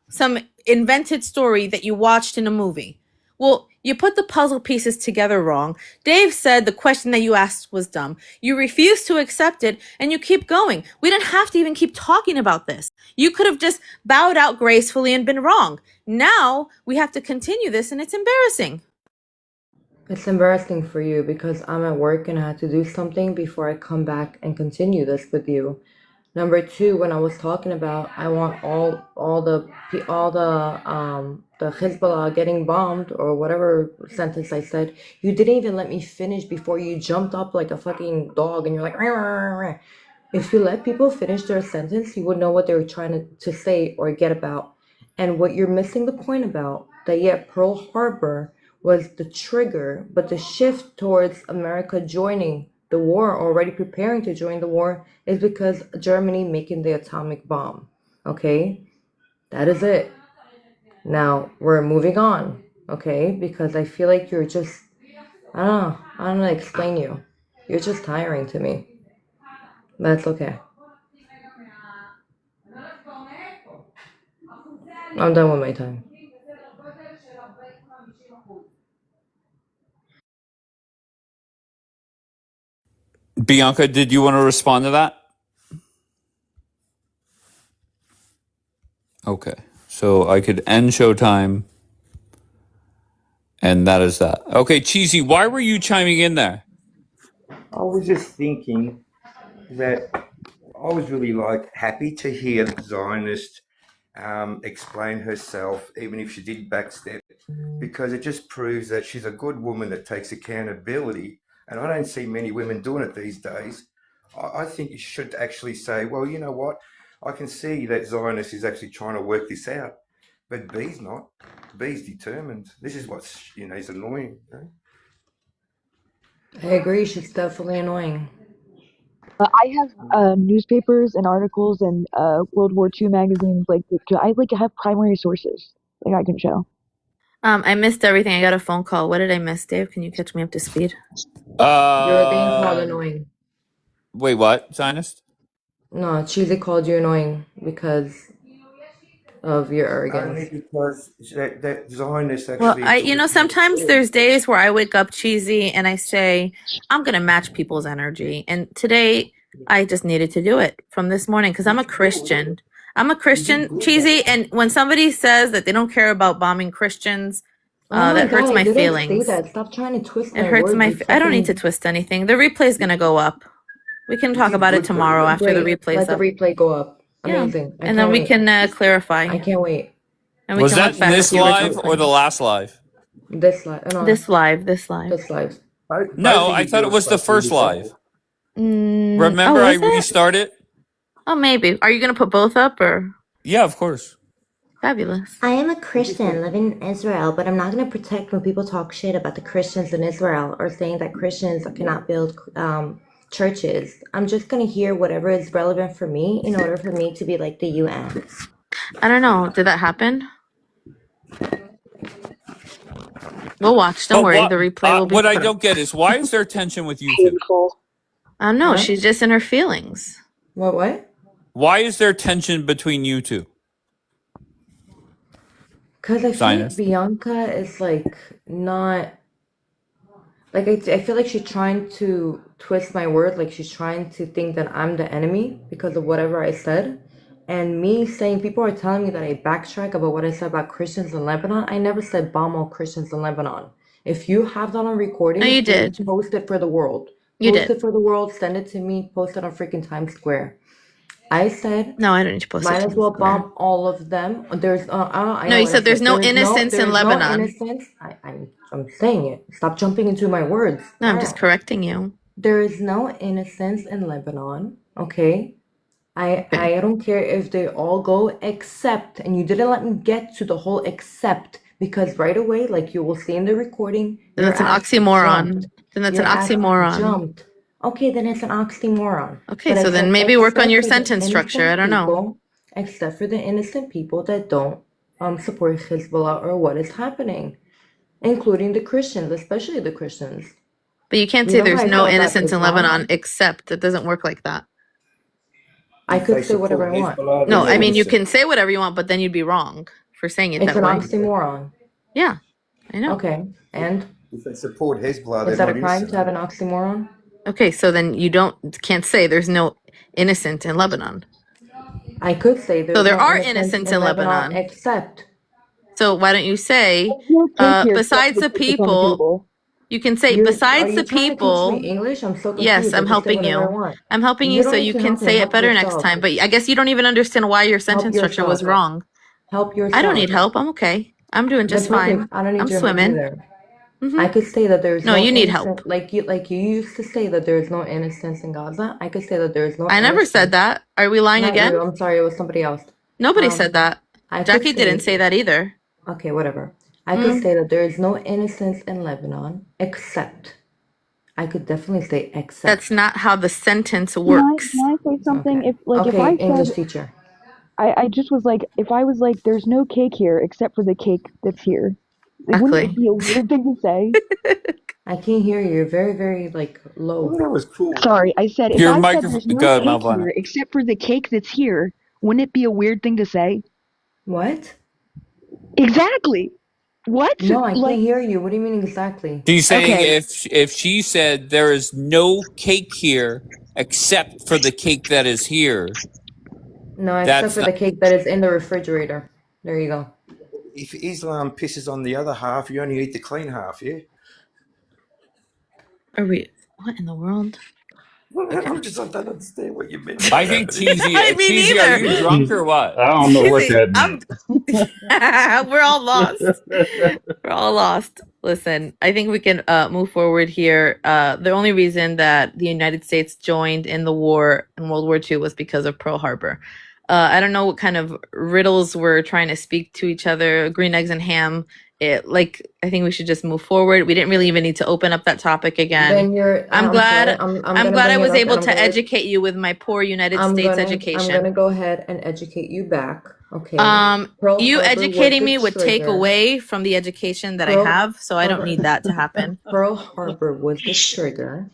some invented story that you watched in a movie. Well, you put the puzzle pieces together wrong. Dave said the question that you asked was dumb. You refused to accept it, and you keep going. We didn't have to even keep talking about this. You could have just bowed out gracefully and been wrong. Now we have to continue this, and it's embarrassing. It's embarrassing for you because I'm at work and I had to do something before I come back and continue this with you. Number two, when I was talking about I want all the Hezbollah getting bombed or whatever sentence I said, you didn't even let me finish before you jumped up like a fucking dog and you're like, "Rah, rah, rah." If you let people finish their sentence, you would know what they were trying to say or get about. And what you're missing the point about, that yet Pearl Harbor was the trigger, but the shift towards America joining the war, already preparing to join the war, is because Germany making the atomic bomb. Okay? That is it. Now, we're moving on. Okay? Because I feel like you're just, I don't know how to explain you. You're just tiring to me. That's okay. I'm done with my time. Bianca, did you want to respond to that? Okay. So I could end Showtime, and that is that. Okay, Cheesy, why were you chiming in there? I was just thinking that I was really happy to hear the Zionist explain herself, even if she did backstep, because it just proves that she's a good woman that takes accountability. And I don't see many women doing it these days. I think you should actually say, well, you know what? I can see that Zionist is actually trying to work this out, but B's not. B's determined. This is what's, is annoying. I agree, she's definitely annoying. I have newspapers and articles and World War II magazines. I have primary sources I can show. I missed everything. I got a phone call. What did I miss, Dave? Can you catch me up to speed? You're being called annoying. Wait, what? Zionist? No, Cheesy called you annoying because of your arrogance. Only because that Zionist actually. Well, sometimes there's days where I wake up cheesy and I say, I'm going to match people's energy. And today I just needed to do it from this morning because I'm a Christian. I'm a Christian, cheesy. And when somebody says that they don't care about bombing Christians, that hurts my feelings. Say that. Stop trying to twist it hurts words. I don't need to twist anything. The replay is going to go up. We can talk about it tomorrow after the replay is up. Let the replay go up. Amazing. And then we can clarify. I can't wait. And we Was can that look back this at the live original or the last live? This live. No. This live. This live. No, I thought it was the first live. Remember, oh, I was it? restarted. Oh, maybe. Are you going to put both up or? Yeah, of course. Fabulous. I am a Christian living in Israel, but I'm not going to protect when people talk shit about the Christians in Israel or saying that Christians cannot build churches. I'm just going to hear whatever is relevant for me in order for me to be like the UN. I don't know. Did that happen? We'll watch. Don't worry. The replay will be. What I don't get is why is there tension with you two? I don't know. She's just in her feelings. What? Why is there tension between you two? Because I feel like Bianca is not. I feel like she's trying to twist my word. She's trying to think that I'm the enemy because of whatever I said. And me saying, people are telling me that I backtrack about what I said about Christians in Lebanon. I never said bomb all Christians in Lebanon. If you have that on recording, no, you did. Post it for the world. You post did. it for the world. Send it to me. Post it on freaking Times Square. I said no. I don't need to post it. Might as well bomb all of them. There's no. You said there's no innocence in Lebanon. No innocence. I'm saying it. Stop jumping into my words. No, I'm just correcting you. There is no innocence in Lebanon. Okay. I don't care if they all go except, and you didn't let me get to the whole except, because right away, you will see in the recording, then that's an oxymoron. Then that's an oxymoron. Jumped. Okay, then it's an oxymoron. Okay, so then maybe work on your sentence structure. I don't know. Except for the innocent people that don't support Hezbollah or what is happening, including the Christians, especially the Christians. But you can't say there's no innocence in Lebanon, except it doesn't work like that. I could say whatever I want. No, I mean, you can say whatever you want, but then you'd be wrong for saying it that way. It's an oxymoron. Yeah. I know. Okay, and If they support Hezbollah, is they're that not a crime to innocent. have an oxymoron? Okay, so then you can't say there's no innocent in Lebanon. I could say So there's there no are innocence innocents in in Lebanon, Lebanon. except So why don't you say, There's no cake here except besides for the the cake that's on the people, table. you can say, are besides the you trying to teach me people, English? I'm so yes, confused. I I'm can say helping whatever I you. want. I'm helping You you don't so need you to can help me. say it Help better next yourself. time. But I guess you don't even understand why your sentence structure was yourself. wrong. Help yourself. I don't need help. I'm okay. I'm doing just That's perfect. fine. I don't need I'm your swimming. help either. I could say that there's No, you need innocent, help. like you used to say that there's no innocence in Gaza. I could say that there's no I never said that. Are we lying Not again? you, I'm sorry, it was somebody else. Nobody said that. I could Jackie didn't say that either. Okay, whatever. I could say that there is no innocence in Lebanon, except. I could definitely say except. That's not how the sentence Can works. I say something? Okay. If I English said, teacher. I just was like, if I was like, there's no cake here except for the cake that's here. Like, wouldn't it be a weird thing to say? I can't hear you. You're very, very like low. That was cool. Sorry, I said if Your I said microphone. there's no Go ahead, cake Malvina. here except for the cake that's here, wouldn't it be a weird thing to say? What? Exactly. What? No, I Like, can't hear you. What do you mean exactly? She's saying okay. if she said there is no cake here except for the cake that is here, No, except that's for not. the cake that is in the refrigerator. There you go. If Islam pisses on the other half, you only eat the clean half, yeah? Are we? What in the world? I don't understand what you meant. I think Cheesy. Me Cheesy, neither. are you drunk or what? I don't know what Cheesy, that meant. we're all lost. We're all lost. Listen, I think we can move forward here. The only reason that the United States joined in the war in World War II was because of Pearl Harbor. I don't know what kind of riddles we're trying to speak to each other, green eggs and ham. I think we should just move forward. We didn't really even need to open up that topic again. Then I'm glad. sorry, I'm glad I was able to educate you with my poor United States education. I'm gonna go ahead and educate you back. Okay. You educating me would take away from the education that I have, so I don't need that to happen. Pearl Harbor was the trigger,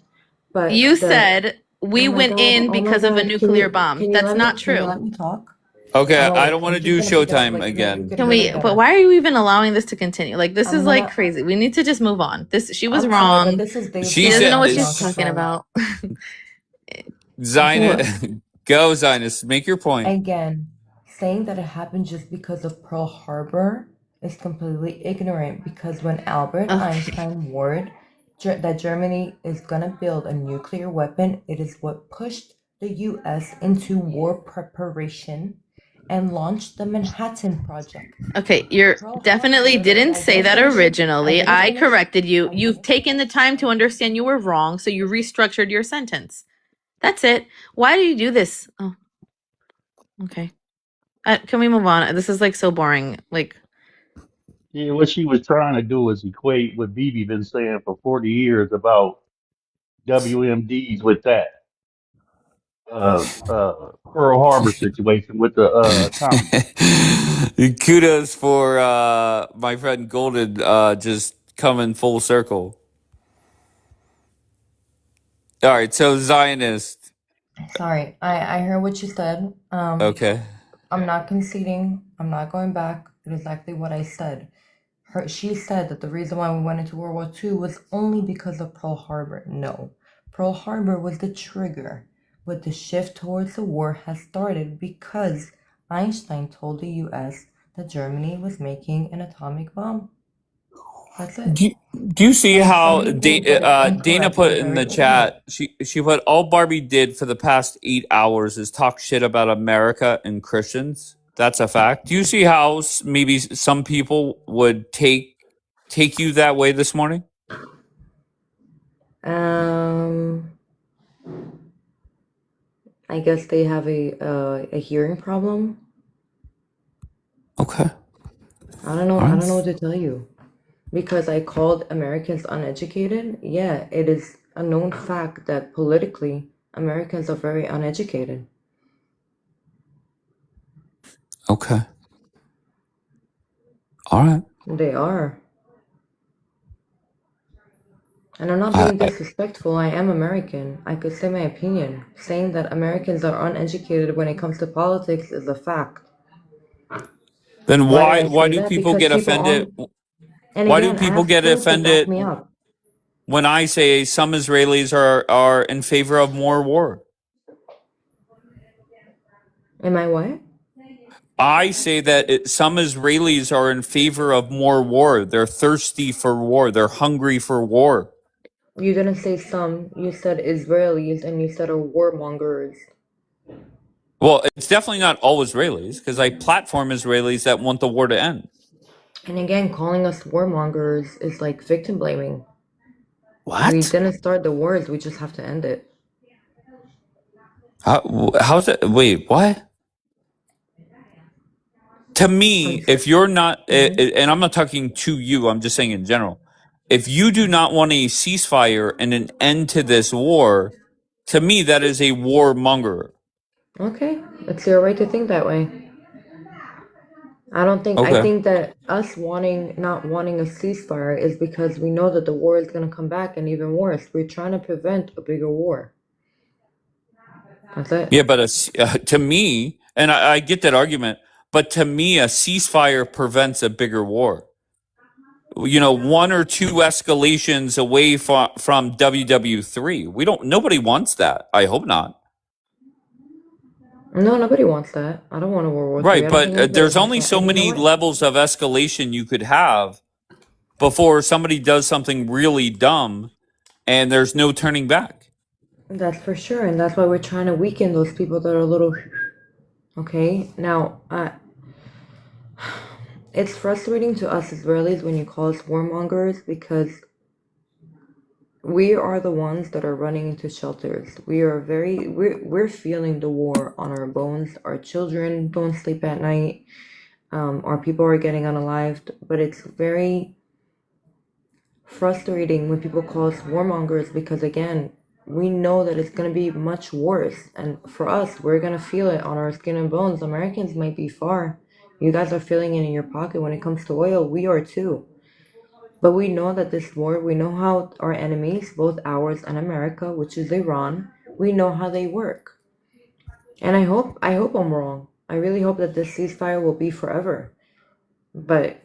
but you said we went in because of a nuclear bomb. That's not true. Can you let me talk? Okay, I don't want to do Showtime again. Can we? But why are you even allowing this to continue? Like this is like crazy. We need to just move on. She was wrong. She doesn't know what she's talking about. Zionist, go Zionist. Make your point. Again, saying that it happened just because of Pearl Harbor is completely ignorant. Because when Albert Einstein warned that Germany is gonna build a nuclear weapon, it is what pushed the U.S. into war preparation and launched the Manhattan Project. Okay, you definitely didn't say that originally. I corrected you. You've taken the time to understand you were wrong, so you restructured your sentence. That's it. Why do you do this? Oh, okay. Can we move on? This is like so boring. Like, Yeah, what she was trying to do is equate what Bibi been saying for 40 years about WMDs with that Pearl Harbor situation with the atomic. Kudos for my friend Golden just coming full circle. All right, so Zionist. Sorry, I heard what you said. Okay. I'm not conceding. I'm not going back. It is exactly what I said. She said that the reason why we went into World War II was only because of Pearl Harbor. No. Pearl Harbor was the trigger, but the shift towards the war has started because Einstein told the U.S. that Germany was making an atomic bomb. That's it. Do you see how Dana put in the chat? She put all Barbie did for the past 8 hours is talk shit about America and Christians. That's a fact. Do you see how maybe some people would take you that way this morning? I guess they have a hearing problem. Okay. I don't know. I don't know what to tell you. Because I called Americans uneducated. Yeah, it is a known fact that politically Americans are very uneducated. Okay. All right. They are. And I'm not being disrespectful. I am American. I could say my opinion. Saying that Americans are uneducated when it comes to politics is a fact. Then why do people get offended? And Why do again, people ask get proof to back offended me up. when I say some Israelis are in favor of more war? Am I what? I say that some Israelis are in favor of more war. They're thirsty for war. They're hungry for war. You didn't say some. You said Israelis, and you said are warmongers. Well, it's definitely not all Israelis because I platform Israelis that want the war to end. And again, calling us warmongers is like victim blaming. We What? didn't start the wars. We just have to end it. How's that? Wait, what? To me, if you're not, and I'm not talking to you, I'm just saying in general, if you do not want a ceasefire and an end to this war, to me, that is a warmonger. Okay, it's your right to think that way. I Okay. think that us not wanting a ceasefire is because we know that the war is going to come back and even worse. We're trying to prevent a bigger war. That's it. Yeah, but to me, and I get that argument, but to me, a ceasefire prevents a bigger war. You know, one or two escalations away from WW3. Nobody wants that. I hope not. No, nobody wants that. I don't want a World War III. Right, I don't think but anybody there's wants only that. so And you know many what? levels of escalation you could have before somebody does something really dumb and there's no turning back. That's for sure, and that's why we're trying to weaken those people that are a little. Okay, now, it's frustrating to us Israelis when you call us warmongers because we are the ones that are running into shelters. We're feeling the war on our bones. Our children don't sleep at night. Our people are getting unalived, but it's very frustrating when people call us warmongers because again, we know that it's going to be much worse, and for us, we're going to feel it on our skin and bones. Americans might be far. You guys are feeling it in your pocket when it comes to oil. We are too. But we know that this war, we know how our enemies, both ours and America, which is Iran, we know how they work. And I hope I'm wrong. I really hope that this ceasefire will be forever. But,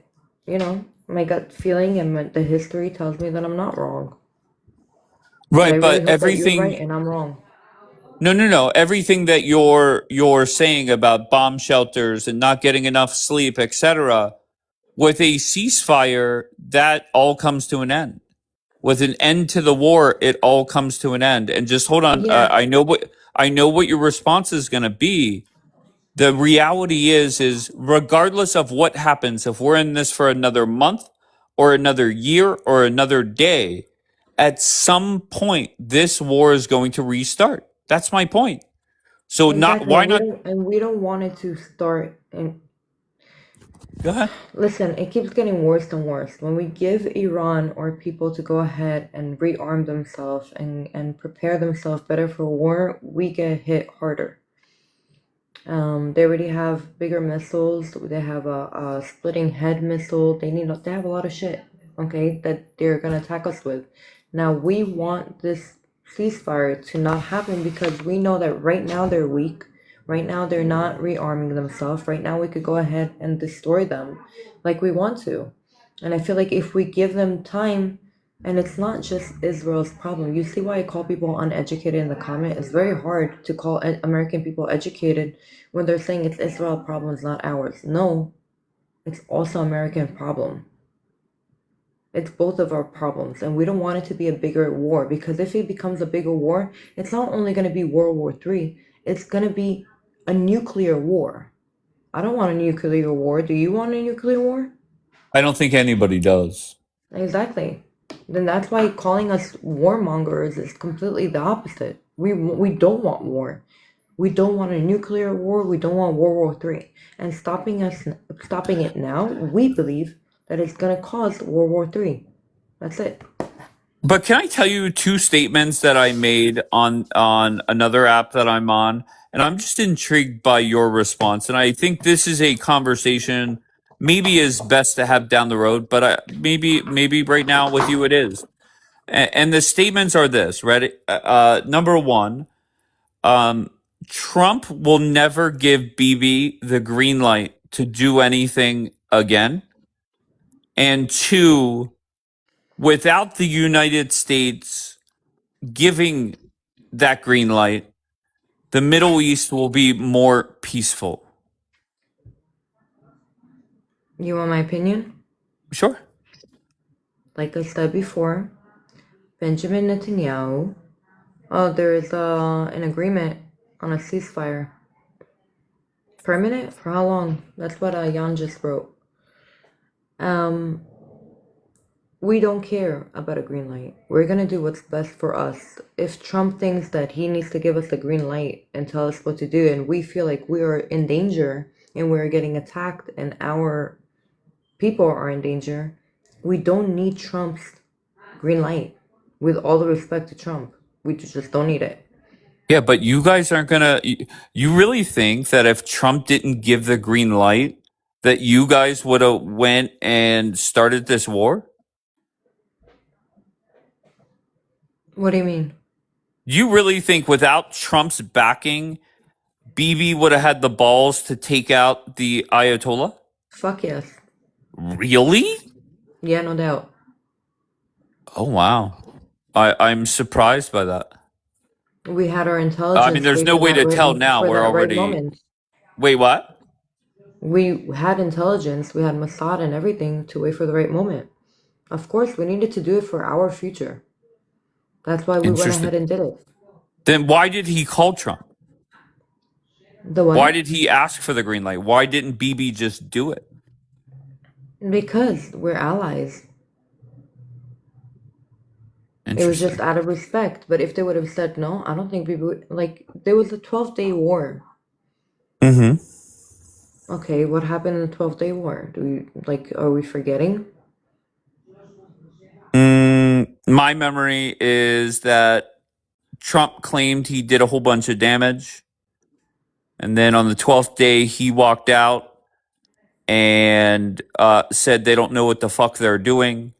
you know, my gut feeling and the history tells me that I'm not wrong. But I Right, really but hope that you're right everything and I'm wrong. no. Everything that you're saying about bomb shelters and not getting enough sleep, etc., with a ceasefire, that all comes to an end. With an end to the war, it all comes to an end. And just hold on, Yeah, I know what your response is going to be. The reality is regardless of what happens, if we're in this for another month or another year or another day, at some point this war is going to restart. That's my point. So not exactly. why not And we don't want it to start. And go ahead. listen, it keeps getting worse and worse. When we give Iran or people to go ahead and rearm themselves and prepare themselves better for war, we get hit harder. They already have bigger missiles. They have a splitting head missile. They have a lot of shit, okay, that they're gonna attack us with. Now we want this ceasefire to not happen because we know that right now they're weak. Right now they're not rearming themselves. Right now we could go ahead and destroy them like we want to. And I feel like if we give them time, and it's not just Israel's problem. You see why I call people uneducated in the comment? It's very hard to call American people educated when they're saying it's Israel problem, it's not ours. No, it's also American problem. It's both of our problems, and we don't want it to be a bigger war because if it becomes a bigger war, it's not only going to be World War III, it's going to be a nuclear war. I don't want a nuclear war. Do you want a nuclear war? I don't think anybody does. Exactly. Then that's why calling us warmongers is completely the opposite. We don't want war. We don't want a nuclear war. We don't want World War III. And stopping it now, we believe that it's gonna cause World War III. That's it. But can I tell you two statements that I made on another app that I'm on? And I'm just intrigued by your response. And I think this is a conversation maybe is best to have down the road, but maybe right now with you it is. And the statements are this, right? Number one, Trump will never give Bibi the green light to do anything again. And two, without the United States giving that green light, the Middle East will be more peaceful. You want my opinion? Sure. Like I said before, Benjamin Netanyahu. There is an agreement on a ceasefire. Permanent? For how long? That's what Jan just wrote. We don't care about a green light. We're gonna do what's best for us. If Trump thinks that he needs to give us a green light and tell us what to do, and we feel like we are in danger and we're getting attacked and our people are in danger, we don't need Trump's green light. With all the respect to Trump, we just don't need it. Yeah, but you guys aren't gonna. You really think that if Trump didn't give the green light, that you guys would have went and started this war? What do you mean? You really think without Trump's backing, Bibi would have had the balls to take out the Ayatollah? Fuck yes. Really? Yeah, no doubt. Oh wow, I'm surprised by that. We had our intelligence. I mean, there's wait no for way that to right, tell now. for We're that right already. moment. Wait, what? We had intelligence, we had Mossad and everything to wait for the right moment. Of course, we needed to do it for our future. That's why we went Interesting. ahead and did it. Then why did he call Trump? The what? Why did he ask for the green light? Why didn't Bibi just do it? Because we're allies. It was just out of respect. But if they would have said no, I don't think people would. Like, there was a 12-day war. Mm-hmm. Okay, what happened in the 12-day war? Are we forgetting? My memory is that Trump claimed he did a whole bunch of damage. And then on the 12th day, he walked out and said they don't know what the fuck they're doing,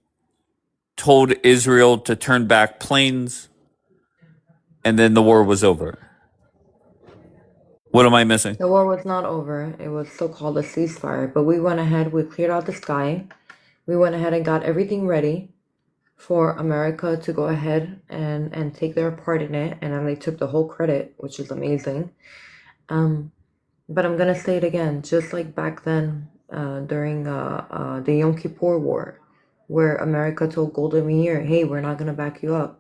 told Israel to turn back planes, and then the war was over. What am I missing? The war was not over. It was so-called a ceasefire. But we went ahead, we cleared out the sky. We went ahead and got everything ready for America to go ahead and take their part in it. And then they took the whole credit, which is amazing. But I'm gonna say it again, just like back then during the Yom Kippur War, where America told Golda Meir, hey, we're not gonna back you up.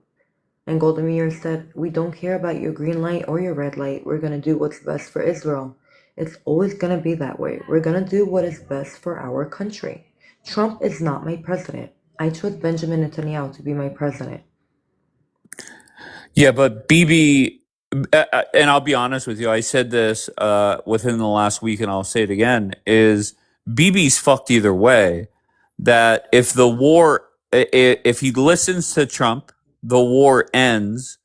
And Golda Meir said, we don't care about your green light or your red light. We're gonna do what's best for Israel. It's always gonna be that way. We're gonna do what is best for our country. Trump is not my president. I chose Benjamin Netanyahu to be my president. Yeah, but Bibi, and I'll be honest with you, I said this within the last week, and I'll say it again, is Bibi's fucked either way. That if the war, if he listens to Trump, the war ends,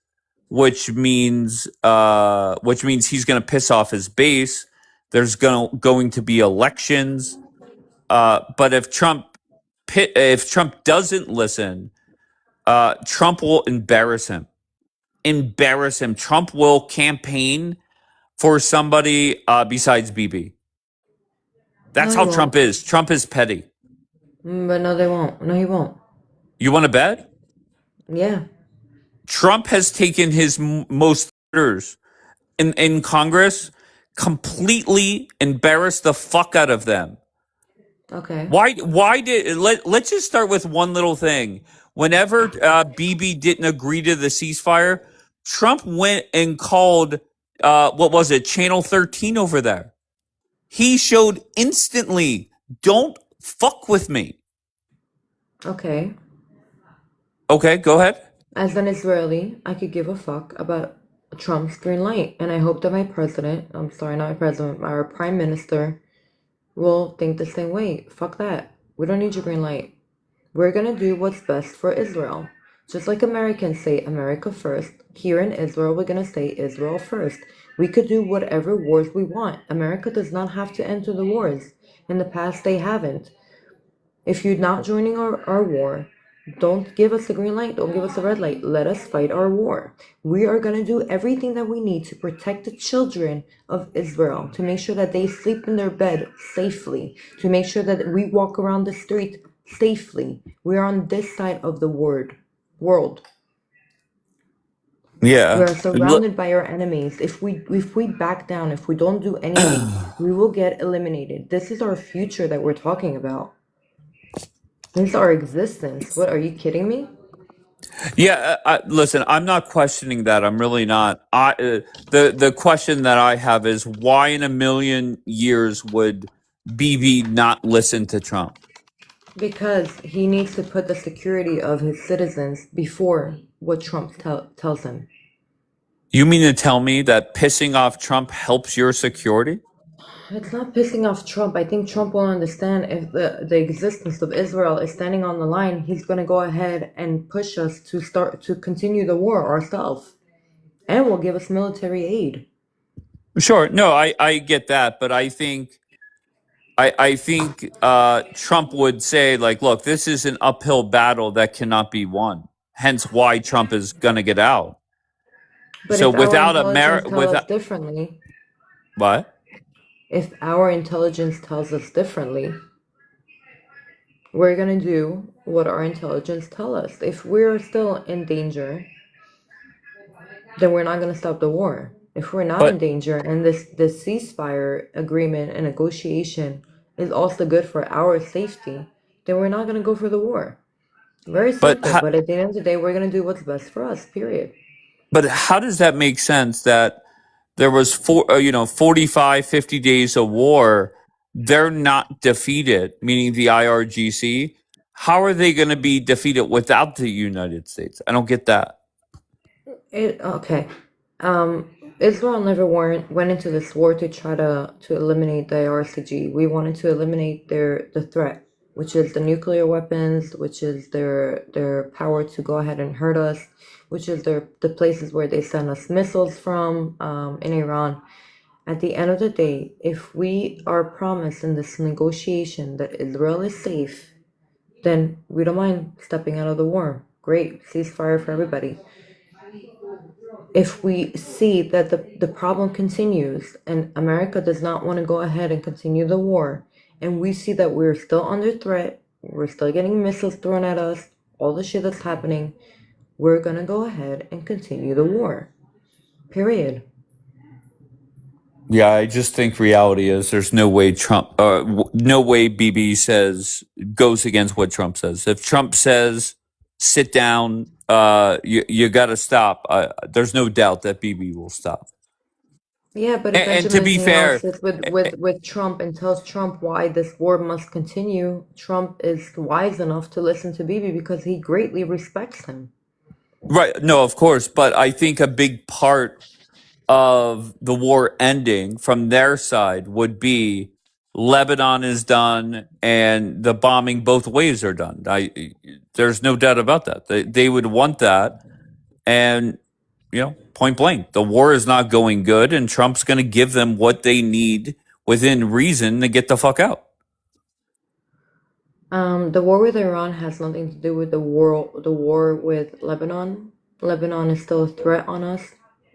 which means he's going to piss off his base. There's going to be elections, but if Trump doesn't listen, Trump will embarrass him. Trump will campaign for somebody besides Bibi. That's No, how he Trump won't. is. Trump is petty. But no, they won't. No, he won't. You want to bet? Yeah. Trump has taken his most senators in Congress, completely embarrassed the fuck out of them. Okay. Let's just start with one little thing. Whenever Bibi didn't agree to the ceasefire, Trump went and called what was it, Channel 13 over there. He showed instantly, don't fuck with me. Okay. Okay, go ahead. As an Israeli, I could give a fuck about Trump's green light. And I hope that my president, I'm sorry, not my president, our prime minister will think the same way. Fuck that. We don't need your green light. We're gonna do what's best for Israel. Just like Americans say America first, here in Israel, we're gonna say Israel first. We could do whatever wars we want. America does not have to enter the wars. In the past, they haven't. If you're not joining our war, don't give us the green light, don't give us the red light. Let us fight our war. We are going to do everything that we need to protect the children of Israel, to make sure that they sleep in their bed safely, to make sure that we walk around the street safely. We're on this side of the world. We Yeah. are surrounded by our enemies. If we back down, if we don't do anything, we will get eliminated. This is our future that we're talking about. This is our existence. What, are you kidding me? Yeah, listen, I'm not questioning that. I'm really not. The question that I have is why in a million years would BB not listen to Trump? Because he needs to put the security of his citizens before what Trump tells him. You mean to tell me that pissing off Trump helps your security? It's not pissing off Trump. I think Trump will understand if the existence of Israel is standing on the line, he's going to go ahead and push us to continue the war ourselves. And will give us military aid. Sure. No, I get that, but I think Trump would say, like, look, this is an uphill battle that cannot be won. Hence why Trump is gonna get out. But So if our without intelligence tells us without differently, what? if our intelligence tells us differently, we're gonna do what our intelligence tell us. If we're still in danger, then we're not gonna stop the war. If we're not in But danger and this ceasefire agreement and negotiation is also good for our safety, then we're not gonna go for the war. Very but simple. But at the end of the day, we're gonna do what's best for us. Period. but how does that make sense that there was 45, 50 days of war? They're not defeated, meaning the IRGC. How are they going to be defeated without the United States? I don't get that. Okay. Israel never went into this war to try to eliminate the IRCG. We wanted to eliminate the threat, which is the nuclear weapons, which is their power to go ahead and hurt us, which is the places where they send us missiles from in Iran. At the end of the day, if we are promised in this negotiation that Israel is safe, then we don't mind stepping out of the war. Great, ceasefire for everybody. If we see that the problem continues and America does not want to go ahead and continue the war, and we see that we're still under threat, we're still getting missiles thrown at us, all the shit that's happening, we're gonna go ahead and continue the war. Period. Yeah, I just think reality is there's no way no way BB goes against what Trump says. If Trump says sit down, you got to stop. There's no doubt that BB will stop. Yeah, but if And to Benjamin be Netanyahu fair, sits with Trump and tells Trump why this war must continue, Trump is wise enough to listen to Bibi because he greatly respects him. right? No, of course, but I think a big part of the war ending from their side would be Lebanon is done and the bombing both ways are done. There's no doubt about that. They would want that, and point blank, the war is not going good, and Trump's going to give them what they need within reason to get the fuck out. The war with Iran has nothing to do with the war with Lebanon. Lebanon is still a threat on us.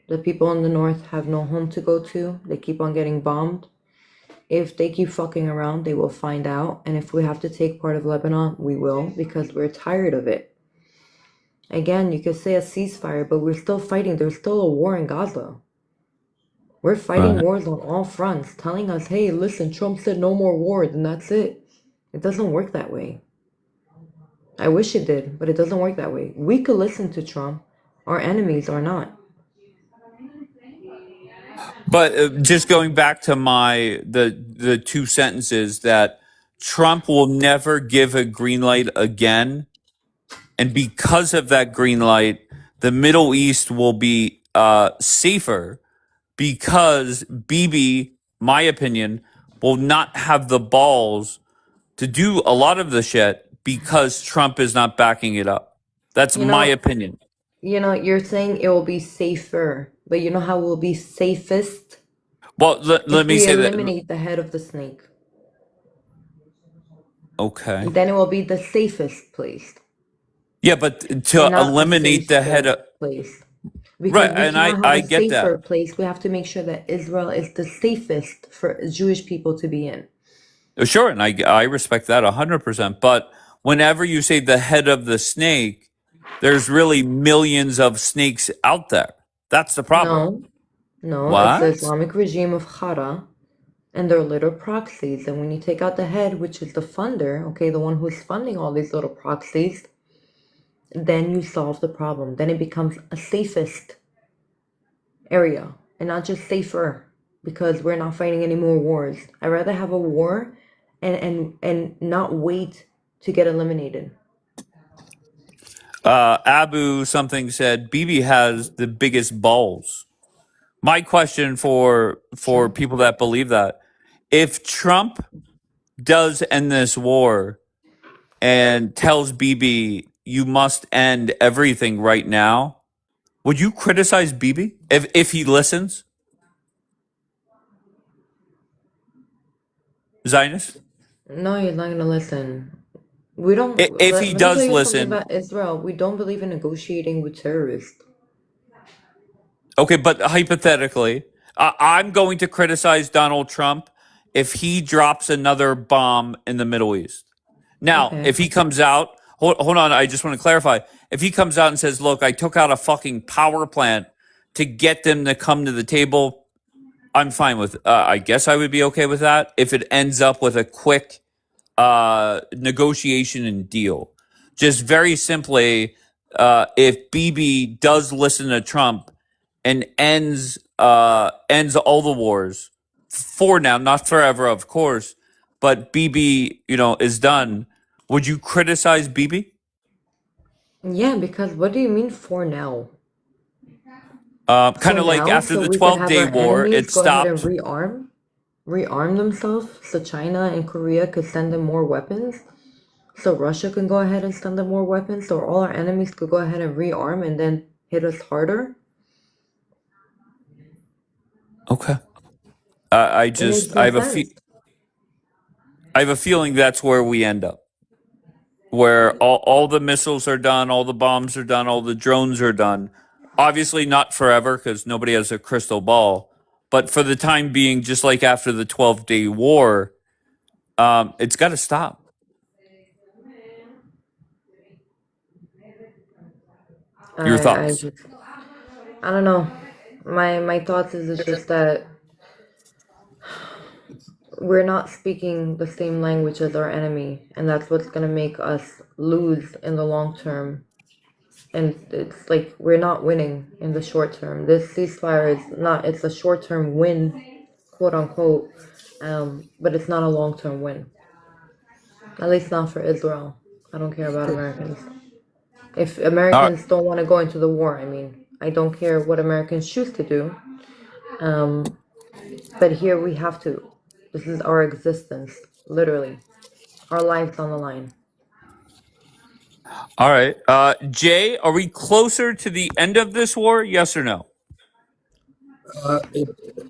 The people in the north have no home to go to. They keep on getting bombed. If they keep fucking around, they will find out. And if we have to take part of Lebanon, we will, because we're tired of it. Again, you could say a ceasefire, but we're still fighting. There's still a war in Gaza. We're fighting wars on all fronts, telling us, hey, listen, Trump said no more war, then that's it. It doesn't work that way. I wish it did, but it doesn't work that way. We could listen to Trump. Our enemies are not. But just going back to the two sentences that Trump will never give a green light again, and because of that green light, the Middle East will be safer because Bibi, my opinion, will not have the balls to do a lot of the shit because Trump is not backing it up. That's my opinion. You're saying it will be safer, but you know how it will be safest? Well, let me say that. If we eliminate the head of the snake. Okay. Then it will be the safest place. Yeah, but to eliminate the head of place. Because right, we and cannot I have a get safer that. place. We have to make sure that Israel is the safest for Jewish people to be in. Sure, and I respect that 100%. But whenever you say the head of the snake, there's really millions of snakes out there. That's the problem. No, it's the What? Islamic regime of Khara and their little proxies. And when you take out the head, which is the funder, okay, the one who's funding all these little proxies, then you solve the problem. Then it becomes a safest area and not just safer because we're not fighting any more wars. I'd rather have a war and not wait to get eliminated. Abu something said Bibi has the biggest balls. My question for people that believe that, if Trump does end this war and tells Bibi you must end everything right now, would you criticize Bibi if he listens? Zionist? No, you're not gonna listen. We don't. If he Let me tell does you something listen, about Israel. We don't believe in negotiating with terrorists. okay, but hypothetically, I'm going to criticize Donald Trump if he drops another bomb in the Middle East. Now, Okay. if he comes out, hold on, I just want to clarify. If he comes out and says, look, I took out a fucking power plant to get them to come to the table, I'm fine with I guess I would be okay with that if it ends up with a quick negotiation and deal. Just very simply, if Bibi does listen to Trump and ends all the wars for now, not forever, of course, but Bibi, is done. Would you criticize Bibi? Yeah, because what do you mean for now? Kind For of like now, after so the we could have 12-day our war, enemies it go ahead and stopped. rearm themselves, so China and Korea could send them more weapons, so Russia can go ahead and send them more weapons, so all our enemies could go ahead and rearm and then hit us harder. Okay. I It makes just no sense. I have a feeling that's where we end up, where all the missiles are done, all the bombs are done, all the drones are done. Obviously not forever because nobody has a crystal ball, but for the time being, just like after the 12-day war, it's got to stop. Your I thoughts? just, I don't know. My thoughts is it's just that we're not speaking the same language as our enemy, and that's what's gonna make us lose in the long term. And it's like we're not winning in the short term. This ceasefire is not, it's a short term win, quote unquote, but it's not a long term win. At least not for Israel. I don't care about Americans. If All right. Americans don't want to go into the war, I mean, I don't care what Americans choose to do. But here we have to. This is our existence, literally. Our lives on the line. All right. Jay, are we closer to the end of this war? Yes or no?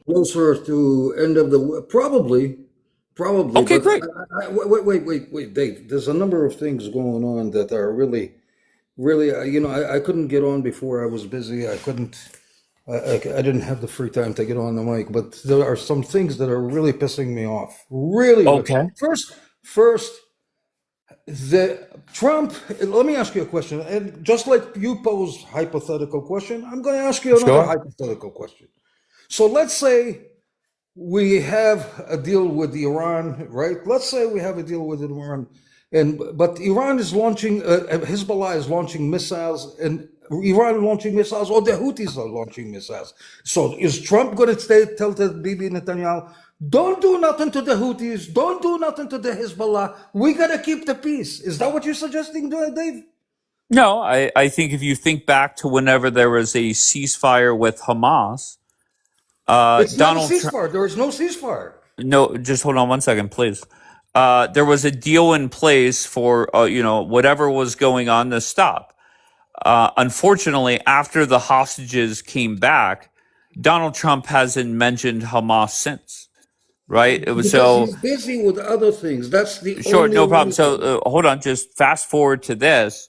Closer to end of the probably, Okay, but great. wait, Dave. There's a number of things going on that are really. I couldn't get on before. I was busy. I couldn't. I didn't have the free time to get on the mic. But there are some things that are really pissing me off. Really. Okay. First, the Trump. Let me ask you a question. And just like you posed hypothetical question, I'm going to ask you another Sure. hypothetical question. So let's say we have a deal with Iran, right? Let's say we have a deal with Iran, but Iran is launching, Hezbollah is launching missiles, and Iran launching missiles, or the Houthis are launching missiles. So is Trump going to tell Bibi Netanyahu, don't do nothing to the Houthis, don't do nothing to the Hezbollah, we got to keep the peace? Is that what you're suggesting, Dave? No, I think if you think back to whenever there was a ceasefire with Hamas, It's not a Donald Trump. ceasefire. There is no ceasefire. No, just hold on one second, please. There was a deal in place for whatever was going on to stop. Unfortunately, after the hostages came back, Donald Trump hasn't mentioned Hamas since. Right? It was Because he's busy with other things. That's the sure, only no problem. reason. So hold on, just fast forward to this.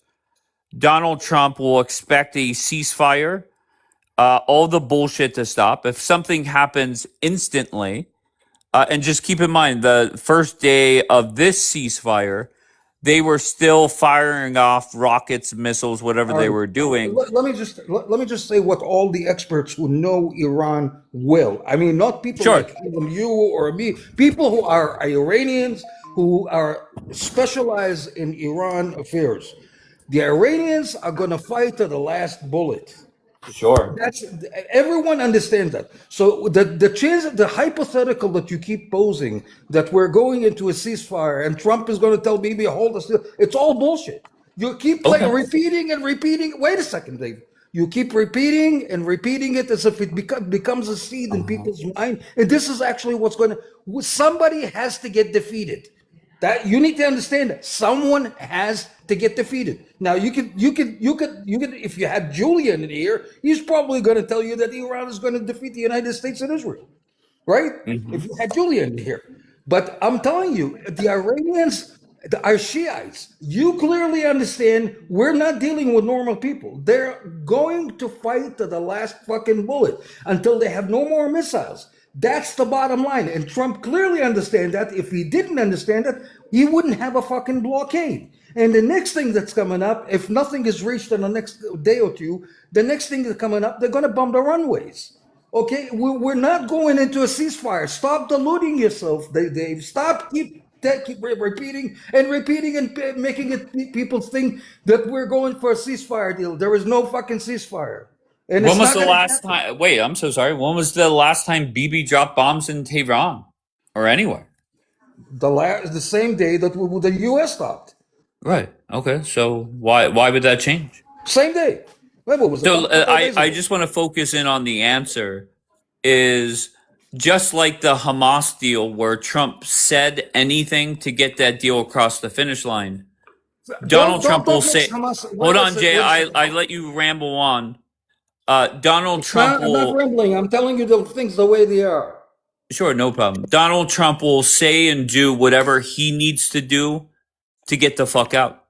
Donald Trump will expect a ceasefire, all the bullshit to stop. If something happens instantly, and just keep in mind the first day of this ceasefire, they were still firing off rockets, missiles, whatever All they right. were doing. Let me just say what all the experts who know Iran will. I mean, not people Sure. like even you or me. People who are Iranians who are specialized in Iran affairs. The Iranians are going to fight to the last bullet. Sure. That's everyone understands that. So the chance, the hypothetical that you keep posing that we're going into a ceasefire and Trump is going to tell Bibi hold us, it's all bullshit. You keep repeating and repeating. Wait a second, Dave. You keep repeating and repeating it as if it becomes a seed in people's mind. And this is actually what's going to. Somebody has to get defeated. That you need to understand that someone has to get defeated. Now you could if you had Julian in here, he's probably going to tell you that Iran is going to defeat the United States and Israel, right? If you had Julian in here, but I'm telling you, the Iranians are Shiites. You clearly understand we're not dealing with normal people. They're going to fight to the last fucking bullet until they have no more missiles. That's the bottom line. And Trump clearly understands that. If he didn't understand it, he wouldn't have a fucking blockade. And the next thing that's coming up, if nothing is reached in the next day or two, the next thing that's coming up, they're going to bomb the runways. Okay, we're not going into a ceasefire. Stop deluding yourself, Dave. Stop keep repeating and making it people think that we're going for a ceasefire deal. There is no fucking ceasefire. And When it's was not the gonna last happen. time? Wait, I'm so sorry. When was the last time Bibi dropped bombs in Tehran or anywhere? The same day that the U.S. stopped. Right. Okay. So why would that change? Same day. What was it? So A couple of days I ago. just want to focus in on the answer is just like the Hamas deal where Trump said anything to get that deal across the finish line. Donald Trump will mix say, Hamas. hold on, Jay, Wait a second. I let you ramble on. Donald Trump I'm not will, rambling. I'm telling you the things the way they are. sure, no problem. Donald Trump will say and do whatever he needs to do to get the fuck out.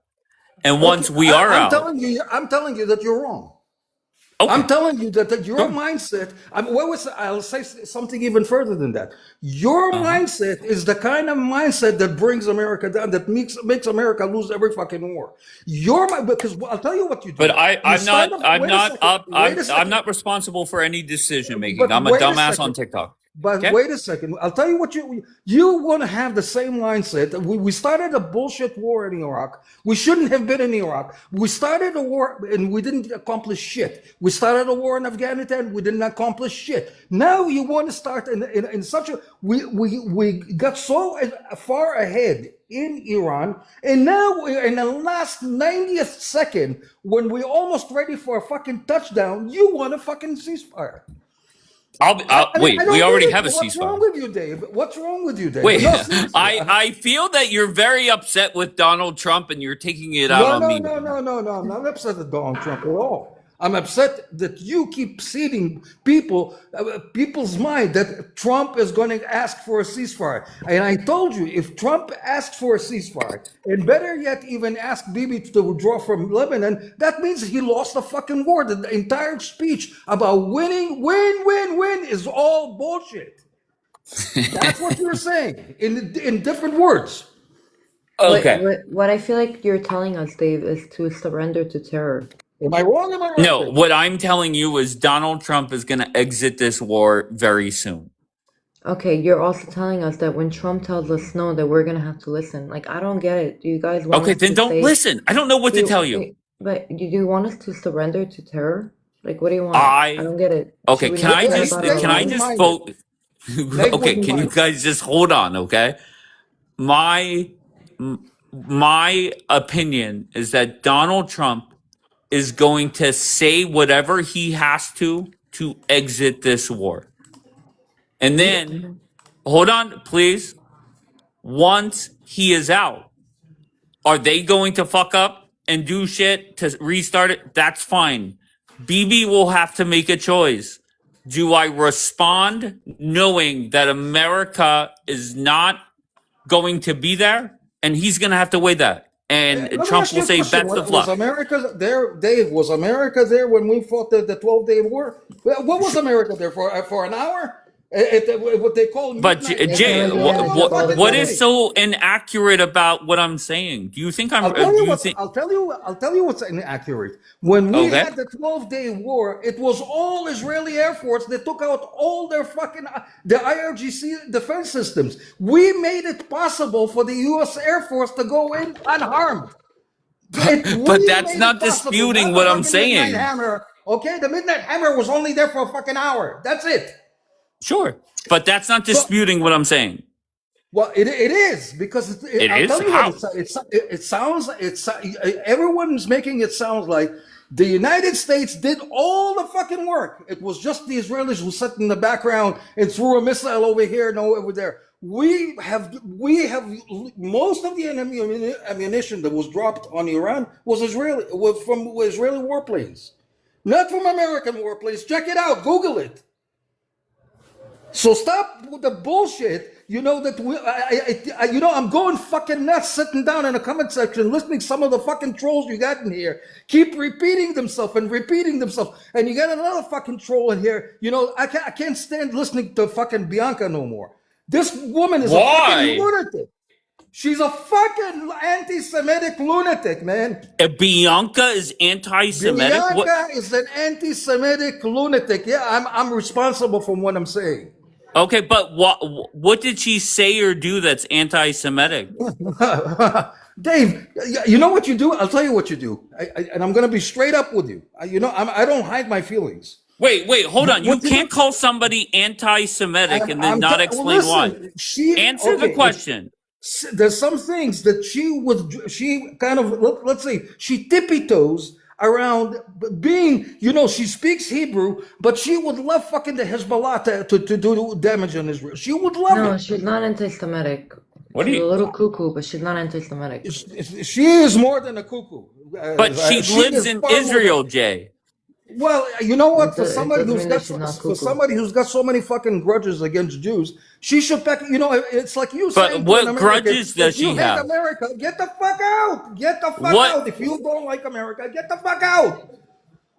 And once we are I'm out, telling you that you're wrong. okay. I'm telling you that your Sure. mindset. I'll say something even further than that. Your Uh-huh. mindset is the kind of mindset that brings America down, that makes America lose every fucking war. Because I'll tell you what you do. But You I'm not, start off- I'm wait a not second, up. wait a I'm second. not responsible for any decision making. But I'm a wait a dumbass second. on TikTok. But Okay. wait a second. I'll tell you what you want to have the same mindset. We started a bullshit war in Iraq. We shouldn't have been in Iraq. We started a war and we didn't accomplish shit. We started a war in Afghanistan. We didn't accomplish shit. Now you want to start in such a we got so far ahead in Iran, and now in the last 90th second, when we're almost ready for a fucking touchdown, you want a fucking ceasefire. Wait, I don't we get already it. have a What's wrong ceasefire. with you, Dave? What's wrong with you, Dave? Wait, No, seriously. I feel that you're very upset with Donald Trump and you're taking it out on me. No. I'm not upset at Donald Trump at all. I'm upset that you keep seeding people's mind that Trump is going to ask for a ceasefire. And I told you, if Trump asks for a ceasefire, and better yet, even ask Bibi to withdraw from Lebanon, that means he lost the fucking war. The entire speech about winning, win is all bullshit. That's what you're saying in different words. Okay. What I feel like you're telling us, Dave, is to surrender to terror. Am I wrong? Am I right? No, Dave? what I'm telling you is Donald Trump is going to exit this war very soon. Okay, you're also telling us that when Trump tells us no, that we're gonna have to listen. Like, I don't get it. Do you guys want Okay, us then to don't say? listen. I don't know what to tell you. Wait, but do you want us to surrender to terror? Like, what do you want? I don't get it. Okay, Should we can not I fight just about our lives? vote? Okay, can you guys just hold on, okay? My opinion is that Donald Trump is going to say whatever he has to exit this war. And then, hold on, please. Once he is out, are they going to fuck up and do shit to restart it? That's fine. Bibi will have to make a choice. Do I respond knowing that America is not going to be there? And he's going to have to weigh that. And Let me Trump ask will you a say, question. best of Was luck. America there, Dave? Was America there when we fought the 12-day war? What was America there for? For an hour? What they call But midnight. Jay, Motherfucking what is day. so inaccurate about what I'm saying? Do you think I'm? I'll tell Do you you what's. think? I'll tell you what's inaccurate. When we Okay. had the 12-day war, it was all Israeli Air Force that took out all their fucking the IRGC defense systems. We made it possible for the U.S. Air Force to go in unharmed. But that's not disputing what I'm Midnight saying. Hammer. Okay, the Midnight Hammer was only there for a fucking hour. That's it. Sure, but that's not disputing what I'm saying. Well, it is because I'll Is? tell you How? what it sounds. Everyone's making it sound like the United States did all the fucking work. It was just the Israelis who sat in the background and threw a missile over here and over there. We have most of the enemy ammunition that was dropped on Iran was from Israeli warplanes, not from American warplanes. Check it out. Google it. So stop with the bullshit. You know that I'm going fucking nuts sitting down in the comment section listening to some of the fucking trolls you got in here. Keep repeating themselves. And you got another fucking troll in here. You know, I can't stand listening to fucking Bianca no more. This woman is a fucking lunatic. She's a fucking anti-Semitic lunatic, man. Bianca is anti-Semitic. Bianca is an anti-Semitic lunatic. Yeah, I'm responsible for what I'm saying. Okay, but what did she say or do that's anti-Semitic? Dave, you know what you do? I'll tell you what you do. And I'm going to be straight up with you. I don't hide my feelings. Wait, hold on. You can't call somebody anti-Semitic and then not explain why. Answer the question. There's some things that she kind of, let's say, she tippy-toes around being, she speaks Hebrew, but she would love fucking the Hezbollah to do damage on Israel. She would love it. No, she's not anti-Semitic. She's a little cuckoo, but she's not anti-Semitic. She is more than a cuckoo. But she lives in Israel, Jay. Well, you know what? For somebody who's got so many fucking grudges against Jews, she should back. It's like you saying. But what grudges does she have? Hate America, get the fuck out! Get the fuck out! If you don't like America, get the fuck out!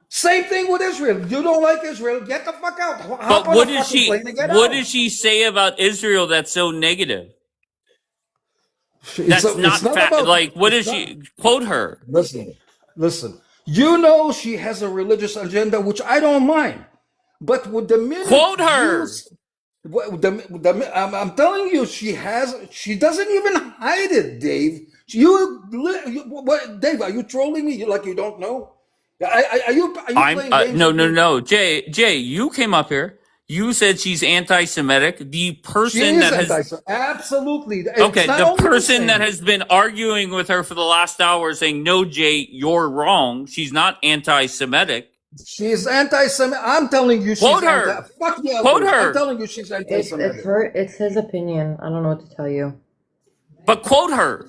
Same thing with Israel. You don't like Israel, get the fuck out. But what does she say about Israel that's so negative? That's not fact. Like, what does she quote her? Listen. She has a religious agenda, which I don't mind. But with the minute quote her, I'm telling you, she doesn't even hide it, Dave. Dave, are you trolling me? Like you don't know? Are you playing games? No. Jay, you came up here. You said she's anti-Semitic. The person that has absolutely the person that has been arguing with her for the last hour saying, "No, Jay, you're wrong. She's not anti-Semitic." She's anti-Semitic. I'm telling you, quote her. Fuck yeah, quote her. I'm telling you, she's anti-Semitic. It's his opinion. I don't know what to tell you. But quote her.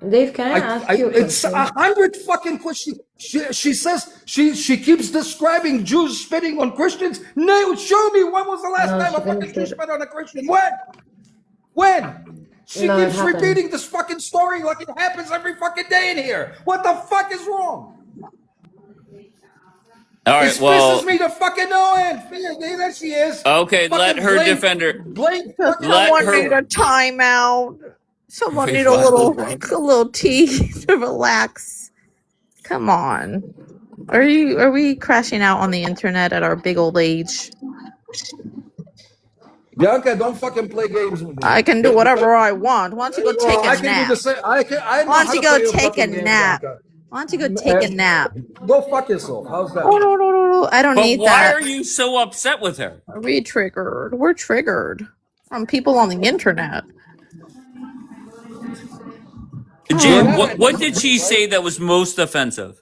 Dave, can I ask you? It's 100 fucking questions. She says she keeps describing Jews spitting on Christians. No, show me when was the last time a fucking Jew spit on a Christian? When? She keeps repeating this fucking story like it happens every fucking day in here. What the fuck is wrong? All right, it pisses me to fucking no end. There she is. Okay, let her defend her. Someone need a timeout. Someone need a little tea to relax. Come on. Are we crashing out on the internet at our big old age? Bianca, don't fucking play games with me. I can do whatever I want. Why don't you go take a nap? Why don't you go take a nap? Why don't you go take a nap? Go fuck yourself. How's that? Oh, no. I don't need Why that. are you so upset with her? We're triggered from people on the internet. Jim, what did she say that was most offensive?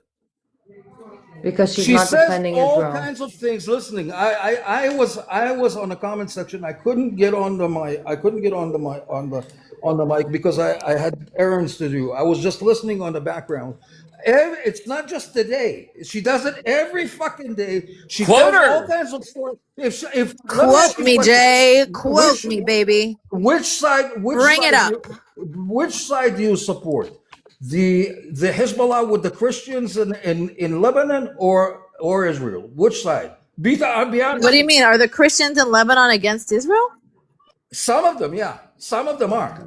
Because she not defending Israel. All Israel. Kinds of things. Listening, I was on the comment section. I couldn't get on the mic because I had errands to do. I was just listening on the background. It's not just today. She does it every fucking day. She quote does her. All kinds of stories. If quote me, Jay. Quote me, baby. Which side? Bring it up. Which side do you support? The Hezbollah with the Christians in Lebanon or Israel? Which side? I'll be honest. What do you mean? Are the Christians in Lebanon against Israel? Some of them, yeah. Some of them are.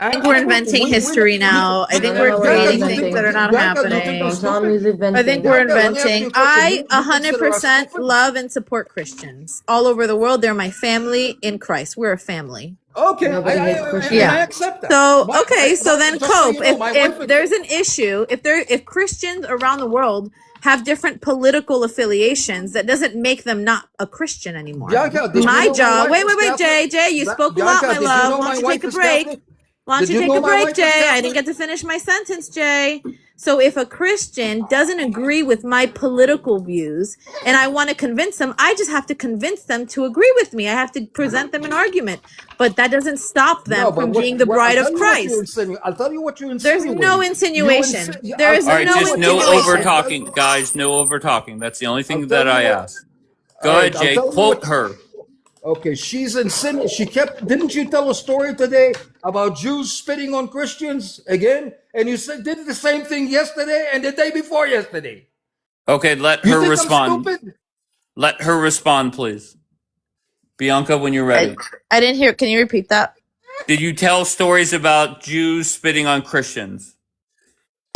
I think we're inventing history now. I think we're creating things that are not happening. Don't tell me you've been I think thinking. we're Bianca, let me ask you inventing. a question. I You consider us 100% stupid? love and support Christians all over the world. They're my family in Christ. We're a family. Okay, Nobody hates I Christians. accept that. So My- okay, so then just so cope. you know, my If wife- there's an issue, if Christians around the world have different political affiliations, that doesn't make them not a Christian anymore. Bianca, did you My know job. wife Wait, is Catholic? Jay. You spoke a lot, Bianca, my did you love. know Why my don't you take wife a is break? Catholic? Why don't Did you you take know a my break, wife is Jay? I Catholic? didn't get to finish my sentence, Jay. So if a Christian doesn't agree with my political views and I want to convince them, I just have to convince them to agree with me. I have to present them an argument. But that doesn't stop them No, but from what, being the what- bride I'll of tell you what you're Christ. insinuating. I'll tell you what you're There's insinuating. no insinuation. There is All right, no just no insinuation. over talking, guys. No over talking. That's the only thing I'll tell that I you what- ask. Go All right, ahead, I'll Jay. tell you Quote what- her. Okay, she's insinuating. She kept. Didn't you tell a story today about Jews spitting on Christians again? And you said did the same thing yesterday and the day before yesterday. Okay, let You her think respond. I'm stupid? Let her respond, please. Bianca, when you're ready. I didn't hear. Can you repeat that? Did you tell stories about Jews spitting on Christians?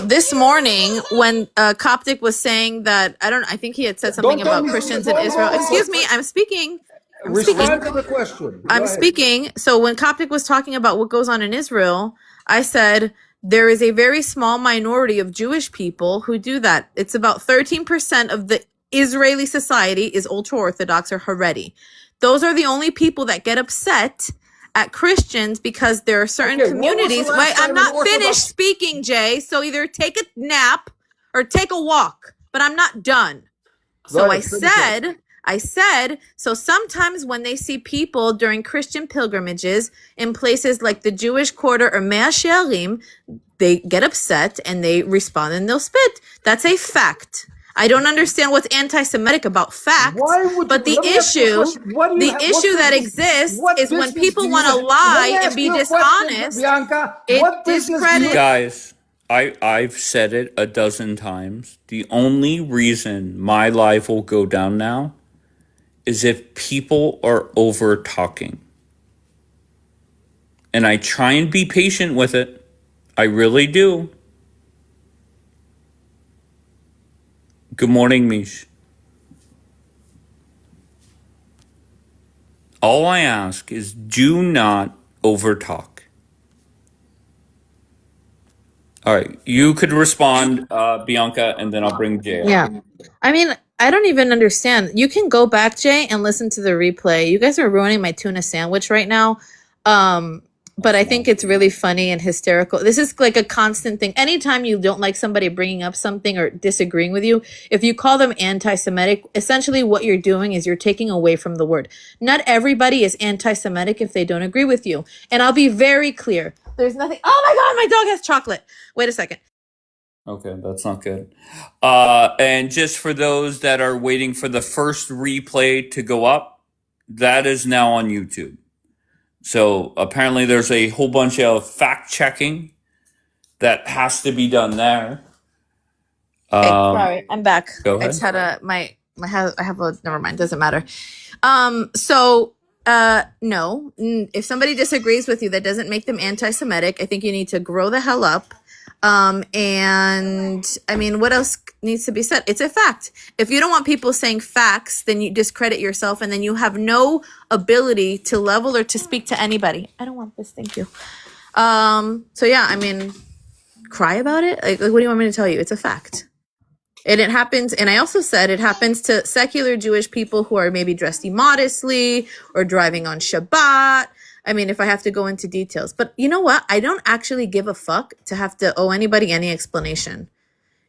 This morning, when Coptic was saying that, I think he had said something Don't tell about me- Christians in don't- Israel. don't- Excuse me, I'm speaking. Respond to the question. Go I'm ahead. speaking. So when Coptic was talking about what goes on in Israel, I said there is a very small minority of Jewish people who do that. It's about 13% of the Israeli society is ultra Orthodox or Haredi. Those are the only people that get upset at Christians because there are certain Okay, when was the communities. last Wait, time I'm an not Orthodox- finished speaking, Jay. So either take a nap or take a walk, but I'm not done. Go So ahead, finish I said, so sometimes when they see people during Christian pilgrimages in places like the Jewish Quarter or Mea Shearim, they get upset and they respond and they'll spit. That's a fact. I don't understand what's anti-Semitic about facts, but the let me ask you a issue, question. What do you have- what issue that business- exists what is when business people do you want to have- lie Let me and ask be you a question, dishonest. Bianca, It what business do you discredits. Guys, I've said it a dozen times. The only reason my life will go down now is if people are over talking. And I try and be patient with it. I really do. Good morning, Mish. All I ask is do not overtalk. All right, you could respond, Bianca, and then I'll bring Jay up. Yeah. I mean, I don't even understand. You can go back, Jay, and listen to the replay. You guys are ruining my tuna sandwich right now. But I think it's really funny and hysterical. This is like a constant thing. Anytime you don't like somebody bringing up something or disagreeing with you, if you call them anti-Semitic, essentially what you're doing is you're taking away from the word. Not everybody is anti-Semitic if they don't agree with you. And I'll be very clear. There's nothing. Oh my God, my dog has chocolate. Wait a second. Okay, that's not good. And just for those that are waiting for the first replay to go up, that is now on YouTube. So apparently there's a whole bunch of fact checking that has to be done there. Okay, sorry, I'm back. Go I ahead. just had I have a, never mind, doesn't matter. No, if somebody disagrees with you, that doesn't make them anti-Semitic. I think you need to grow the hell up. And I mean, what else needs to be said? It's a fact. If you don't want people saying facts, then you discredit yourself and then you have no ability to level or to speak to anybody. I don't want this. Thank you. So yeah, I mean, cry about it. Like what do you want me to tell you? It's a fact. And it happens, and I also said it happens to secular Jewish people who are maybe dressed immodestly or driving on Shabbat. I mean, if I have to go into details. But you know what? I don't actually give a fuck to have to owe anybody any explanation.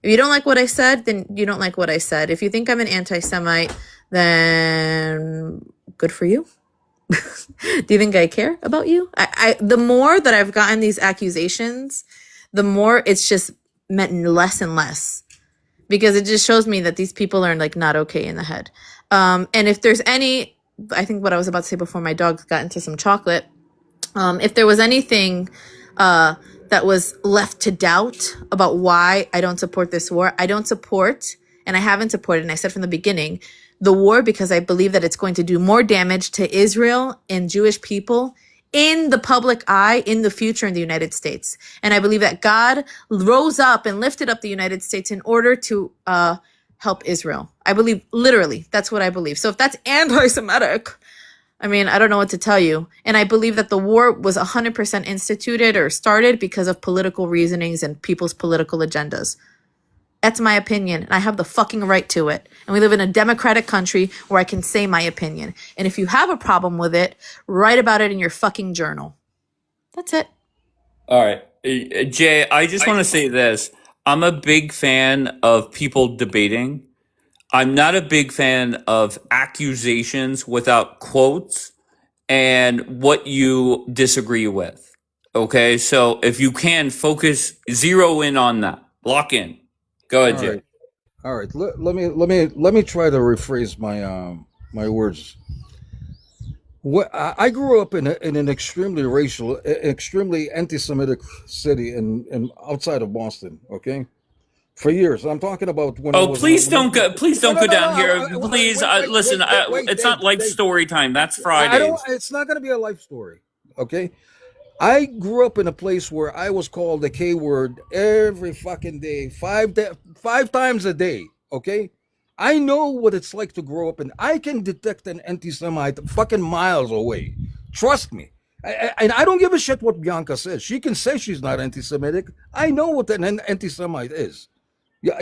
If you don't like what I said, then you don't like what I said. If you think I'm an anti-Semite, then good for you. Do you think I care about you? The more that I've gotten these accusations, the more it's just meant less and less. Because it just shows me that these people are like not okay in the head. And if there's any, I think what I was about to say before my dog got into some chocolate, if there was anything that was left to doubt about why I don't support this war, I don't support, and I haven't supported, and I said from the beginning, the war because I believe that it's going to do more damage to Israel and Jewish people in the public eye in the future in the United States. And I believe that God rose up and lifted up the United States in order to help Israel. I believe, literally, that's what I believe. So if that's anti-Semitic, I mean, I don't know what to tell you. And I believe that the war was 100% instituted or started because of political reasonings and people's political agendas. That's my opinion, and I have the fucking right to it. And we live in a democratic country where I can say my opinion. And if you have a problem with it, write about it in your fucking journal. That's it. All right. Jay, I just want to say this. I'm a big fan of people debating. I'm not a big fan of accusations without quotes and what you disagree with. Okay? So if you can focus, zero in on that. Lock in. Go ahead, Jay. All right. Let me try to rephrase my words. I grew up in an extremely racial, extremely anti-Semitic city in outside of Boston. Okay, for years. I'm talking about when. Oh, please don't go down here. Please listen. It's not life story time. That's Fridays. It's not going to be a life story. Okay. I grew up in a place where I was called the K word every fucking day, 5 times a day. Okay. I know what it's like to grow up, and I can detect an anti-Semite fucking miles away. Trust me. And I don't give a shit what Bianca says. She can say she's not anti-Semitic. I know what an anti-Semite is.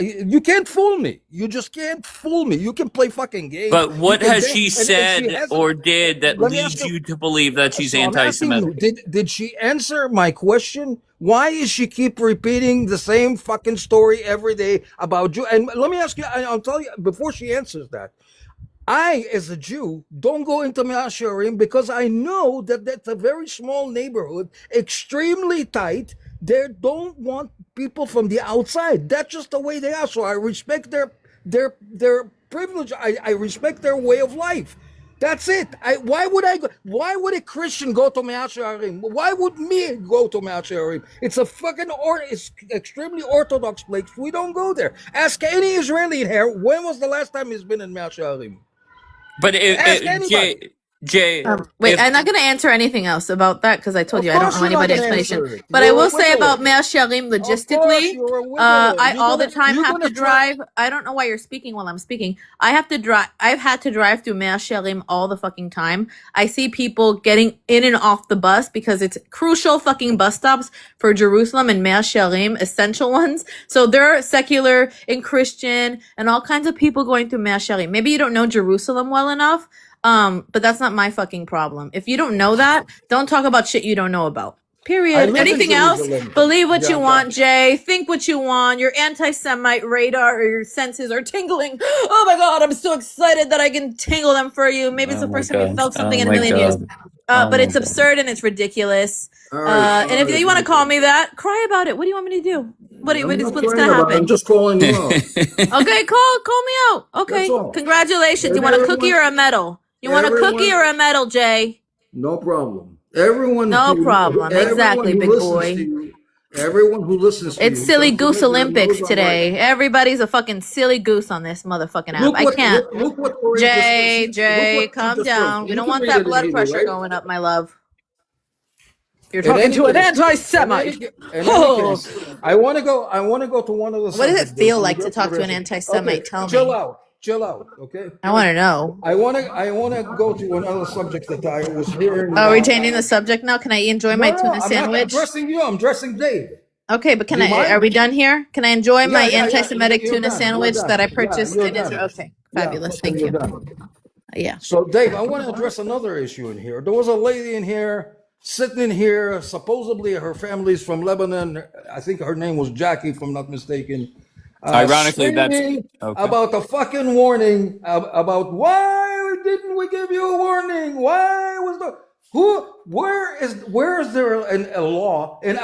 You can't fool me. You just can't fool me. You can play fucking games. But what has she said or did that leads you to believe that she's anti-Semitic? Did she answer my question? Why is she keep repeating the same fucking story every day about Jew? And let me ask you, I'll tell you before she answers that. I, as a Jew, don't go into Mea Shearim because I know that that's a very small neighborhood, extremely tight. They don't want people from the outside. That's just the way they are. So I respect their privilege. I respect their way of life. That's it. Why would a Christian go to Mea Shearim? Why would me go to Mea Shearim? It's a fucking it's extremely Orthodox place. We don't go there. Ask any Israeli in here, when was the last time he's been in Mea Shearim? But Jay, wait, I'm not going to answer anything else about that because I told you I don't know anybody's explanation. But I will say about Mea Shearim logistically, I all the time have to drive. I don't know why you're speaking while I'm speaking. I have to drive. I've had to drive through Mea Shearim all the fucking time. I see people getting in and off the bus because it's crucial fucking bus stops for Jerusalem and Mea Shearim, essential ones. So there are secular and Christian and all kinds of people going through Mea Shearim. Maybe you don't know Jerusalem well enough. But that's not my fucking problem. If you don't know that, don't talk about shit you don't know about. Period. Anything else? Believe what you want, Jay. Think what you want. Your anti-Semite radar or your senses are tingling. Oh my God, I'm so excited that I can tingle them for you. Maybe it's the first time you felt something in a million years. But it's absurd and it's ridiculous. And if you want to call me that, cry about it. What do you want me to do? What's going to happen? I'm just calling you out. Okay, call me out. Okay, congratulations. You want a cookie or a medal? You want a cookie or a medal, Jay? No problem. Everyone. No problem. Exactly, big boy. Everyone who listens to it's you, Silly Goose Olympics today. Everybody's a fucking silly goose on this motherfucking app. I can't. Jay, calm down. We don't want that blood pressure going up, my love. You're talking to an anti-Semite. I want to go to one of the. What does it feel like to talk to an anti-Semite? Tell me. Chill out, okay? I want to know. I want to go to another subject that I was hearing. Oh, we're changing the subject now. Can I enjoy my tuna sandwich? I'm dressing you. I'm dressing Dave. Okay, but are we done here? Can I enjoy my anti-Semitic tuna sandwich that I purchased in Israel? Okay, fabulous. Thank you. Yeah. So, Dave, I want to address another issue in here. There was a lady in here, sitting in here. Supposedly, her family's from Lebanon. I think her name was Jackie, if I'm not mistaken. Ironically, that's okay. About a fucking warning about why didn't we give you a warning? Why was where is there a law? And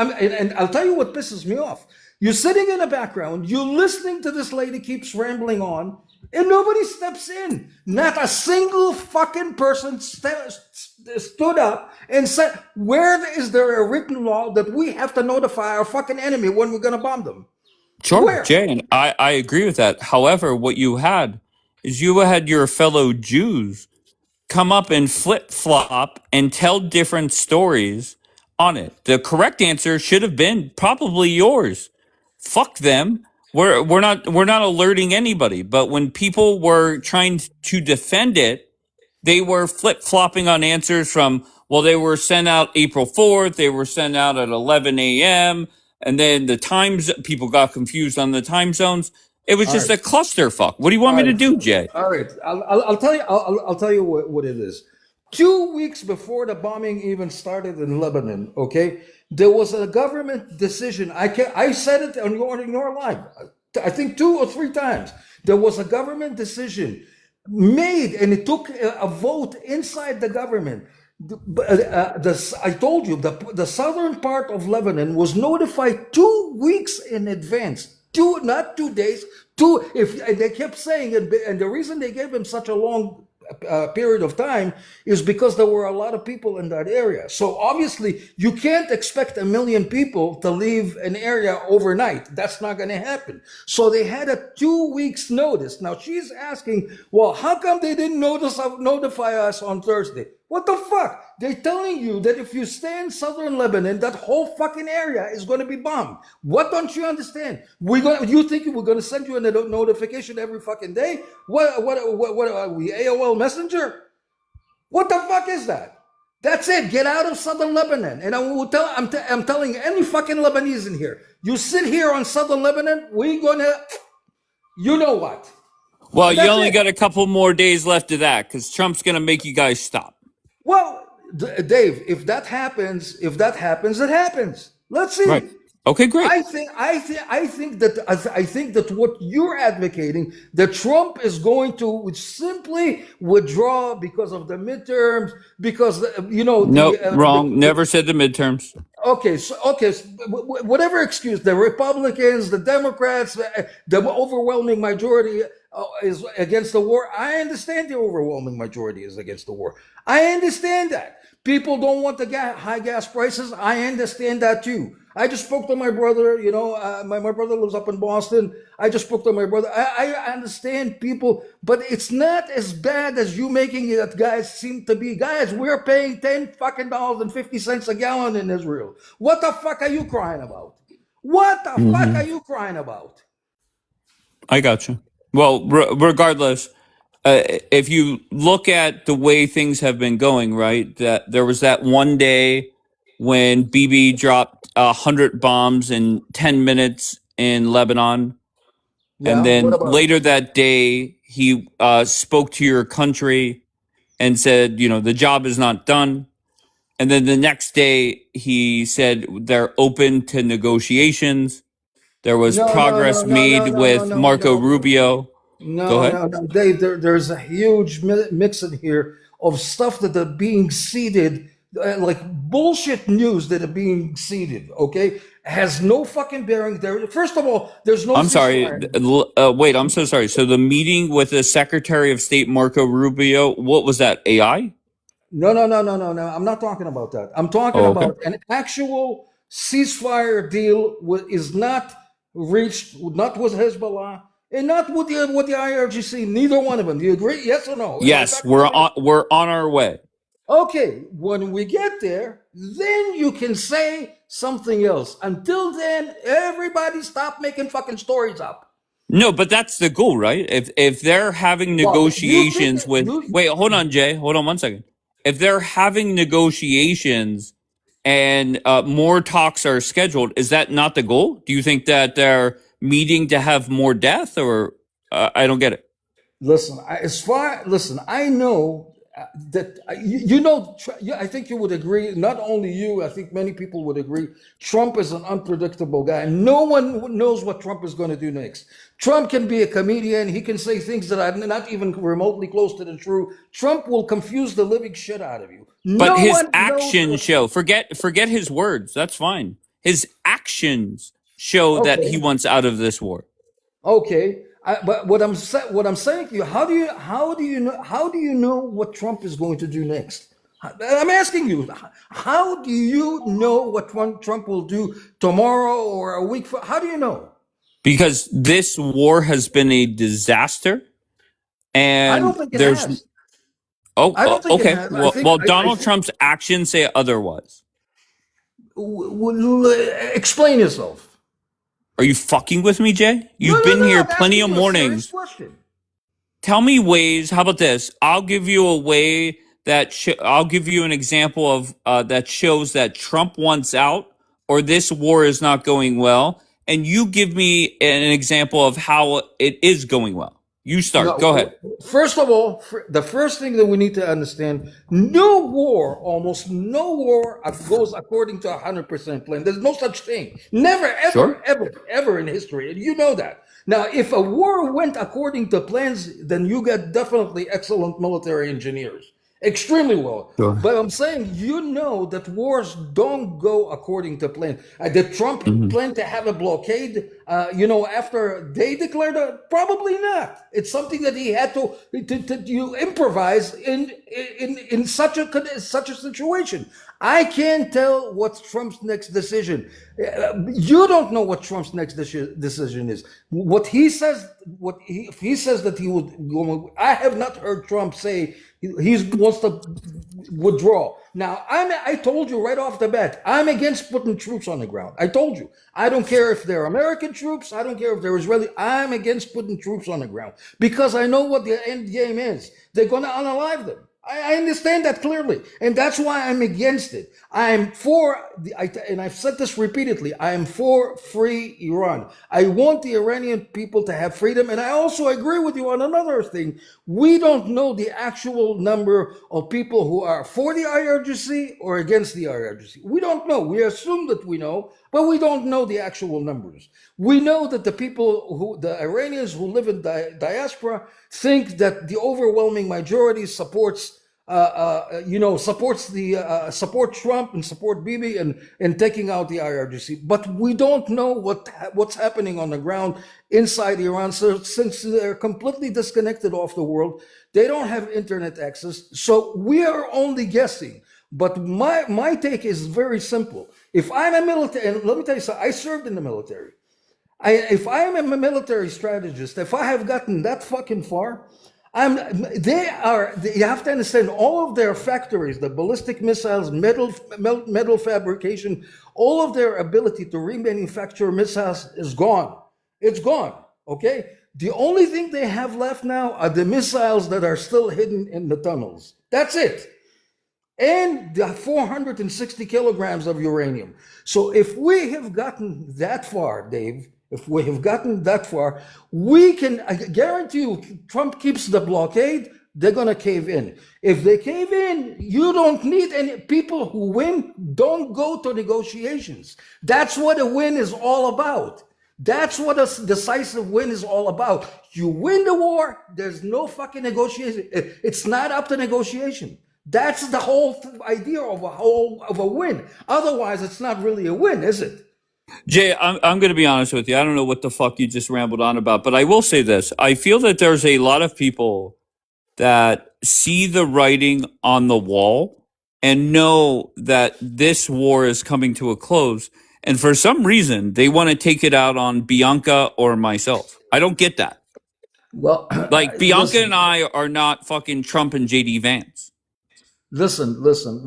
I'll tell you what pisses me off. You're sitting in the background, you're listening to this lady keeps rambling on, and nobody steps in. Not a single fucking person stood up and said, where is there a written law that we have to notify our fucking enemy when we're going to bomb them? Sure, Jay, and I agree with that. However, what you had is you had your fellow Jews come up and flip flop and tell different stories on it. The correct answer should have been probably yours. Fuck them. We're not alerting anybody. But when people were trying to defend it, they were flip flopping on answers from, well, they were sent out April 4th, they were sent out at 11 a.m. And then the times, people got confused on the time zones. It was All just right. a clusterfuck. What do you want All me to right. do, Jay? All right. I'll tell you. I'll tell you what it is. 2 weeks before the bombing even started in Lebanon, okay, there was a government decision. I said it on your live. I think 2 or 3 times. There was a government decision made, and it took a vote inside the government. I told you the southern part of Lebanon was notified 2 weeks in advance. Not 2 days. If and they kept saying it, and the reason they gave him such a long period of time is because there were a lot of people in that area. So obviously, you can't expect 1 million people to leave an area overnight. That's not going to happen. So they had a 2 weeks notice. Now she's asking, well, how come they didn't notify us on Thursday? What the fuck? They're telling you that if you stay in southern Lebanon, that whole fucking area is going to be bombed. What don't you understand? You think we're going to send you a notification every fucking day? What are we, AOL Messenger? What the fuck is that? That's it. Get out of southern Lebanon. And I'm telling any fucking Lebanese in here, you sit here on southern Lebanon, we're gonna, you know what? Well, you only it. got a couple more days left of that because Trump's going to make you guys stop. Well, Dave, if that happens, it happens. Let's see. Right. Okay, great. I think that what you're advocating, that Trump is going to simply withdraw because of the midterms, because Nope, wrong. Never said the midterms. Okay, so whatever excuse, the Republicans, the Democrats, the overwhelming majority is against the war. I understand the overwhelming majority is against the war. I understand that. People don't want the high gas prices. I understand that too. I just spoke to my brother. My brother lives up in Boston. I just spoke to my brother. I understand people, but it's not as bad as you making it, guys, seem to be. Guys, we're paying $10 a gallon in Israel. What the fuck are you crying about? What the fuck are you crying about? I got you. Well, regardless, if you look at the way things have been going, right, that there was that one day when Bibi dropped 100 bombs in 10 minutes in Lebanon. Yeah, and what then about it? later that day, he spoke to your country and said, the job is not done. And then the next day, he said they're open to negotiations. There was progress made with Marco Rubio. Go ahead. No, Dave. There's a huge mix in here of stuff that are being seeded, like bullshit news that are being seeded. Okay, has no fucking bearing there. First of all, there's no. I'm sorry. ceasefire. Wait, I'm so sorry. So the meeting with the Secretary of State Marco Rubio, what was that? AI? No. I'm not talking about that. I'm talking Oh, okay. about an actual ceasefire deal is not reached, not with Hezbollah and not with the IRGC. Neither one of them. Do you agree? Yes or no? Yes, we're on our way. Okay, when we get there, then you can say something else. Until then, everybody stop making fucking stories up. No, but that's the goal, right? If they're having negotiations wait, hold on, Jay. Hold on 1 second. If they're having negotiations and more talks are scheduled, is that not the goal? Do you think that they're meeting to have more death, or I don't get it? Listen, I know that I think you would agree. Not only you, I think many people would agree. Trump is an unpredictable guy. No one knows what Trump is going to do next. Trump can be a comedian. He can say things that are not even remotely close to the truth. Trump will confuse the living shit out of you. But his actions show. Forget his words. That's fine. His actions show that he wants out of this war. Okay, but what I'm saying to you, how do you know what Trump is going to do next? I'm asking you, how do you know what Trump will do tomorrow or a week? How do you know? Because this war has been a disaster. I don't and think it there's has. I don't think it okay. has. Well, Donald Trump's actions say otherwise. Explain yourself. Are you fucking with me, Jay? You've No, been here I'm plenty asking of you a serious mornings. question. Tell me ways. How about this? I'll give you a way that I'll give you an example of that shows that Trump wants out or this war is not going well, and you give me an example of how it is going well. You start. Go ahead. First of all, the first thing that we need to understand, almost no war goes according to 100% plan. There's no such thing. Never, ever, Sure. ever in history. And you know that. Now, if a war went according to plans, then you get definitely excellent military engineers. Extremely well. Sure. But I'm saying, that wars don't go according to plan. Did Trump plan to have a blockade, after they declared it? Probably not. It's something that he had to improvise in such a situation. I can't tell what's Trump's next decision. You don't know what Trump's next decision is. What he says, if he says that he would go, I have not heard Trump say he wants to withdraw. Now, I told you right off the bat, I'm against putting troops on the ground. I told you. I don't care if they're American troops. I don't care if they're Israeli. I'm against putting troops on the ground because I know what the end game is. They're going to unalive them. I understand that clearly, and that's why I'm against it. I'm for, and I've said this repeatedly, I am for free Iran. I want the Iranian people to have freedom, and I also agree with you on another thing. We don't know the actual number of people who are for the IRGC or against the IRGC. We don't know. We assume that we know, but we don't know the actual numbers. We know that the Iranians who live in diaspora think that the overwhelming majority supports Trump and support Bibi and taking out the IRGC. But we don't know what's happening on the ground inside Iran. So since they're completely disconnected off the world, they don't have internet access. So we are only guessing. But my take is very simple. If I'm a military, and let me tell you something, I served in the military. If I am a military strategist, if I have gotten that fucking far, you have to understand all of their factories, the ballistic missiles, metal fabrication, all of their ability to remanufacture missiles is gone. It's gone. Okay. The only thing they have left now are the missiles that are still hidden in the tunnels. That's it. And the 460 kilograms of uranium. So if we have gotten that far, Dave, we can, I guarantee you, Trump keeps the blockade, they're going to cave in. If they cave in, you don't need any people who win, don't go to negotiations. That's what a win is all about. That's what a decisive win is all about. You win the war, there's no fucking negotiation. It's not up to negotiation. That's the whole idea of a win. Otherwise, it's not really a win, is it? Jay, I'm going to be honest with you. I don't know what the fuck you just rambled on about, but I will say this. I feel that there's a lot of people that see the writing on the wall and know that this war is coming to a close. And for some reason, they want to take it out on Bianca or myself. I don't get that. Well, like Bianca and I are not fucking Trump and JD Vance. Listen.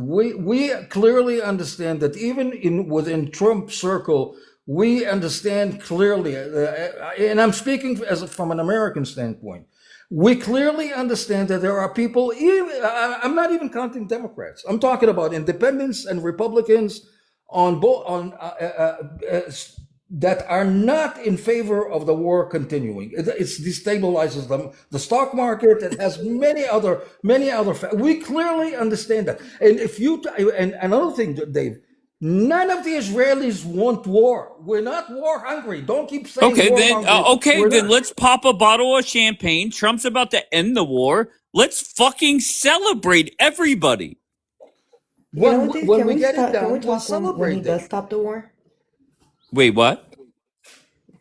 We clearly understand that even within Trump circle, we understand clearly, and I'm speaking from an American standpoint. We clearly understand that there are people. I'm not even counting Democrats. I'm talking about independents and Republicans on both that are not in favor of the war continuing. It destabilizes them. The stock market, it has many other. We clearly understand that. And and another thing, Dave, none of the Israelis want war. We're not war hungry. Don't keep saying okay, war then, hungry. Then let's pop a bottle of champagne. Trump's about to end the war. Let's fucking celebrate, everybody. When we get it done, we'll celebrate when he does stop the war. Wait, what?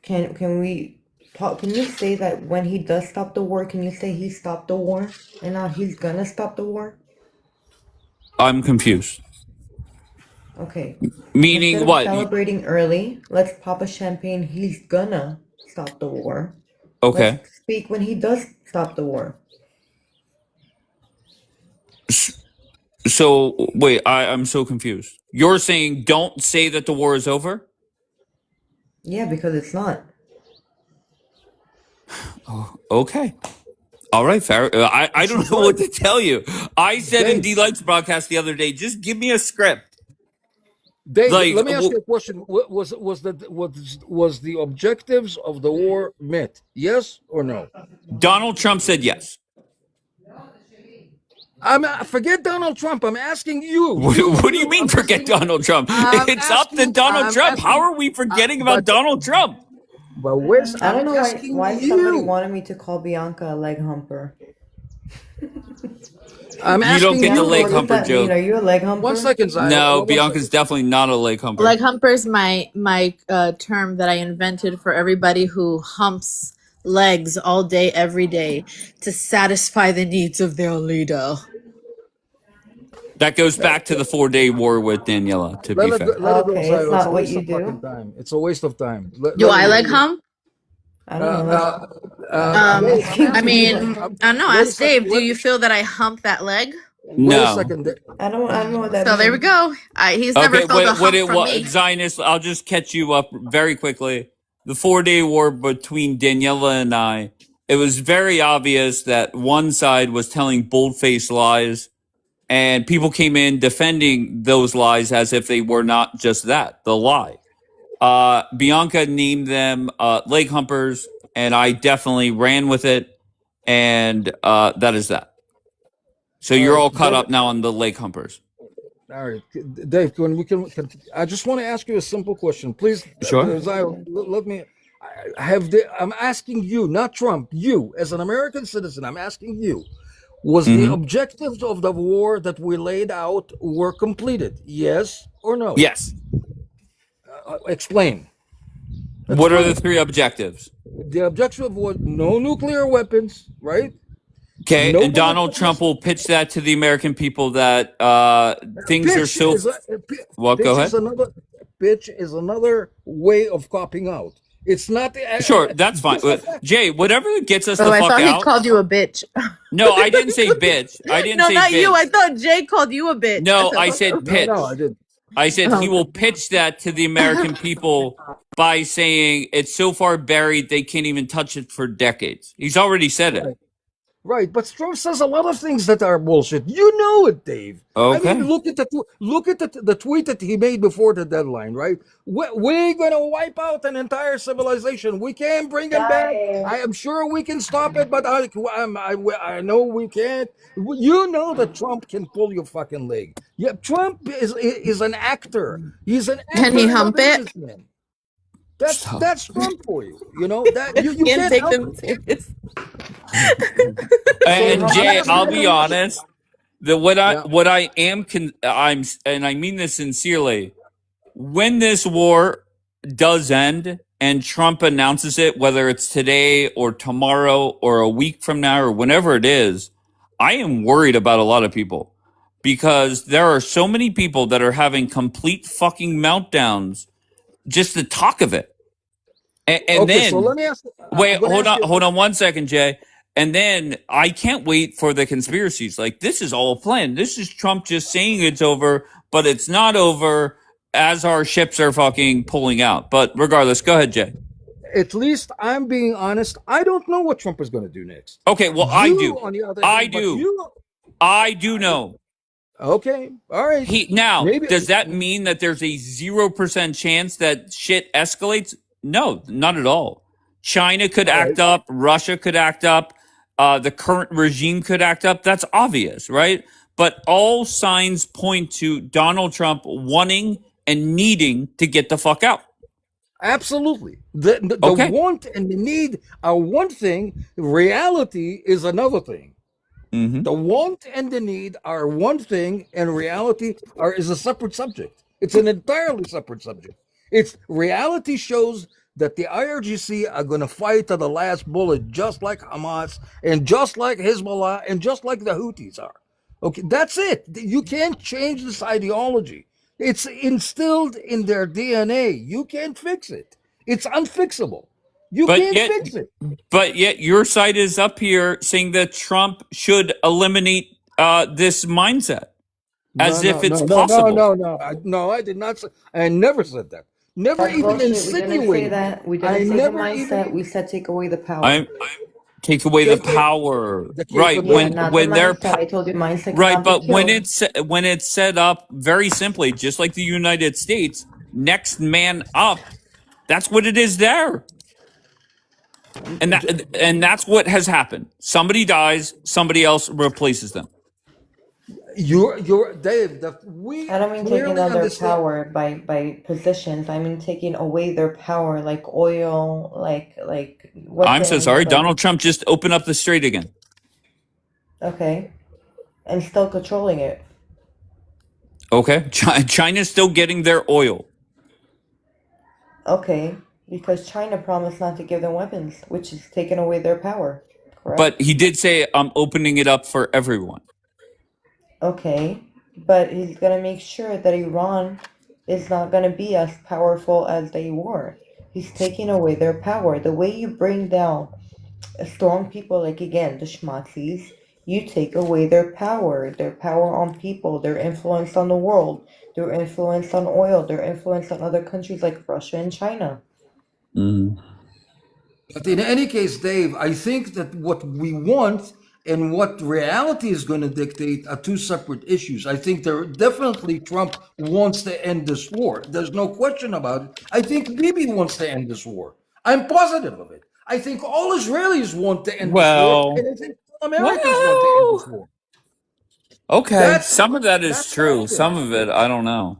Can we talk? Can you say that when he does stop the war? Can you say he stopped the war and now he's gonna stop the war? I'm confused. Okay. Meaning Instead of what? Celebrating early. Let's pop a champagne. He's gonna stop the war. Okay. Let's speak when he does stop the war. So wait, I'm so confused. You're saying don't say that the war is over? Yeah, because it's not. Oh, okay. All right, fair. I don't know what to tell you. I said in Dave, D-Light's broadcast the other day, just give me a script. Dave, Like, let me ask you a question. Was the objectives of the war met? Yes or no? Donald Trump said yes. Forget Donald Trump. I'm asking you. What do you mean forget Donald Trump? It's up to Donald Trump. How are we forgetting about Donald Trump? But where's I don't know why somebody you? wanted me to call Bianca a leg humper. I'm You don't asking get the you. leg What does humper that mean? joke. Are you a leg humper? 1 second, Zion. No, One Bianca's second. definitely not a leg humper. Leg humper is my term that I invented for everybody who humps legs all day, every day to satisfy the needs of their leader. That goes back to the 4-day war with Daniela, to be fair. Let it go, Okay, Zion. it's It's not a what waste you of fucking do. time. It's a waste of time. Do let I it leg go. hump? I don't know. Dave, I'm I asking mean, you. I don't know. Wait a Ask Dave. second. Do you feel that I hump that leg? Wait a No. second. I don't know what that So means. there we go. He's never Okay, felt a hump from me. Zionist, I'll just catch you up very quickly. The 4-day war between Daniela and I, it was very obvious that one side was telling bold-faced lies, and people came in defending those lies as if they were not just that, the lie. Bianca named them leg humpers, and I definitely ran with it, and that is that. So you're all caught up now on the leg humpers. All right, Dave. I just want to ask you a simple question, please. Sure. Zion, let me. I'm asking you, not Trump. You, as an American citizen, I'm asking you. Was the objectives of the war that we laid out were completed? Yes or no? Yes. Explain. What are the 3 objectives? The objective was no nuclear weapons, right? Okay, No and Donald Trump will pitch that to the American people that things are so. Well, go ahead. Pitch is another way of copping out. It's not the. Sure, that's fine. Jay, whatever gets us the I fuck thought out. he called you a bitch. No, I didn't say bitch. I didn't No, say not bitch. you. I thought Jay called you a bitch. No, I said pitch. No, I didn't. I said he will pitch that to the American people by saying it's so far buried they can't even touch it for decades. He's already said it. Right, but Trump says a lot of things that are bullshit. You know it, Dave. Okay. I mean, look at the tweet that he made before the deadline. Right, we're gonna wipe out an entire civilization. We can't bring it back. I am sure we can stop it, but I know we can't. You know that Trump can pull your fucking leg. Yeah, Trump is an actor. He's an actor. Can he hump it? That's Trump for you. You know that you Can't take help them it. serious. And Jay, I'll be honest. What I am and I mean this sincerely. When this war does end and Trump announces it, whether it's today or tomorrow or a week from now or whenever it is, I am worried about a lot of people because there are so many people that are having complete fucking meltdowns just the talk of it. And Okay, then so let me ask. wait, hold on 1 second, Jay. And then I can't wait for the conspiracies. Like, this is all planned. This is Trump just saying it's over, but it's not over as our ships are fucking pulling out. But regardless, go ahead, Jay. At least I'm being honest. I don't know what Trump is going to do next. Okay, well, I do. I do know. Okay, all right. Does that mean that there's a 0% chance that shit escalates? No, not at all. China could act up. Russia could act up. The current regime could act up. That's obvious, right? But all signs point to Donald Trump wanting and needing to get the fuck out. Absolutely. The want and the need are one thing. Reality is another thing. Mm-hmm. The want and the need are one thing, and reality is a separate subject. It's an entirely separate subject. It's reality shows that the IRGC are going to fight to the last bullet, just like Hamas and just like Hezbollah and just like the Houthis are. Okay, that's it. You can't change this ideology. It's instilled in their DNA. You can't fix it. It's unfixable. You can't fix it. But yet your side is up here saying that Trump should eliminate this mindset No, as no, if it's no, no, no, possible. no, no. I did not say. I never said that. Never That's even bullshit. We didn't say insinuated. that. We I didn't say the never mindset. even We said take away the power. I'm take away the power, the right? Yeah, capability. not the When they're mindset. I told you mindset right, cannot be but when killed. it's set up very simply, just like the United States, next man up. That's what it is there, and that's what has happened. Somebody dies, somebody else replaces them. You're Dave. We I don't mean taking clearly down their understand. power by positions. I mean taking away their power, like oil, like I'm so weapons, sorry. like Donald Trump just opened up the strait again. okay, and still controlling it. Okay, China's still getting their oil. Okay, because China promised not to give them weapons, which is taking away their power. But Correct? he did say, I'm opening it up for everyone. Okay, but he's gonna make sure that Iran is not gonna be as powerful as they were. He's taking away their power. The way you bring down strong people, like again, the schmatzis, you take away their power on people, their influence on the world, their influence on oil, their influence on other countries like Russia and China. But in any case, Dave, I think that what we want and what reality is going to dictate are two separate issues. I think there definitely Trump wants to end this war. There's no question about it. I think Bibi wants to end this war. I'm positive of it. I think all Israelis want to end this war, Well, and I think all Americans want to end this war. okay. That's Some of that is that's what I true. think. Some of it, I don't know.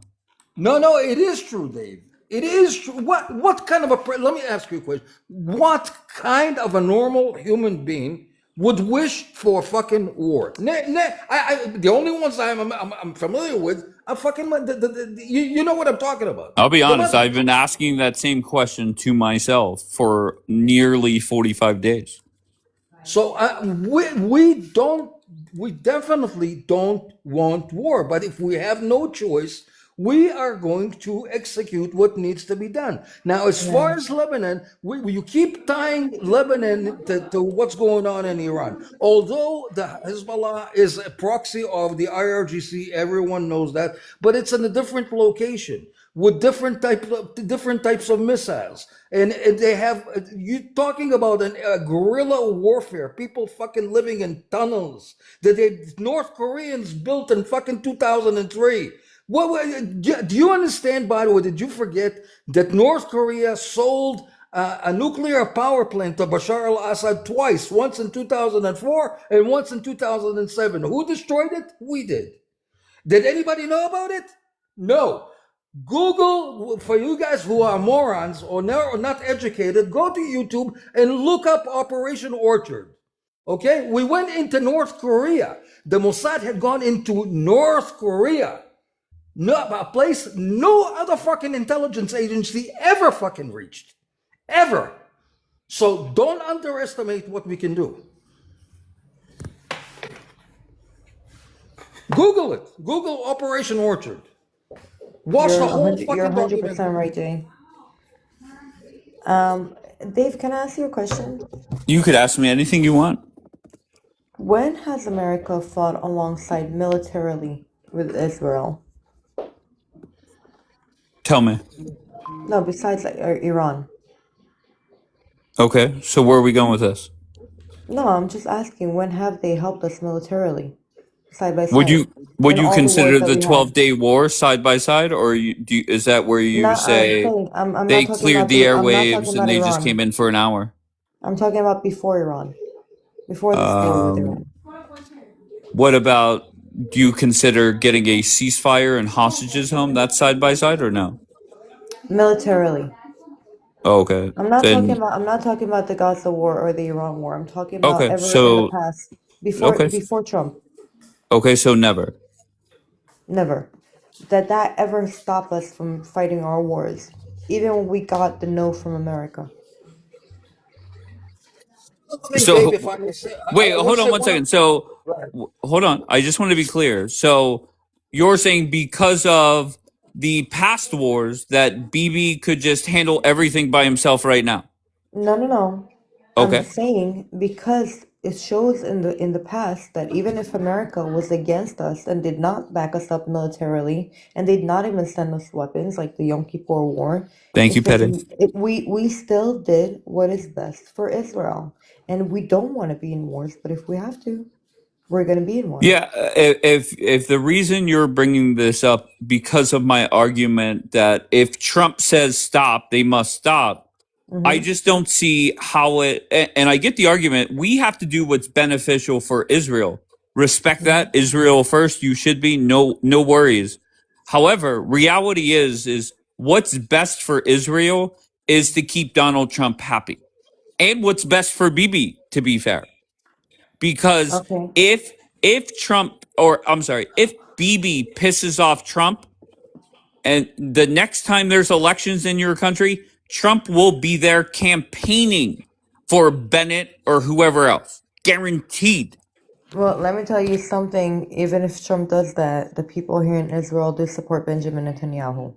No, it is true, Dave. It is true. What kind of let me ask you a question. What kind of a normal human being would wish for a fucking war? The only ones I'm familiar with are fucking you know what I'm talking about. I'll be The honest. I've Muslims. been asking that same question to myself for nearly 45 days. So we definitely don't want war. But if we have no choice, we are going to execute what needs to be done. Now, as far Yeah. as Lebanon, you keep tying Lebanon to what's going on in Iran. Although the Hezbollah is a proxy of the IRGC, everyone knows that, but it's in a different location with different types of missiles, and they have you talking about a guerrilla warfare. People fucking living in tunnels that North Koreans built in fucking 2003. Do you understand? By the way, did you forget that North Korea sold a nuclear power plant to Bashar al-Assad twice, once in 2004 and once in 2007? Who destroyed it? We did. Did anybody know about it? No. Google, for you guys who are morons or not educated, go to YouTube and look up Operation Orchard. Okay? We went into North Korea. The Mossad had gone into North Korea. No, a place no other fucking intelligence agency ever fucking reached. Ever. So don't underestimate what we can do. Google it. Google Operation Orchard. Watch the whole You're fucking 100% documentary. right, Jay. Dave, can I ask you a question? You could ask me anything you want. When has America fought alongside militarily with Israel? Tell me. No, besides like Iran. Okay, so where are we going with this? No, I'm just asking, when have they helped us militarily, side by Would side, you in all the consider wars that the we had? 12-day war side by side, or is that where you No, I'm say saying I'm they not talking cleared about the I'm not talking airwaves and about they just came Iran. in for an hour? I'm talking about before Iran, before this deal with Iran. What about, do you consider getting a ceasefire and hostages home? That's side by side or no? Militarily. Oh, okay. I'm Then not talking about the Gaza war or the Iran war. I'm talking about okay. ever in the So past, okay. before Trump. Okay, so never. Never. That ever stop us from fighting our wars, even when we got the no from America. Dave, So if I may say, wait, I want hold to on say one second. So hold on. I just want to be clear. So you're saying because of the past wars that BB could just handle everything by himself right now? No. I'm Okay. saying because it shows in the past that even if America was against us and did not back us up militarily and did not even send us weapons like the Yom Kippur War, Thank you, Petty. we still did what is best for Israel. And we don't want to be in wars, but if we have to, we're going to be in one. Yeah, if the reason you're bringing this up because of my argument that if Trump says stop, they must stop. I just don't see how it, and I get the argument. We have to do what's beneficial for Israel. Respect that. Israel first. You should be. No worries. However, reality is what's best for Israel is to keep Donald Trump happy. And what's best for Bibi, to be fair. Because Okay. if Trump, or I'm sorry, if Bibi pisses off Trump, and the next time there's elections in your country, Trump will be there campaigning for Bennett or whoever else. Guaranteed. Well, let me tell you something. Even if Trump does that, the people here in Israel do support Benjamin Netanyahu.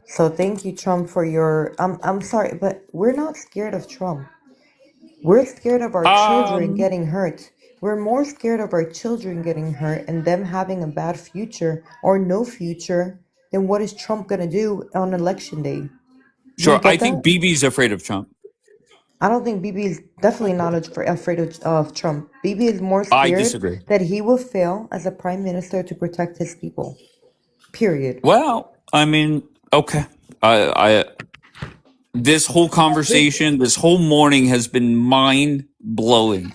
So thank you, Trump, for your. I'm sorry, but we're not scared of Trump. We're scared of our children getting hurt. We're more scared of our children getting hurt and them having a bad future or no future than what is Trump gonna do on election day. Do you Sure, I get think that? Bibi's afraid of Trump. I don't think BB is definitely not afraid of Trump. BB is more I scared disagree. that he will fail as a prime minister to protect his people. Period. Well, I mean, okay. I this whole conversation, this whole morning has been mind blowing.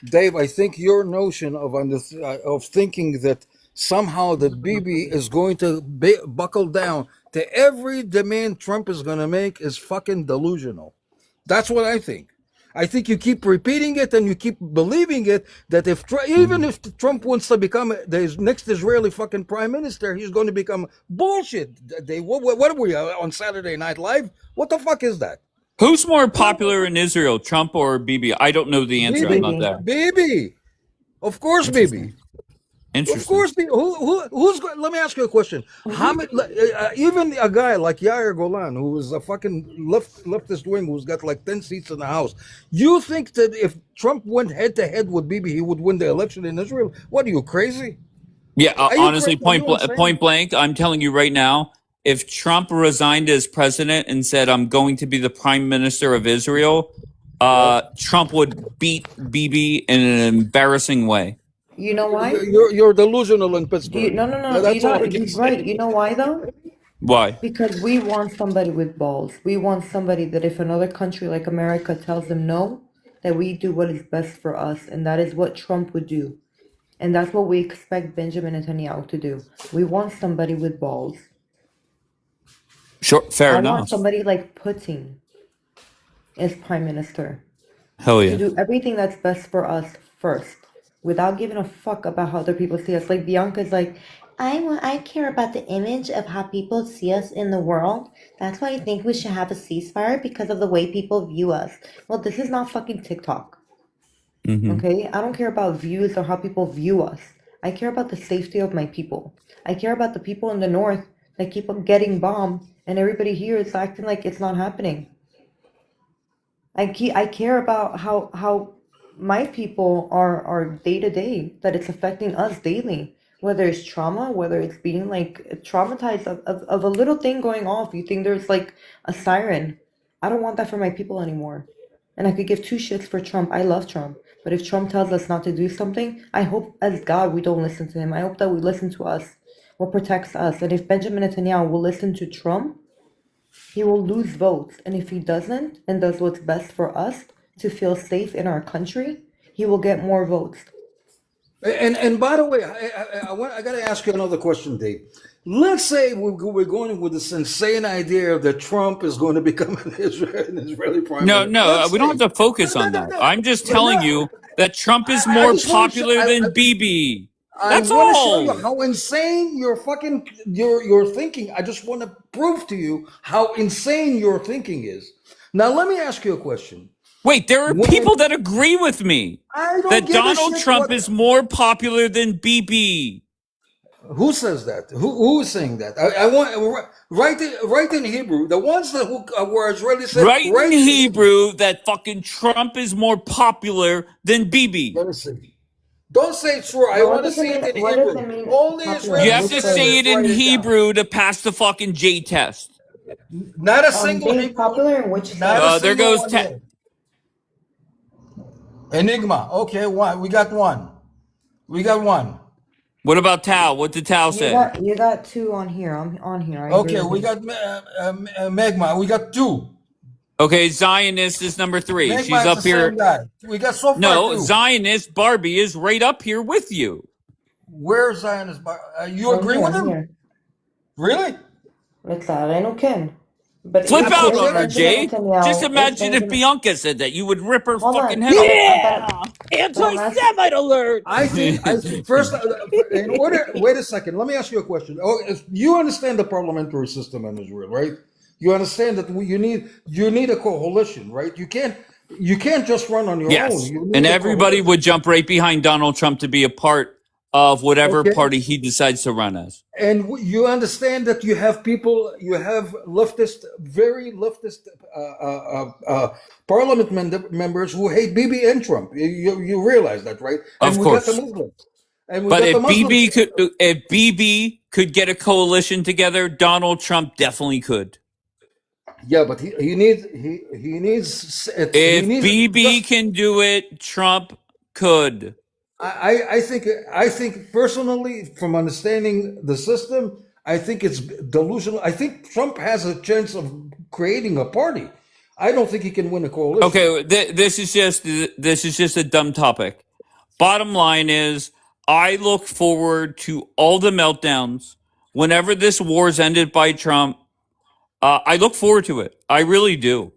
Dave, I think your notion of thinking that somehow that Bibi is going to buckle down to every demand Trump is going to make is fucking delusional. That's what I think. I think you keep repeating it and you keep believing it that even if Trump wants to become the next Israeli fucking prime minister, he's going to become bullshit. What are we on Saturday Night Live? What the fuck is that? Who's more popular in Israel, Trump or Bibi? I don't know the answer. I'm not there. Bibi. Of course, Bibi. Of course, who's? Let me ask you a question. How many? Even a guy like Yair Golan, who is a fucking leftist wing, who's got like 10 seats in the House. You think that if Trump went head to head with Bibi, he would win the election in Israel? What are you, crazy? Yeah, honestly, insane? point blank, I'm telling you right now, if Trump resigned as president and said, I'm going to be the prime minister of Israel, Trump would beat Bibi in an embarrassing way. You know why? You're delusional in Pittsburgh. No. That's all I can He's say. right. You know why though? Why? Because we want somebody with balls. We want somebody that if another country like America tells them no, that we do what is best for us, and that is what Trump would do. And that's what we expect Benjamin Netanyahu to do. We want somebody with balls. Sure, fair I enough. want somebody like Putin as prime minister. Hell yeah. To do everything that's best for us first, without giving a fuck about how other people see us. Like Bianca's like, I care about the image of how people see us in the world. That's why I think we should have a ceasefire because of the way people view us. Well, this is not fucking TikTok. Okay? I don't care about views or how people view us. I care about the safety of my people. I care about the people in the north that keep on getting bombed and everybody here is acting like it's not happening. I care about how my people are day to day, that it's affecting us daily. Whether it's trauma, whether it's being like traumatized of a little thing going off. You think there's like a siren. I don't want that for my people anymore. And I could give two shits for Trump. I love Trump. But if Trump tells us not to do something, I hope as God we don't listen to him. I hope that we listen to us, what protects us. And if Benjamin Netanyahu will listen to Trump, he will lose votes. And if he doesn't and does what's best for us to feel safe in our country, he will get more votes. And by the way, I got to ask you another question, Dave. Let's say we're going with this insane idea that Trump is going to become an Israeli prime minister. No, we don't have to focus on that. I'm just telling you that Trump is more popular than Bibi. That's I want to show all. you how insane your thinking. I just want to prove to you how insane your thinking is. Now, let me ask you a question. Wait, there are people that agree with me I don't that give a Donald shit Trump what- is more popular than Bibi. Who says that? Who is saying that? I want write in Hebrew. The ones that were Israeli said Write in write in Hebrew. Hebrew that fucking Trump is more popular than Bibi. Let me see. Don't say true. I But what want to does it see mean? it in What does Hebrew. it mean Only popular? You Israeli have Which to said say it. it in Write it down. Hebrew to pass the fucking J test. Not a single being Hebrew. popular in which Not sense? a There single goes one here. Enigma. Okay, one. We got one. We got one. What about Tao? What did Tao say? You got two on here. I'm on here. I agree Okay, with we you. got Megma. We got two. Okay, Zionist is number 3. Megma She's is the up here. same guy. We got so far No, two. Zionist Barbie is right up here with you. Where's Zionist? You I'm agree here, with I'm him? here. Really? I know Ken. But Flip That's out what it's on her, I'm saying. Jay. Benjamin Just Netanyahu. It's imagine if Benjamin. Bianca said that. You would rip her Hold fucking on. head off. Yeah! Anti-Semite alert! I think first, in order. Wait a second. Let me ask you a question. Oh, if you understand the parliamentary system in Israel, right? You understand that you need a coalition, right? You can't just run on your own. Yes. You And need a everybody coalition. would jump right behind Donald Trump to be a part of whatever Okay. party he decides to run as. And you understand that you have leftist, very leftist parliament members who hate Bibi and Trump. You realize that, right? And Of we got the course. Muslims. And we But got the Muslims. if BB could get a coalition together, Donald Trump definitely could. Yeah, but he needs If BB can do it, Trump could. I think personally, from understanding the system, I think it's delusional. I think Trump has a chance of creating a party. I don't think he can win a coalition. Okay, this is just a dumb topic. Bottom line is, I look forward to all the meltdowns whenever this war's ended by Trump. I look forward to it. I really do.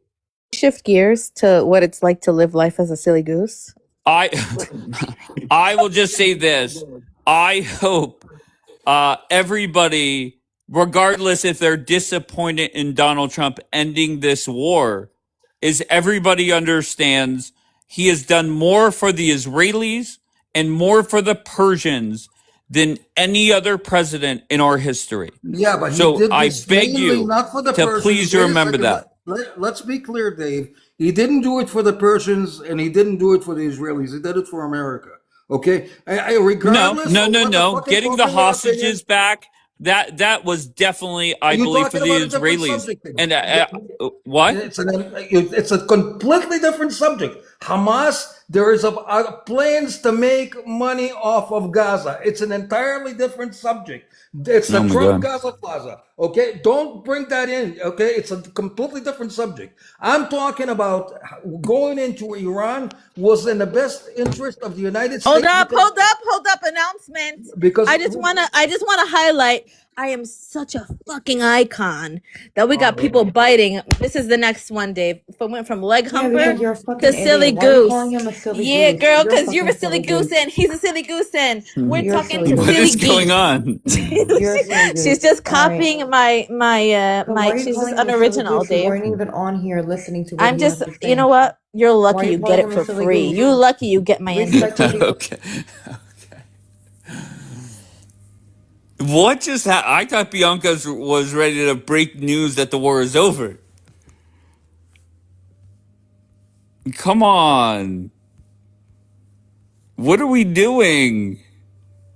Shift gears to what it's like to live life as a silly goose. I will just say this. I hope everybody, regardless if they're disappointed in Donald Trump ending this war, is everybody understands he has done more for the Israelis and more for the Persians than any other president in our history. Yeah, but so he did I this beg mainly you not for the to Persians. please Wait a remember second, that. Let's be clear, Dave. He didn't do it for the Persians, and he didn't do it for the Israelis. He did it for America. Okay, regardless. No. Getting the hostages back. That was definitely, I believe, for the Israelis. And what? It's a completely different subject. Hamas. There is plans to make money off of Gaza. It's an entirely different subject. It's the Trump Gaza Plaza. Okay, don't bring that in. Okay, it's a completely different subject. I'm talking about going into Iran was in the best interest of the United States. Hold up! Announcement. Because I just wanna highlight. I am such a fucking icon that we got people biting. This is the next one, Dave. If it went from leg humper to silly goose. Yeah, girl, because you're a silly goose and he's a silly goose and we're talking to What silly is geese. going on? She's just copying my she's just unoriginal, Dave. You weren't even on here listening to what I'm just, you know what? You're lucky you get it for free. You lucky you get my Okay. What just happened? I thought Bianca was ready to break news that the war is over. Come on. What are we doing?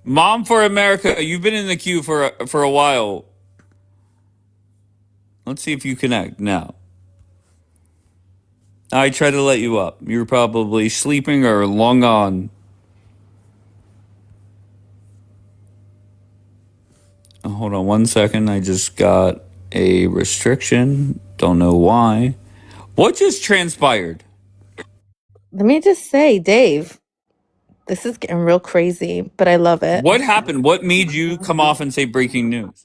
Mom for America, you've been in the queue for a while. Let's see if you connect now. I tried to let you up. You're probably sleeping or long gone. Hold on 1 second. I just got a restriction. Don't know why. What just transpired? Let me just say, Dave, this is getting real crazy, but I love it. What happened? What made you come off and say breaking news?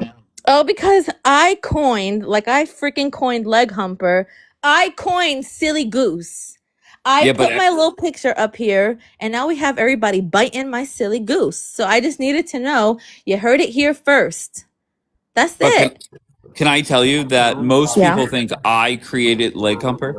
Oh, because I freaking coined leg humper. I coined silly goose. I put my little picture up here, and now we have everybody biting my silly goose. So I just needed to know you heard it here first. That's it. Can I tell you that most Yeah. people think I created leg humper?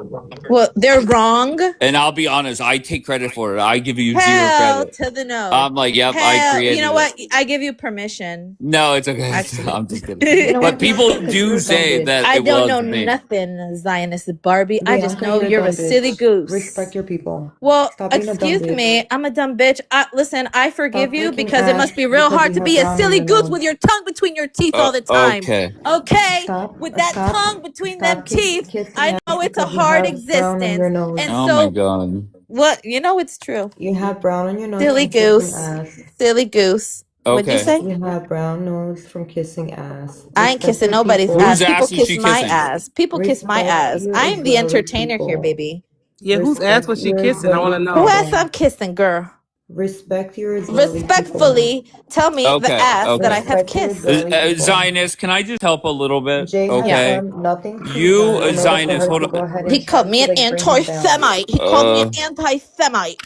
Well, they're wrong. And I'll be honest, I take credit for it. I give you zero Hell credit. to the no. I'm like, yep, I Hell, you created know it. what? I give you permission. No, it's okay. Actually. I'm just kidding. You know But what, people Bianca? 'Cause do you're a dumb say bitch. that I it don't was know me. nothing, Zionist Barbie. I just Bianca, know you're a you're a dumb silly bitch. goose. Respect your people. Well, Stop being a dumb excuse bitch. me, I'm a dumb bitch. Listen, I forgive Stop you licking because it must ass be real because hard you to have be a brown on silly your goose nose. with your tongue between your teeth all the time. Okay. Okay? Stop. With that Stop. tongue between them Stop teeth, kissing I ass know it's a because you hard have brown on existence. your nose. And Oh my so, god. what? You know it's true. You have brown on your nose Silly from kissing goose. ass. Silly goose. What'd you Okay. say? You have brown nose from kissing ass. I ain't Respect kissing your nobody's people. ass. Whose People ass is she kiss my kissing? ass. People kiss my Respect ass. your I'm the Israeli entertainer here, people. baby. Yeah, whose ass was she Respect your kissing? I want to Israeli Who know. ass people. I'm kissing, girl? Respect your Israeli people. Respectfully, tell me the Okay. ass that I Okay. have Respect your kissed. Israeli people. Zionist, can I just help a little bit? Jay has Yeah. Okay. done nothing to You, her in order for Zionist, her hold to go on. ahead He and try called me to an like bring him down. anti-Semite. He called me an anti-Semite.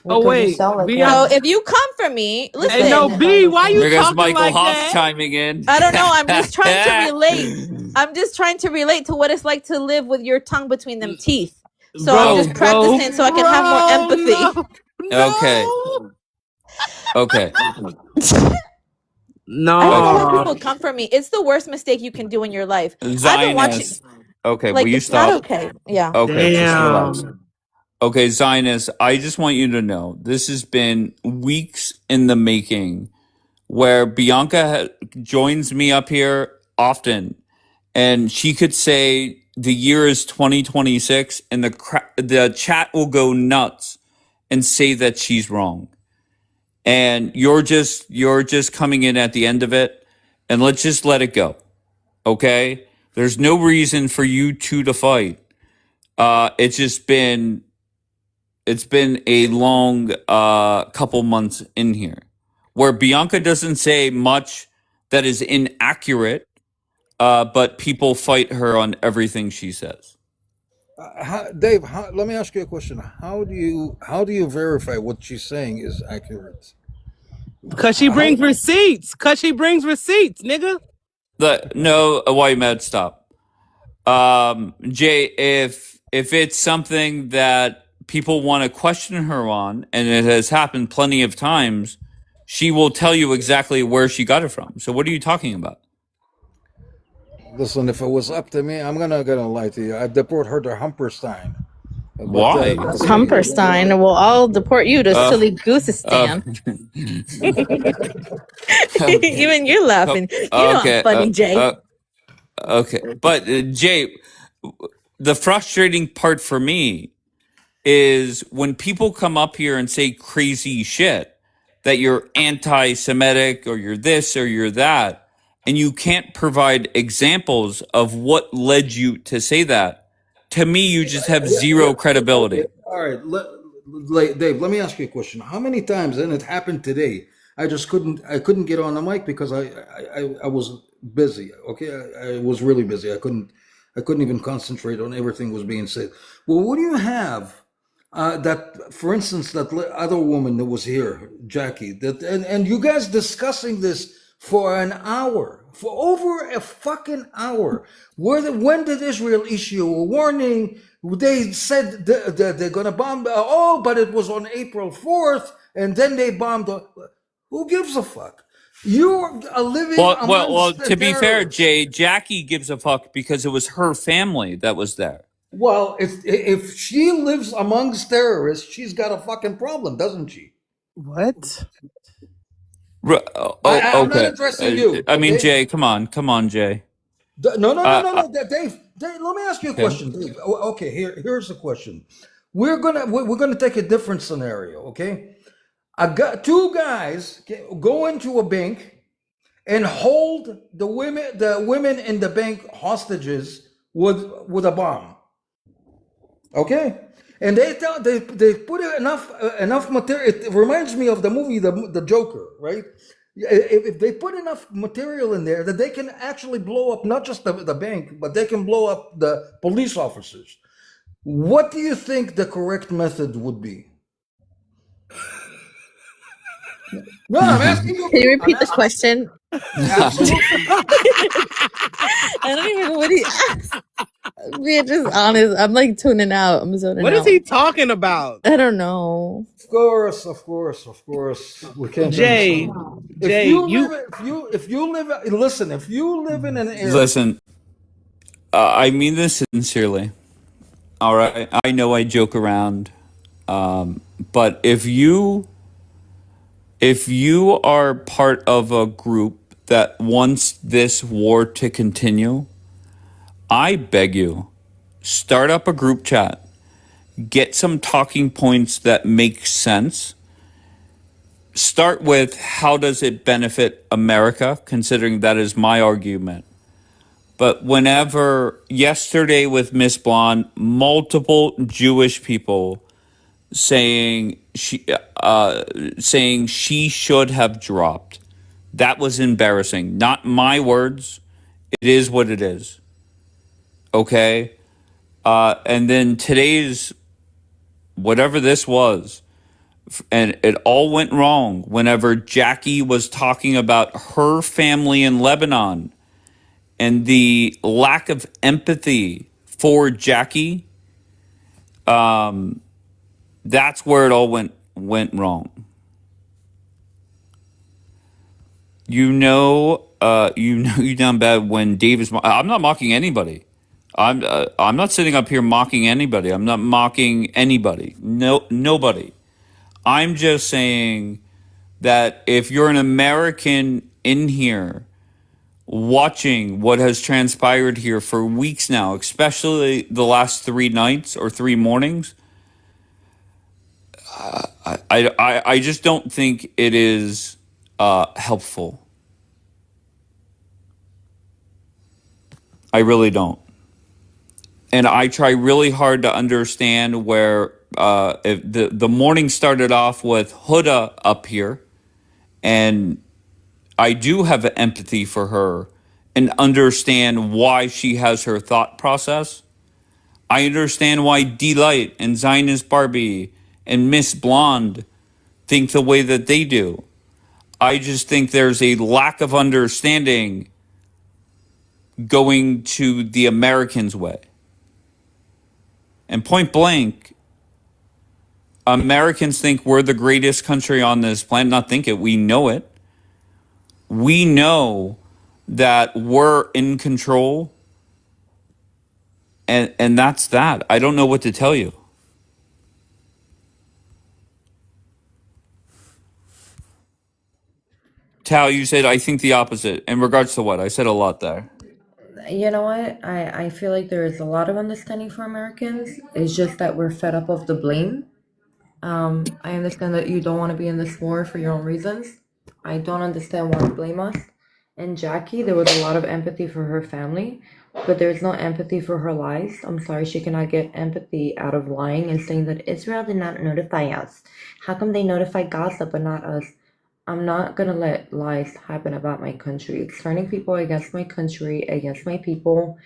Oh Because you wait, sound like B. one. So if you come for me, Hey, no, listen. B. Why you There goes talking Michael like Hoff that? chiming in. I don't know. I'm just trying to relate. I'm just trying to relate to what it's like to live with your tongue between them teeth. So I'm just practicing so I can have more empathy. Okay. Okay. No. I don't know why people come for me. It's the worst mistake you can do in your life. I've been watching. Zionist. Okay, Like will you it's not stop? okay. Yeah. Okay, just relax. Damn. Okay, Zionist, I just want you to know this has been weeks in the making where Bianca joins me up here often and she could say the year is 2026 and the chat will go nuts and say that she's wrong. And you're just coming in at the end of it and let's just let it go. Okay? There's no reason for you two to fight. It's been a long couple months in here where Bianca doesn't say much that is inaccurate, but people fight her on everything she says. Dave, let me ask you a question. How do you verify what she's saying is accurate? Because she brings receipts. Because she brings receipts, nigga. No, why mad? Stop, Jay. If it's something that people want to question her on, and it has happened plenty of times, she will tell you exactly where she got it from. So what are you talking about? Listen, if it was up to me, I'm gonna lie to you. I'd deport her to Humperstein. Why? Humperstein. Well, I'll deport you to silly Goosestan. Even you're laughing. You know I'm funny, Jay. Okay, but Jay, the frustrating part for me is when people come up here and say crazy shit that you're anti-Semitic or you're this or you're that, and you can't provide examples of what led you to say that. To me, you just have zero credibility. All right, Dave. Let me ask you a question. How many times, and it happened today, I couldn't get on the mic because I was busy. Okay, I was really busy. I couldn't even concentrate on everything was being said. Well, what do you have? That, for instance, that other woman that was here, Jackie, and you guys discussing this for an hour, for over a fucking hour. When did Israel issue a warning? They said they're going to bomb. But it was on April 4th, and then they bombed. Who gives a fuck? You're living Well. amongst To be fair, terrorists. Jay, Jackie gives a fuck because it was her family that was there. Well, if she lives amongst terrorists, she's got a fucking problem, doesn't she? What? I'm not Okay. addressing you. I mean, Okay? Jay, come on, Jay. No. Dave, let me ask you a question, Dave. Okay, here's the question. We're gonna take a different scenario. Okay, two guys go into a bank and hold the women in the bank hostages with a bomb. Okay, and they put enough material. It reminds me of the movie the Joker, right? If they put enough material in there that they can actually blow up not just the bank, but they can blow up the police officers. What do you think the correct method would be? No, I'm asking you. Can you repeat the question? Absolutely. I don't even know what he. Being just honest, I'm like tuning out. I'm zoning What is out. he talking about? I don't know. Of course. We can't Jay, understand. Jay, If you live, listen. If you live in an area, Listen, I mean this sincerely. All right, I know I joke around, but if you are part of a group that wants this war to continue, I beg you, start up a group chat, get some talking points that make sense. Start with how does it benefit America, considering that is my argument. But whenever yesterday with Miss Blonde, multiple Jewish people saying she should have dropped. That was embarrassing. Not my words. It is what it is. Okay? And then today's whatever this was, and it all went wrong whenever Jackie was talking about her family in Lebanon and the lack of empathy for Jackie. That's where it all went wrong. You done bad when Davis. I'm not mocking anybody. I'm not sitting up here mocking anybody. I'm not mocking anybody. No, nobody. I'm just saying that if you're an American in here watching what has transpired here for weeks now, especially the last 3 nights or 3 mornings, I just don't think it is helpful. I really don't. And I try really hard to understand where if the morning started off with Huda up here, and I do have empathy for her and understand why she has her thought process. I understand why Delight and Zionist Barbie and Miss Blonde think the way that they do. I just think there's a lack of understanding going to the Americans' way. And point blank, Americans think we're the greatest country on this planet. Not think it, we know it. We know that we're in control, and that's that. I don't know what to tell you. Tal, you said I think the opposite. In regards to what? I said a lot there. You know what? I feel like there is a lot of understanding for Americans. It's just that we're fed up of the blame. I understand that you don't want to be in this war for your own reasons. I don't understand why you blame us. And Jackie, there was a lot of empathy for her family, but there's no empathy for her lies. I'm sorry, she cannot get empathy out of lying and saying that Israel did not notify us. How come they notified Gaza but not us? I'm not gonna let lies happen about my country. It's turning people against my country, against my people,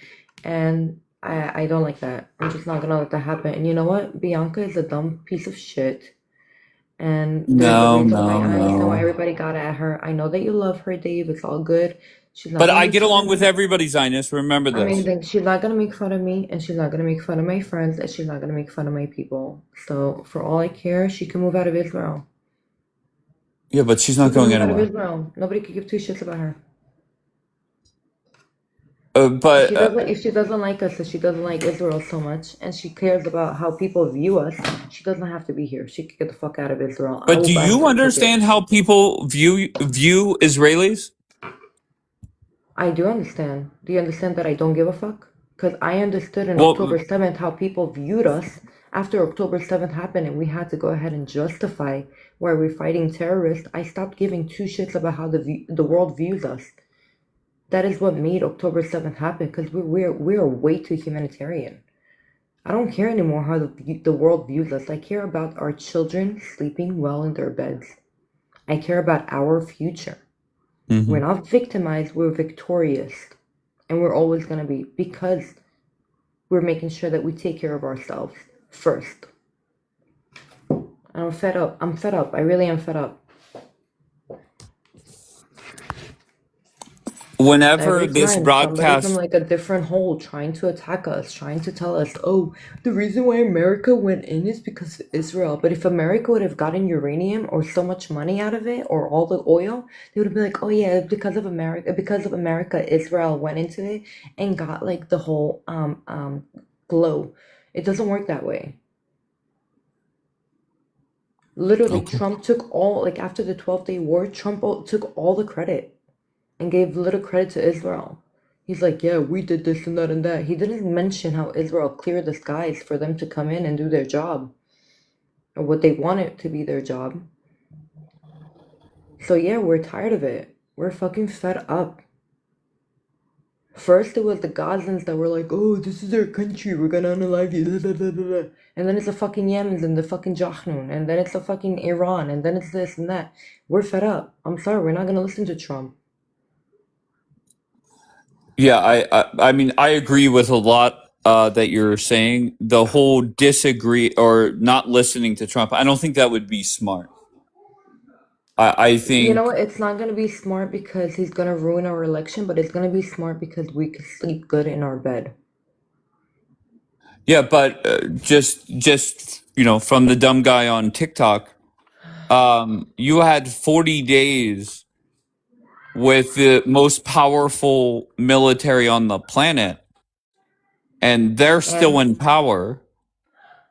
and I don't like that. I'm just not gonna let that happen. And you know what? Bianca is a dumb piece of shit. And there's a reason why I understand why everybody got at her. I know that you love her, Dave. It's all good. She's not But gonna I make get fun along of with me. everybody, Zionist. Remember I mean, this. then she's not gonna make fun of me, and she's not gonna make fun of my friends, and she's not gonna make fun of my people. So for all I care, she can move out of Israel. Yeah, but she's She not can going move out of anywhere. Israel. Nobody could give 2 shits about her. But If she doesn't like us, if she doesn't like Israel so much, and she cares about how people view us, she doesn't have to be here. She could get the fuck out of Israel. I but will do buy her you a ticket. understand how people view Israelis? I do understand. Do you understand that I don't give a fuck? Because I understood in Well, October 7th how people viewed us after October 7th happened and we had to go ahead and justify why we're fighting terrorists. I stopped giving 2 shits about how the world views us. That is what made October 7th happen because we're way too humanitarian. I don't care anymore how the world views us. I care about our children sleeping well in their beds. I care about our future. We're not victimized, we're victorious. And we're always going to be because we're making sure that we take care of ourselves first. I'm fed up. I really am fed up. Whenever Every this time somebody from broadcast, like a different hole trying to attack us, trying to tell us, oh, the reason why America went in is because of Israel. But if America would have gotten uranium or so much money out of it or all the oil, they would have been like, oh yeah, because of America, Israel went into it and got like the whole glow. It doesn't work that way. Literally, okay. Trump took all, like after the 12-day war, took all the credit and gave little credit to Israel. He's like, yeah, we did this and that and that. He didn't mention how Israel cleared the skies for them to come in and do their job, or what they want it to be their job. So yeah, we're tired of it. We're fucking fed up. First it was the Gazans that were like, oh, this is our country, we're gonna unalive you, da, da, da, da, da. And then it's the fucking Yemens and the fucking Jahnoon, and then it's the fucking Iran, and then it's this and that. We're fed up. I'm sorry, we're not gonna listen to Trump. Yeah, I mean, I agree with a lot that you're saying. The whole disagree or not listening to Trump, I don't think that would be smart. I You know think, what? It's not gonna be smart because he's gonna ruin our election, but it's gonna be smart because we could sleep good in our bed. yeah, but just from the dumb guy on TikTok, you had 40 days with the most powerful military on the planet, and they're still And in power.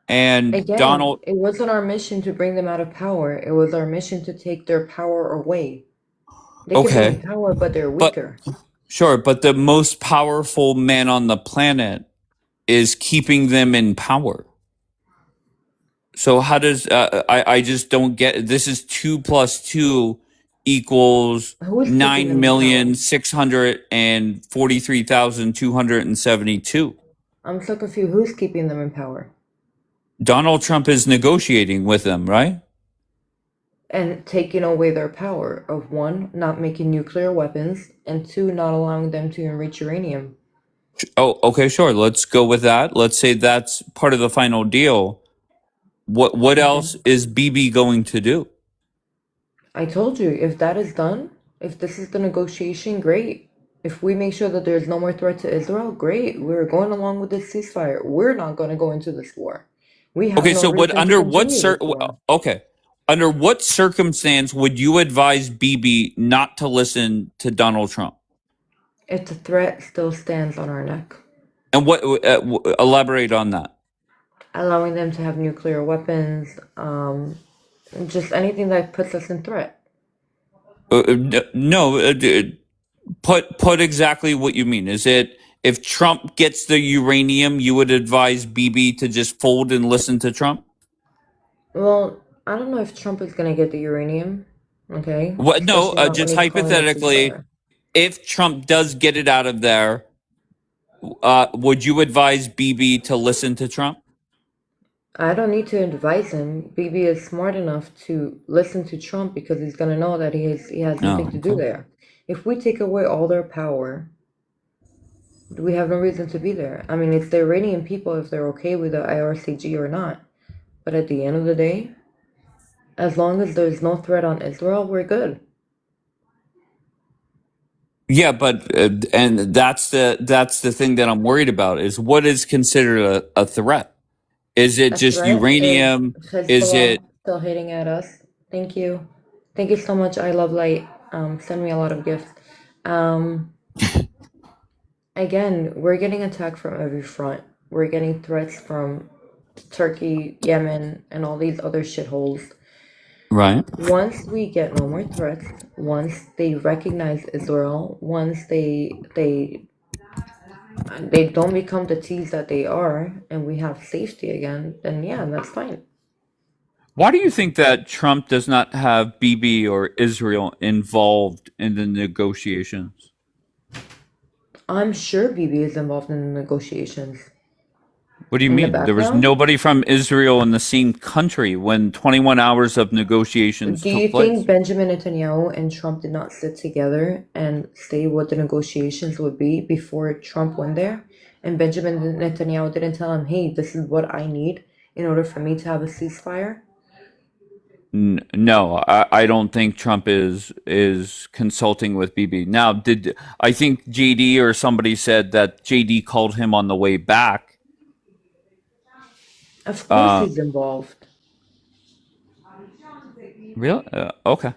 And again, Donald, it wasn't our mission to bring them out of power. It was our mission to take their power away. They could be in okay, power, but they're but weaker. sure, but the most powerful man on the planet is keeping them in power. So how does I just don't get this is 2 + 2 equals Who is keeping nine them in million power? 643,272. I'm so confused. Who's keeping them in power? Donald Trump is negotiating with them, right? And taking away their power of one, not making nuclear weapons, and two, not allowing them to enrich uranium. Oh, okay, sure. Let's go with that. Let's say that's part of the final deal. What Okay. else is BB going to do? I told you, if that is done, if this is the negotiation, great. If we make sure that there's no more threat to Israel, great. We're going along with this ceasefire. We're not going to go into this war. We have Okay, no so reason to continue this war. under what circumstance would you advise BB not to listen to Donald Trump? If the threat still stands on our neck, And what elaborate on that? allowing them to have nuclear weapons, just anything that puts us in threat. No, put exactly what you mean. Is it if Trump gets the uranium, you would advise BB to just fold and listen to Trump? Well, I don't know if Trump is going to get the uranium, okay? What? No, Especially not when just he's calling a hypothetically, ceasefire. if Trump does get it out of there, would you advise BB to listen to Trump? I don't need to advise him. BB is smart enough to listen to Trump because he's gonna know that he has nothing to do there. If we take away all their power, we have no reason to be there. I mean, it's the Iranian people if they're okay with the IRCG or not. But at the end of the day, as long as there's no threat on Israel, we're good. Yeah, but and that's the thing that I'm worried about is what is considered a threat. Is it A just threat is uranium? Is it Hezbollah still hitting at us. Thank you. Thank you so much. I love light. Send me a lot of gifts. Again, we're getting attacked from every front. We're getting threats from Turkey, Yemen, and all these other shitholes. right? Once we get no more threats, once they recognize Israel, once they don't become the tease that they are, and we have safety again, then yeah, that's fine. Why do you think that Trump does not have BB or Israel involved in the negotiations? I'm sure BB is involved in the negotiations. What do you In the mean? There was background? nobody from Israel in the same country when 21 hours of negotiations Do took you place. think Benjamin Netanyahu and Trump did not sit together and say what the negotiations would be before Trump went there? And Benjamin Netanyahu didn't tell him, hey, this is what I need in order for me to have a ceasefire? No, I don't think Trump is consulting with Bibi. Now, did I think JD or somebody said that JD called him on the way back? Of course Uh, he's involved. really? Okay.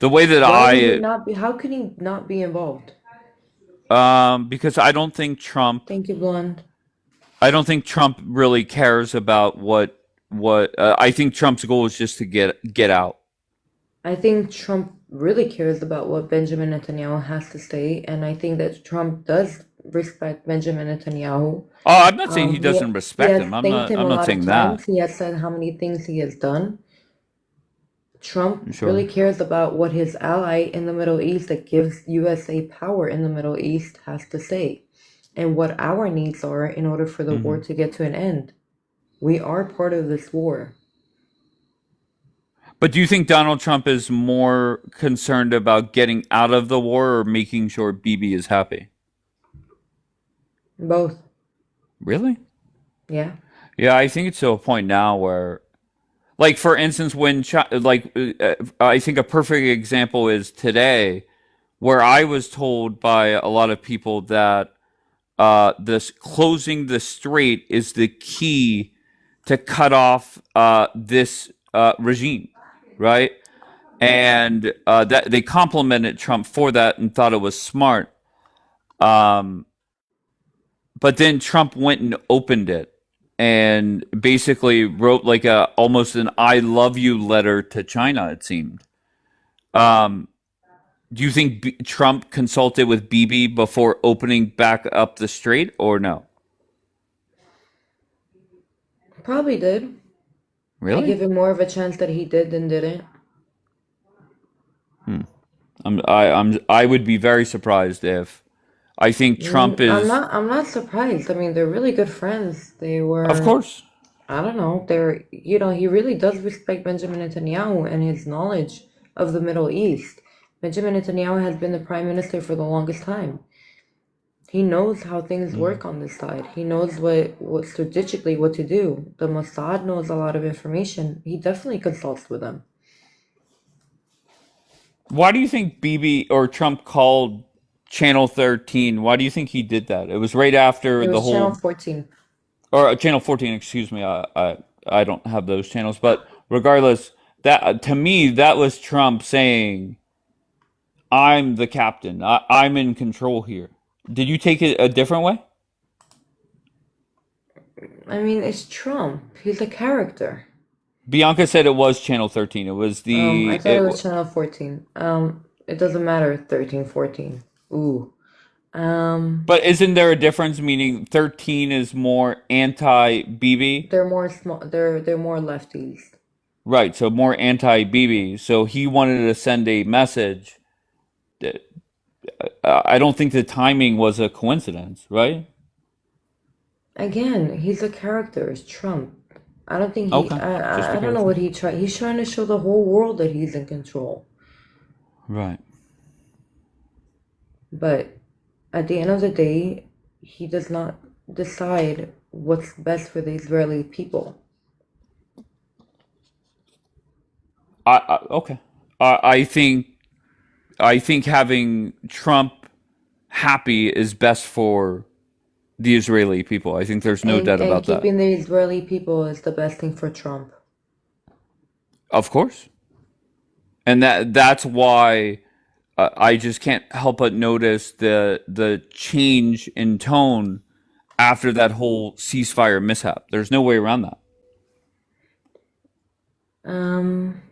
The way that Why would he not be? How can he not be involved? because I don't think Trump. Thank you, Blonde. I don't think Trump really cares about what. I think Trump's goal is just to get out. I think Trump really cares about what Benjamin Netanyahu has to say, and I think that Trump does respect Benjamin Netanyahu. Oh, I'm not saying he He doesn't he respect has him. I'm thanked not. him I'm a not lot of saying that. times. He has said how many things he has done. Trump really Sure. cares about what his ally in the Middle East that gives USA power in the Middle East has to say, and what our needs are in order for the war hmm to get to an end. We are part of this war. But do you think Donald Trump is more concerned about getting out of the war or making sure Bibi is happy? Both. Really? Yeah. Yeah, I think it's to a point now where, like, for instance, I think a perfect example is today, where I was told by a lot of people that this closing the strait is the key to cut off this regime, right? And that they complimented Trump for that and thought it was smart. Um, but then Trump went and opened it and basically wrote like a almost an "I love you" letter to China. It seemed. Um, do you think Trump consulted with Bibi before opening back up the strait, or no? Probably did. I Really? give him more of a chance that he did than didn't. Hmm. I would be very surprised if I think Trump is, I'm not surprised. I mean, they're really good friends. They of were, course. I don't know, he really does respect Benjamin Netanyahu and his knowledge of the Middle East. Benjamin Netanyahu has been the prime minister for the longest time. He knows how things work on this side. He knows what strategically what to do. The Mossad knows a lot of information. He definitely consults with them. Why do you think Bibi or Trump called Channel 13? Why do you think he did that? It was right after It the was Channel whole, 14. or Channel 14, excuse me. I don't have those channels, but regardless, that to me that was Trump saying, "I'm the captain. I'm in control here." Did you take it a different way? I mean, it's Trump. He's a character. Bianca said it was Channel 13. It was I thought it was Channel 14. It doesn't matter, 13, 14. Ooh. But isn't there a difference? Meaning 13 is more anti-Bibi, They're more small. They're more lefties. right? So more anti-Bibi. So he wanted to send a message. That, I don't think the timing was a coincidence, right? Again, he's a character. It's Trump. I don't think he. Okay, just I don't know because. what he tried. He's trying to show the whole world that he's in control. Right. But at the end of the day, he does not decide what's best for the Israeli people. Okay. I think having Trump happy is best for the Israeli people. I think there's no doubt And about that. keeping the Israeli people is the best thing for Trump. Of course. And that's why I just can't help but notice the change in tone after that whole ceasefire mishap. There's no way around that. Um,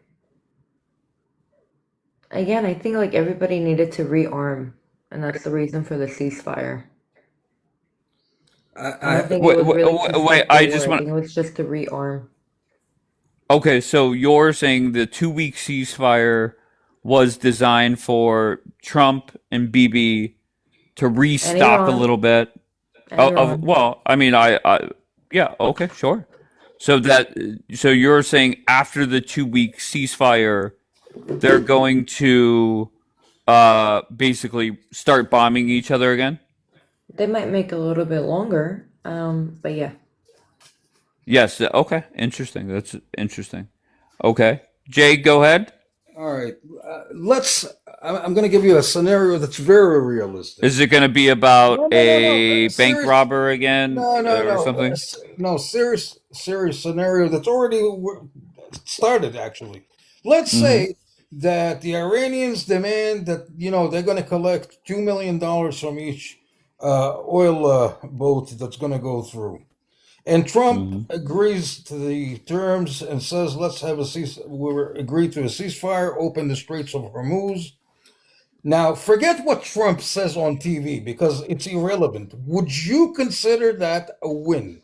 Again, I think like everybody needed to rearm, and that's the reason for the ceasefire. I don't think it was really to Wait, stop the I war. just I want. think it was just to rearm. Okay, so you're saying the 2 week ceasefire was designed for Trump and Bibi to And restock a Iran. little bit. And Iran. Well, I mean, yeah, okay, sure. So you're saying after the 2 week ceasefire, they're going to basically start bombing each other again? They might make a little bit longer. But yeah. Yes. Okay. Interesting. That's interesting. Okay. Jay, go ahead. All right. I'm going to give you a scenario that's very realistic. Is it going to be about No. a bank Serious. robber again or something? No, serious scenario that's already started, actually. Let's say that the Iranians demand that, they're going to collect $2 million from each oil boat that's going to go through. And Trump agrees to the terms and says, let's have we agree to a ceasefire, open the Straits of Hormuz. Now, forget what Trump says on TV because it's irrelevant. Would you consider that a win?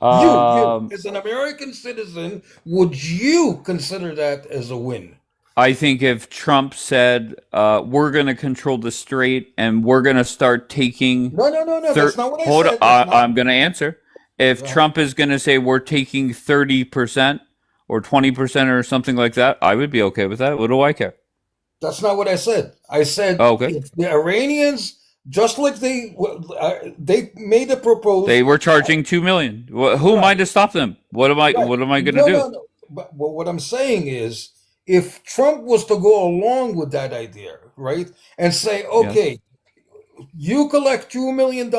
You, as an American citizen, would you consider that as a win? I think if Trump said, we're going to control the strait and we're going to start taking... No, that's not what I said. I'm going to answer. If Trump is going to say we're taking 30% or 20% or something like that, I would be okay with that. What do I care? That's not what I said. I said if the Iranians, just like they made a proposal, they were charging $2 million. Who am I to stop them? What am I going to do? No. But what I'm saying is, if Trump was to go along with that idea, right, and say, okay, you collect $2 million,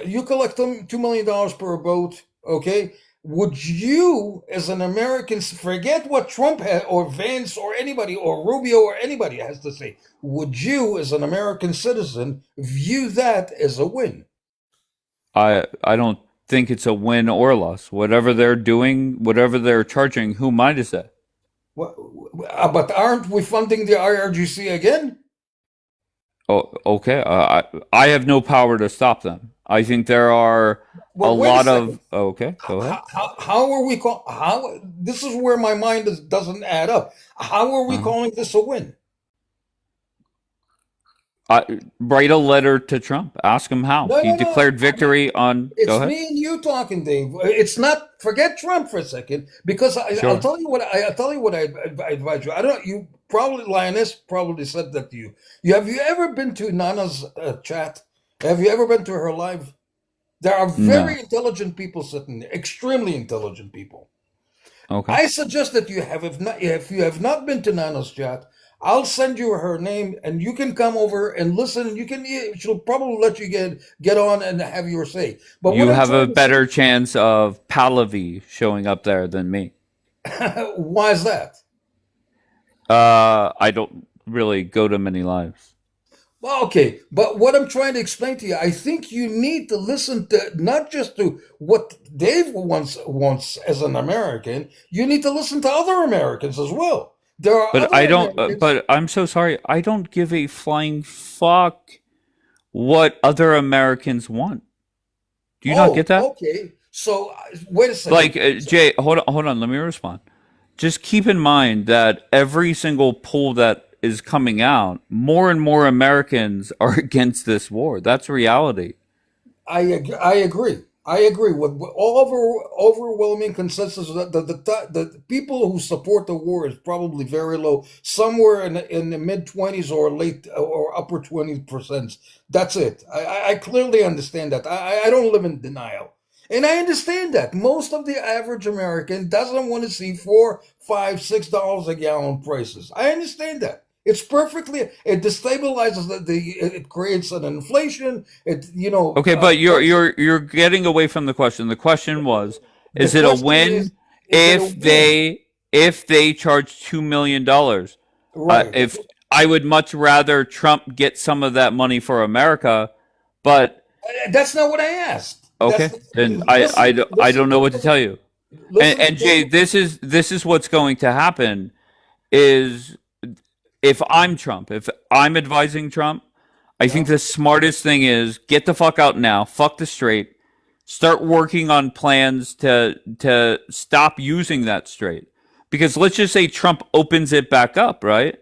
you collect $2 million per boat, okay. Would you, as an American, forget what Trump had, or Vance, or anybody, or Rubio, or anybody has to say? Would you, as an American citizen, view that as a win? I don't think it's a win or loss. Whatever they're doing, whatever they're charging, who am I to say? But aren't we funding the IRGC again? Oh, okay. I have no power to stop them. I think there are a lot of... Okay, go ahead. How are we this is where my mind doesn't add up. How are we calling this a win? Write a letter to Trump. Ask him how. He declared victory on... It's me and you talking, Dave. It's not... Forget Trump for a second, because I'll tell you what I advise you. I don't... You probably... Lioness probably said that to you. Have you ever been to Nana's chat? Have you ever been to her live? There are very intelligent people sitting there. Extremely intelligent people. Okay. I suggest that if you have not been to Nana's chat, I'll send you her name, and you can come over and listen. And she'll probably let you get on and have your say. But you have a better chance of Pallavi showing up there than me. Why is that? I don't really go to many lives. Well, okay, but what I'm trying to explain to you, I think you need to listen to not just to what Dave wants as an American. You need to listen to other Americans as well. There are, but I don't. But I'm so sorry. I don't give a flying fuck what other Americans want. Do you not get that? Okay. So wait a second. Like Jay, hold on. Let me respond. Just keep in mind that every single poll that is coming out, more and more Americans are against this war. That's reality. I agree. I agree with overwhelming consensus that the people who support the war is probably very low, somewhere in the mid-20s or late or upper 20%. That's it. I clearly understand that. I don't live in denial. And I understand that most of the average American doesn't want to see $4, $5, $6 a gallon prices. I understand that. It's perfectly. It destabilizes it creates an inflation. Okay, but you're getting away from the question. The question was: Is it a win if they charge $2 million? Right. If I would much rather Trump get some of that money for America, but that's not what I asked. Okay, then I don't know what to tell you. And Jay, this is what's going to happen is. If I'm Trump, if I'm advising Trump, I think the smartest thing is get the fuck out now, fuck the strait, start working on plans to stop using that strait. Because let's just say Trump opens it back up, right?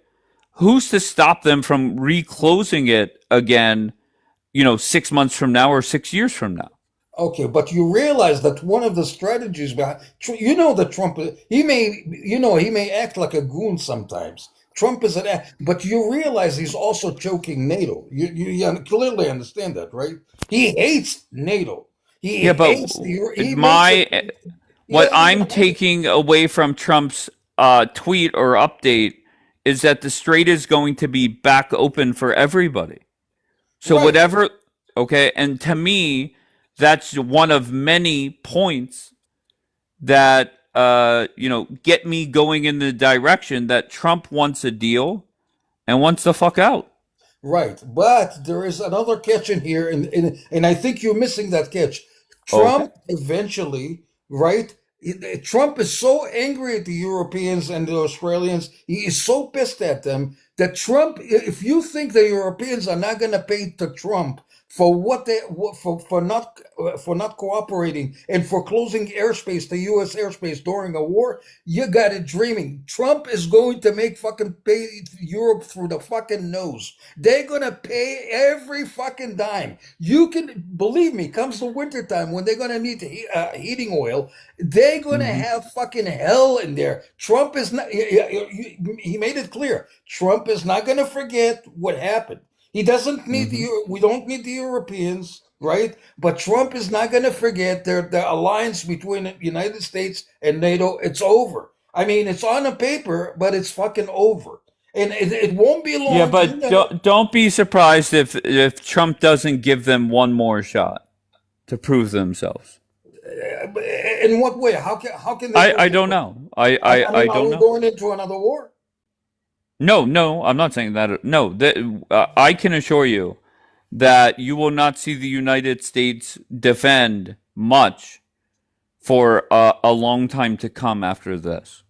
Who's to stop them from reclosing it again, 6 months from now or 6 years from now? Okay, but you realize that one of the strategies behind, that Trump, he may act like a goon sometimes. Trump is but you realize he's also choking NATO. You clearly understand that, right? He hates NATO. What Yeah, I'm taking away from Trump's tweet or update is that the strait is going to be back open for everybody. So right. whatever, okay, and to me, that's one of many points that get me going in the direction that Trump wants a deal and wants the fuck out. Right, but there is another catch in here, and I think you're missing that catch. Okay. Trump eventually, right? Trump is so angry at the Europeans and the Australians. He is so pissed at them that Trump. If you think the Europeans are not going to pay to Trump for for not cooperating and for closing airspace to U.S. airspace during a war, you got it dreaming. Trump is going to make fucking pay Europe through the fucking nose. They're gonna pay every fucking dime. You can believe me. Comes the wintertime when they're gonna need heating oil, they're gonna have fucking hell in there. Trump is not. He made it clear. Trump is not gonna forget what happened. He doesn't need we don't need the Europeans, right? But Trump is not going to forget the alliance between the United States and NATO. It's over. I mean, it's on a paper, but it's fucking over. And it won't be long. Yeah, but don't be surprised if Trump doesn't give them one more shot to prove themselves. In what way? How can they? I don't know. I mean, don't are we know. going into another war? No, I'm not saying that. No, I can assure you that you will not see the United States defend much for a long time to come after this.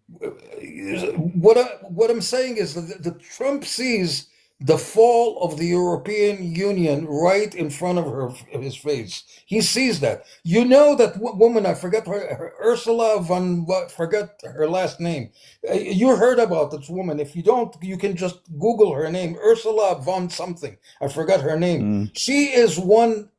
What I'm saying is that the Trump sees the fall of the European Union right in front of his face. He sees that. You know that woman, I forgot her Ursula von, forget her last name. You heard about this woman. If you don't, you can just Google her name, Ursula von something. I forgot her name. She is one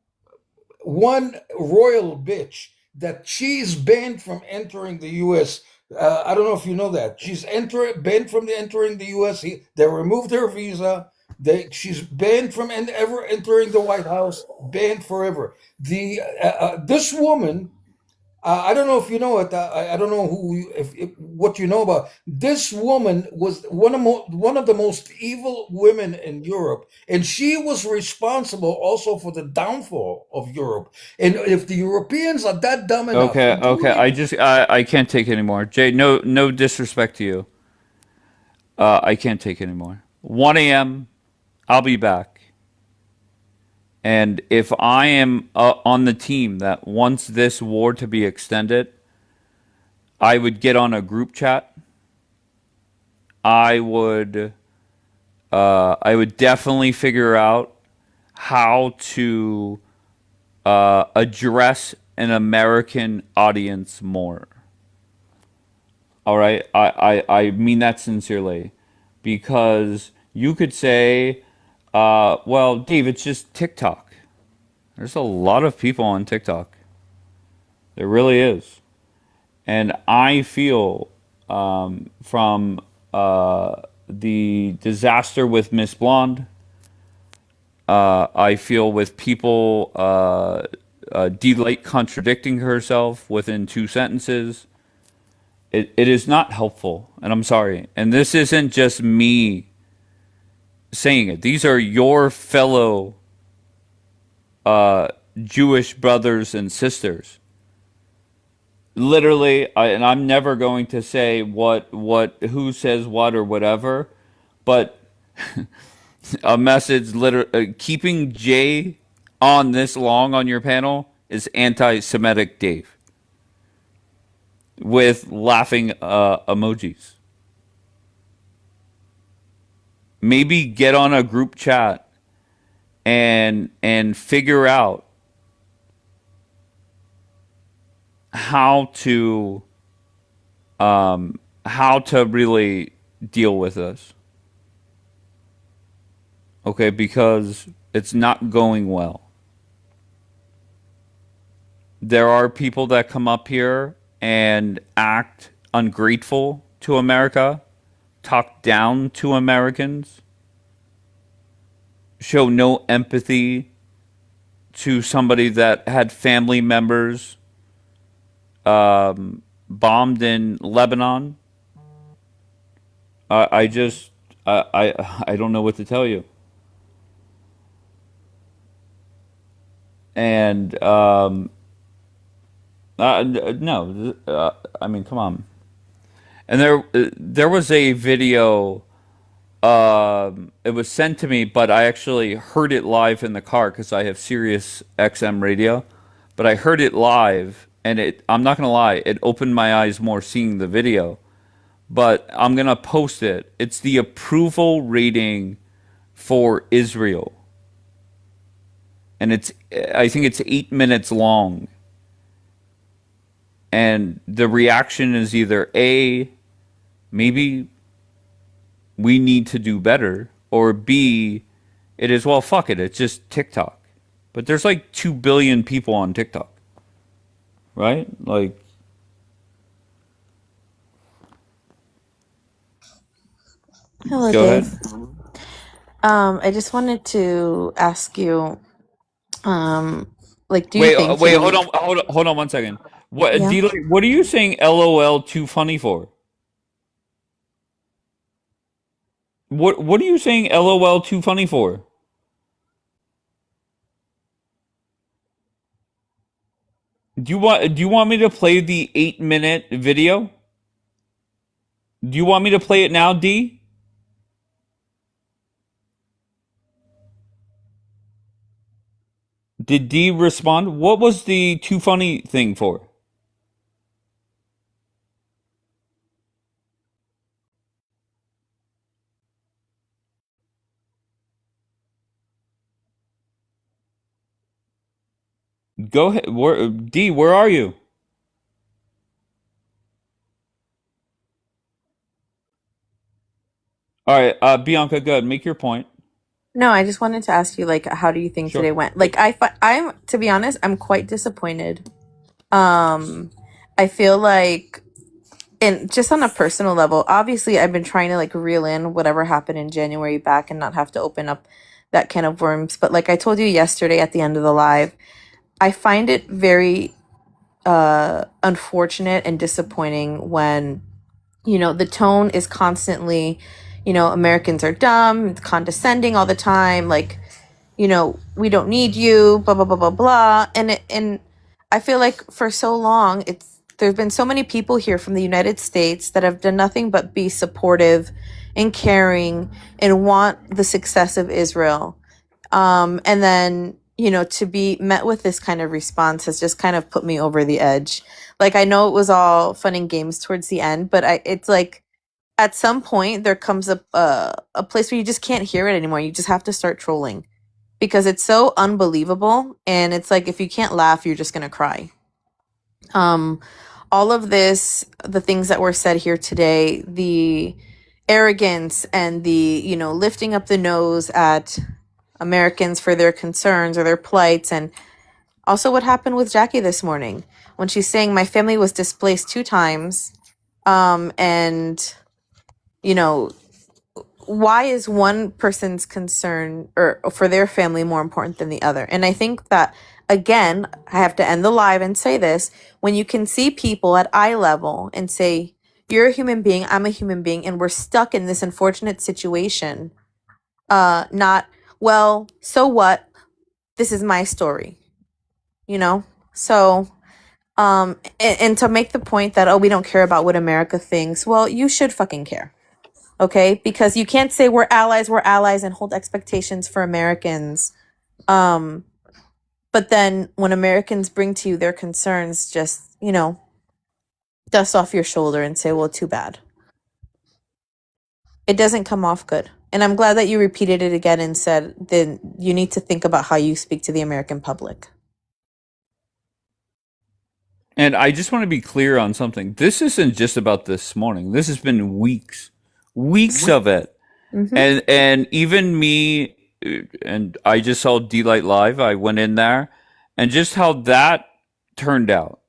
royal bitch that she's banned from entering the U.S. I don't know if you know that. She's banned from entering the U.S. They removed her visa. She's banned from ever entering the White House. Banned forever. This woman, I don't know if you know it. I don't know what you know about. This woman was one of the most evil women in Europe, and she was responsible also for the downfall of Europe. And if the Europeans are that dumb enough, Okay. I can't take it anymore. Jay, no disrespect to you. I can't take it anymore. 1 a.m. I'll be back. And if I am on the team that wants this war to be extended, I would get on a group chat. I would definitely figure out how to address an American audience more. All right, I mean that sincerely, because you could say, well, Dave, it's just TikTok. There's a lot of people on TikTok. There really is. And I feel from the disaster with Miss Blonde, I feel with people Delight contradicting herself within 2 sentences, it is not helpful. And I'm sorry. And this isn't just me saying it. These are your fellow Jewish brothers and sisters. Literally, and I'm never going to say who says what or whatever, but a message keeping Jay on this long on your panel is anti-Semitic Dave with laughing emojis. Maybe get on a group chat and figure out how to really deal with this. Okay, because it's not going well. There are people that come up here and act ungrateful to America, talk down to Americans, show no empathy to somebody that had family members bombed in Lebanon. I just I don't know what to tell you. And no, I mean, come on. And there was a video. It was sent to me, but I actually heard it live in the car because I have Sirius XM radio. But I heard it live, and I'm not gonna lie, it opened my eyes more seeing the video. But I'm gonna post it. It's the approval rating for Israel, and I think it's 8 minutes long. And the reaction is either A, maybe we need to do better, or B, it is, well, fuck it, it's just TikTok. But there's like 2 billion people on TikTok, right? Like, Hello, go Dave. ahead. I just wanted to ask you, like, do you Wait, think wait, you? hold on 1 second. What, Yeah. What are you saying LOL too funny for? What are you saying LOL too funny for? Do you want me to play the 8 minute video? Do you want me to play it now, D? Did D respond? What was the too funny thing for? Go ahead. D, where are you? All right, Bianca, go ahead. Make your point. No, I just wanted to ask you, like, how do you think Sure. today went? Like, I'm, to be honest, I'm quite disappointed. I feel like, and just on a personal level, obviously, I've been trying to like reel in whatever happened in January back and not have to open up that can of worms. But like I told you yesterday at the end of the live, I find it very unfortunate and disappointing when the tone is constantly, Americans are dumb, it's condescending all the time, like, we don't need you, blah blah blah blah blah. And I feel like for so long there's been so many people here from the United States that have done nothing but be supportive and caring and want the success of Israel. And then, to be met with this kind of response has just kind of put me over the edge. Like, I know it was all fun and games towards the end, but it's like at some point there comes a place where you just can't hear it anymore. You just have to start trolling because it's so unbelievable. And it's like, if you can't laugh, you're just going to cry. All of this, the things that were said here today, the arrogance and the, lifting up the nose at Americans for their concerns or their plights, and also what happened with Jackie this morning when she's saying my family was displaced 2 times, and why is one person's concern or for their family more important than the other? And I think that, again, I have to end the live and say this: when you can see people at eye level and say, you're a human being, I'm a human being, and we're stuck in this unfortunate situation, not, well, so what? This is my story, So, and to make the point that, oh, we don't care about what America thinks. Well, you should fucking care. Okay? Because you can't say we're allies and hold expectations for Americans. But then when Americans bring to you their concerns, just, dust off your shoulder and say, well, too bad. It doesn't come off good. And I'm glad that you repeated it again and said then you need to think about how you speak to the American public. And I just want to be clear on something. This isn't just about this morning. This has been weeks of it. Mm-hmm. And even me, and I just saw D-Light live. I went in there, and just how that turned out,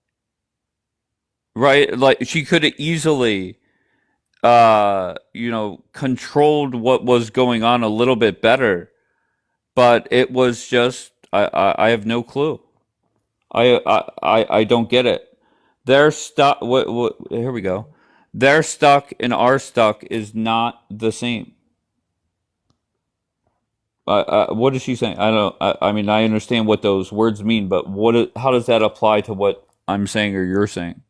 right? Like, she could have easily, controlled what was going on a little bit better, but it was just, I have no clue. I don't get it. They're stuck. What? Here we go. They're stuck and our stuck is not the same. What is she saying? I don't. I mean, I understand what those words mean, but how does that apply to what I'm saying or you're saying,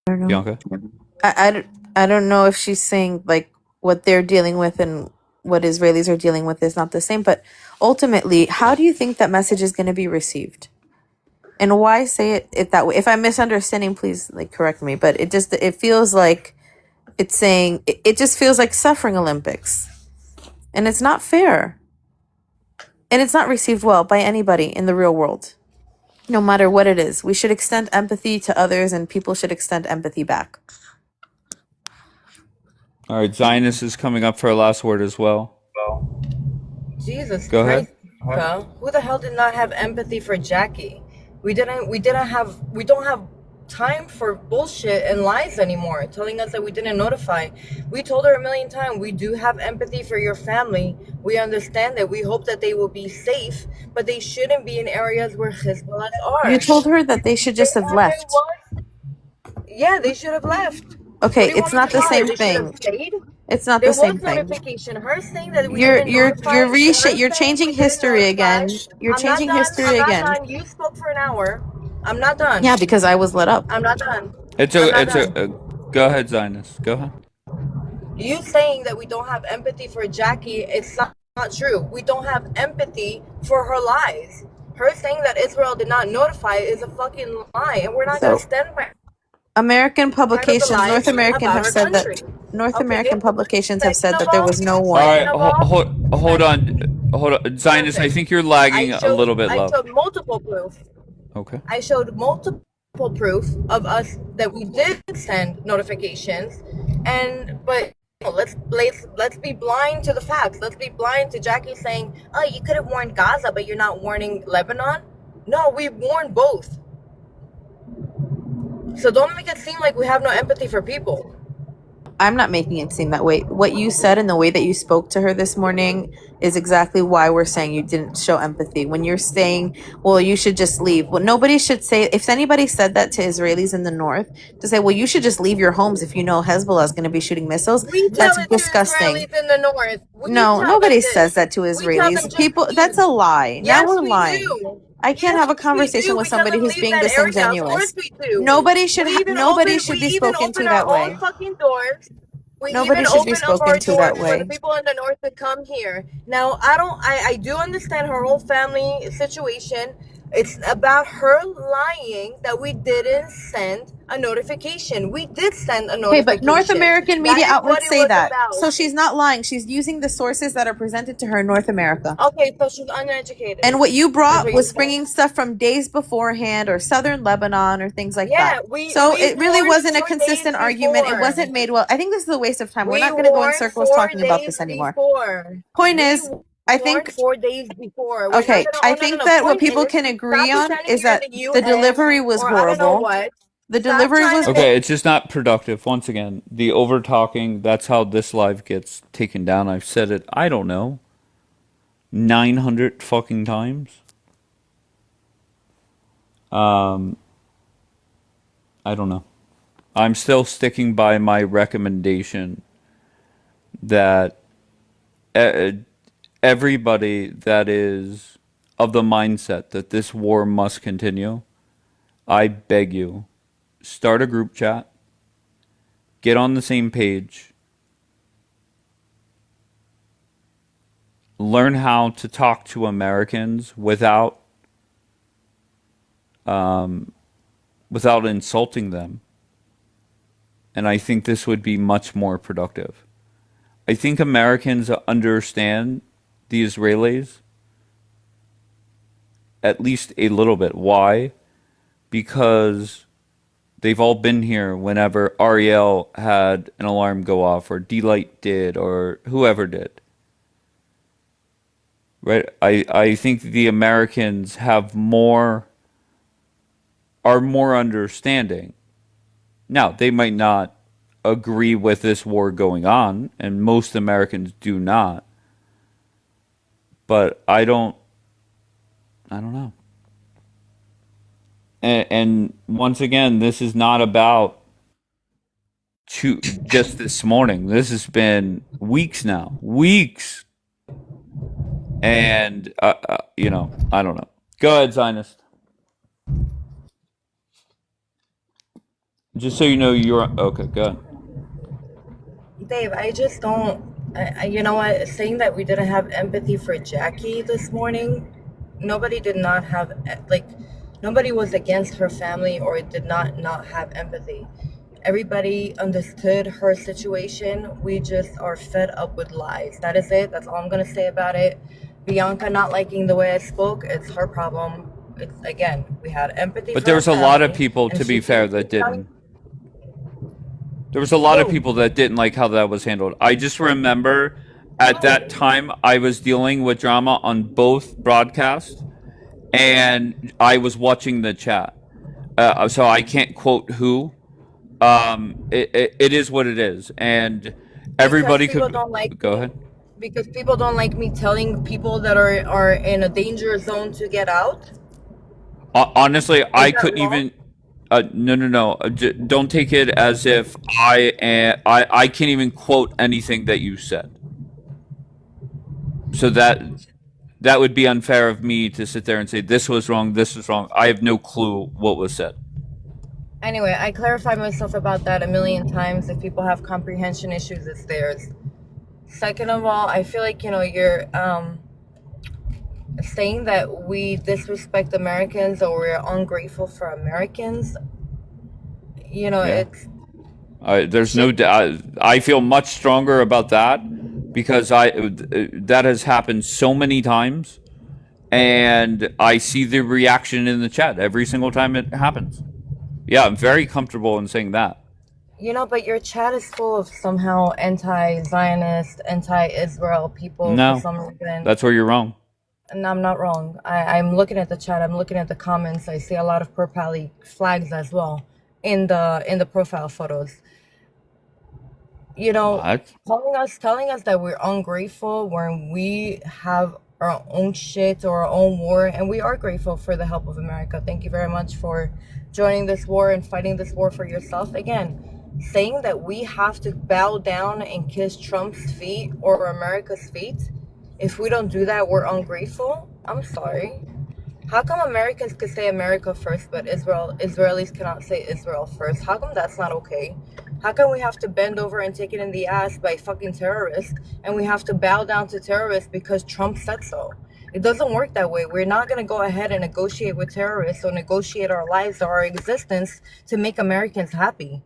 I don't know. Bianca? I don't know if she's saying like what they're dealing with and what Israelis are dealing with is not the same, but ultimately, how do you think that message is going to be received? And why say it that way? If I'm misunderstanding, please like correct me, but it feels like it's saying it just feels like suffering Olympics. And it's not fair. And it's not received well by anybody in the real world. No matter what it is. We should extend empathy to others and people should extend empathy back. All right, Zionist is coming up for a last word as well. Jesus Go Christ, ahead. Bianca. Who the hell did not have empathy for Jackie? We don't have time for bullshit and lies anymore, telling us that we didn't notify. We told her a million times, we do have empathy for your family. We understand that. We hope that they will be safe, but they shouldn't be in areas where Hezbollah are. You told her that they should just have left. Yeah, they should have left. Okay, it's not the same thing. It's not the same thing. Notification. Her saying that we You're changing history again. You're changing history again. I'm not done. You spoke for an hour. I'm not done. Yeah, because I was let up. I'm not done. Go ahead, Zionist. Go ahead. You saying that we don't have empathy for Jackie, it's not true. We don't have empathy for her lies. Her saying that Israel did not notify is a fucking lie, and we're not going to stand by. American publications, North American have said that publications have said that there was no warning. All right, hold on, Zionist. I think you're lagging a little bit, love. I showed multiple proof. Okay. I showed multiple proof of us that we did send notifications, but let's be blind to the facts. Let's be blind to Jackie saying, "Oh, you could have warned Gaza, but you're not warning Lebanon." No, we warned both. So don't make it seem like we have no empathy for people. I'm not making it seem that way. What you said and the way that you spoke to her this morning is exactly why we're saying you didn't show empathy. When you're saying, well, you should just leave. Well, nobody should say, if anybody said that to Israelis in the north, to say, well, you should just leave your homes if you know Hezbollah is going to be shooting missiles. That's disgusting. In the north. No, nobody says that to Israelis. People, that's a lie. Yes, now we're lying. Do. I can't have a conversation with somebody who's being disingenuous. Nobody should be spoken to that way. Nobody should be spoken to that way. For the people in the north to come here. Now, I do understand her whole family situation. It's about her lying that we didn't send a notification. We did send a notification. Okay, but North American media outlets say that. So she's not lying. She's using the sources that are presented to her in North America. Okay, so she's uneducated. And what you brought was bringing stuff from days beforehand or southern Lebanon or things like that. So it really wasn't a consistent argument. It wasn't made well. I think this is a waste of time. We're not going to go in circles talking about this anymore. Point is, I think 4 days before. Okay, I think that what people can agree on is that the delivery was horrible. The delivery was okay. It's just not productive. Once again, the over talking. That's how this live gets taken down. I've said it. I don't know. 900 fucking times. I don't know. I'm still sticking by my recommendation that everybody that is of the mindset that this war must continue, I beg you, start a group chat, get on the same page, learn how to talk to Americans without insulting them. And I think this would be much more productive. I think Americans understand the Israelis at least a little bit. Why? Because they've all been here whenever Ariel had an alarm go off, or D-Light did, or whoever did. Right? I think the Americans are more understanding. Now, they might not agree with this war going on, and most Americans do not. But I don't know. and once again, this is not about just this morning. This has been weeks now, weeks, and I don't know. Go ahead, Zionist. Just so you know, you're okay. Go ahead. Dave, I just don't. You know what? Saying that we didn't have empathy for Jackie this morning, nobody did not have, like, nobody was against her family or did not have empathy. Everybody understood her situation. We just are fed up with lies. That is it. That's all I'm going to say about it. Bianca not liking the way I spoke, it's her problem. It's, again, we had empathy But for there her was a lot of family, people, and to she be fair, keeps that telling. didn't. There was a lot of Who? people that didn't like how that was handled. I just remember at that time I was dealing with drama on both broadcasts, and I was watching the chat. So I can't quote who. It is what it is, and Because everybody people could don't like go me. ahead. Because people don't like me telling people that are in a danger zone to get out. Honestly, Is I that couldn't wrong? even. No. Don't take it as if I can't even quote anything that you said. So that would be unfair of me to sit there and say this was wrong, this was wrong. I have no clue what was said. Anyway, I clarified myself about that a million times. If people have comprehension issues, it's theirs. Second of all, I feel like, you're saying that we disrespect Americans or we're ungrateful for Americans. Yeah. It's There's no doubt. I feel much stronger about that because that has happened so many times, and I see the reaction in the chat every single time it happens. Yeah, I'm very comfortable in saying that. but your chat is full of somehow anti-Zionist, anti-Israel people for No, some reason. that's where you're wrong. And I'm not wrong. I'm looking at the chat. I'm looking at the comments. I see a lot of purple flags as well in the profile photos. What? telling us that we're ungrateful when we have our own shit or our own war, and we are grateful for the help of America. Thank you very much for joining this war and fighting this war for yourself. Again, saying that we have to bow down and kiss Trump's feet or America's feet, if we don't do that, we're ungrateful. I'm sorry. How come Americans could say America first, but Israelis cannot say Israel first? How come that's not okay? How come we have to bend over and take it in the ass by fucking terrorists, and we have to bow down to terrorists because Trump said so? It doesn't work that way. We're not going to go ahead and negotiate with terrorists or negotiate our lives or our existence to make Americans happy.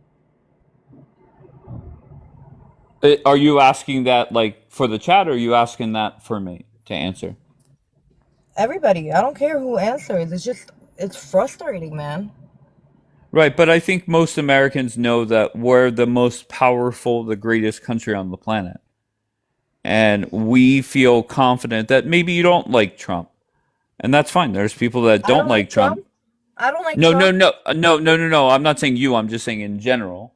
Are you asking that like for the chat, or are you asking that for me to answer? Everybody, I don't care who answers. It's frustrating, man. Right, but I think most Americans know that we're the most powerful, the greatest country on the planet. And we feel confident that maybe you don't like Trump. And that's fine. There's people that I don't don't like like Trump. Trump. I don't like No, Trump. no. I'm not saying you. I'm just saying in general.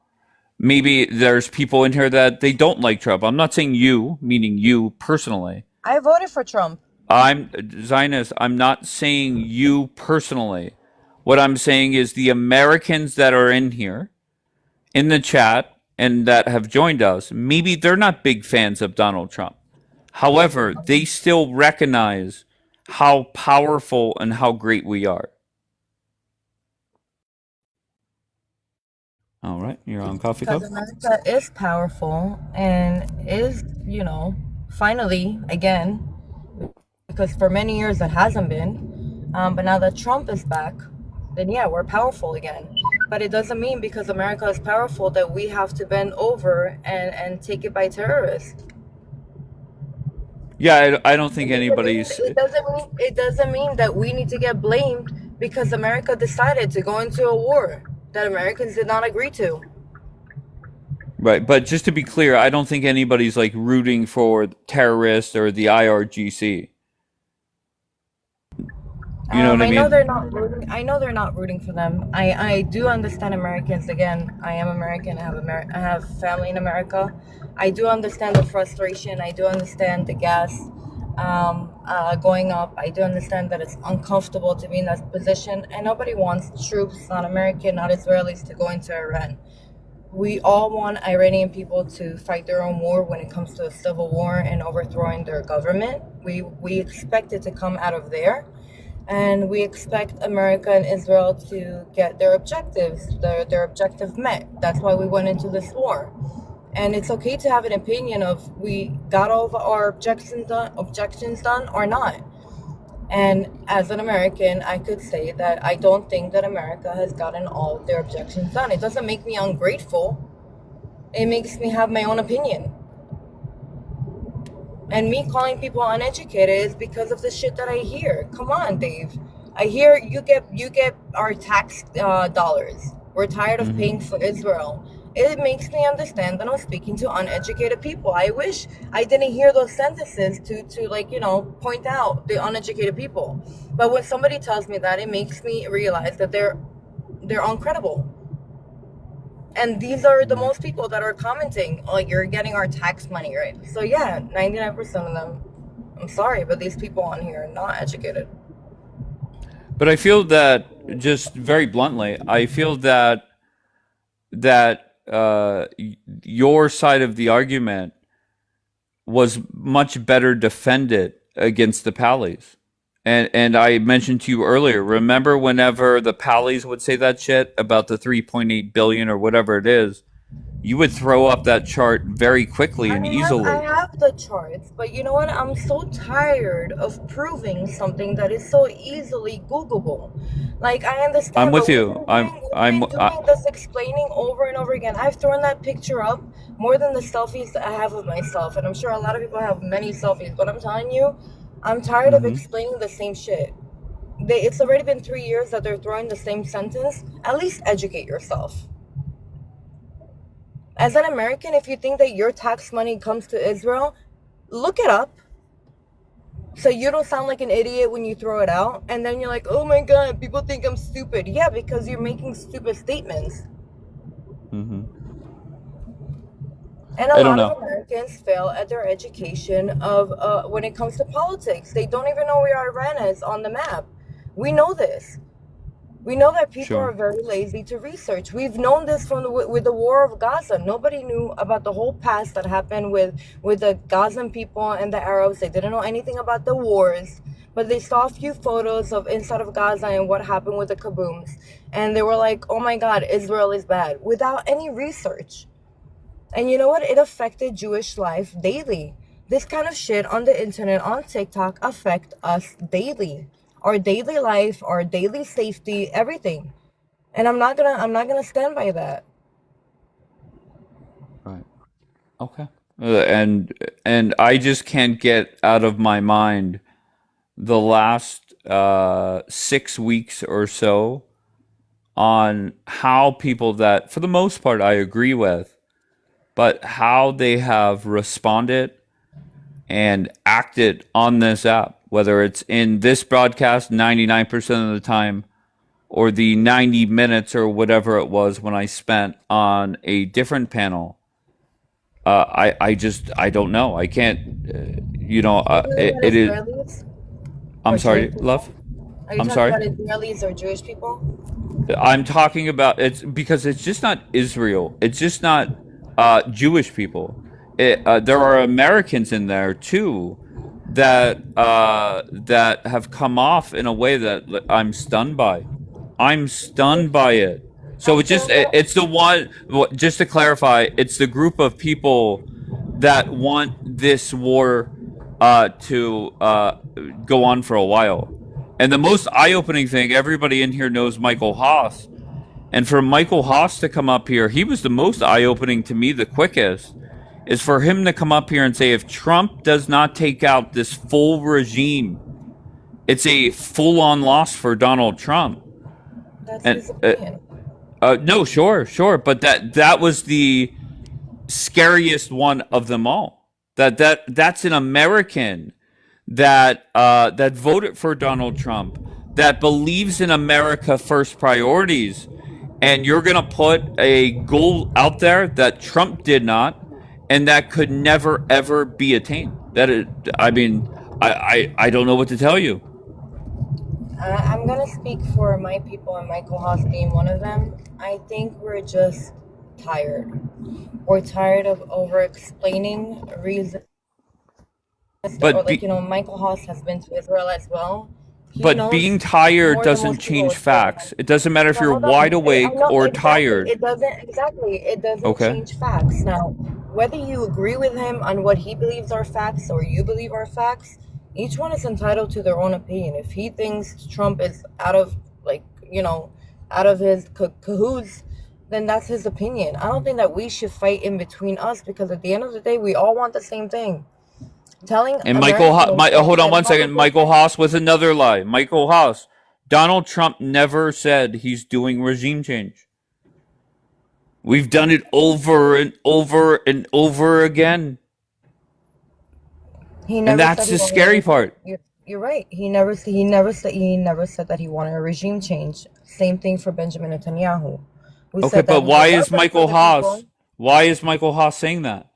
Maybe there's people in here that they don't like Trump. I'm not saying you, meaning you personally. I voted for Trump. I'm Zionist. I'm not saying you personally. What I'm saying is the Americans that are in here, in the chat, and that have joined us, maybe they're not big fans of Donald Trump. However, they still recognize how powerful and how great we are. All right, you're on Coffee Cup. Because America is powerful and is, finally, again, because for many years it hasn't been, but now that Trump is back, then yeah, we're powerful again. But it doesn't mean because America is powerful that we have to bend over and take it by terrorists. Yeah, I don't think anybody's. It doesn't mean that we need to get blamed because America decided to go into a war that Americans did not agree to. Right, but just to be clear, I don't think anybody's like rooting for terrorists or the IRGC. You know what I mean? I know they're not rooting for them. I do understand Americans. Again, I am American. I have family in America. I do understand the frustration. I do understand the gas. going up. I do understand that it's uncomfortable to be in that position, and nobody wants troops, not American, not Israelis, to go into Iran. We all want Iranian people to fight their own war when it comes to a civil war and overthrowing their government. We expect it to come out of there, and we expect America and Israel to get their objectives, their objective met. That's why we went into this war. And it's okay to have an opinion of we got all of our objections done or not. And as an American, I could say that I don't think that America has gotten all of their objections done. It doesn't make me ungrateful. It makes me have my own opinion. And me calling people uneducated is because of the shit that I hear. Come on, Dave. I hear you get our tax dollars. We're tired of paying for Israel. It makes me understand that I'm speaking to uneducated people. I wish I didn't hear those sentences to like, point out the uneducated people. But when somebody tells me that, it makes me realize that they're uncredible. And these are the most people that are commenting, like, you're getting our tax money, right? So yeah, 99% of them, I'm sorry, but these people on here are not educated. But I feel that, just very bluntly, I feel that your side of the argument was much better defended against the Pallies. And I mentioned to you earlier, remember whenever the Pallies would say that shit about the 3.8 billion or whatever it is, you would throw up that chart very quickly and easily. I have the charts, but you know what? I'm so tired of proving something that is so easily Googleable. Like, I understand. I'm with you. I'm doing this explaining over and over again. I've thrown that picture up more than the selfies that I have of myself, and I'm sure a lot of people have many selfies. But I'm telling you, I'm tired of explaining the same shit. It's already been 3 years that they're throwing the same sentence. At least educate yourself. As an American, if you think that your tax money comes to Israel, look it up. So you don't sound like an idiot when you throw it out. And then you're like, oh my God, people think I'm stupid. Yeah, because you're making stupid statements. And a lot of Americans fail at their education of when it comes to politics. They don't even know where Iran is on the map. We know this. We know that people are very lazy to research. We've known this with the war of Gaza. Nobody knew about the whole past that happened with the Gazan people and the Arabs. They didn't know anything about the wars, but they saw a few photos of inside of Gaza and what happened with the kabooms. And they were like, oh my God, Israel is bad, without any research. And you know what? It affected Jewish life daily. This kind of shit on the internet, on TikTok, affect us daily. Our daily life, our daily safety, everything. And I'm not gonna stand by that. Right. Okay. And I just can't get out of my mind the last 6 weeks or so on how people that, for the most part, I agree with, but how they have responded and acted on this app, whether it's in this broadcast 99% of the time or the 90 minutes or whatever it was when I spent on a different panel. I don't know. I can't, it is. Israelis I'm or sorry, Jewish people? love. Are you I'm talking sorry. about Israelis or Jewish people? I'm talking about, it's because it's just not Israel. It's just not Jewish people. There are Americans in there too that have come off in a way that I'm stunned by. I'm stunned by it. So it's the one, just to clarify, it's the group of people that want this war to go on for a while. And the most eye-opening thing, everybody in here knows Michael Haas. And for Michael Haas to come up here, he was the most eye-opening to me, the quickest, is for him to come up here and say, if Trump does not take out this full regime, it's a full-on loss for Donald Trump. That's And his opinion. no, sure, but that was the scariest one of them all. That's an American that voted for Donald Trump, that believes in America first priorities, and you're gonna put a goal out there that Trump did not, and that could never ever be attained. I don't know what to tell you. I'm gonna speak for my people and Michael Haas being one of them. I think we're just tired. We're tired of over-explaining reasons. Or But like, Michael Haas has been to Israel as well. He but being knows tired more than doesn't most people change what's going on. facts. It doesn't matter if Now you're hold wide on. I awake know or exactly. tired. It doesn't Okay. change facts. Now, whether you agree with him on what he believes are facts or you believe are facts, each one is entitled to their own opinion. If he thinks Trump is out of out of his cahoots, then that's his opinion. I don't think that we should fight in between us, because at the end of the day, we all want the same thing. Telling And Americans hold on one second. Republicans, Michael Haas was another lie. Michael Haas. Donald Trump never said he's doing regime change. We've done it over and over and over again. he And never that's said he the wanted scary part. You're right. He never said that he wanted a regime change. Same thing for Benjamin Netanyahu. We Okay, said that but he why would is work for Michael the Haas? people. Why is Michael Haas saying that?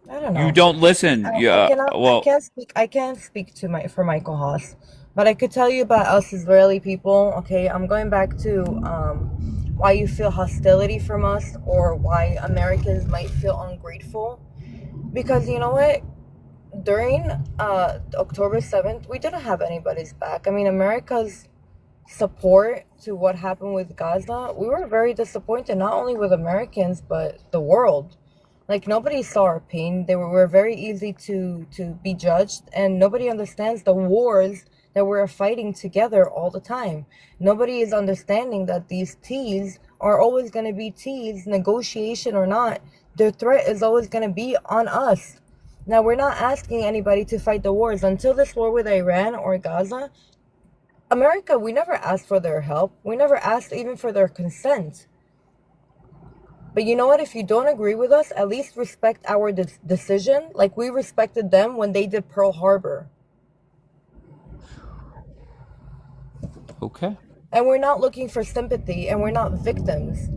I don't You know. don't listen. I Yeah. cannot. I Well, can't speak. I can't speak for Michael Haas, but I could tell you about us Israeli people. Okay, I'm going back to why you feel hostility from us, or why Americans might feel ungrateful. Because you know what? During October 7th, we didn't have anybody's back. I mean, America's support to what happened with Gaza, we were very disappointed, not only with Americans, but the world. Like, nobody saw our pain. We're very easy to be judged, and nobody understands the wars that we're fighting together all the time. Nobody is understanding that these T's are always going to be T's, negotiation or not. Their threat is always going to be on us. Now, we're not asking anybody to fight the wars. Until this war with Iran or Gaza, America, we never asked for their help. We never asked even for their consent. But you know what? If you don't agree with us, at least respect our decision, like we respected them when they did Pearl Harbor. okay. And we're not looking for sympathy, and we're not victims.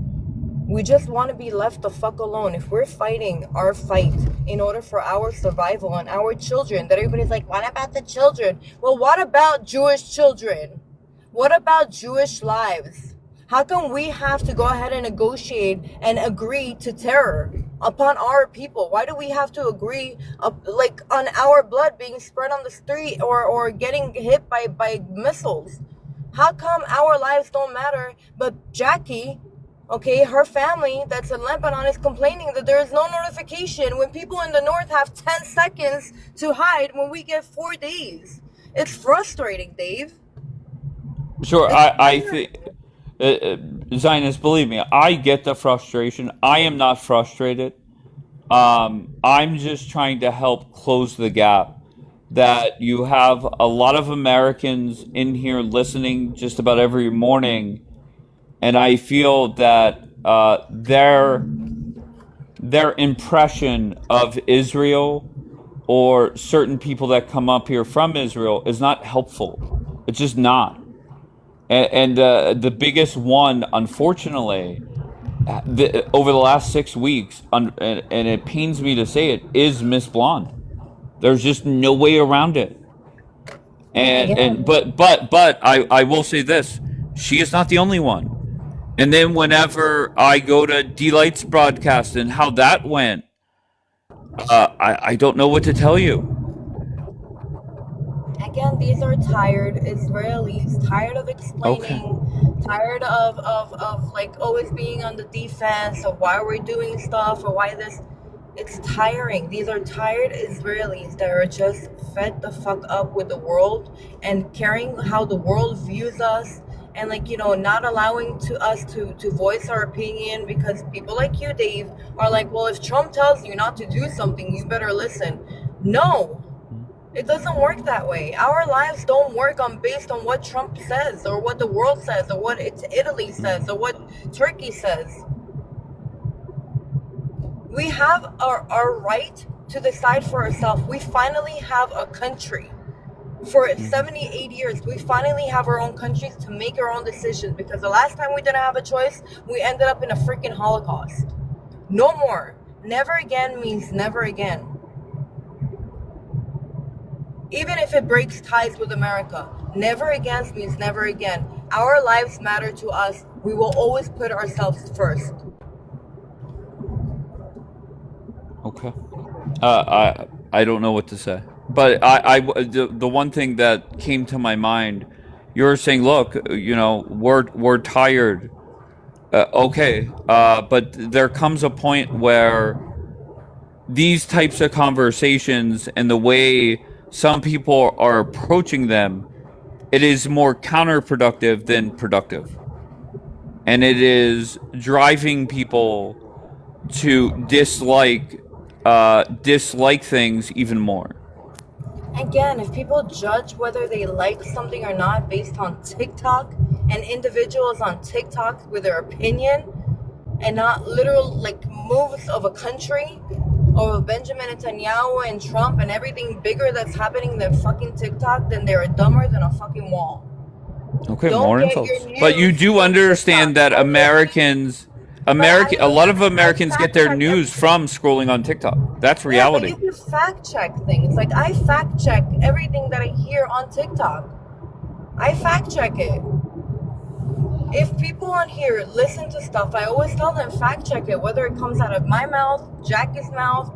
We just want to be left the fuck alone. If we're fighting our fight in order for our survival and our children, that everybody's like, what about the children? Well, what about Jewish children? What about Jewish lives? How come we have to go ahead and negotiate and agree to terror upon our people? Why do we have to agree on our blood being spread on the street or getting hit by missiles? How come our lives don't matter, but Jackie, okay, her family that's in Lebanon is complaining that there is no notification when people in the north have 10 seconds to hide when we get 4 days? It's frustrating, Dave. Sure. I think Zionists, believe me, I get the frustration. I am not frustrated. I'm just trying to help close the gap. That you have a lot of Americans in here listening just about every morning, and I feel that their impression of Israel or certain people that come up here from Israel is not helpful. It's just not. And the biggest one, unfortunately, over the last 6 weeks, and it pains me to say it, is Miss Blonde. There's just no way around it. But I will say this: she is not the only one. And then whenever I go to D-Light's broadcast and how that went, I don't know what to tell you. Again, these are tired Israelis, tired of explaining, tired of like always being on the defense of why we're doing stuff or why this. It's tiring. These are tired Israelis that are just fed the fuck up with the world and caring how the world views us, and not allowing us to voice our opinion, because people like you, Dave, are like, well, if Trump tells you not to do something, you better listen. No. It doesn't work that way. Our lives don't work based on what Trump says or what the world says or what Italy says or what Turkey says. We have our right to decide for ourselves. We finally have a country. For 78 years, we finally have our own countries to make our own decisions, because the last time we didn't have a choice, we ended up in a freaking Holocaust. No more. Never again means never again. Even if it breaks ties with America. Never against means never again. Our lives matter to us. We will always put ourselves first. Okay. I don't know what to say, but the one thing that came to my mind, you're saying, look, we're tired. Okay, but there comes a point where these types of conversations and the way some people are approaching them, it is more counterproductive than productive, and it is driving people to dislike things even more. Again, if people judge whether they like something or not based on TikTok and individuals on TikTok with their opinion and not literal moves of a country or Benjamin Netanyahu and Trump and everything bigger that's happening than fucking TikTok, then they're dumber than a fucking wall. Okay, more insults. But you do understand that a lot of Americans get their news from scrolling on TikTok. That's reality. Yeah, but you can fact check things. Like, I fact check everything that I hear on TikTok. I fact check it. If people on here listen to stuff, I always tell them fact check it, whether it comes out of my mouth, Jackie's mouth,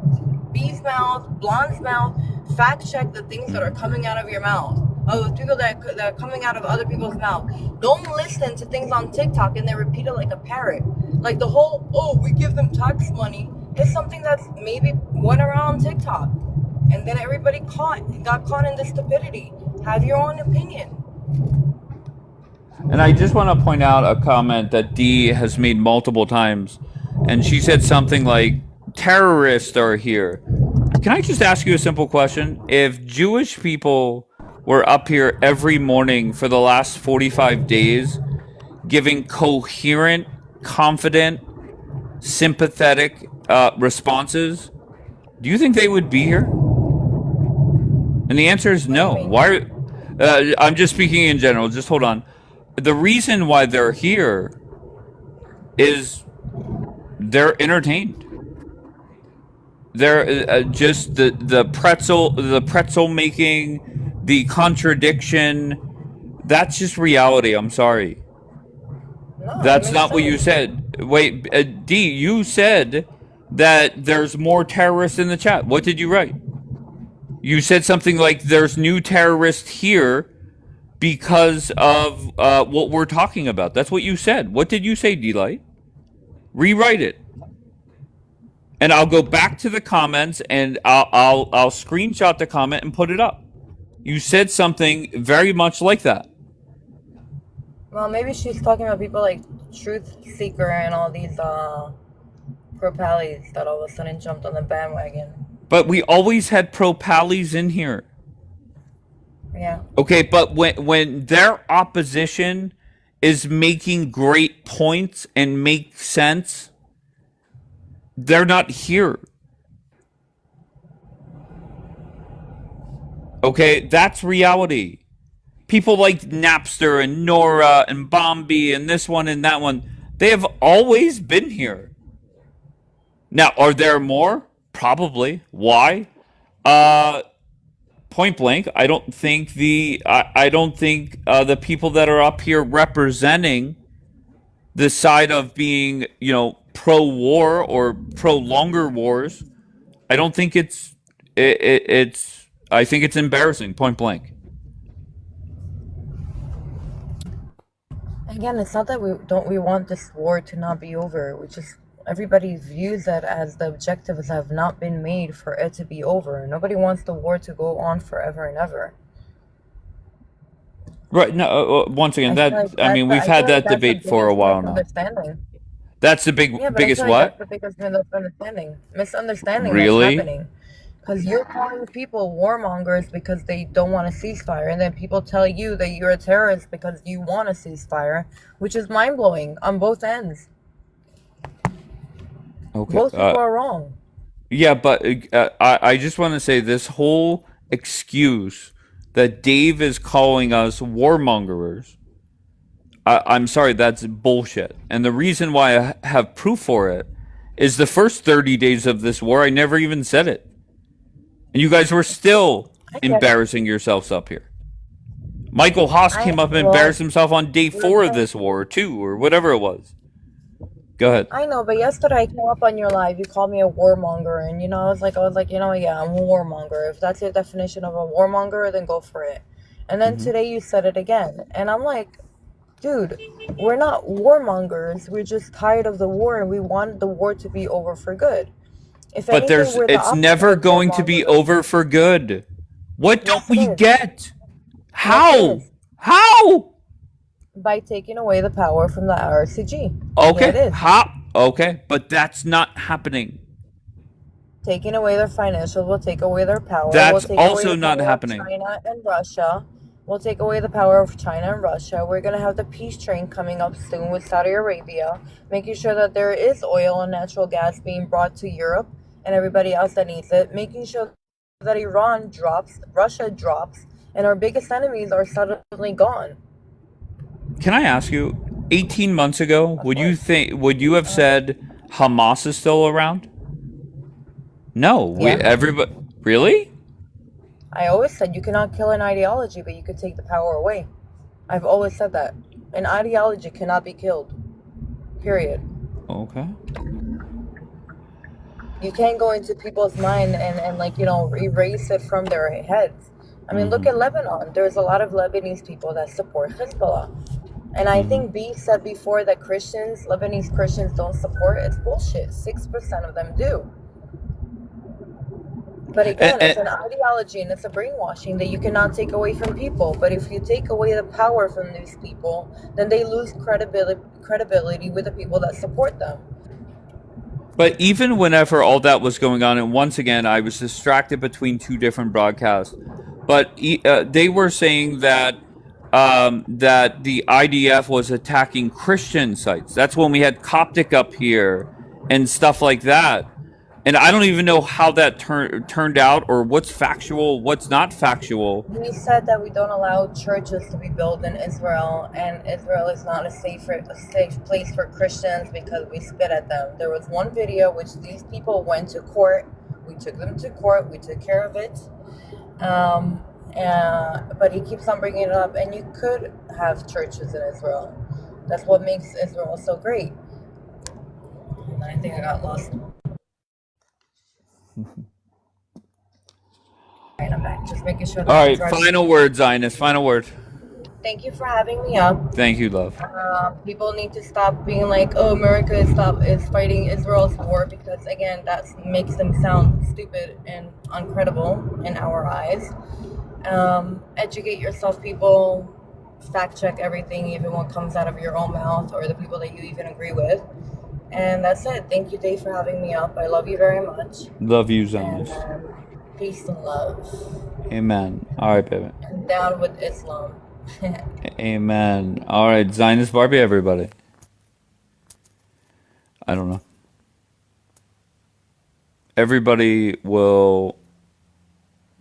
B's mouth, Blonde's mouth. Fact check the things that are coming out of your mouth. Of the people that are coming out of other people's mouth. Don't listen to things on TikTok and they repeat it like a parrot. Like the whole, we give them tax money is something that's maybe went around on TikTok. And then everybody got caught in the stupidity. Have your own opinion. And I just want to point out a comment that Dee has made multiple times. And she said something like, terrorists are here. Can I just ask you a simple question? If Jewish people were up here every morning for the last 45 days giving coherent, confident, sympathetic responses, do you think they would be here? And the answer is no. Why? I'm just speaking in general. Just hold on. The reason why they're here is they're entertained. They're just the pretzel making, the contradiction. That's just reality. I'm sorry. No, that's not what you said. Wait, D, you said that there's more terrorists in the chat. What did you write? You said something like there's new terrorists here because of what we're talking about. That's what you said. What did you say, D-Light? Rewrite it. And I'll go back to the comments and I'll screenshot the comment and put it up. You said something very much like that. Well, maybe she's talking about people like Truth Seeker and all these pro-pallies that all of a sudden jumped on the bandwagon. But we always had pro-pallies in here. Yeah. Okay, but when their opposition is making great points and make sense, they're not here. Okay, that's reality. People like Napster and Nora and Bombi and this one and that one, they have always been here. Now, are there more? Probably. Why? Point blank, I don't think the people that are up here representing the side of being, pro-war or pro-longer wars, I don't think I think it's embarrassing, point blank. Again, it's not that we want this war to not be over. We just, everybody views that as the objectives have not been made for it to be over. Nobody wants the war to go on forever and ever. Right. No. Once again, we've had that debate for a while now. That's the biggest what? That's the biggest misunderstanding really? That's happening. Because you're calling people warmongers because they don't want a ceasefire, and then people tell you that you're a terrorist because you want a ceasefire, which is mind-blowing on both ends. Okay. Both people are wrong. Yeah, but I just want to say this whole excuse that Dave is calling us warmongers, I'm sorry, that's bullshit. And the reason why I have proof for it is the first 30 days of this war, I never even said it. And you guys were still I get it. embarrassing yourselves up here. Michael Haas came up and embarrassed himself on day 4 of this war, or 2, or whatever it was. Go ahead. I know, but yesterday I came up on your live. You called me a warmonger, and I was like, yeah, I'm a warmonger. If that's your definition of a warmonger, then go for it. And then today you said it again, and I'm like, dude, we're not warmongers. We're just tired of the war, and we want the war to be over for good. If But anything, we're the it's opposite never of going to be warmongers. over for good. What don't Yes, it we is. get? Yes, it How? is. How? By taking away the power from the RCG. Yeah, it Okay. is. How? Okay, but that's not happening. Taking away their financials will take away their power. We'll That's take away also the not power of happening. China and Russia. We'll take away the power of China and Russia. We're going to have the peace train coming up soon with Saudi Arabia, making sure that there is oil and natural gas being brought to Europe and everybody else that needs it, making sure that Iran drops, Russia drops, and our biggest enemies are suddenly gone. Can I ask you, 18 months ago, would you have said Hamas is still around? No. Yeah. Everybody really? I always said you cannot kill an ideology, but you could take the power away. I've always said that. An ideology cannot be killed. Period. Okay. You can't go into people's mind and erase it from their heads. I mean, look at Lebanon. There's a lot of Lebanese people that support Hezbollah. And I think B said before that Lebanese Christians don't support. It's bullshit. 6% of them do. But again, it's an ideology and it's a brainwashing that you cannot take away from people. But if you take away the power from these people, then they lose credibility with the people that support them. But even whenever all that was going on, and once again, I was distracted between 2 different broadcasts, but they were saying that that the IDF was attacking Christian sites. That's when we had Coptic up here and stuff like that. And I don't even know how that turned out, or what's factual, what's not factual. We said that we don't allow churches to be built in Israel, and Israel is not a safe place for Christians because we spit at them. There was one video which these people went to court. We took them to court. We took care of it. But he keeps on bringing it up, and you could have churches in Israel. That's what makes Israel so great. And I think I got lost. Right, I'm back. Just making sure. All right, final word, Zionist. Final word. Thank you for having me up. Thank you, love. People need to stop being like, "Oh, America is fighting Israel's war," because again, that makes them sound stupid and uncredible in our eyes. Educate yourself, people. Fact check everything, even what comes out of your own mouth or the people that you even agree with. And that's it. Thank you, Dave, for having me up. I love you very much. Love you, Zionist. Peace and love. Amen. All right, baby. And down with Islam. Amen. All right, Zionist Barbie, everybody. I don't know. Everybody will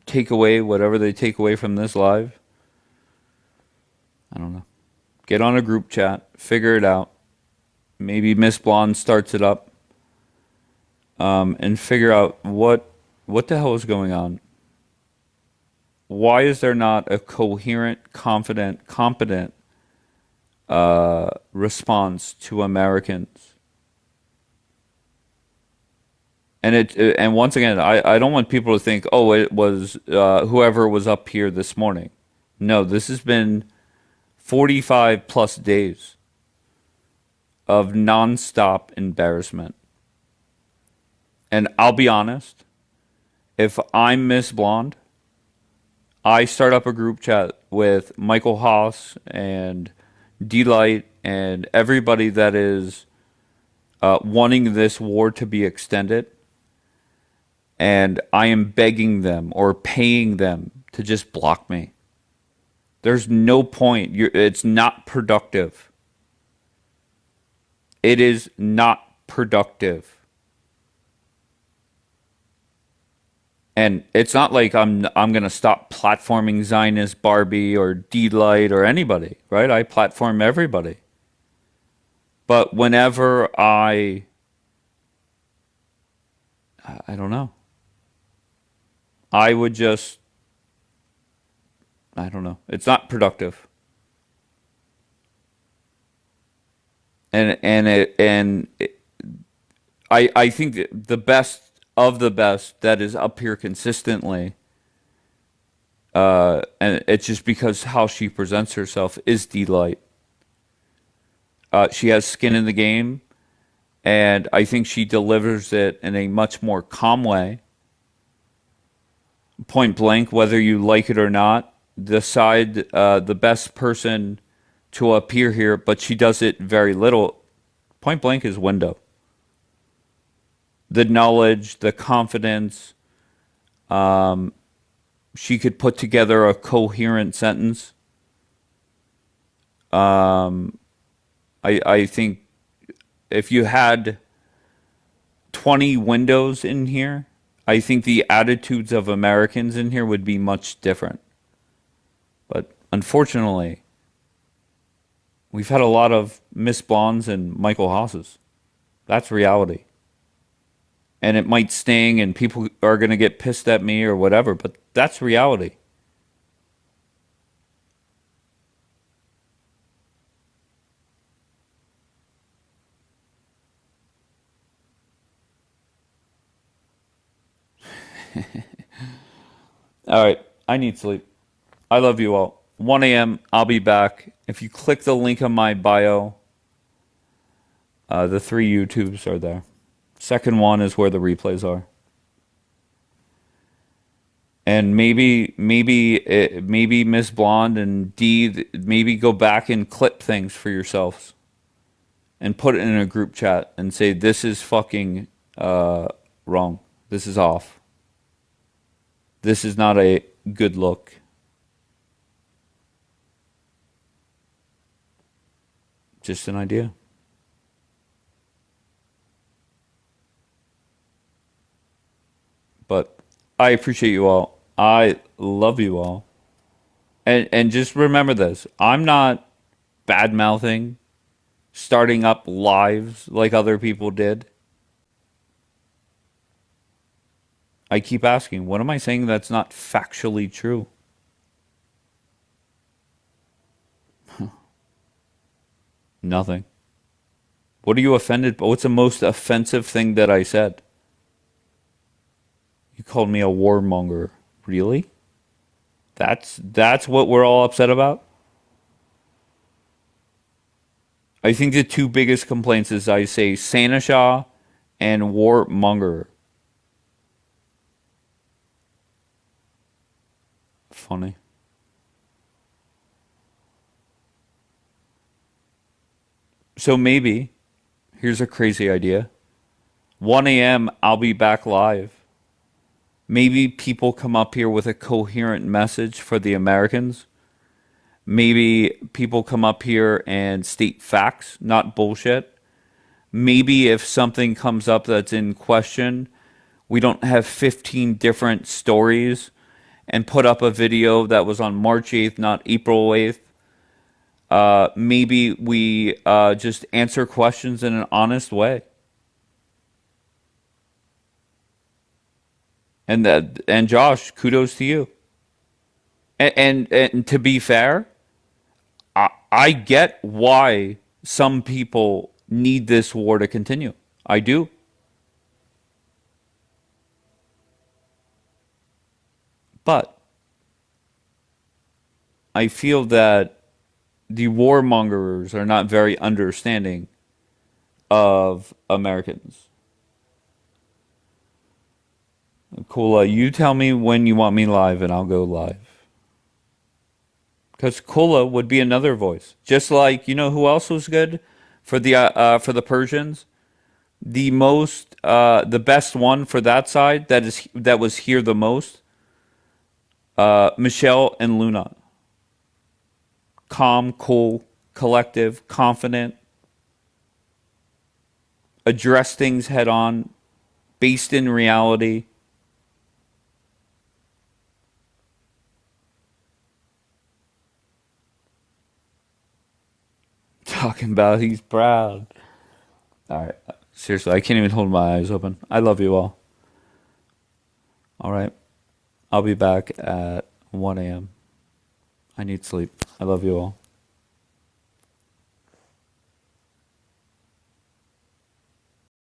take away whatever they take away from this live. I don't know. Get on a group chat. Figure it out. Maybe Miss Blonde starts it up. And figure out what the hell is going on. Why is there not a coherent, confident, competent response to Americans? And once again, I don't want people to think, oh, it was whoever was up here this morning. No, this has been 45 plus days of nonstop embarrassment. And I'll be honest, if I'm Miss Blonde, I start up a group chat with Michael Haas and D-Light and everybody that is wanting this war to be extended. And I am begging them or paying them to just block me. There's no point. It's not productive. It is not productive. And it's not like I'm going to stop platforming Zionist Barbie or D-Light or anybody, right? I platform everybody. But whenever I don't know. I would just I don't know. It's not productive. I think that the best of the best that is up here consistently, and it's just because how she presents herself is Delight. She has skin in the game, and I think she delivers it in a much more calm way. Point blank, whether you like it or not, the best person to appear here, but she does it very little. Point blank is Window. The knowledge, the confidence, she could put together a coherent sentence. I think if you had 20 Windows in here, I think the attitudes of Americans in here would be much different. But unfortunately, we've had a lot of Miss Blondes and Michael Haas's. That's reality. And it might sting and people are going to get pissed at me or whatever, but that's reality. All right, I need sleep. I love you all. 1 a.m., I'll be back. If you click the link on my bio, the 3 YouTubes are there. Second one is where the replays are. And maybe Miss Blonde and Dee, maybe go back and clip things for yourselves and put it in a group chat and say, this is fucking wrong. This is off. This is not a good look. Just an idea. But I appreciate you all. I love you all. And just remember this. I'm not bad mouthing, starting up lives like other people did. I keep asking, what am I saying that's not factually true? Nothing. What are you offended by? What's the most offensive thing that I said? You called me a warmonger. Really? That's what we're all upset about? I think the two biggest complaints is I say Sanashaw and warmonger. Funny. So maybe, here's a crazy idea. 1 a.m., I'll be back live. Maybe people come up here with a coherent message for the Americans. Maybe people come up here and state facts, not bullshit. Maybe if something comes up that's in question, we don't have 15 different stories and put up a video that was on March 8th, not April 8th. Maybe we just answer questions in an honest way. And Josh, kudos to you. And to be fair, I get why some people need this war to continue. I do. But I feel that the warmongers are not very understanding of Americans. Kula, you tell me when you want me live and I'll go live. Because Kula would be another voice. Just like, you know who else was good for the Persians? The best one for that side that was here the most, Michelle and Luna. Calm, cool, collective, confident, address things head on, based in reality. Talking about he's proud. All right. Seriously, I can't even hold my eyes open. I love you all. All right. I'll be back at 1 a.m. I need sleep. I love you all.